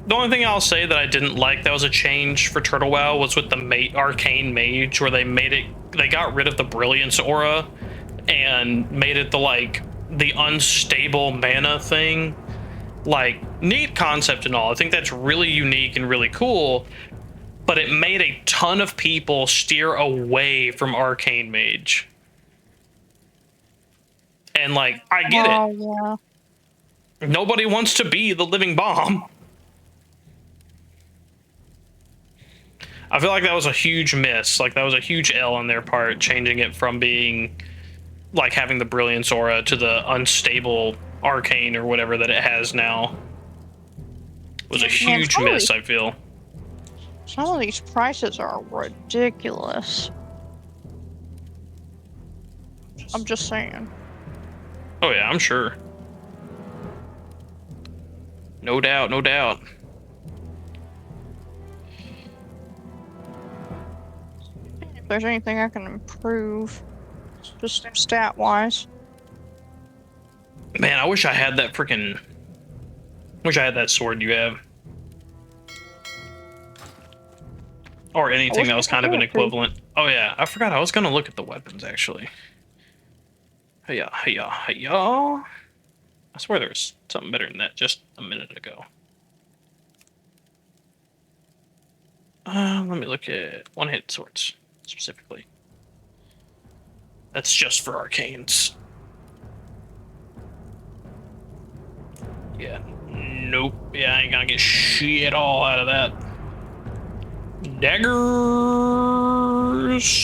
The only thing I'll say that I didn't like that was a change for Turtle WoW was with the Arcane Mage, where they got rid of the Brilliance aura and made it the unstable mana thing. Like, neat concept and all. I think that's really unique and really cool, but it made a ton of people steer away from Arcane Mage. And I get it. Yeah. Nobody wants to be the living bomb. I feel like that was a huge miss. That was a huge L on their part, changing it from being having the Brilliance aura to the unstable Arcane or whatever that it has now. It was a huge miss, I feel. Some of these prices are ridiculous. I'm just saying. Oh yeah, I'm sure. No doubt, no doubt. If there's anything I can improve, just stat-wise. Man, I wish I had that freaking... Wish I had that sword you have. Or anything that was kind of an equivalent. Oh yeah, I forgot I was gonna look at the weapons, actually. Hiya, hiya, hiya. I swear there was something better than that just a minute ago. Let me look at one-hit swords, specifically. That's just for arcanes. Yeah, nope. Yeah, I ain't gonna get shit all out of that. Daggers!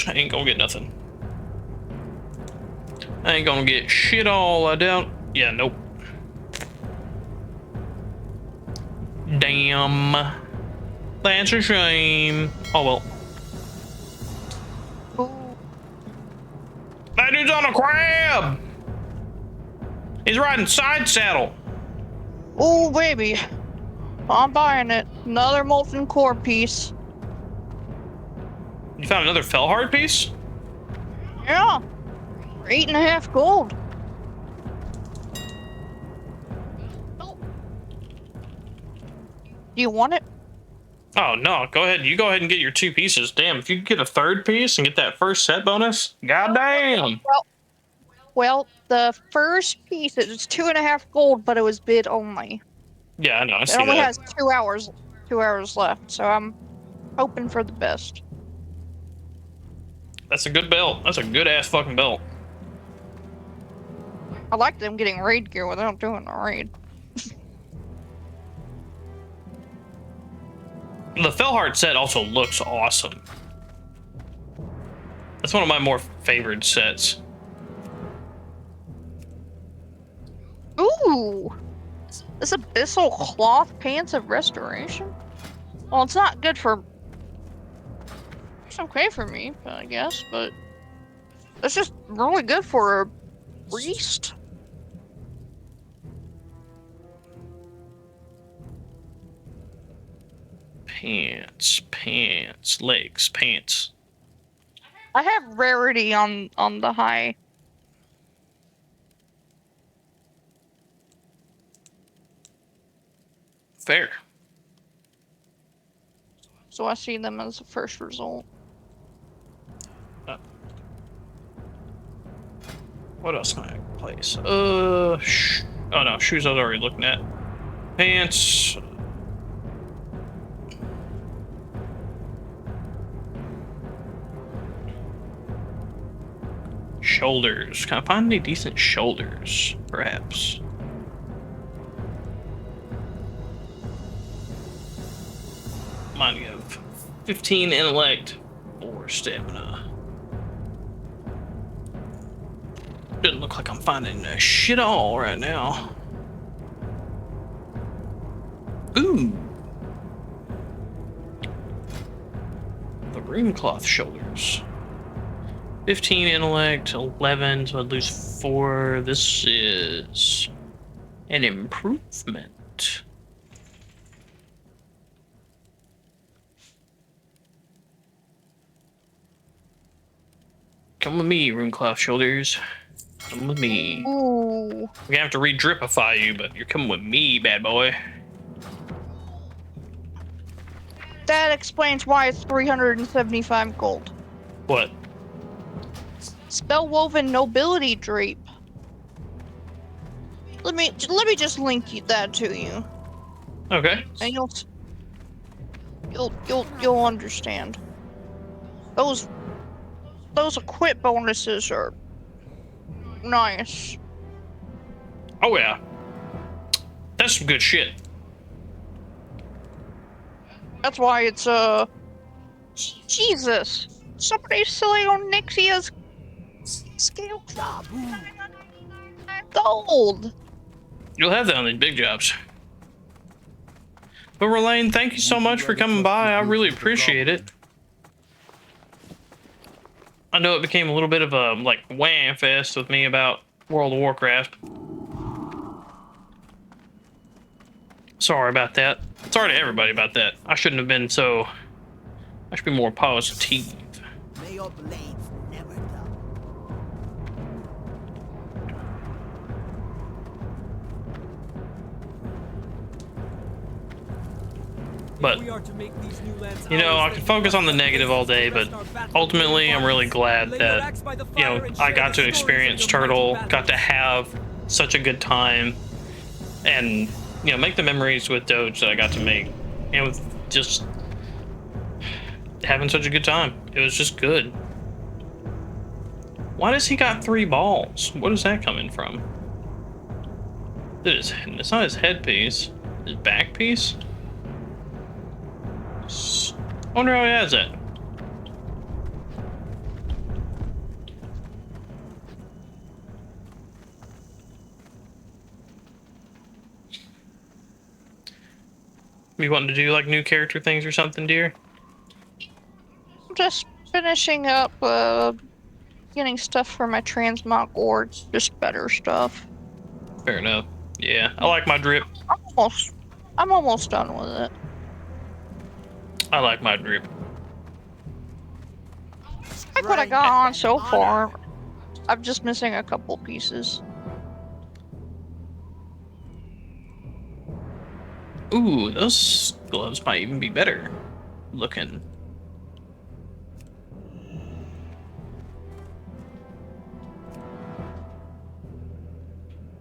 I ain't gonna get nothing. I ain't gonna get shit all, I doubt. Yeah, nope. Damn. That's a shame. Oh well. That dude's on a crab! He's riding side saddle. Oh, baby. I'm buying it. Another molten core piece. You found another Fellheart piece? Yeah. For 8.5 gold. Oh. Do you want it? Oh no, go ahead. You go ahead and get your 2 pieces. Damn, if you could get a 3rd piece and get that first set bonus, goddamn. Well, the first piece is 2.5 gold, but it was bid only. Yeah, I know. I see it only that. has 2 hours. 2 hours left, so I'm hoping for the best. That's a good belt. That's a good ass fucking belt. I like them getting raid gear without doing a raid. The Fellheart set also looks awesome. That's one of my more favored sets. Ooh! This Abyssal Cloth Pants of Restoration? Well, it's not good for... It's okay for me, I guess, but... It's just really good for a priest. Pants, legs, pants. I have rarity on the high. Fair. So I see them as a first result. What else can I place? Oh no, shoes I was already looking at. Pants. Shoulders. Can I find any decent shoulders, perhaps? Mine give 15 intellect, 4 stamina. Didn't look look like I'm finding shit all right now. Ooh. The rune cloth shoulders. 15 intellect, 11, so I'd lose 4. This is an improvement. Come with me, Runecloth Shoulders. Come with me. Ooh. We're gonna have to re-dripify you, but you're coming with me, bad boy. That explains why it's 375 gold. What? Spellwoven Nobility Drape. Let me just link that to you. Okay. And you'll understand. Those equip bonuses are nice. Oh yeah. That's some good shit. That's why it's Jesus. Somebody's selling on Nixia's scale shop. Gold. You'll have that on these big jobs. But Relaine, thank you so much for coming by. I really appreciate it. I know it became a little bit of a like wham fest with me about World of Warcraft. Sorry about that. Sorry to everybody about that. I shouldn't have been so. I should be more positive. May your blades never dull. But, you know, I can focus on the negative all day, but ultimately I'm really glad that, you know, I got to experience Turtle, got to have such a good time, and, you know, make the memories with Doge that I got to make, and with just having such a good time. It was just good. Why does he got 3 balls? What is that coming from? It's not his headpiece. His back piece? I wonder how he has it. You wanting to do like new character things or something, dear? I'm just finishing up getting stuff for my transmog or just better stuff. Fair enough. Yeah, I like my drip. I'm almost done with it. I like my drip. Like what I got on so far. I'm just missing a couple pieces. Ooh, those gloves might even be better looking.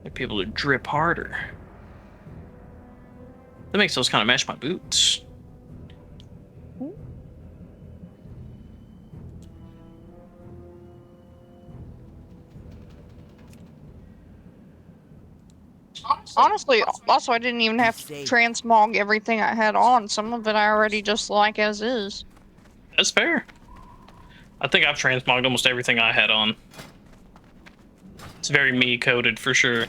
Might be able to drip harder. That makes those kind of match my boots. Honestly, also I didn't even have to transmog everything I had on. Some of it I already just like as is. That's fair. I think I've transmogged almost everything I had on. It's very me coded for sure.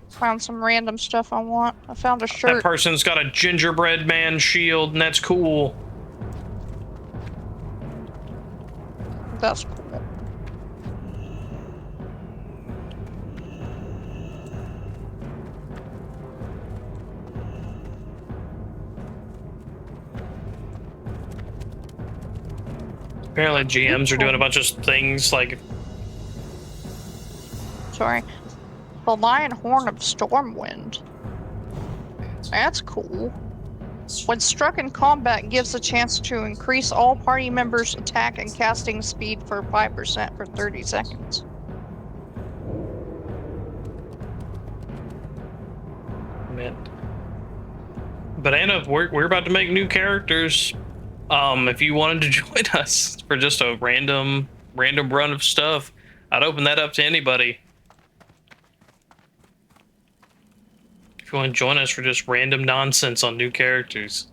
Found some random stuff I want. I found a shirt. That person's got a gingerbread man shield, and that's cool. That's cool. Apparently GMs are doing a bunch of things like... Sorry. The Lion Horn of Stormwind. That's cool. When struck in combat, gives a chance to increase all party members' attack and casting speed for 5% for 30 seconds. Man. But Anna, we're about to make new characters. If you wanted to join us for just a random run of stuff, I'd open that up to anybody. If you want to join us for just random nonsense on new characters.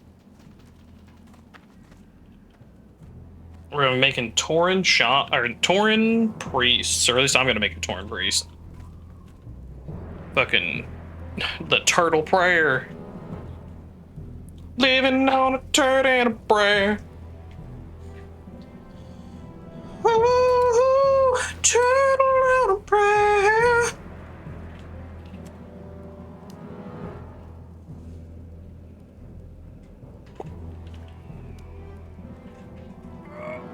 We're gonna be making Tauren Tauren priests, or at least I'm gonna make a Tauren priest. Fucking the turtle prayer. Living on a turd and a prayer. Ooh, turtle and a prayer.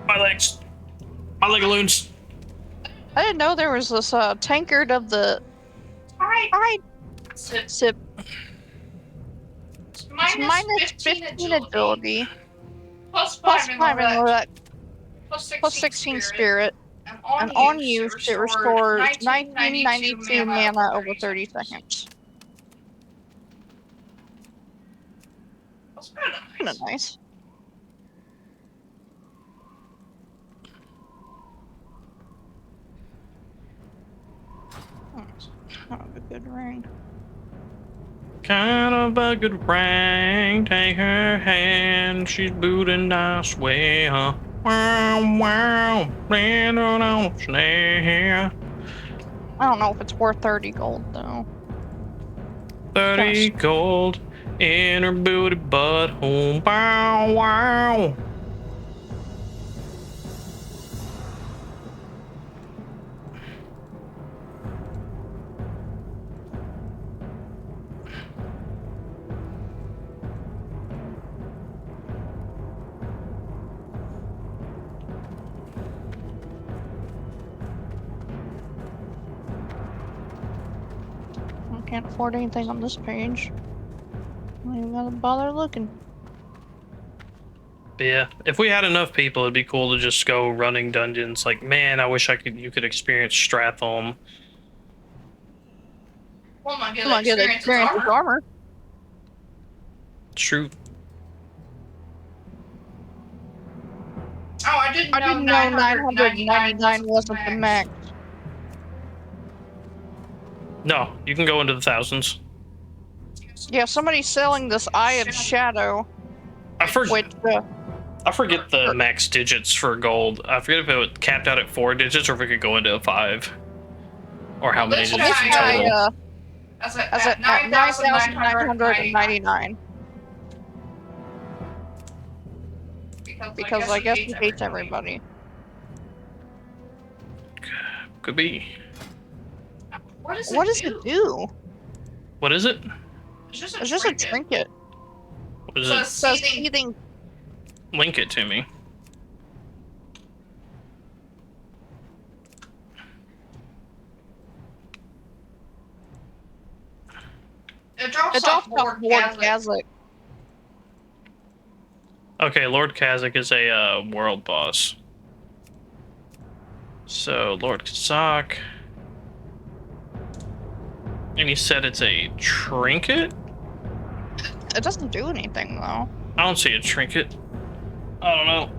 My legs. My legaloons. I didn't know there was this tankard of the. I sip. Minus 15 agility. Plus 5 intellect. Plus 16 spirit. And on use, it restores 1992 mana over 30 seconds. That's kinda nice. Kind of a good ring. Kind of a good ring. Take her hand. She's booting nice way, huh? Wow, wow. Land on snare. I don't know if it's worth 30 gold though. 30 gold in her booty butthole. Wow, wow. I can't afford anything on this page. I don't even gotta bother looking. But yeah, if we had enough people, it'd be cool to just go running dungeons. Like, man, I wish you could experience Stratholme. Well, I get experience with armor. True. Oh, I didn't know 999 wasn't the max. No, you can go into the thousands. Yeah, somebody's selling this Eye of Shadow. I forget the max digits for gold. I forget if it was capped out at 4 digits or if it could go into a 5. Or how many digits in total. As at 9,999. Because I guess he hates everybody. Could be. What does it do? What is it? It's just a trinket. What is it? It says seething. Link it to me. It drops off Lord Kazakh. Okay, Lord Kazakh is a world boss. So, Lord Kazakh. And you said it's a trinket? It doesn't do anything, though. I don't see a trinket. I don't know.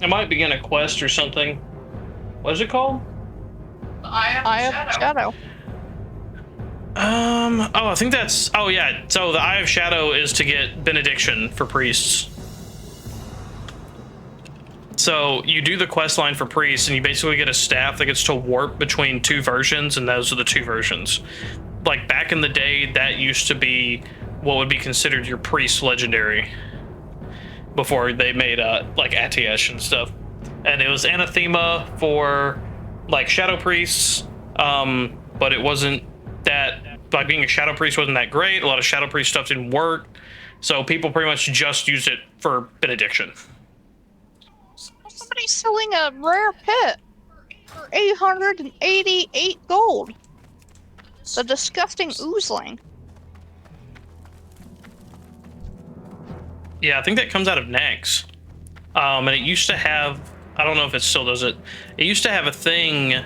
It might begin a quest or something. What is it called? The Eye of Shadow. Oh, I think that's... Oh, yeah. So the Eye of Shadow is to get benediction for priests. So you do the quest line for priests, and you basically get a staff that gets to warp between 2 versions, and those are the 2 versions. Like, back in the day, that used to be what would be considered your priest legendary. Before they made, like, Atiesh and stuff. And it was anathema for, like, shadow priests, but it wasn't that... Like, being a shadow priest wasn't that great. A lot of shadow priest stuff didn't work. So people pretty much just used it for benediction. Somebody's selling a rare pit for 888 gold. The disgusting oozling. Yeah, I think that comes out of Nax. And it used to have... I don't know if it still does it. It used to have a thing...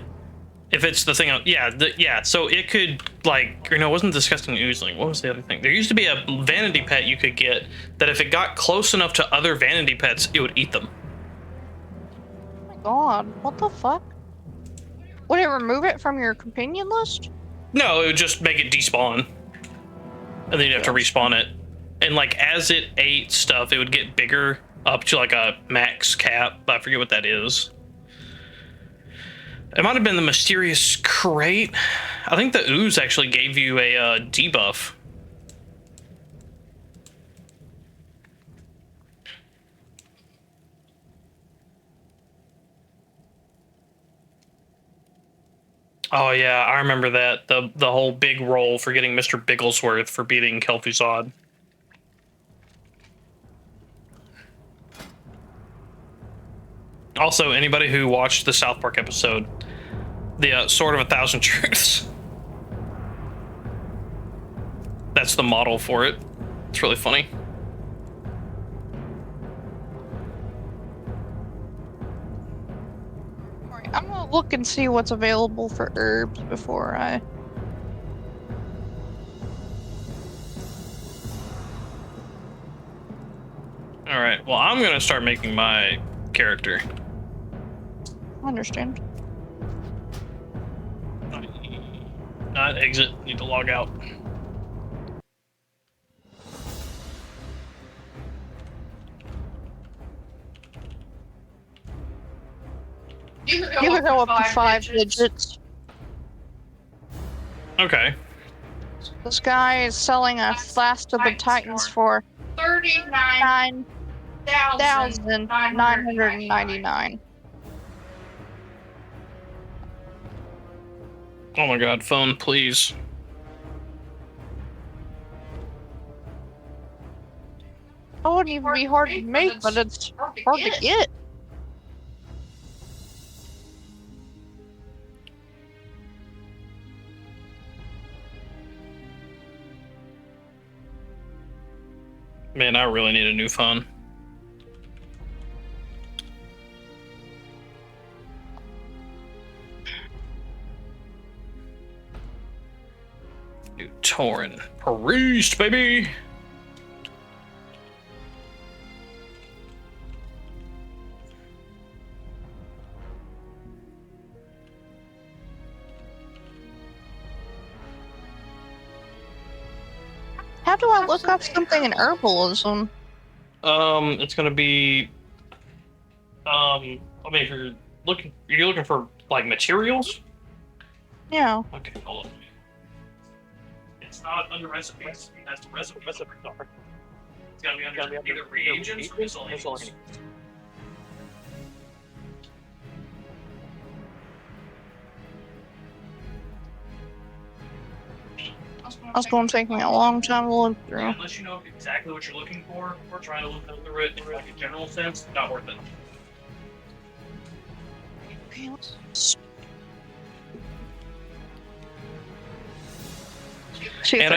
If it's the thing... Yeah, so it could, like... You know, it wasn't disgusting oozling. What was the other thing? There used to be a vanity pet you could get that if it got close enough to other vanity pets, it would eat them. Oh my god, what the fuck? Would it remove it from your companion list? No, it would just make it despawn. And then you'd have to respawn it. And, like, as it ate stuff, it would get bigger up to like a max cap. I forget what that is. It might have been the mysterious crate. I think the ooze actually gave you a debuff. Oh yeah, I remember that. The whole big roll for getting Mr. Bigglesworth for beating Kel'Thuzad. Also, anybody who watched the South Park episode, the Sword of a Thousand Truths. That's the model for it. It's really funny. Alright, I'm gonna look and see what's available for herbs before I... Alright, well, I'm gonna start making my character. I understand. Not exit, need to log out. You can go up to 5 digits. Okay. This guy is selling a Flask of the Titans for 39,999. Oh my god, phone, please. It wouldn't even be hard to make, but it's hard to get. Man, I really need a new phone. New Tauren. Priest, baby! How do I look up something in herbalism? It's gonna be, I mean, if you're looking for, like, materials? Yeah. Okay, hold on. It's not under recipes, that's the recipe are. It's gotta be under either reagents or miscellaneous. That's going to take me a long time to look through. Yeah, unless you know exactly what you're looking for, or trying to look through it in like a general sense, not worth it. Anna,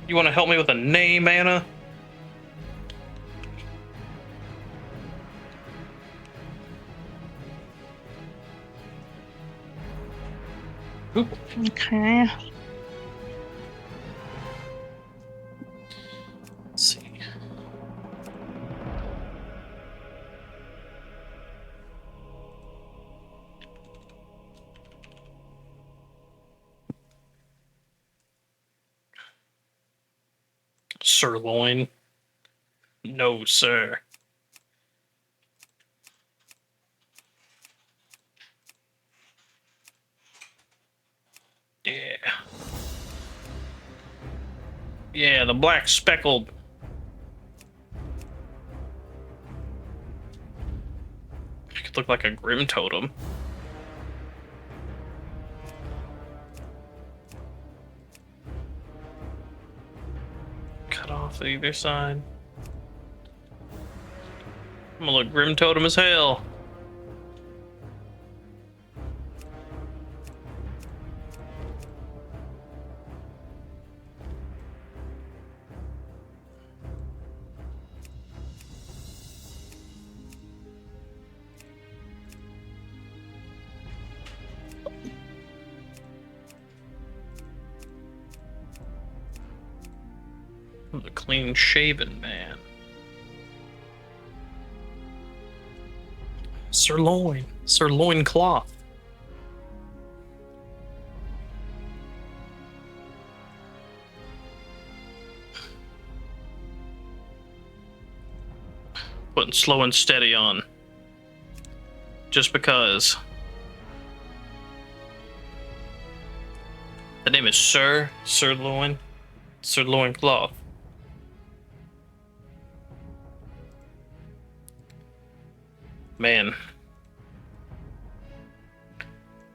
you wanna help me with a name, Anna? Oop. Okay. Let's see. Sirloin. No, sir. Yeah. Yeah, the black speckled. It could look like a grim totem. Cut off either side. I'm gonna look grim totem as hell. I'm a clean shaven man. Sirloin. Sirloin cloth. putting slow and steady on. Just because. The name is Sirloin Cloth. Man.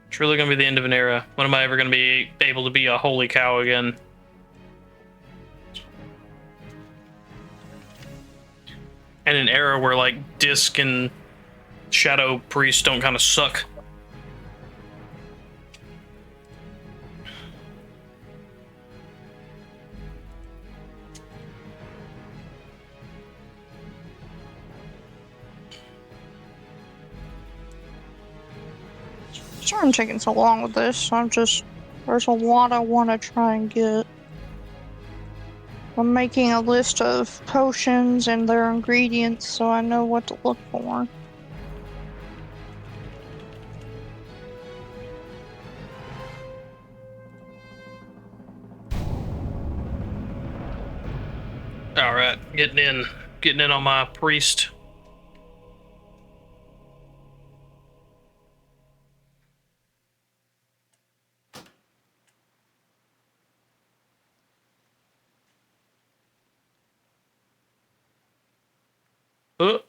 It's really gonna be the end of an era. When am I ever gonna be able to be a holy cow again? And an era where like Disc and Shadow Priest don't kind of suck. Sorry I'm taking so long with this. There's a lot I want to try and get. I'm making a list of potions and their ingredients so I know what to look for. Alright, getting in on my priest. Oh.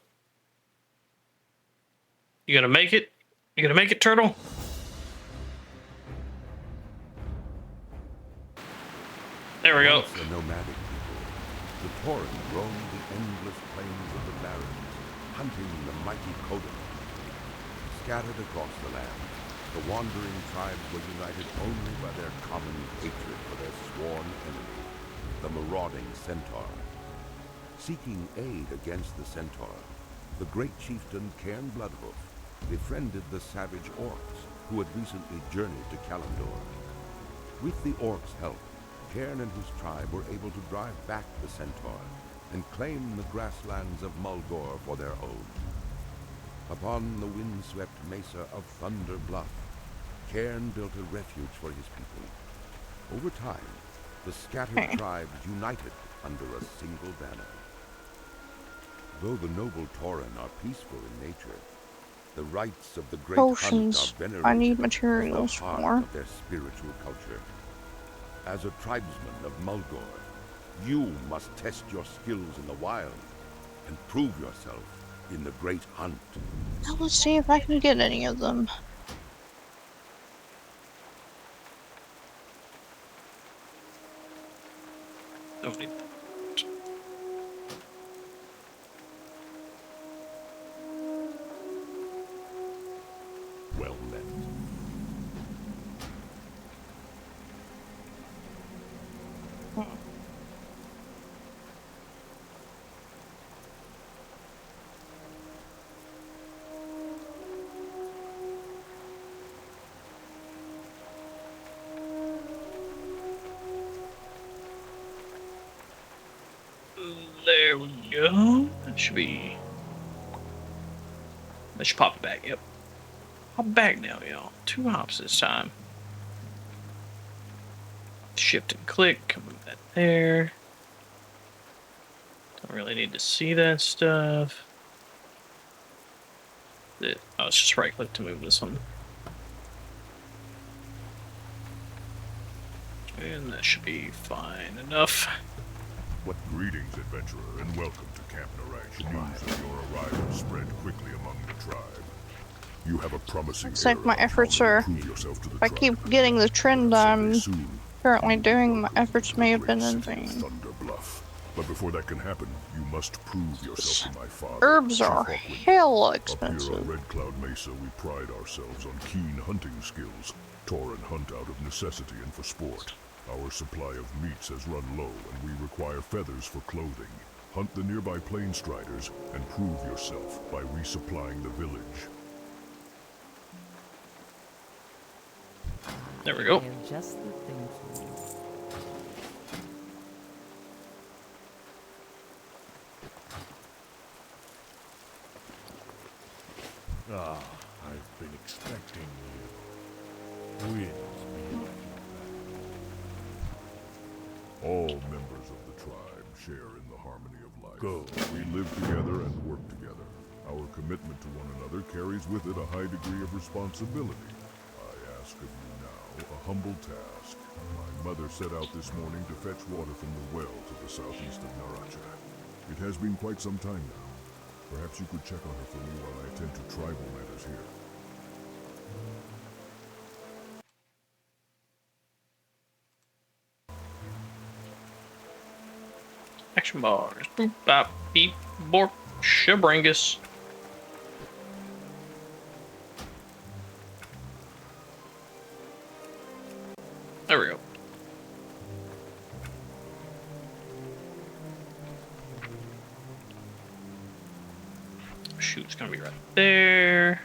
You gonna make it? You gonna make it, Turtle? There we go. Once a nomadic people, the Tauren roamed the endless plains of the Barrens, hunting the mighty Codan. Scattered across the land, the wandering tribes were united only by their common hatred for their sworn enemy, the marauding Centaur. Seeking aid against the Centaur, the great chieftain Cairn Bloodhoof befriended the savage orcs who had recently journeyed to Kalimdor. With the orcs' help, Cairn and his tribe were able to drive back the Centaur and claim the grasslands of Mulgore for their own. Upon the windswept mesa of Thunder Bluff, Cairn built a refuge for his people. Over time, the scattered tribes united under a single banner. Though the noble Tauren are peaceful in nature, the rites of the great Potions. hunt are venerated I need as materials the heart for. of their spiritual culture. As a tribesman of Mulgore, you must test your skills in the wild and prove yourself in the great hunt. Now let's see if I can get any of them. Okay. Well met. There we go. That should be. That should pop it back. Yep. Hop back now, y'all. 2 hops this time. Shift and click. Move that there. Don't really need to see that stuff. Oh, it's just right click to move this one. And that should be fine enough. What greetings, adventurer, and welcome to Camp Narash. News of your arrival spread quickly among the tribe. You have a promising Looks like my efforts are. If I keep getting the trend I'm currently doing, my efforts may have been in vain. Thunder Bluff. But before that can happen, you must prove yourself to my father. Herbs are hella expensive. Up here on Red Cloud Mesa, we pride ourselves on keen hunting skills. Tauren hunt out of necessity and for sport. Our supply of meats has run low, and we require feathers for clothing. Hunt the nearby plain striders and prove yourself by resupplying the village. There we go. And just the thing for you. Ah, I've been expecting you. Winds be with you. All members of the tribe share in the harmony of life. Go. We live together and work together. Our commitment to one another carries with it a high degree of responsibility. I ask of you now a humble task. My mother set out this morning to fetch water from the well to the southeast of Naracha. It has been quite some time now. Perhaps you could check on her for me while I attend to tribal matters here. Action bars. Boop, bop, beep, bork, shabrangus. There we go. Shoot, it's gonna be right there.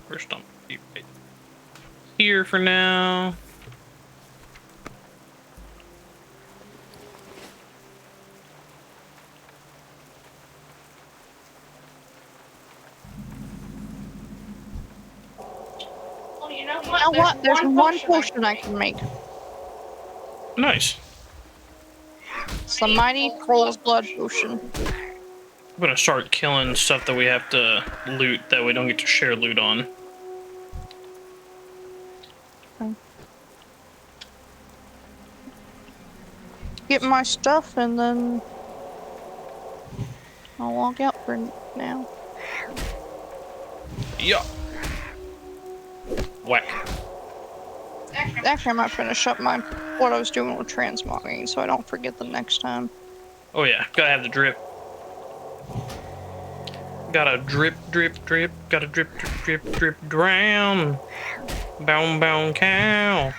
First, I'm gonna be right here for now. You know what? There's one potion I can make. Nice. It's the Mighty Troll's Blood Potion. I'm gonna start killing stuff that we have to loot that we don't get to share loot on. Okay. Get my stuff and then I'll log out for now. Yeah. Whack. Actually, I might finish up what I was doing with transmogging so I don't forget the next time. Oh yeah, gotta have the drip. Gotta drip, drip, drip. Gotta drip, drip, drip, drip, drown. Bound, bound cow.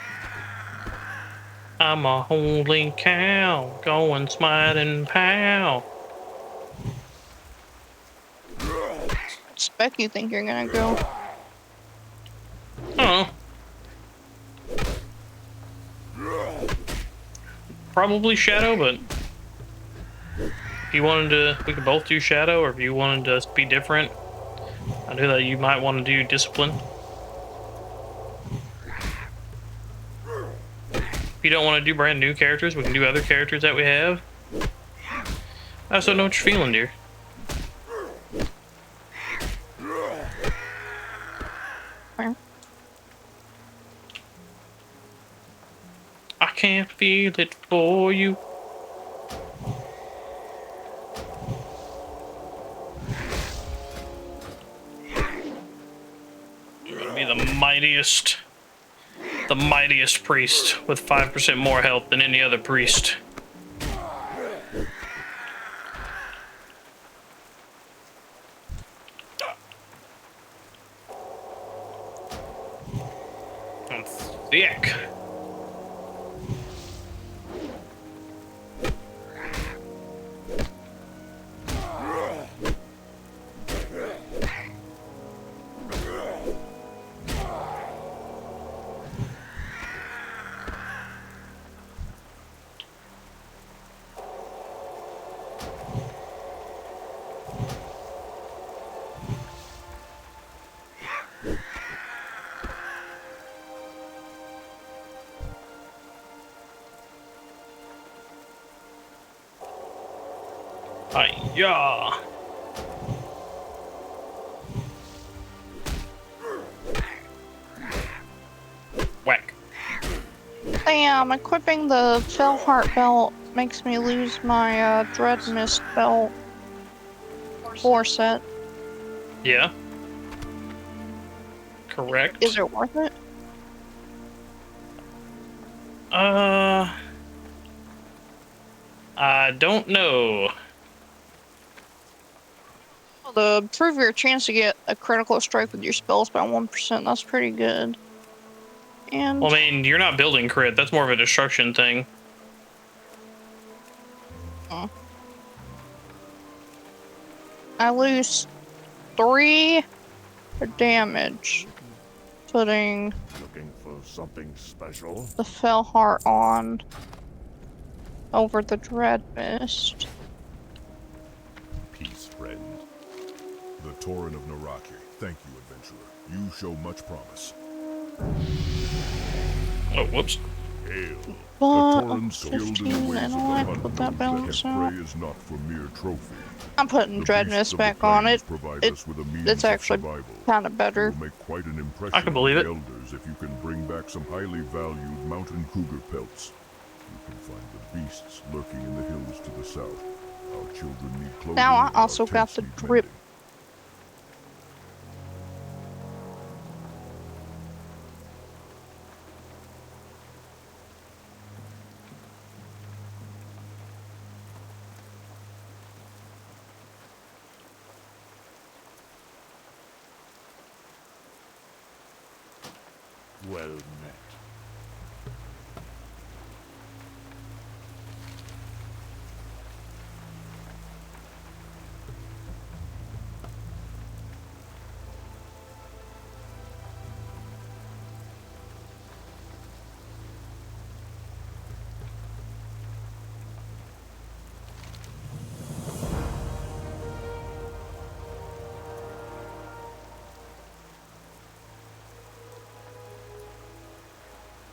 I'm a holy cow. Going smite and pow. What spec you think you're gonna go? I don't know. Probably Shadow, but if you wanted to, we could both do Shadow, or if you wanted to be different, I know that you might want to do Discipline. If you don't want to do brand new characters, we can do other characters that we have. I also know what you're feeling, dear. I can't feel it for you. You're gonna be the mightiest priest with 5% more health than any other priest. I'm thick. Hi-ya! Whack. Damn, equipping the Fellheart belt makes me lose my Dread Mist belt 4 set. Yeah. Correct. Is it worth it? I don't know. Well, to improve your chance to get a critical strike with your spells by 1%, that's pretty good. And Well, I mean, you're not building crit. That's more of a destruction thing. I lose 3 damage putting Looking for something special? the Fellheart on over the Dread Mist. Peace, friend. The Tauren of Naraki. Thank you, adventurer. You show much promise. Oh, whoops. But 15 and I put that balance out. I'm putting Dreadness back on it. It's actually kind of better. I can believe it. Elders if you can bring back some highly valued mountain cougar pelts. You can find the beasts lurking in the hills to the south. Our children need clothing. Now I also got the drip. Well met.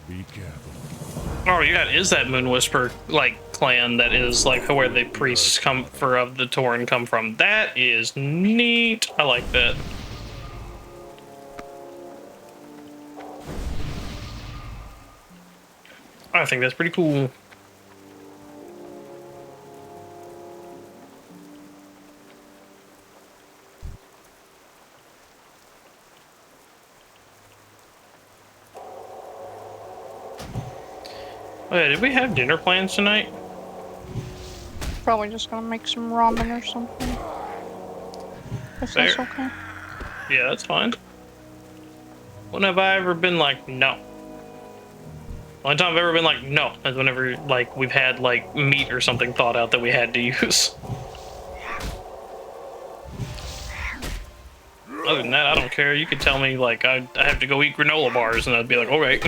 Be careful. Oh, yeah, is that Moon Whisper like clan that is like where the priests come for of the Tauren come from? That is neat. I like that. I think that's pretty cool. Oh yeah, did we have dinner plans tonight? Probably just gonna make some ramen or something. If that's okay. Yeah, that's fine. When have I ever been like, no? The only time I've ever been like, no, is whenever, like, we've had, like, meat or something thawed out that we had to use. Other than that, I don't care. You could tell me, like, I have to go eat granola bars, and I'd be like, alright.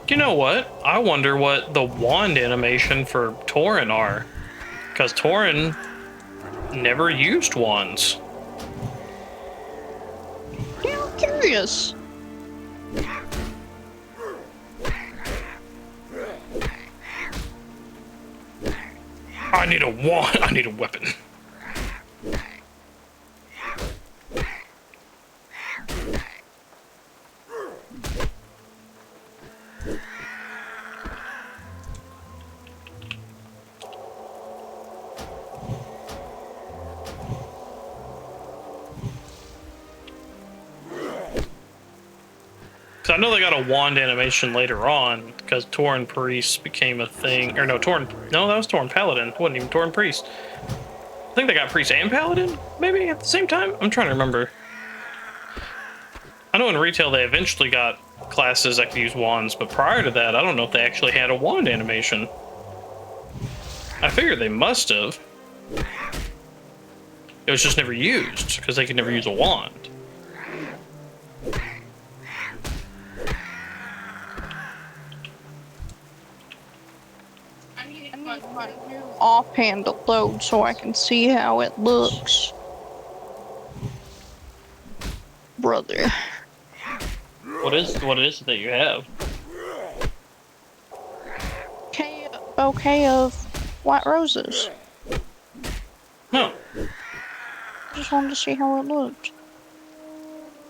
You know what? I wonder what the wand animation for Tauren are. Because Tauren never used wands. Yeah, I'm curious. I need a wand. I need a weapon. I know they got a wand animation later on because Tauren Priest became a thing. Or no, no, that was Tauren Paladin. It wasn't even Tauren Priest. I think they got Priest and Paladin, maybe, at the same time? I'm trying to remember. I know in retail they eventually got classes that could use wands, but prior to that, I don't know if they actually had a wand animation. I figured they must have. It was just never used, because they could never use a wand. My new offhand to load so I can see how it looks. Brother. What is it that you have? Bouquet of white roses. No. I just wanted to see how it looked.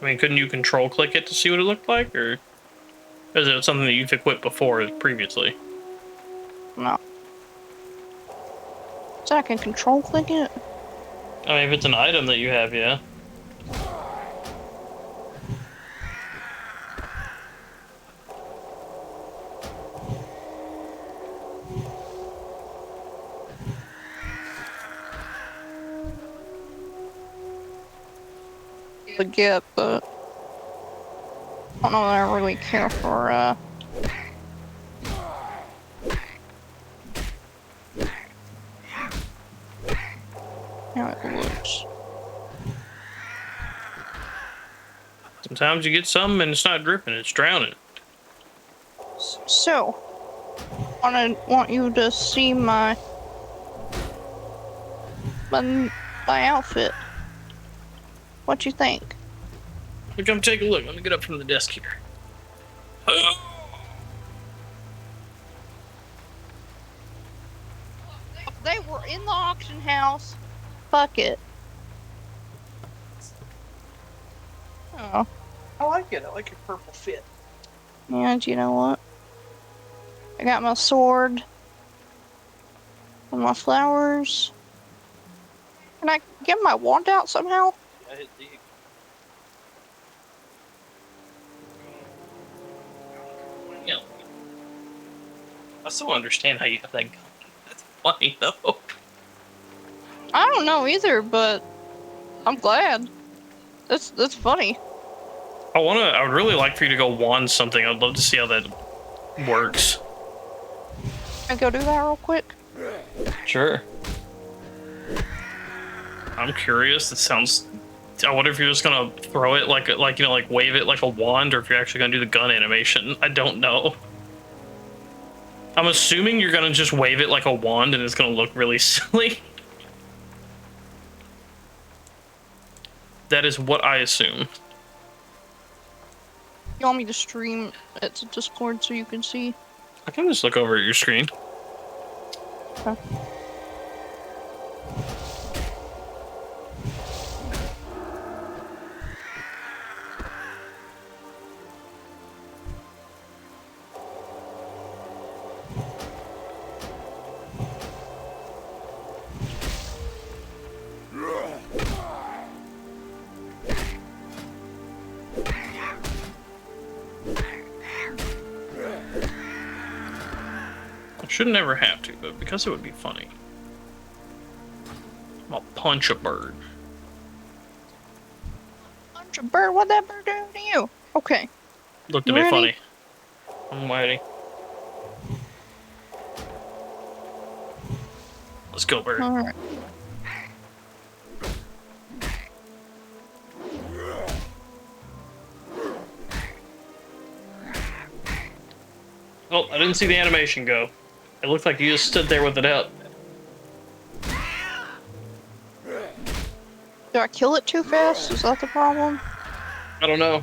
I mean, couldn't you control click it to see what it looked like, or is it something that you've equipped before previously? No. So I can control click it? I mean, if it's an item that you have, yeah. Forget, but I don't know that I really care for how it looks. Sometimes you get some and it's not dripping, it's drowning. So, want you to see my outfit. What you think? Come take a look. Let me get up from the desk here. If they were in the auction house, fuck it. Oh. I like it. I like your purple fit. And you know what? I got my sword and my flowers. Can I get my wand out somehow? I hit D. Yeah. I still don't understand how you have that gun. That's funny though. I don't know either, but I'm glad. That's funny. I would really like for you to go wand something. I'd love to see how that works. Can I go do that real quick? Sure. I'm curious. It sounds. I wonder if you're just gonna throw it like you know, like wave it like a wand, or if you're actually gonna do the gun animation. I don't know. I'm assuming you're gonna just wave it like a wand, and it's gonna look really silly. That is what I assume. You want me to stream it to Discord so you can see? I can just look over at your screen. Okay. I should never have to, but because it would be funny. I'll punch a bird. Punch a bird? What'd that bird do to you? Okay. Looked at me funny. I'm waiting. Let's go, bird. Alright. Oh, I didn't see the animation go. It looked like you just stood there with it up. Did I kill it too fast? Is that the problem? I don't know.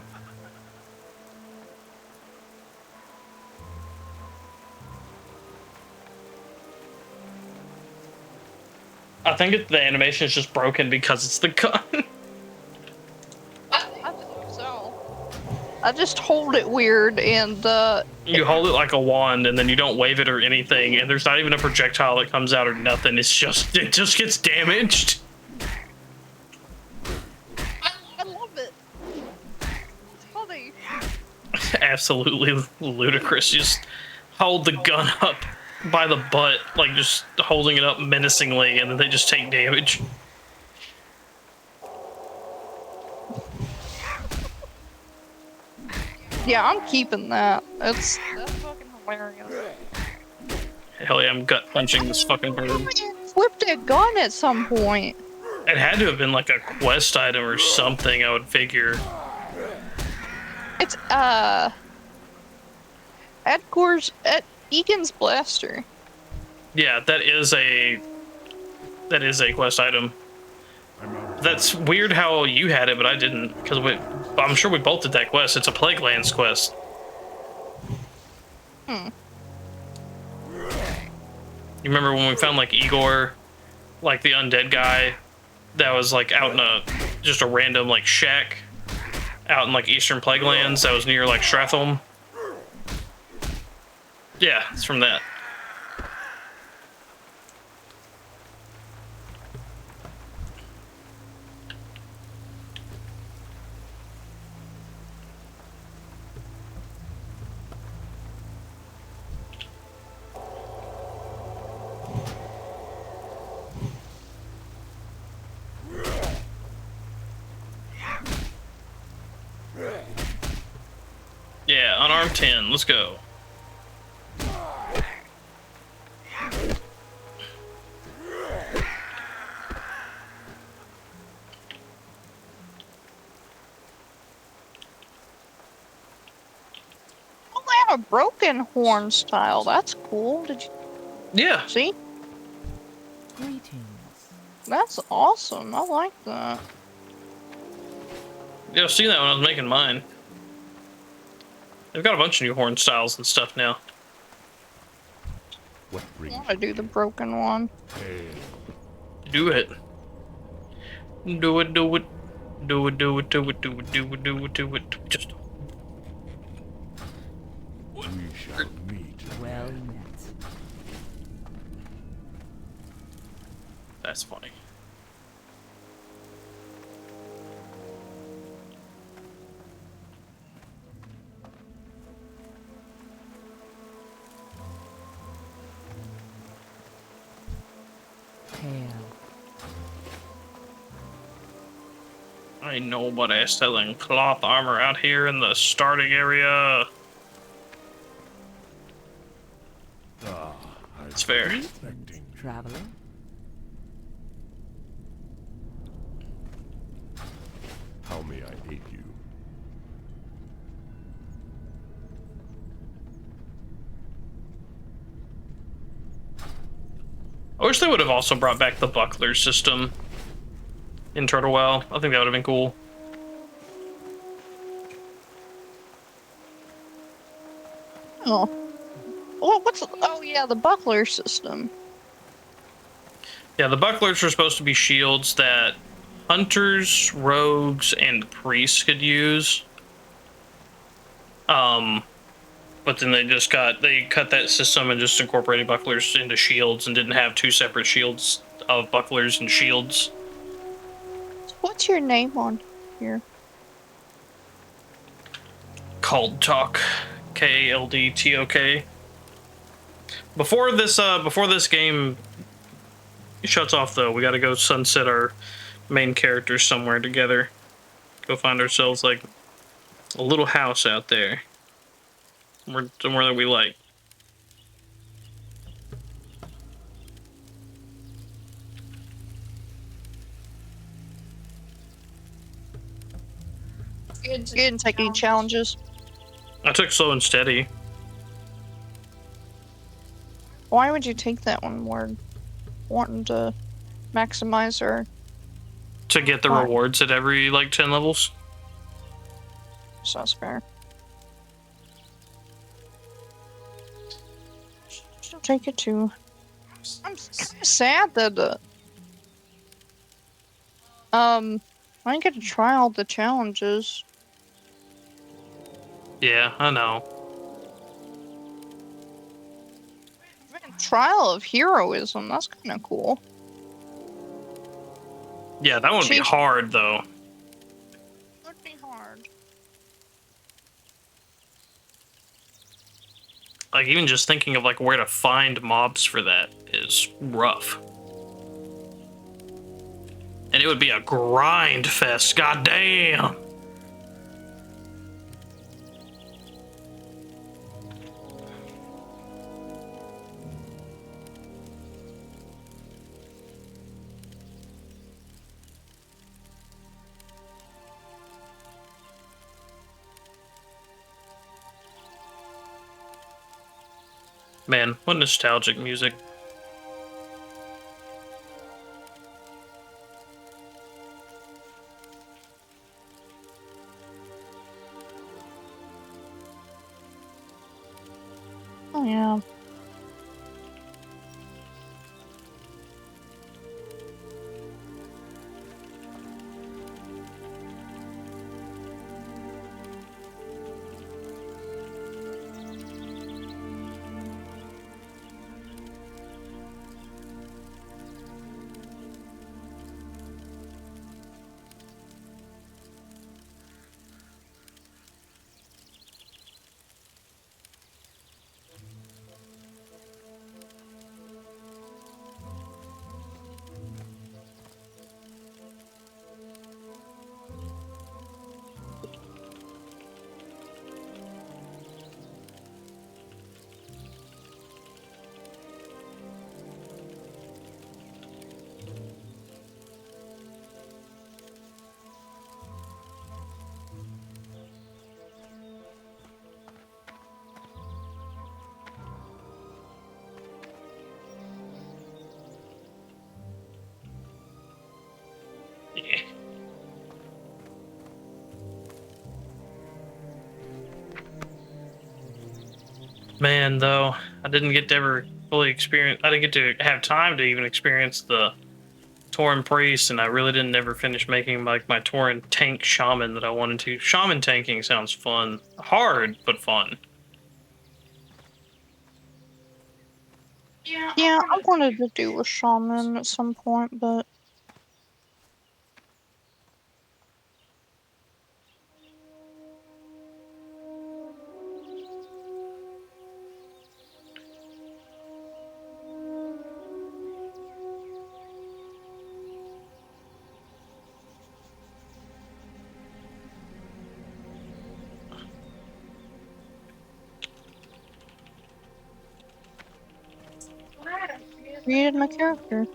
I think the animation is just broken because it's the gun. I think so. I just hold it weird and You hold it like a wand and then you don't wave it or anything, and there's not even a projectile that comes out or nothing. It just gets damaged. I love it. It's funny. Absolutely ludicrous. Just hold the gun up by the butt, like just holding it up menacingly, and then they just take damage. Yeah, I'm keeping that. That's fucking hilarious. Hell yeah, I'm gut punching this fucking bird. Flipped a gun at some point. It had to have been like a quest item or something, I would figure. It's Egan's blaster. Yeah, that is a quest item. That's weird how you had it, but I didn't, because I'm sure we both did that quest. It's a Plague Lands quest. Hmm. You remember when we found like Igor, like the undead guy that was like out in just a random like shack out in like Eastern Plague Lands that was near like Stratholme? Yeah, it's from that. Yeah, unarmed 10, let's go. got a broken horn style. That's cool. Did you Yeah. see? Greetings. That's awesome. I like that. Yeah, I've seen that when I was making mine. They've got a bunch of new horn styles and stuff now. What I brings want to do the broken one. Do it. Do it, do it. Do it, do it, do it, do it, do it, do it, do it. Just. We shall meet. Well met. That's funny. I ain't nobody selling cloth armor out here in the starting area. It's fair. Traveler. How may I aid you? I wish they would have also brought back the buckler system in Turtle WoW. I think that would have been cool. Oh. Well, oh yeah, the buckler system. Yeah, the bucklers were supposed to be shields that hunters, rogues, and priests could use. But then they cut that system and just incorporated bucklers into shields and didn't have two separate shields of bucklers and shields. What's your name on here? Cold Talk. KALDTOK. Before this game shuts off, though, we gotta go sunset our main characters somewhere together. Go find ourselves, like, a little house out there. Somewhere that we like. You didn't take any challenges. I took Slow and Steady. Why would you take that one? We're wanting to maximize our... To get the rewards at every, like, 10 levels. So that's fair. She'll take it too. I'm kind of sad that I didn't get to try all the challenges. Yeah, I know. Trial of Heroism, that's kind of cool. Yeah, that would be hard, though. Would be hard. Like, even just thinking of, like, where to find mobs for that is rough. And it would be a grind fest, goddamn! Man, what nostalgic music. Oh yeah. Man, though, I didn't get to ever fully experience. I didn't get to have time to even experience the Tauren priest, and I really didn't ever finish making like my Tauren tank shaman that I wanted to. Shaman tanking sounds fun, hard but fun. Yeah, Yeah, I wanted to do a shaman at some point, but created my character.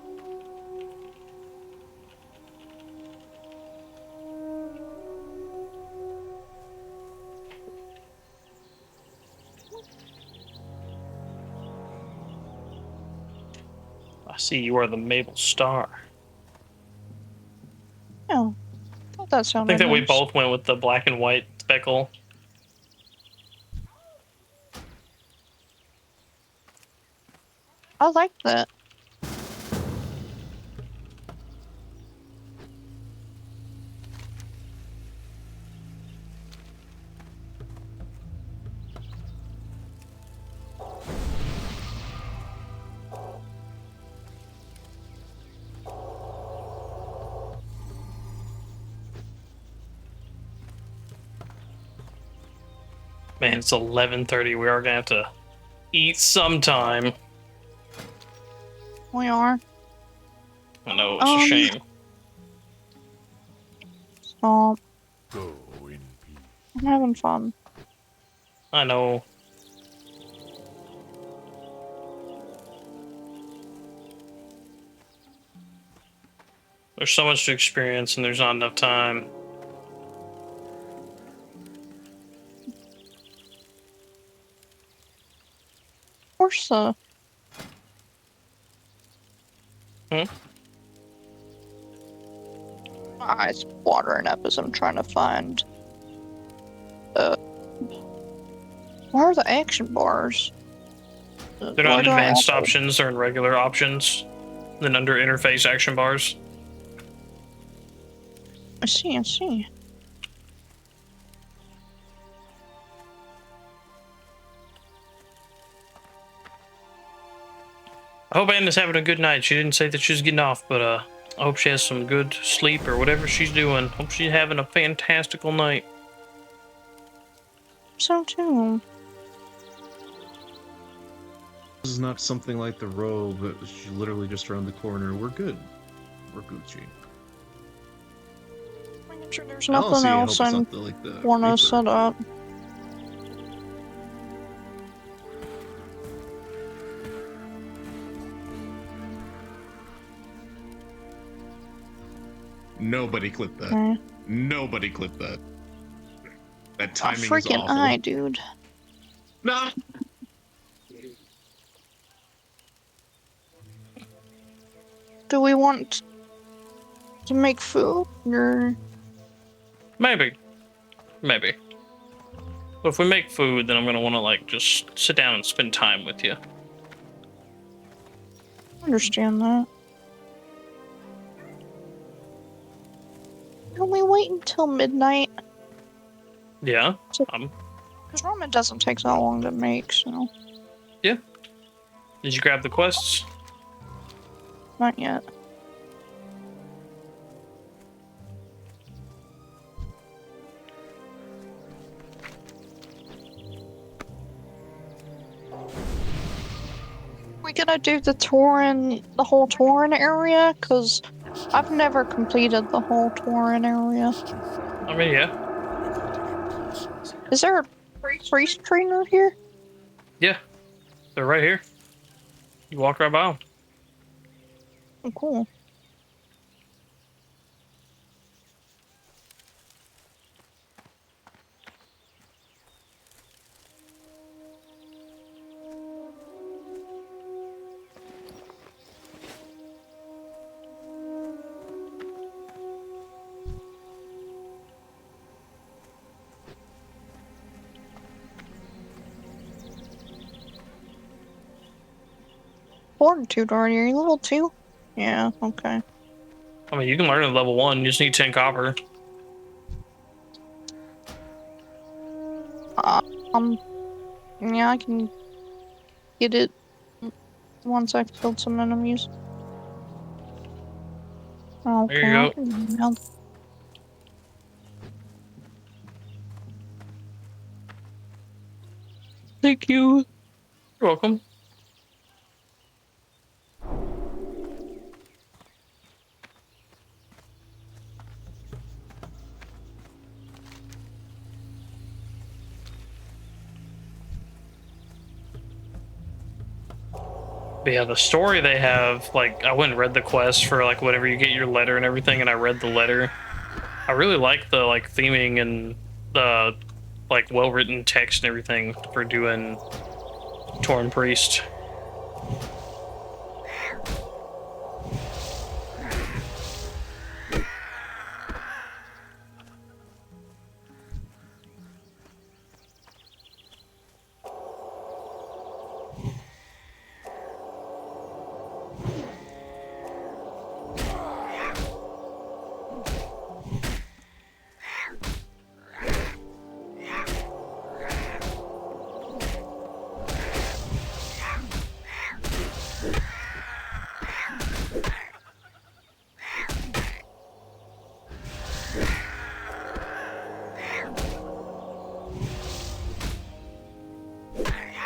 I see you are the Mabel Star. Yeah, thought that I sounded think that we nice. both went with the black and white speckle. I like that. Man, it's 11:30. We are gonna have to eat sometime. We are. I know, it's a shame. Stop. Go in peace. I'm having fun. I know. There's so much to experience, and there's not enough time. Of course, so. Hmm? My eyes watering up as I'm trying to find. Where are the action bars? They're not in advanced options, they're in regular options. Then under interface action bars. I see, I see. I hope Anna's having a good night. She didn't say that she's getting off, but I hope she has some good sleep or whatever she's doing. Hope she's having a fantastical night. So too. This is not something like the robe, but she's literally just around the corner. We're good. We're Gucci. Making sure there's nothing else I want to set up. Nobody clipped that. Okay. Nobody clipped that. That timing is Freaking awful. eye, dude. Nah. Do we want to make food or? Maybe. Maybe. But if we make food, then I'm gonna want to like just sit down and spend time with you. Understand that. Can we wait until midnight? Yeah. Because ramen doesn't take that long to make, so. Yeah. Did you grab the quests? Not yet. We gonna do the whole Tauren area? Cause I've never completed the whole Tauren area. I mean, yeah. Is there a priest trainer here? Yeah. They're right here. You walk right by them. Oh, cool. fortitude already. Are you level 2? Yeah, okay. I mean, you can learn at level 1. You just need 10 copper. Yeah, I can get it once I've killed some enemies. Okay, There you I'll go. give you now. Thank you. You're welcome. But yeah, the story they have, like, I went and read the quest for, like, whenever you get your letter and everything, and I read the letter. I really like the, like, theming and the, like, well-written text and everything for doing Torn Priest.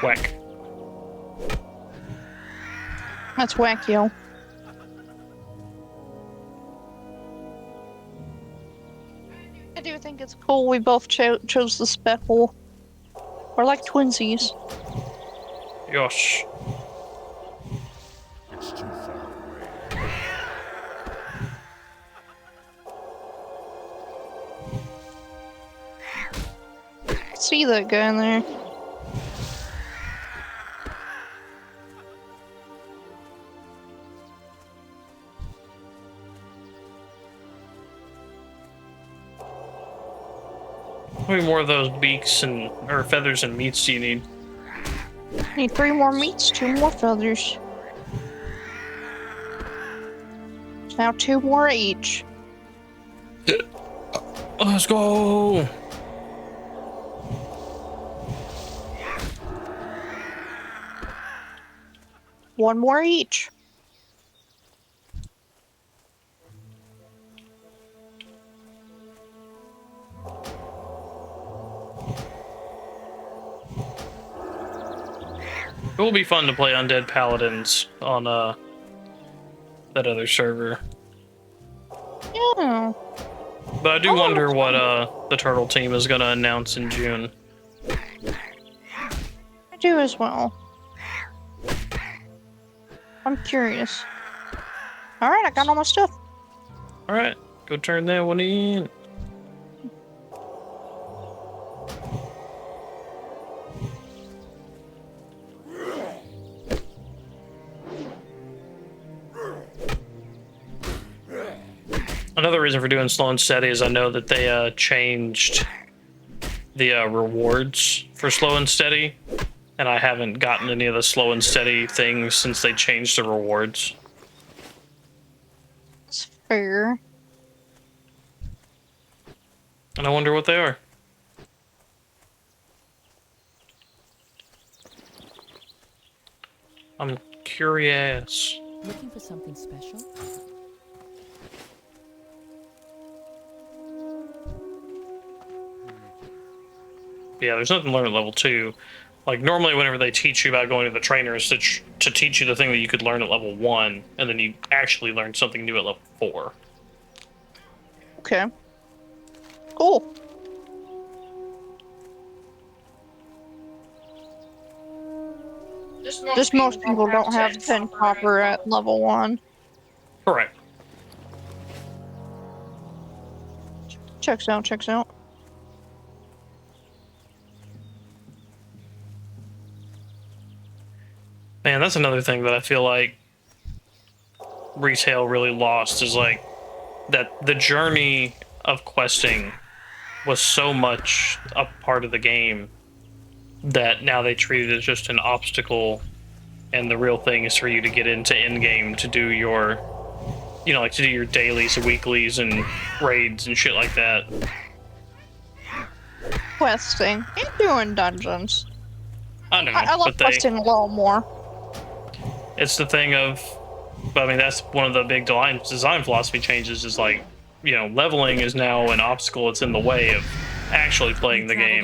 Whack. That's whack, yo. I do think it's cool we both chose the speckle. We're like twinsies. Yosh. It's too far away. See that guy in there. How many more of those beaks and or feathers and meats do you need? Need 3 more meats, 2 more feathers. Now 2 more each. Let's go. One more each. It will be fun to play Undead Paladins on that other server. Yeah. But I do wonder what the Turtle team is going to announce in June. I do as well. I'm curious. Alright, I got all my stuff. Alright, go turn that one in. Another reason for doing slow and steady is I know that they changed the rewards for slow and steady, and I haven't gotten any of the slow and steady things since they changed the rewards. It's fair. And I wonder what they are. I'm curious. Looking for something special? Yeah, there's nothing to learn at level 2. Like, normally whenever they teach you about going to the trainer is to teach you the thing that you could learn at level 1, and then you actually learn something new at level 4. Okay. Cool. Just most people don't have 10 copper at level 1. Correct. Checks out, checks out. Man, that's another thing that I feel like retail really lost, is like that the journey of questing was so much a part of the game that now they treat it as just an obstacle and the real thing is for you to get into in-game to do your, you know, like to do your dailies and weeklies and raids and shit like that. Questing and doing dungeons. I know, I love but questing a little more. It's the thing of, I mean, that's one of the big design philosophy changes is like, you know, leveling is now an obstacle. It's in the way of actually playing the game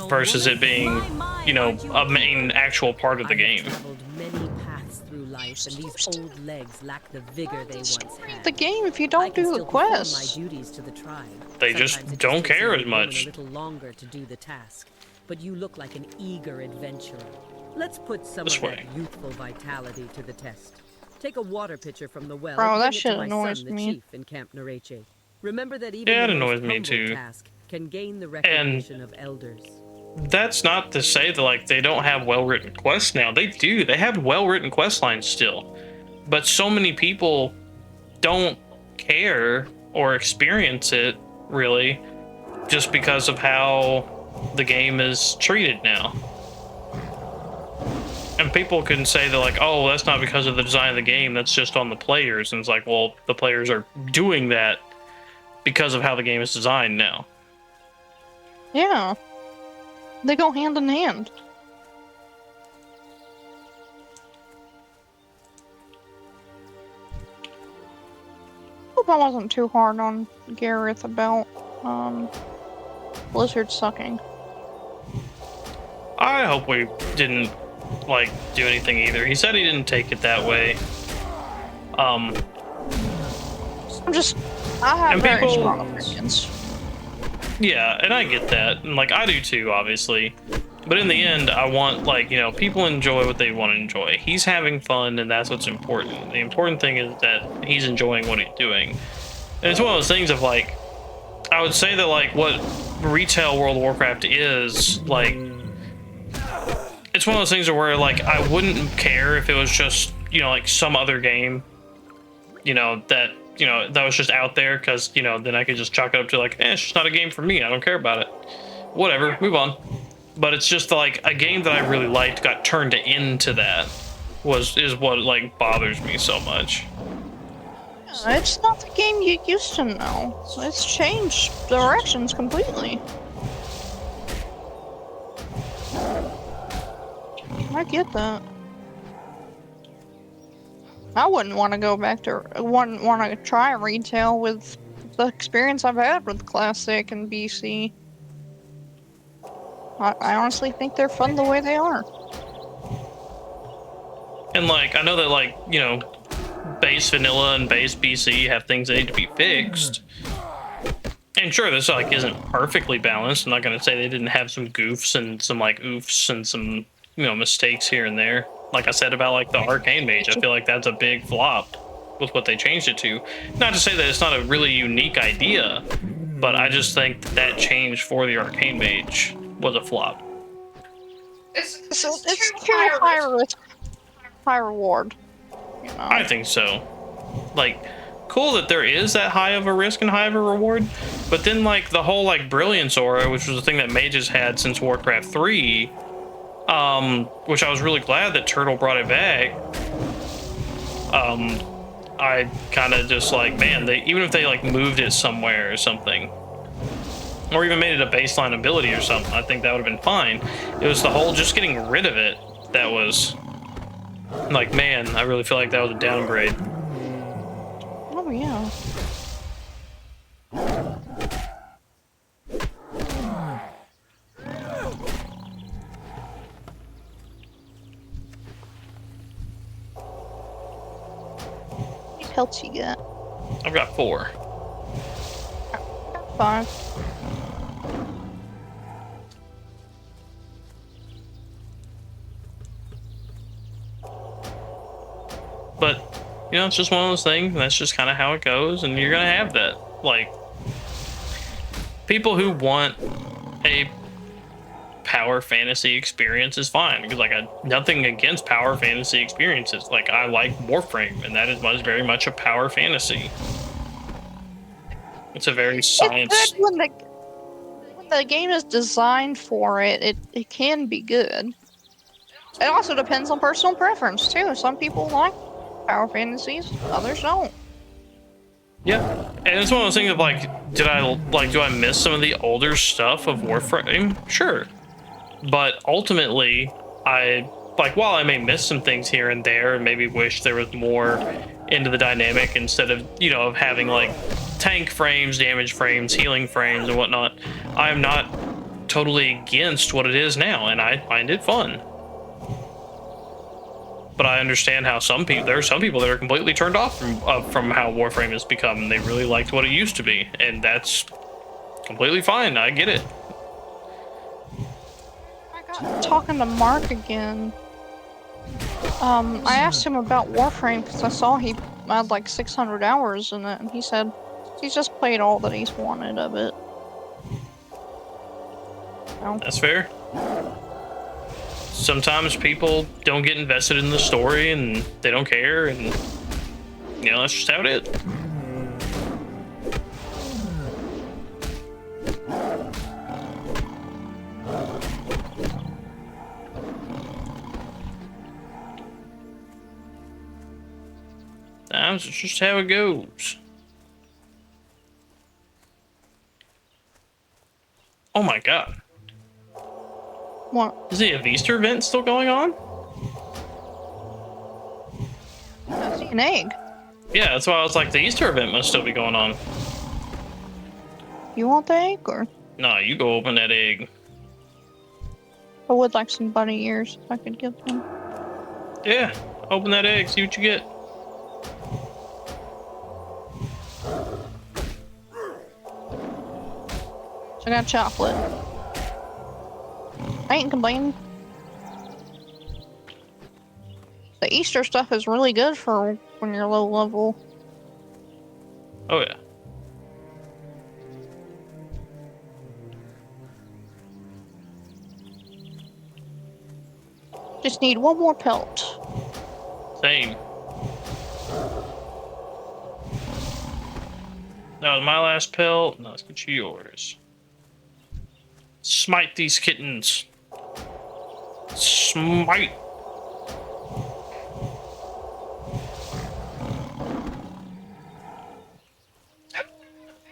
versus it being, you know, a main actual part of the game. Many paths through life, and these old legs lack the vigor they once had. The game if you don't do the quests. My duties to the tribe. They just don't care as much. A little longer to do the task, but you look like an eager adventurer. Let's put some of that youthful vitality to the test. Take a water pitcher from the well. Bro, and that bring it shit to my annoys son, the me. chief in Camp Nereche. Remember that even Yeah, it the annoys most me humble too. task can gain the recognition of elders. That's not to say that like they don't have well-written quests now. They do. They have well-written quest lines still. But so many people don't care or experience it really just because of how the game is treated now. And people can say that like, oh, that's not because of the design of the game, that's just on the players. And it's like, well, the players are doing that because of how the game is designed now. Yeah. They go hand in hand. Hope I wasn't too hard on Gareth about Blizzard sucking. I hope we didn't like do anything either. He said he didn't take it that way. I have very strong opinions. Yeah, and I get that, and like I do too, obviously. But in the end, I want, like, you know, people enjoy what they want to enjoy. He's having fun, and that's what's important. The important thing is that he's enjoying what he's doing. And it's one of those things of like, I would say that like what retail World of Warcraft is like. It's one of those things where like I wouldn't care if it was just, you know, like some other game, you know, that was just out there, because, you know, then I could just chalk it up to like, it's just not a game for me, I don't care about it, whatever, move on. But it's just like a game that I really liked got turned into that is what like bothers me so much. Yeah, it's not the game you used to know. It's changed directions completely. I get that. I wouldn't want to go back to, wouldn't want to try retail with the experience I've had with Classic and BC. I honestly think they're fun the way they are. And like, I know that like, you know, base vanilla and base BC have things that need to be fixed. And sure, this like isn't perfectly balanced. I'm not gonna say they didn't have some goofs and some like oofs and some, you know, mistakes here and there. Like I said about like the Arcane Mage, I feel like that's a big flop with what they changed it to. Not to say that it's not a really unique idea, but I just think that change for the Arcane Mage was a flop. It's too high risk, high reward. You know? I think so. Like, cool that there is that high of a risk and high of a reward, but then like the whole like Brilliance aura, which was the thing that mages had since Warcraft 3, which I was really glad that Turtle brought it back. I kind of just like, man, even if they like moved it somewhere or something, or even made it a baseline ability or something, I think that would have been fine. It was the whole just getting rid of it that was like, man, I really feel like that was a downgrade. Oh yeah. What pelts you got? I've got 4. 5. But, you know, it's just one of those things, and that's just kind of how it goes, and you're gonna have that. Like, people who want a power fantasy experience is fine, because like nothing against power fantasy experiences. Like, I like Warframe, and that is very much a power fantasy. It's a very science. It's good when the game is designed for it. It can be good. It also depends on personal preference too. Some people like power fantasies, others don't. Yeah, and it's one of those things of like, do I miss some of the older stuff of Warframe? Sure, but ultimately, while I may miss some things here and there, and maybe wish there was more into the dynamic instead of of having like tank frames, damage frames, healing frames, and whatnot. I'm not totally against what it is now, and I find it fun. But I understand how there are some people that are completely turned off from how Warframe has become. They really liked what it used to be, and that's completely fine. I get it. I got talking to Mark again. I asked him about Warframe because I saw he had like 600 hours in it, and he said he's just played all that he's wanted of it. So. That's fair. Sometimes people don't get invested in the story and they don't care, and that's just how it is. That's just how it goes. Oh my god. What? Is the Easter event still going on? I see an egg. Yeah, that's why I was like, the Easter event must still be going on. You want the egg, or? Nah, you go open that egg. I would like some bunny ears if I could get them. Yeah, open that egg, see what you get. So I got chocolate. I ain't complaining. The Easter stuff is really good for when you're low level. Oh yeah. Just need one more pelt. Same. That was my last pelt. Now let's get you yours. Smite these kittens. Smite.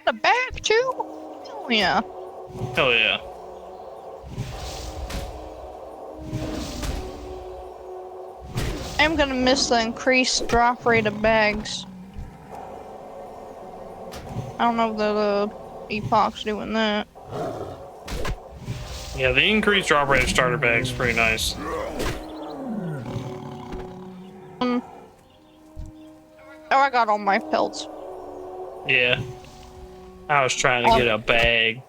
The bag too? Oh yeah. Hell yeah. I'm gonna miss the increased drop rate of bags. I don't know if the Epoch's doing that. Yeah, the increased drop rate of starter bags is pretty nice. Oh, I got all my pelts. Yeah. I was trying to get a bag.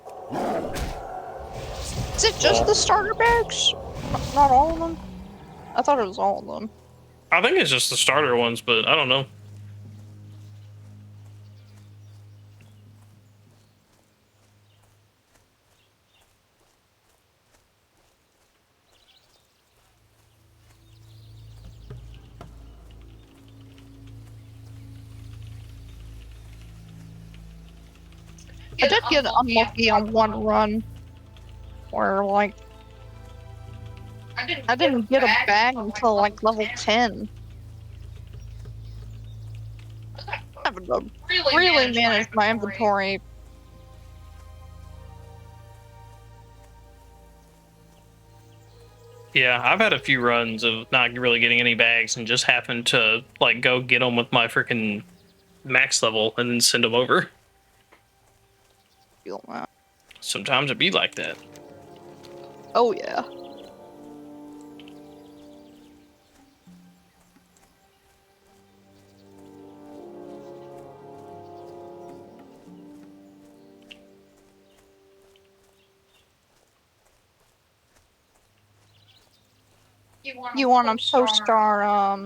Is it just the starter bags? Not all of them? I thought it was all of them. I think it's just the starter ones, but I don't know. I did get unlucky on one run where, like, I didn't get a bag until, like, level 10. I haven't really managed my inventory. Yeah, I've had a few runs of not really getting any bags and just happened to, like, go get them with my freaking max level and then send them over. Feel that. Sometimes it be like that. Oh, yeah. You want to post our,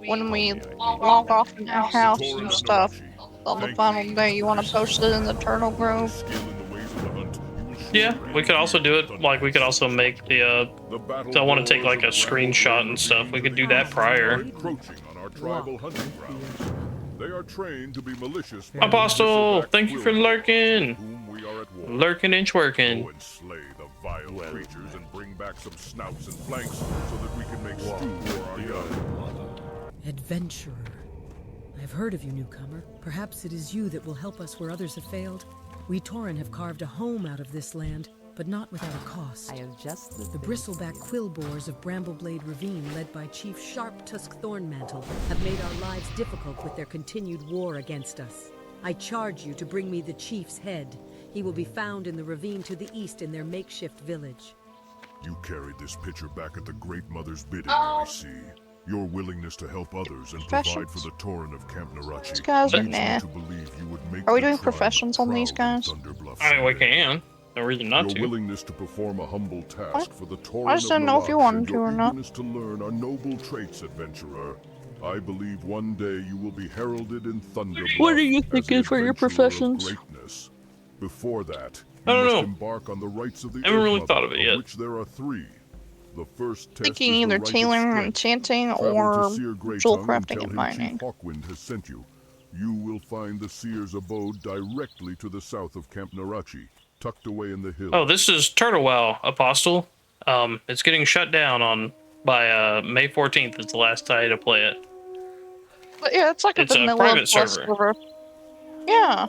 when we log off in the house and stuff on the final day, you want to post it in the Turtle Grove? Yeah, we could also do it, like, we could also make the, I want to take, like, a screenshot and stuff. We could do that prior. They are trained to be malicious. Apostle, thank you for lurking. Lurking and twerking. Go and slay the vile creatures and bring bring back some snouts and flanks so that we can make stew for our young. Adventurer. I've heard of you, newcomer. Perhaps it is you that will help us where others have failed. We Tauren have carved a home out of this land, but not without a cost. I have just The bristleback quill boars of Brambleblade Ravine, led by Chief Sharp-Tusk Thornmantle, have made our lives difficult with their continued war against us. I charge you to bring me the chief's head. He will be found in the ravine to the east in their makeshift village. You carried this pitcher back at the Great Mother's bidding, I see. Your willingness to help others and provide for the Tauren of Camp Narachi These guys are leads me nah. to believe you would make Are we the doing tribe professions on these guys? I mean, we can. No reason not Your to. willingness to perform a humble task for the Tauren I just didn't know if you wanted to or not. eagerness to learn are noble traits, adventurer. I believe one day you will be heralded in Thunderbluff. What do you as think the is for your adventurer of professions? greatness. Before that, I you don't must know. embark on the rites of the I haven't really Earth thought of it Mother, yet. which there are 3. The first test Thinking is the either rite of tailoring, strength. enchanting, Travel or to Seer Greytongue jewel and crafting tell and him mining. Chief Hawkwind has sent you. You will find the Seer's abode directly to the south of Camp Narachi, tucked away in the hills. Oh, this is Turtle WoW, Apostle. It's getting shut down by May 14th is the last day to play it. But yeah, it's like It's a a vanilla private plus server. Yeah.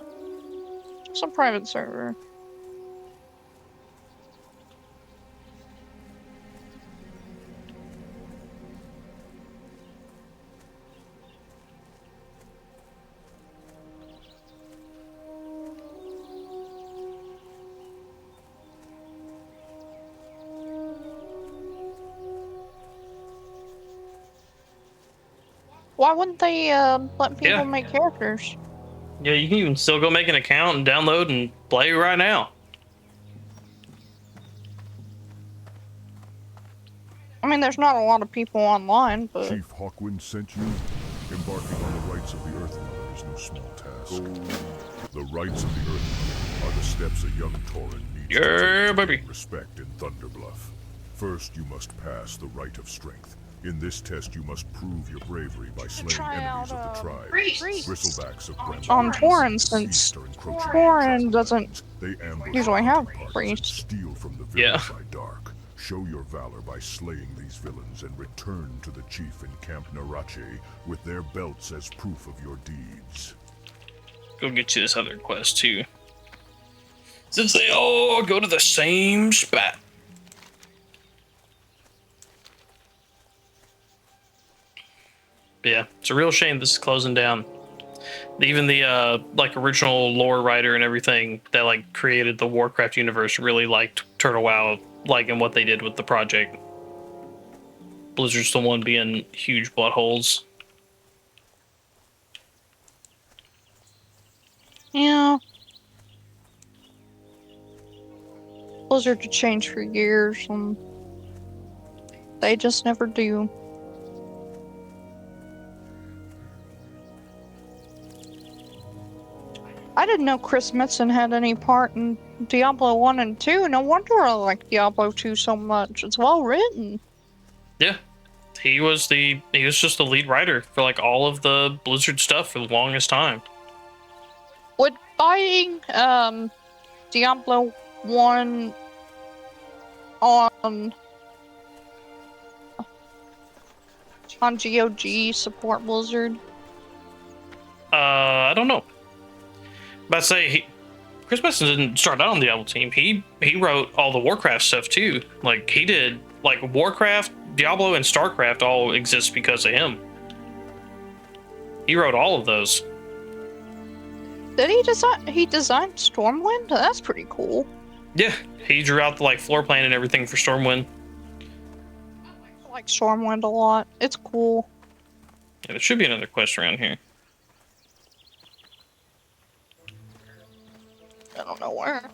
It's a private server. Why wouldn't they let people Yeah. make characters? Yeah, you can even still go make an account and download and play right now. I mean, there's not a lot of people online, but Chief Hawkwind sent you. Embarking on the rites of the Earth Mother is no small task. The rites of the Earth Mother are the steps a young Tauren needs to take to gain respect in Thunderbluff. First, you must pass the rite of strength. In this test, you must prove your bravery by slaying enemies of the tribe. Bristlebacks of Bramble. on Tauren, since Tauren doesn't They ambush usually have parties and priests. steal from the village by dark. Show your valor by slaying these villains and return to the chief in Camp Narachi with their belts as proof of your deeds. Go get you this other quest too. Since they all go to the same spot. But yeah, it's a real shame this is closing down. Even the like original lore writer and everything that like created the Warcraft universe really liked Turtle WoW, liking what they did with the project. Blizzard's the one being huge buttholes. Yeah. Blizzard to change for years, and they just never do. I didn't know Chris Metzen had any part in Diablo 1 and 2. No wonder I like Diablo 2 so much. It's well written. Yeah. He was just the lead writer for like all of the Blizzard stuff for the longest time. Would buying Diablo 1 on GOG support Blizzard? I don't know. But I say Chris Metzen didn't start out on the Diablo team. He wrote all the Warcraft stuff too. Like he did like Warcraft, Diablo, and StarCraft all exist because of him. He wrote all of those. Did he design? He designed Stormwind? That's pretty cool. Yeah, he drew out the like floor plan and everything for Stormwind. I like Stormwind a lot. It's cool. Yeah, there should be another quest around here. I don't know where.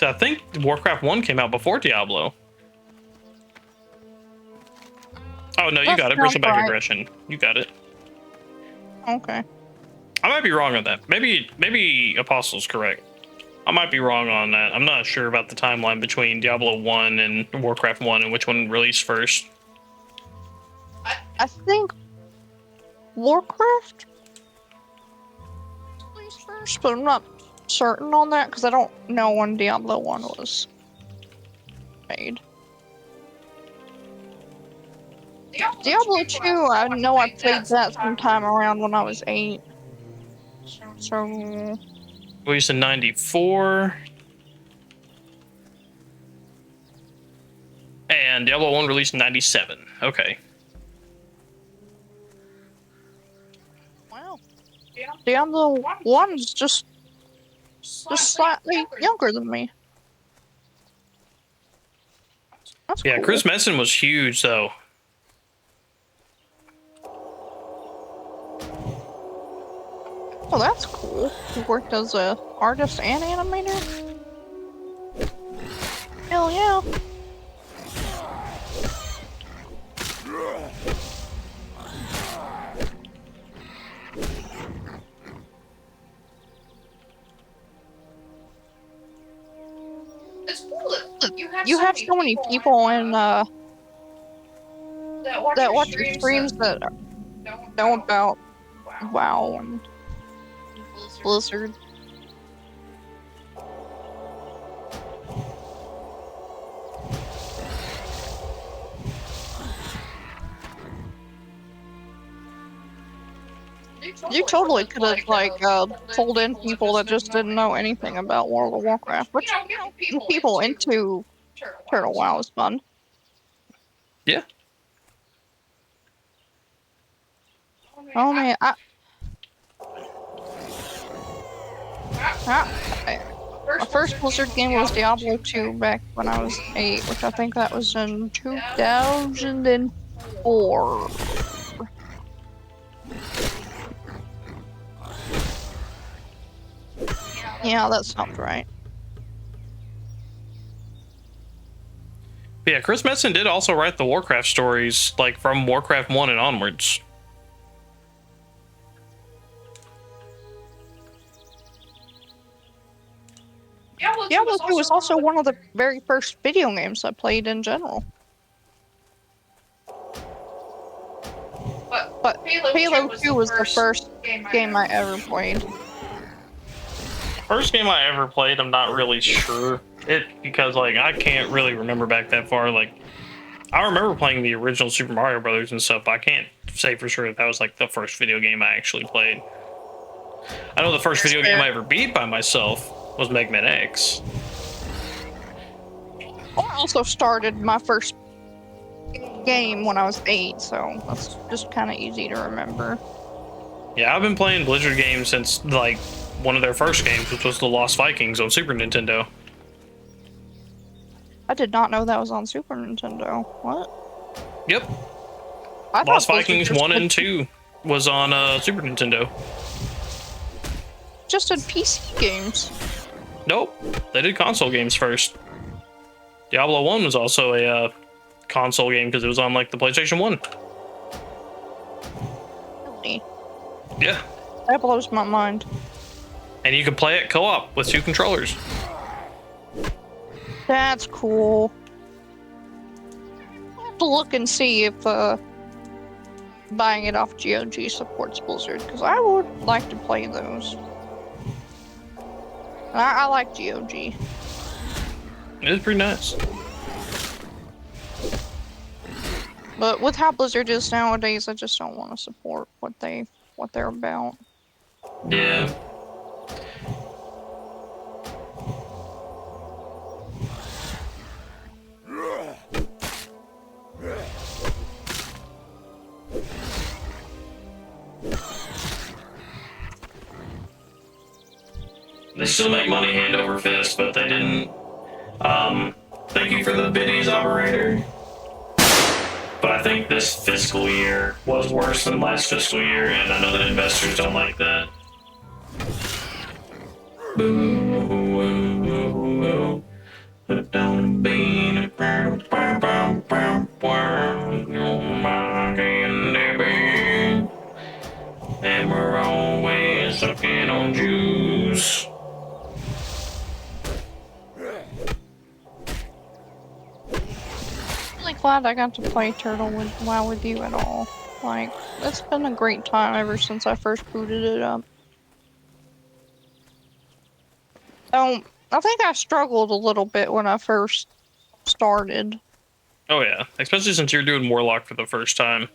I think Warcraft 1 came out before Diablo. Oh no, you got it. Bristleback aggression. You got it. Okay. I might be wrong on that. Maybe Apostle's correct. I might be wrong on that. I'm not sure about the timeline between Diablo 1 and Warcraft 1 and which one released first. I think Warcraft released first, but I'm not certain on that because I don't know when Diablo 1 was made. Diablo 2, I know I played that sometime around when I was 8. So... Released in 94. And Diablo 1 released in 97. Okay. Wow. Diablo 1 is just slightly younger than me. That's yeah, cool. Chris Messon was huge, though. Oh, that's cool. He worked as a artist and animator? Hell yeah. It's cool that You have so many people in, that watch watch your your streams streams that know about WoW and Blizzard. You totally could have, like, pulled in people that just didn't know anything about World of Warcraft, which, you know, getting people into Turtle WoW is fun. Yeah. Oh man, my first Blizzard game was Diablo 2 back when I was 8, which I think that was in 2004. Yeah, that sounds right. Yeah, Chris Messon did also write the Warcraft stories, like from Warcraft 1 and onwards. Diablo 2 was also one of the very first video games I played in general. But Halo 2 was the first game I ever played. First game I ever played, I'm not really sure. Because like I can't really remember back that far. Like I remember playing the original Super Mario Brothers and stuff, but I can't say for sure that was like the first video game I actually played. I know the first video game I ever beat by myself was Mega Man X. I also started my first game when I was 8, so that's just kind of easy to remember. Yeah, I've been playing Blizzard games since like one of their first games, which was the Lost Vikings on Super Nintendo. I did not know that was on Super Nintendo. What? Yep. Lost Vikings 1 and 2 was on Super Nintendo. Just did PC games. Nope. They did console games first. Diablo 1 was also a console game because it was on like the PlayStation 1. Really? Yeah. That blows my mind. And you can play it co-op with 2 controllers. That's cool. I'll have to look and see if buying it off GOG supports Blizzard, because I would like to play those. I like GOG. It is pretty nice. But with how Blizzard is nowadays, I just don't want to support what they're about. Yeah. They still make money hand over fist, but they didn't. Thank you for the biddies, operator. But I think this fiscal year was worse than last fiscal year, and I know that investors don't like that. And we're always sucking on juice. I'm really glad I got to play Turtle WoW with you at all. Like, it's been a great time ever since I first booted it up. I think I struggled a little bit when I first started. Oh yeah, especially since you're doing Warlock for the first time.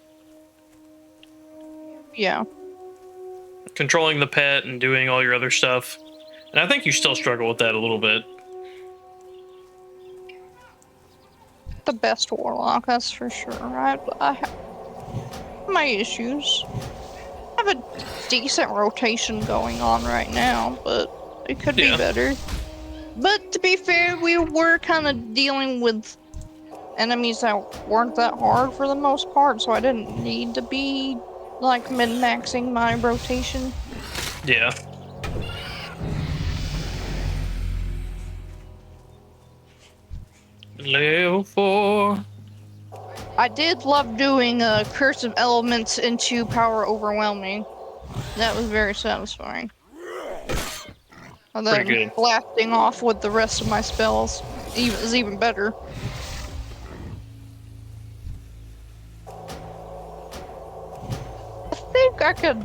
Yeah. Controlling the pet and doing all your other stuff. And I think you still struggle with that a little bit. The best Warlock, that's for sure. I have my issues. I have a decent rotation going on right now, but it could be better. But to be fair, we were kind of dealing with enemies that weren't that hard for the most part, so I didn't need to be like min-maxing my rotation. Yeah. Level 4. I did love doing Curse of Elements into Power Overwhelming. That was very satisfying. And then Pretty good. blasting off with the rest of my spells is even better. I think I could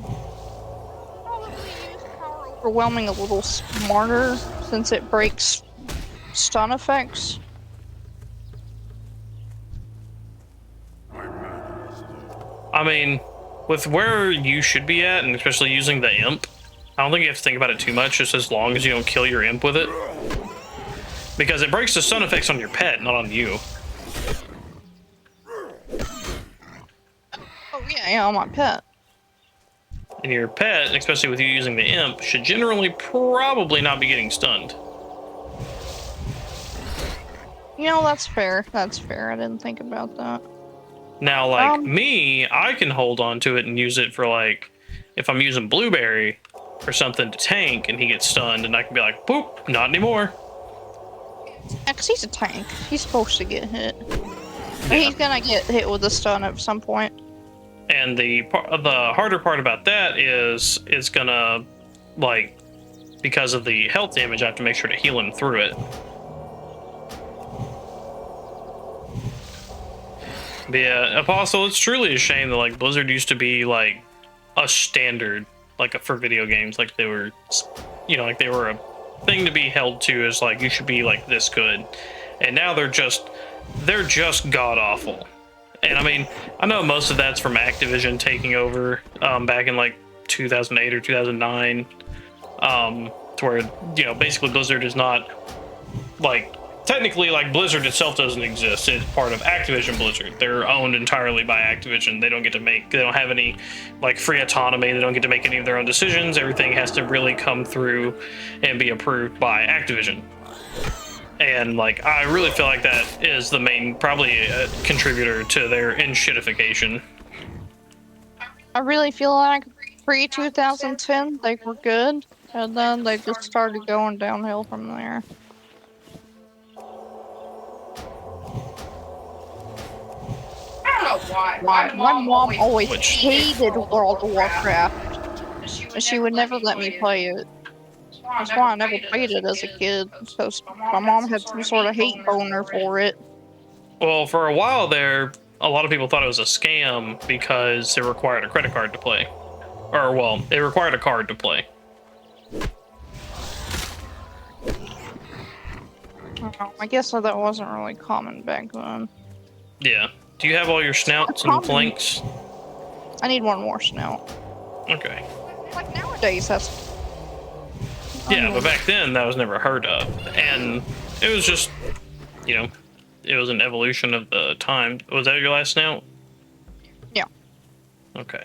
probably use Power Overwhelming a little smarter since it breaks stun effects. I mean, with where you should be at, and especially using the imp, I don't think you have to think about it too much, just as long as you don't kill your imp with it. Because it breaks the stun effects on your pet, not on you. Oh yeah, on my pet. And your pet, especially with you using the imp, should generally probably not be getting stunned. You know, that's fair. That's fair. I didn't think about that. Now, like me, I can hold on to it and use it for, like, if I'm using Blueberry or something to tank and he gets stunned, and I can be like, boop, not anymore. Yeah, 'cause he's a tank. He's supposed to get hit. Yeah. He's gonna get hit with a stun at some point. And the harder part about that is it's gonna, like, because of the health damage, I have to make sure to heal him through it. But yeah, Apostle, it's truly a shame that, like, Blizzard used to be, like, a standard, like, for video games. Like, they were, you know, like, they were a thing to be held to as, like, you should be, like, this good. And now they're just god-awful. And, I mean, I know most of that's from Activision taking over back in, like, 2008 or 2009. To where, you know, basically Blizzard is not, like, technically, like, Blizzard itself doesn't exist. It's part of Activision Blizzard. They're owned entirely by Activision. They don't get to make, they don't have any, like, free autonomy. They don't get to make any of their own decisions. Everything has to really come through and be approved by Activision. And, like, I really feel like that is the main, probably, contributor to their in-shitification. I really feel like pre-2010, they were good, and then they just started going downhill from there. I don't know why. My mom always hated World of Warcraft, and she would never let me play it. That's why I never played it as a kid, because my mom had some sort of hate boner for it. Well, for a while there, a lot of people thought it was a scam because it required a credit card to play. Or, well, it required a card to play. Oh, I guess that wasn't really common back then. Yeah. Do you have all your snouts and flanks? I need one more snout. Okay. Like nowadays, that's... Yeah, but back then, that was never heard of. And it was just, you know, it was an evolution of the time. Was that your last snout? Yeah. Okay.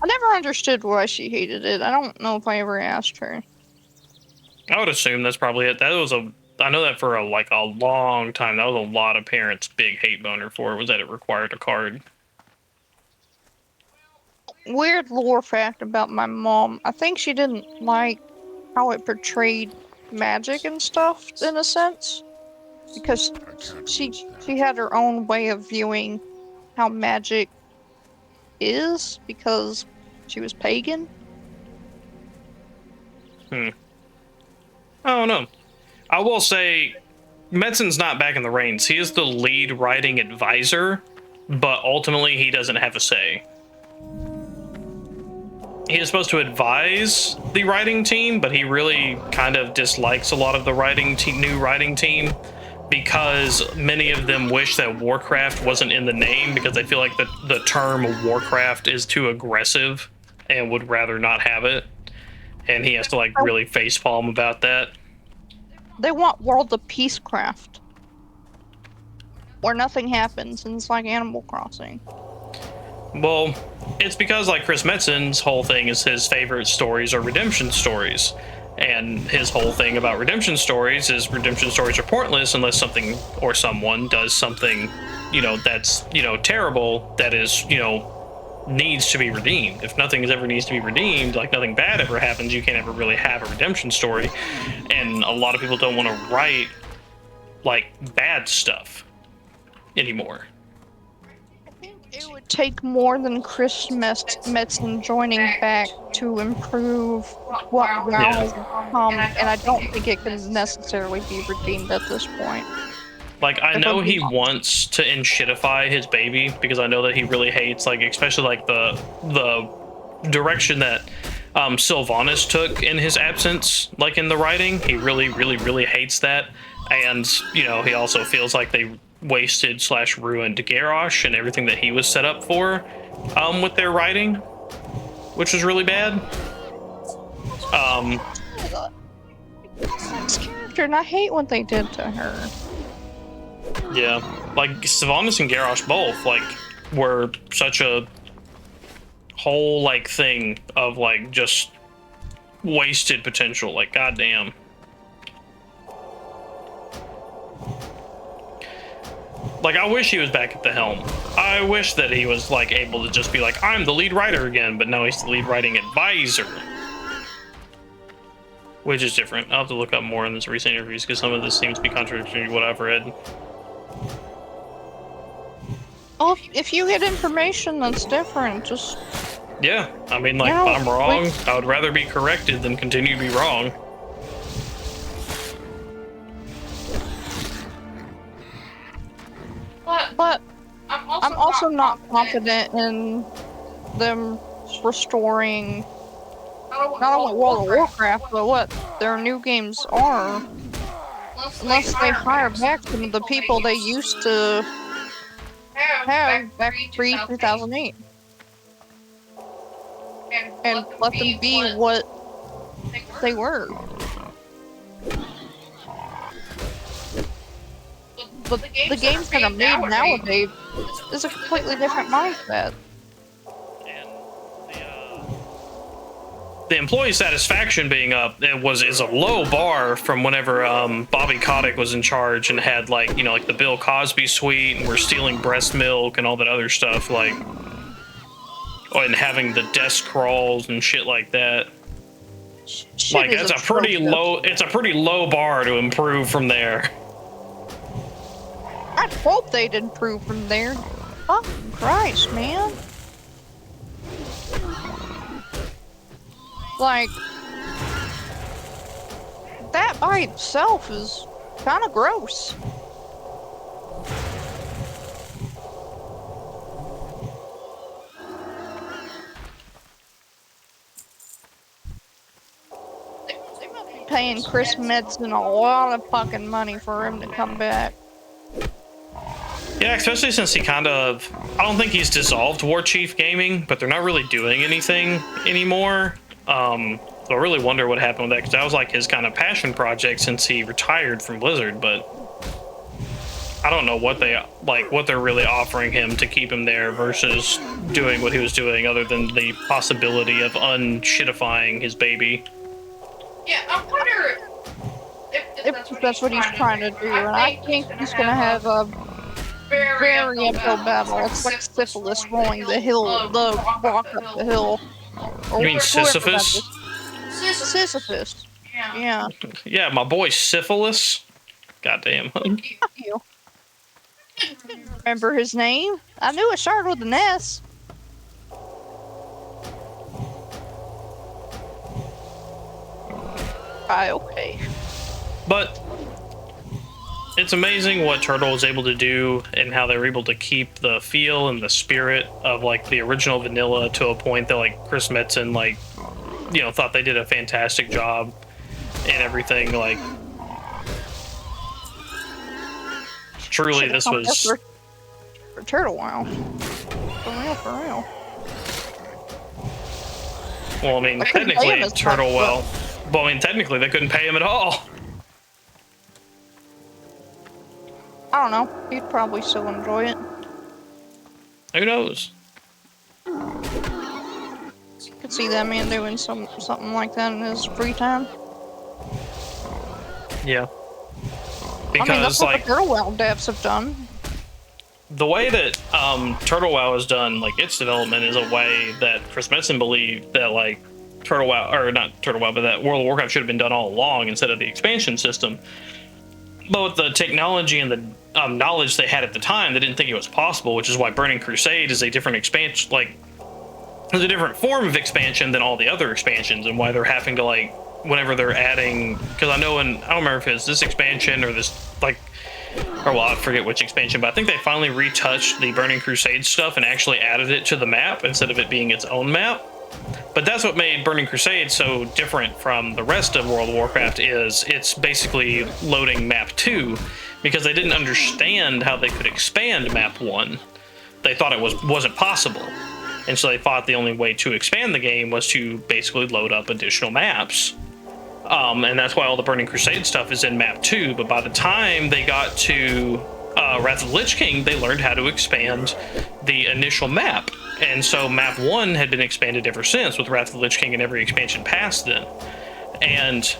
I never understood why she hated it. I don't know if I ever asked her. I would assume that's probably it. That was I know that for a long time. That was a lot of parents' big hate boner for it, was that it required a card. Weird lore fact about my mom. I think she didn't like how it portrayed magic and stuff, in a sense. Because she had her own way of viewing how magic is, because she was pagan. I don't know. I will say, Metzen's not back in the reins. He is the lead writing advisor, but ultimately he doesn't have a say. He is supposed to advise the writing team, but he really kind of dislikes a lot of the new writing team because many of them wish that Warcraft wasn't in the name because they feel like the term Warcraft is too aggressive and would rather not have it. And he has to like really facepalm about that. They want World of Peacecraft, where nothing happens, and it's like Animal Crossing. Well, it's because like Chris Metzen's whole thing is his favorite stories are redemption stories. And his whole thing about redemption stories is redemption stories are pointless unless something or someone does something, you know, that's, you know, terrible, that is, you know, needs to be redeemed. If nothing ever needs to be redeemed, like nothing bad ever happens, you can't ever really have a redemption story. And a lot of people don't want to write like bad stuff anymore. It would take more than Chris Metzen joining back to improve what WoW has become, and I don't think it can necessarily be redeemed at this point. Like, I know he wants to enshittify his baby, because I know that he really hates, like, especially, like, the direction that Sylvanas took in his absence, like, in the writing. He really, really, really hates that. And, you know, he also feels like they wasted / ruined Garrosh and everything that he was set up for with their writing, which was really bad. This character, and I hate what they did to her. Yeah, like Sylvanas and Garrosh both like were such a whole like thing of like just wasted potential. Like, goddamn. Like, I wish he was back at the helm. I wish that he was, like, able to just be like, I'm the lead writer again, but now he's the lead writing advisor. Which is different. I'll have to look up more in this recent interviews, because some of this seems to be contradictory to what I've read. Oh, if you get information that's different, just... Yeah, I mean, like, if I'm wrong, I would rather be corrected than continue to be wrong. But I'm also not confident in them restoring not only World of Warcraft, but what their new games are, unless they hire back some of the people they used to have back pre-2008 and let them be what they were. But the games that are made nowadays is a completely different mindset. The employee satisfaction being up is a low bar from whenever Bobby Kotick was in charge and had like, you know, like the Bill Cosby suite and we're stealing breast milk and all that other stuff, like, and having the desk crawls and shit like that. Like, it's a pretty low bar to improve from there. I hope they'd improve from there. Fucking Christ, man. Like, that by itself is kind of gross. They must be paying Chris Metzen a lot of fucking money for him to come back. Yeah, especially since he kind of... I don't think he's dissolved War Chief Gaming, but they're not really doing anything anymore. So I really wonder what happened with that, because that was like his kind of passion project since he retired from Blizzard, but I don't know what they're really offering him to keep him there versus doing what he was doing, other than the possibility of unshitifying his baby. Yeah, I wonder if that's what he's trying to do, and I think he's gonna have a very uphill battle. It's like syphilis rolling the hill, the rock up the hill. You mean Sisyphus? Sisyphus. Yeah. Yeah, my boy Syphilis. Goddamn. You. Remember his name? I knew it started with an S. Okay. But it's amazing what Turtle was able to do and how they were able to keep the feel and the spirit of like the original vanilla to a point that like Chris Metzen, like, you know, thought they did a fantastic job and everything. Like, truly this was for Turtle WoW. For real. Well, I mean, technically, Turtle WoW. Well, I mean, technically, they couldn't pay him at all. I don't know. He'd probably still enjoy it. Who knows? Could see that man doing something like that in his free time. Yeah. Because, I mean, that's what the Turtle WoW devs have done. The way that Turtle WoW has done, like, its development is a way that Chris Metzen believed that, like, Turtle WoW, or not Turtle WoW, but that World of Warcraft should have been done all along instead of the expansion system. But with the technology and the knowledge they had at the time, they didn't think it was possible, which is why Burning Crusade is a different expansion, like, it's a different form of expansion than all the other expansions, and why they're having to, like, whenever they're adding, because I know I don't remember if it's this expansion or this, like, or well, I forget which expansion, but I think they finally retouched the Burning Crusade stuff and actually added it to the map instead of it being its own map. But that's what made Burning Crusade so different from the rest of World of Warcraft, is it's basically loading map 2, because they didn't understand how they could expand map 1. They thought it wasn't possible. And so they thought the only way to expand the game was to basically load up additional maps. And that's why all the Burning Crusade stuff is in map 2, but by the time they got to Wrath of the Lich King, they learned how to expand the initial map. And so map 1 had been expanded ever since, with Wrath of the Lich King and every expansion past then. And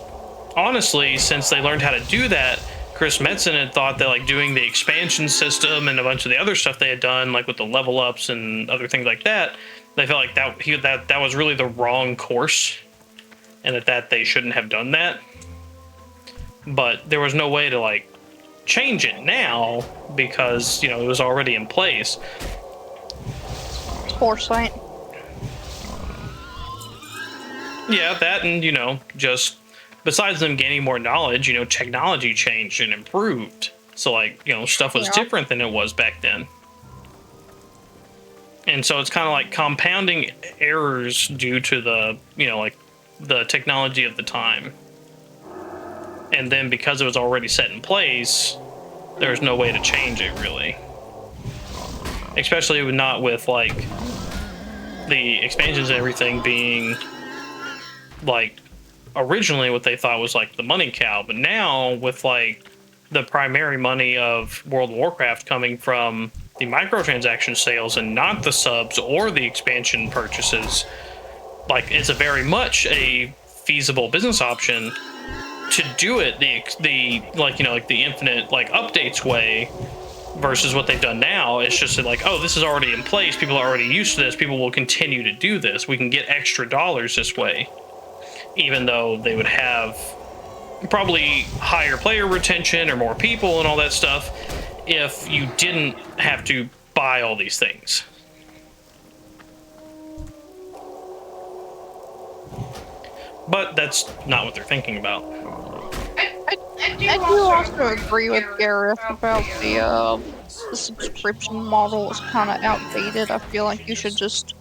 honestly, since they learned how to do that, Chris Metzen had thought that, like, doing the expansion system and a bunch of the other stuff they had done, like with the level ups and other things like that, they felt like that was really the wrong course, and that they shouldn't have done that. But there was no way to, like, change it now, because, you know, it was already in place. Foresight. Yeah, that, and, you know, just besides them gaining more knowledge, you know, technology changed and improved. So, like, you know, stuff was different than it was back then. And so it's kind of like compounding errors due to the, you know, like, the technology of the time. And then because it was already set in place, there was no way to change it, really. Especially not with, like, the expansions and everything being, like, originally what they thought was, like, the money cow. But now, with, like, the primary money of World of Warcraft coming from the microtransaction sales and not the subs or the expansion purchases, like, it's a very much a feasible business option to do it the like, you know, like the infinite, like, updates way, versus what they've done now. It's just like, oh, this is already in place, people are already used to this, people will continue to do this, we can get extra dollars this way, even though they would have probably higher player retention or more people and all that stuff if you didn't have to buy all these things. But that's not what they're thinking about. I do also agree with Gareth about the subscription model is kind of outdated. I feel like you should just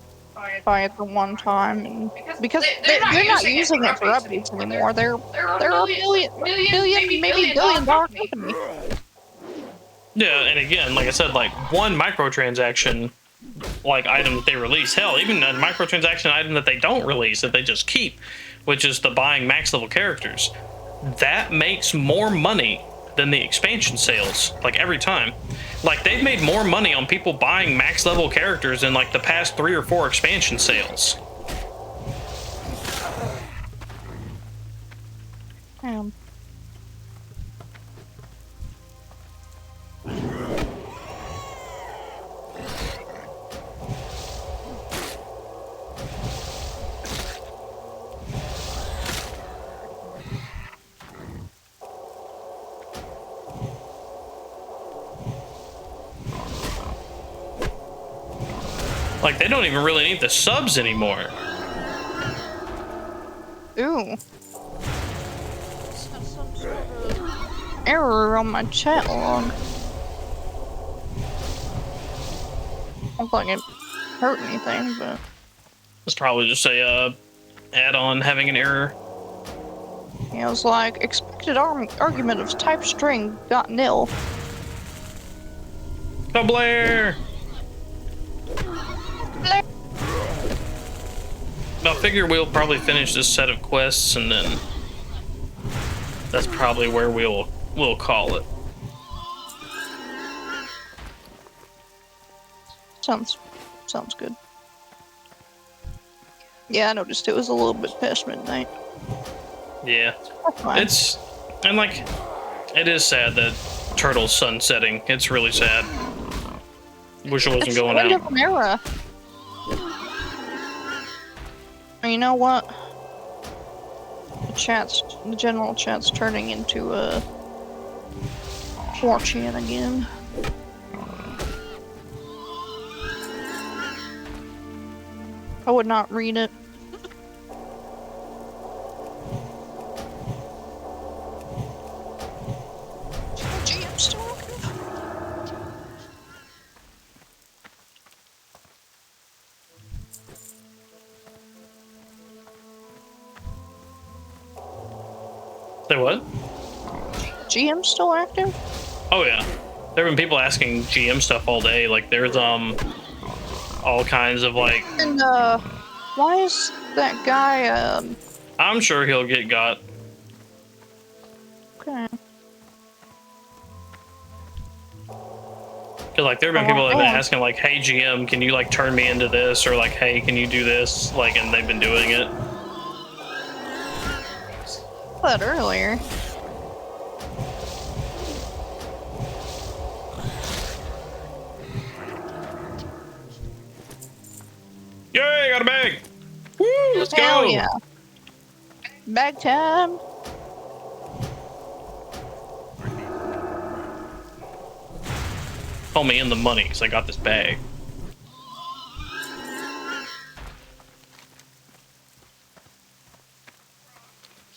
buy it the one time, and because they're not using it for updates anymore. They're a billion, maybe billion-dollar company. Yeah, and again, like I said, like, one microtransaction, like, item that they release, hell, even a microtransaction item that they don't release, that they just keep, which is the buying max level characters, that makes more money than the expansion sales, like, every time. Like, they've made more money on people buying max level characters in, like, the past 3 or 4 expansion sales. Like, they don't even really need the subs anymore. Ooh. Error on my chat log. I don't think it hurt anything, but It's probably just a add-on having an error. yeah, it was like expected argument of type string got nil. Go Blair! Blair. I figure we'll probably finish this set of quests and then that's probably where we'll call it. Sounds good. Yeah, I noticed it was a little bit past midnight. Yeah. Fine. It's and like it is sad that Turtle's sunsetting. It's really sad. Wish it wasn't It's going the end out. of an era. You know what? The general chat's turning into a 4chan again. I would not read it. GM still active? Say what? GM still active? Oh yeah. There have been people asking GM stuff all day. Like there's all kinds of like. And why is that guy I'm sure he'll get got. Okay. Cause like there have been people that have been asking like, "Hey GM, can you like turn me into this?" Or like, "Hey, can you do this?" Like, and they've been doing it. That earlier. Yay, got a bag! Woo, let's Hell go! Yeah. Bag time. Call me in the money, cause I got this bag.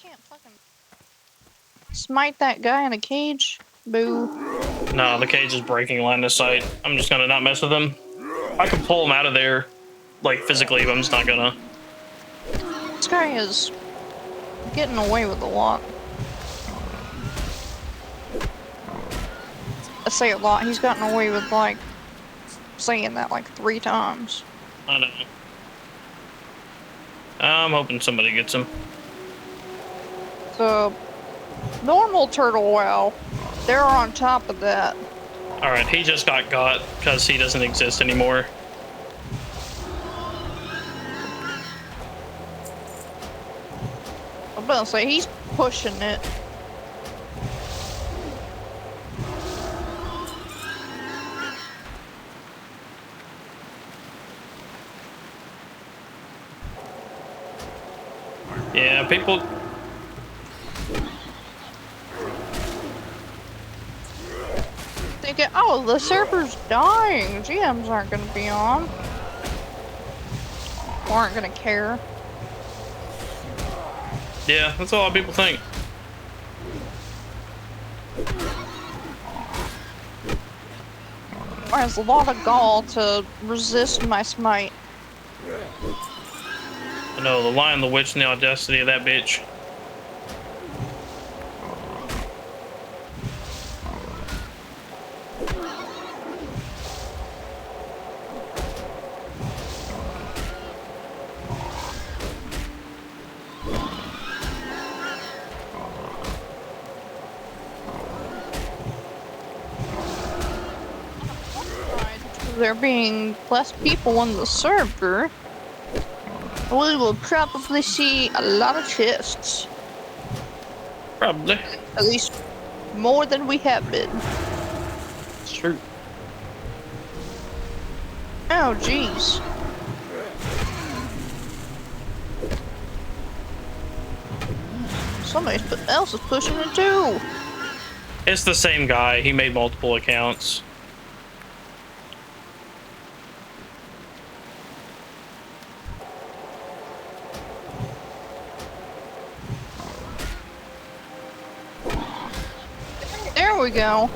Can't fucking smite that guy in a cage. Boo. No, the cage is breaking line of sight. I'm just gonna not mess with him. I can pull him out of there, like physically, but I'm just not gonna. This guy is getting away with a lot. I say a lot. He's gotten away with like saying that like 3 times. I don't know. I'm hoping somebody gets him. So, normal Turtle WoW, they're on top of that. Alright, he just got because he doesn't exist anymore. I'm about to say, he's pushing it. Yeah, people. Thinking, oh, the server's dying. GMs aren't going to be on. Or aren't going to care. Yeah, that's a lot of people think. There's a lot of gall to resist my smite. I know, the Lion, the Witch, and the audacity of that bitch. There being less people on the server, we will probably see a lot of chests. Probably. At least more than we have been. It's true. Oh, jeez. Somebody else is pushing it too. It's the same guy. He made multiple accounts. There we go.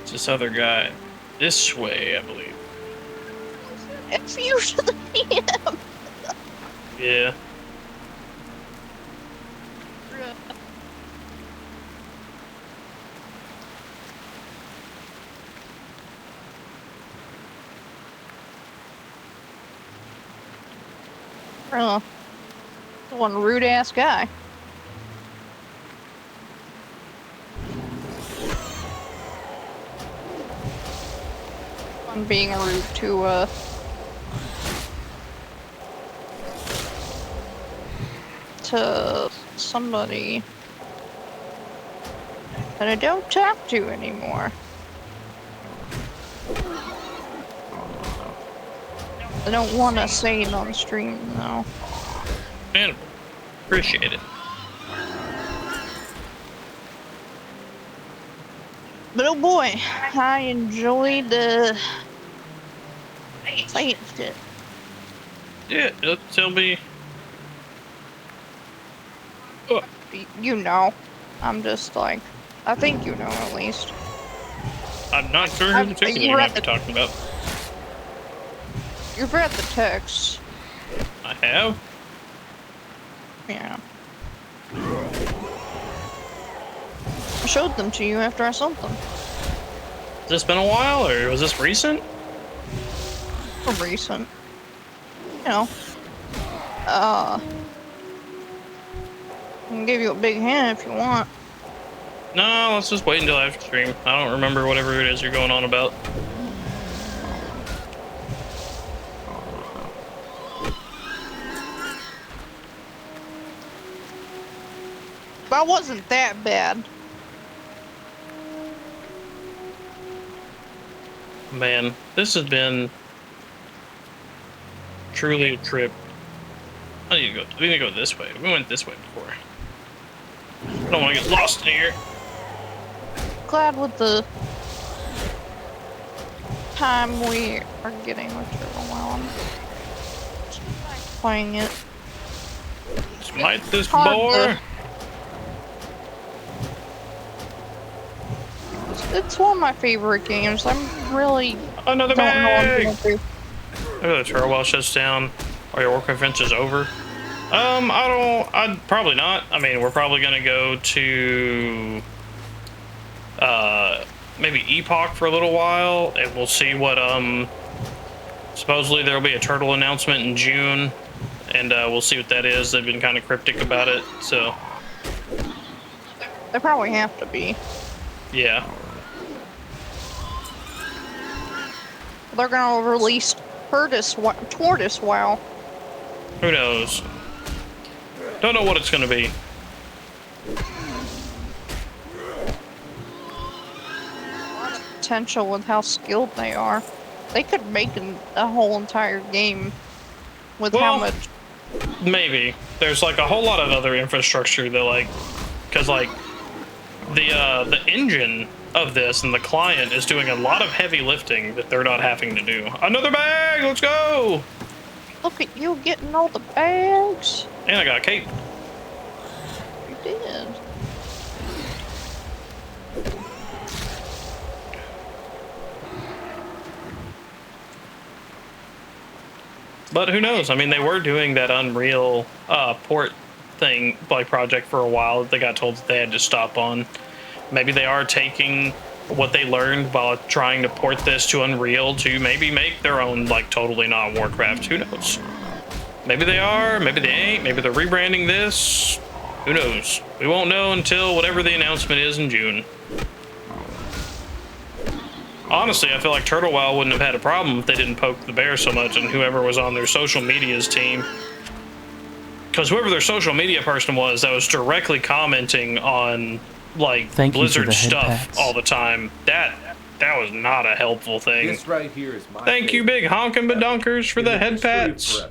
It's this other guy. This way, I believe. F you to the PM. Yeah. One rude ass guy. I'm being rude to somebody that I don't talk to anymore. I don't want to say it on stream though. Man, appreciate it. But oh boy, I enjoyed the playing it. Yeah, tell me. You know, I'm just like, I think you know at least. I'm not sure who particularly you might be talking about. You've read the text. I have. Yeah. I showed them to you after I sent them. Has this been a while, or was this recent? Recent. You know. I can give you a big hand if you want. No, let's just wait until after stream. I don't remember whatever it is you're going on about. That wasn't that bad. Man, this has been truly a trip. I need to go. We need to go this way. We went this way before. I don't want to get lost in here. Glad with the time we are getting with Turtle WoW. Playing it. Smite this boar. It's one of my favorite games. I'm really another don't know what I'm bag. gonna do. Maybe the Turtle WoW shuts down, or your work event is over. I'd probably not. I mean, we're probably gonna go to maybe Epoch for a little while, and we'll see what supposedly there'll be a turtle announcement in June, and we'll see what that is. They've been kind of cryptic about it, so They probably have to be. yeah. They're gonna release Tortoise WoW. Who knows? Don't know what it's gonna be. Potential with how skilled they are. They could make a whole entire game with how much. Maybe there's like a whole lot of other infrastructure that like, because like the engine of this and the client is doing a lot of heavy lifting that they're not having to do. Another bag. Let's go. Look at you getting all the bags. And I got a cape. You did. But who knows? I mean, they were doing that Unreal port thing, like project for a while that they got told that they had to stop on. Maybe they are taking what they learned while trying to port this to Unreal to maybe make their own, like, totally not Warcraft. Who knows? Maybe they are, maybe they ain't, maybe they're rebranding this. Who knows? We won't know until whatever the announcement is in June. Honestly, I feel like Turtle WoW wouldn't have had a problem if they didn't poke the bear so much and whoever was on their social media's team. Because whoever their social media person was that was directly commenting on, like, Blizzard stuff all the time, that was not a helpful thing. This right here is my Thank you, big honkin' badonkers, for the head pats.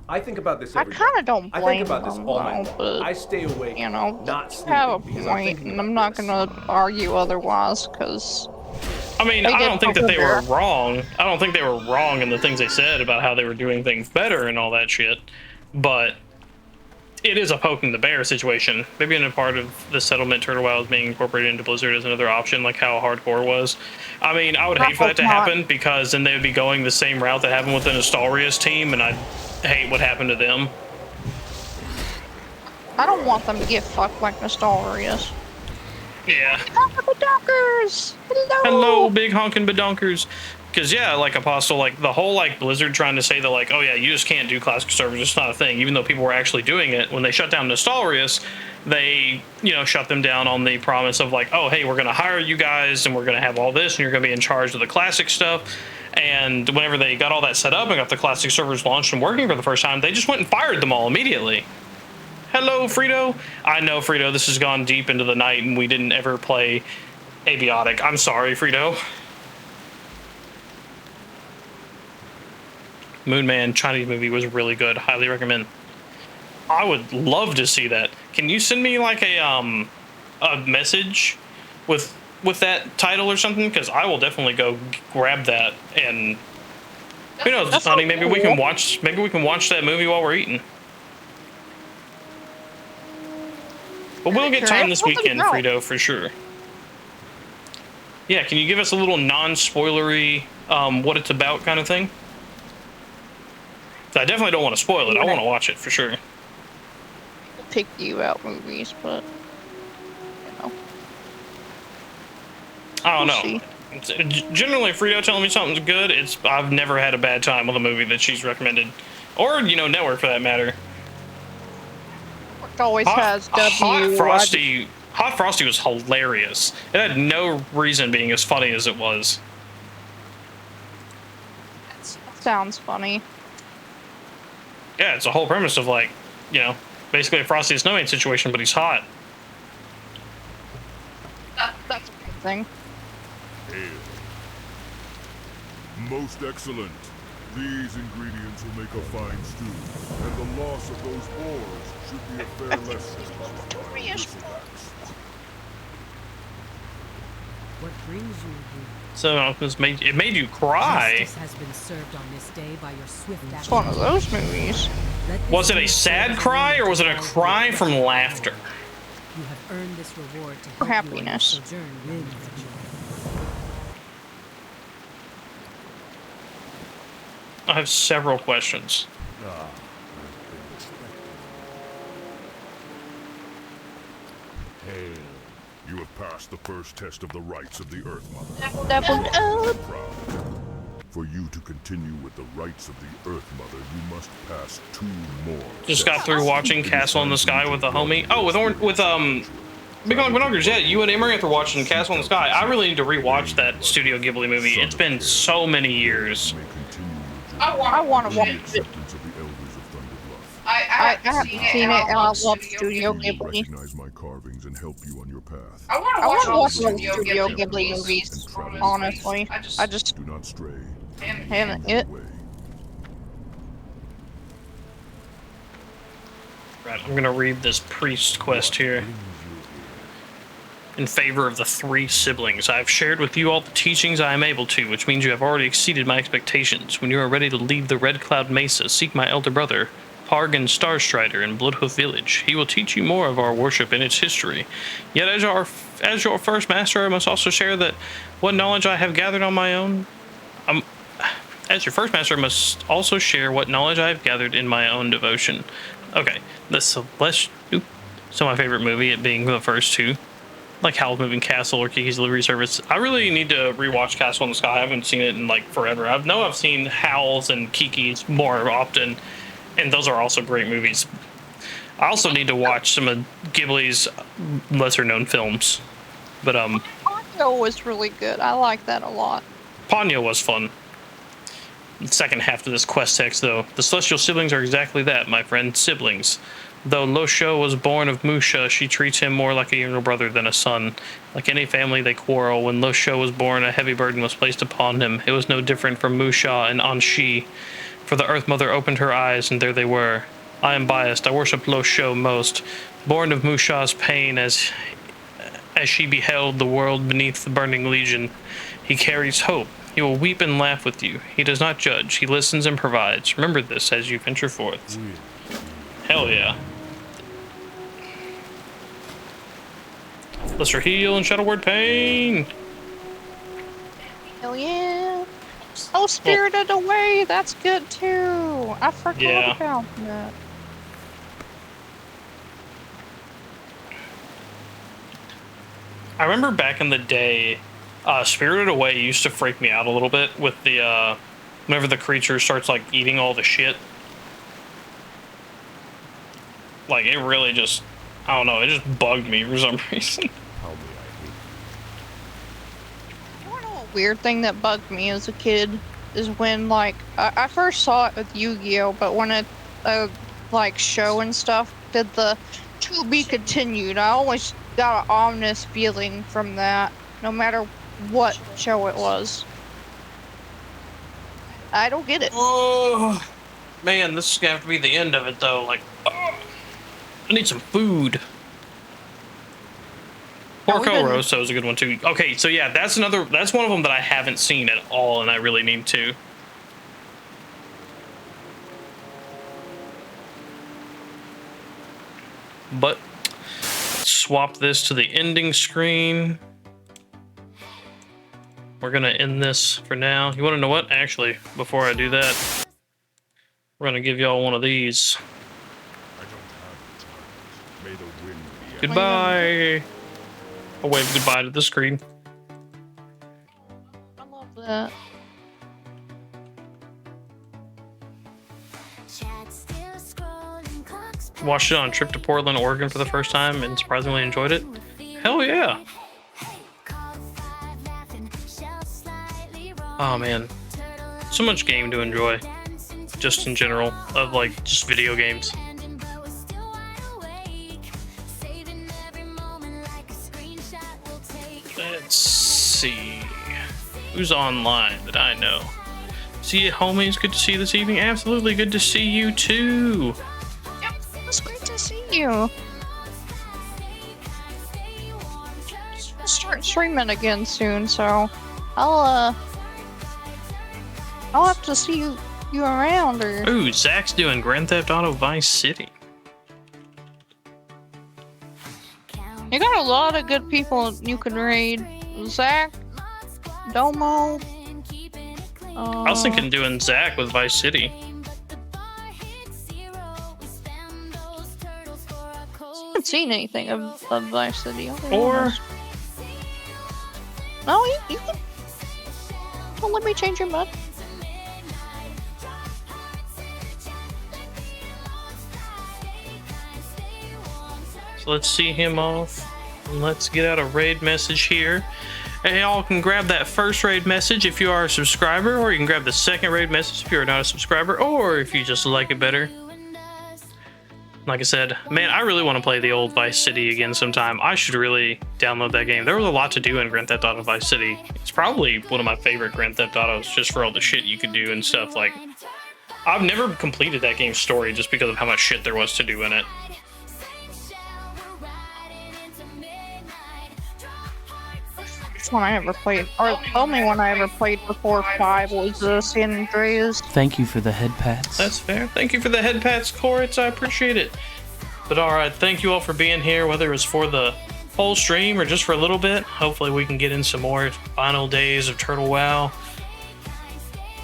I think about this I every day. kind of don't I blame think about this them, all night though, long. but I stay awake, you know, not you sleeping have a because I'm point, thinking and I'm not gonna argue otherwise, because I mean, I don't think that they were wrong. I don't think they were wrong in the things they said about how they were doing things better and all that shit. But it is a poking the bear situation. Maybe in a part of the settlement, Turtle WoW is being incorporated into Blizzard as another option, like how Hardcore was. I mean, I would hate for that to happen, because then they would be going the same route that happened with the Nostalrius team, and I'd hate what happened to them. I don't want them to get fucked like Nostalrius. Yeah. Badonkers! Hello, big honkin' badonkers. Because, yeah, like Apostle, like the whole like Blizzard trying to say that like, oh yeah, you just can't do classic servers, it's not a thing, even though people were actually doing it. When they shut down Nostalrius, they, you know, shut them down on the promise of like, oh hey, we're gonna hire you guys and we're gonna have all this and you're gonna be in charge of the classic stuff. And whenever they got all that set up and got the classic servers launched and working for the first time, they just went and fired them all immediately. Hello, Frito. I know, Frito, this has gone deep into the night and we didn't ever play Abiotic. I'm sorry, Frito. Moonman Chinese movie was really good. Highly recommend. I would love to see that. Can you send me like a message with that title or something? Because I will definitely go grab that, and who knows, honey, maybe we can watch that movie while we're eating. But we'll get time this weekend, Frito, for sure. Yeah, can you give us a little non-spoilery what it's about kind of thing? I definitely don't want to spoil it. I want to watch it for sure. Pick you out movies, but you know. I don't know. Generally, Frito telling me something's good, I've never had a bad time with a movie that she's recommended, or you know, Network for that matter. It always has Hot Frosty was hilarious. It had no reason being as funny as it was. That sounds funny. Yeah, it's a whole premise of like, you know, basically a Frosty the Snowman situation, but he's hot. That's a good thing. Most excellent. These ingredients will make a fine stew, and the loss of those boars should be a fair lesson. What brings you here? So it made you cry. Justice has been served on this day by your swift action. It's one of those movies. Was it a sad cry or was it a cry from laughter? You have earned this reward to For happiness. I have several questions. Hail. You have passed the first test of the rights of the Earth Mother. Leveled up. For you to continue with the rights of the Earth Mother, you must pass 2 more. Just got through watching Castle in the Sky with a homie. Oh, with Big Honk Binoculars. Yeah, you and Amaranth are watching Castle in the Sky. I really need to rewatch that Studio Ghibli movie. It's been so many years. I want to watch it. I haven't seen it, and I love Studio Ghibli. Recognize my carvings and help you on your path. I want to watch all Studio Ghibli movies, honestly. I just do not stray. haven't yet. Right, I'm gonna read this priest quest here. In favor of the 3 siblings, I have shared with you all the teachings I am able to, which means you have already exceeded my expectations. When you are ready to leave the Red Cloud Mesa, seek my elder brother, Pargan Starstrider in Bloodhoof Village. He will teach you more of our worship and its history. Yet as your first master, I must also share that what knowledge I have gathered on my own. As your first master, I must also share what knowledge I have gathered in my own devotion. Okay, so my favorite movie, it being the first 2. Like Howl's Moving Castle or Kiki's Delivery Service. I really need to rewatch Castle in the Sky. I haven't seen it in like forever. I've seen Howl's and Kiki's more often, and those are also great movies. I also need to watch some of Ghibli's lesser-known films. But Ponyo was really good. I like that a lot. Ponyo was fun. The second half of this quest text, though. The celestial siblings are exactly that, my friend. Siblings. Though Lo Sho was born of Musha, she treats him more like a younger brother than a son. Like any family, they quarrel. When Lo Sho was born, a heavy burden was placed upon him. It was no different from Musha and Anshi. For the Earth Mother opened her eyes, and there they were. I am biased. I worship Lo Sho most. Born of Musha's pain as she beheld the world beneath the burning legion. He carries hope. He will weep and laugh with you. He does not judge. He listens and provides. Remember this as you venture forth. Hell yeah. Lesser Heal and Shadow Word Pain. Hell yeah. Oh, Spirited Away, that's good too. I forgot about that. I remember back in the day, Spirited Away used to freak me out a little bit with the, whenever the creature starts, like, eating all the shit. Like, it really just, I don't know, it just bugged me for some reason. Weird thing that bugged me as a kid is when, like, I first saw it with Yu-Gi-Oh, but when it, like, show and stuff did the to be continued, I always got an ominous feeling from that, no matter what show it was. I don't get it. Oh, man, this is gonna have to be the end of it, though. Like, oh, I need some food. Porco Rosso is a good one too. Okay, so yeah, that's one of them that I haven't seen at all, and I really need to. But swap this to the ending screen. We're gonna end this for now. You want to know what? Actually, before I do that, we're gonna give y'all one of these. Goodbye. I'll wave goodbye to the screen. I love that. Watched it on a trip to Portland, Oregon for the first time and surprisingly enjoyed it. Hell yeah. Oh man. So much game to enjoy. Just in general, of like just video games. Let's see. Who's online that I know? See you, homies. Good to see you this evening. Absolutely good to see you too. Yep, it's great to see you. I'll start streaming again soon, so I'll have to see you around. Or ooh, Zach's doing Grand Theft Auto Vice City. you got a lot of good people you can raid. Zach, Domo. I was thinking doing Zach with Vice City. I haven't seen anything of Vice City. Or no, you can. Don't let me change your mind. So let's see him off. And let's get out a raid message here. And y'all can grab that first raid message if you are a subscriber, or you can grab the second raid message if you're not a subscriber, or if you just like it better. Like I said, man, I really want to play the old Vice City again sometime. I should really download that game. There was a lot to do in Grand Theft Auto Vice City. It's probably one of my favorite Grand Theft Autos, just for all the shit you could do and stuff. Like, I've never completed that game's story just because of how much shit there was to do in it. One I ever played, or the only one I ever played before 5 was San Andreas. Thank you for the head pats. That's fair. Thank you for the head pats, Koritz. I appreciate it. But alright, thank you all for being here, whether it was for the whole stream or just for a little bit. Hopefully we can get in some more final days of Turtle WoW.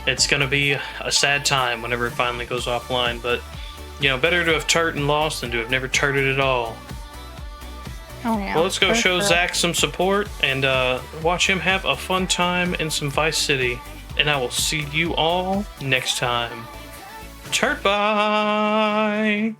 It's gonna be a sad time whenever it finally goes offline, but, you know, better to have turt and lost than to have never turted at all. Oh, yeah. Well, let's go show Zach some support and watch him have a fun time in some Vice City. And I will see you all next time. Turt bye!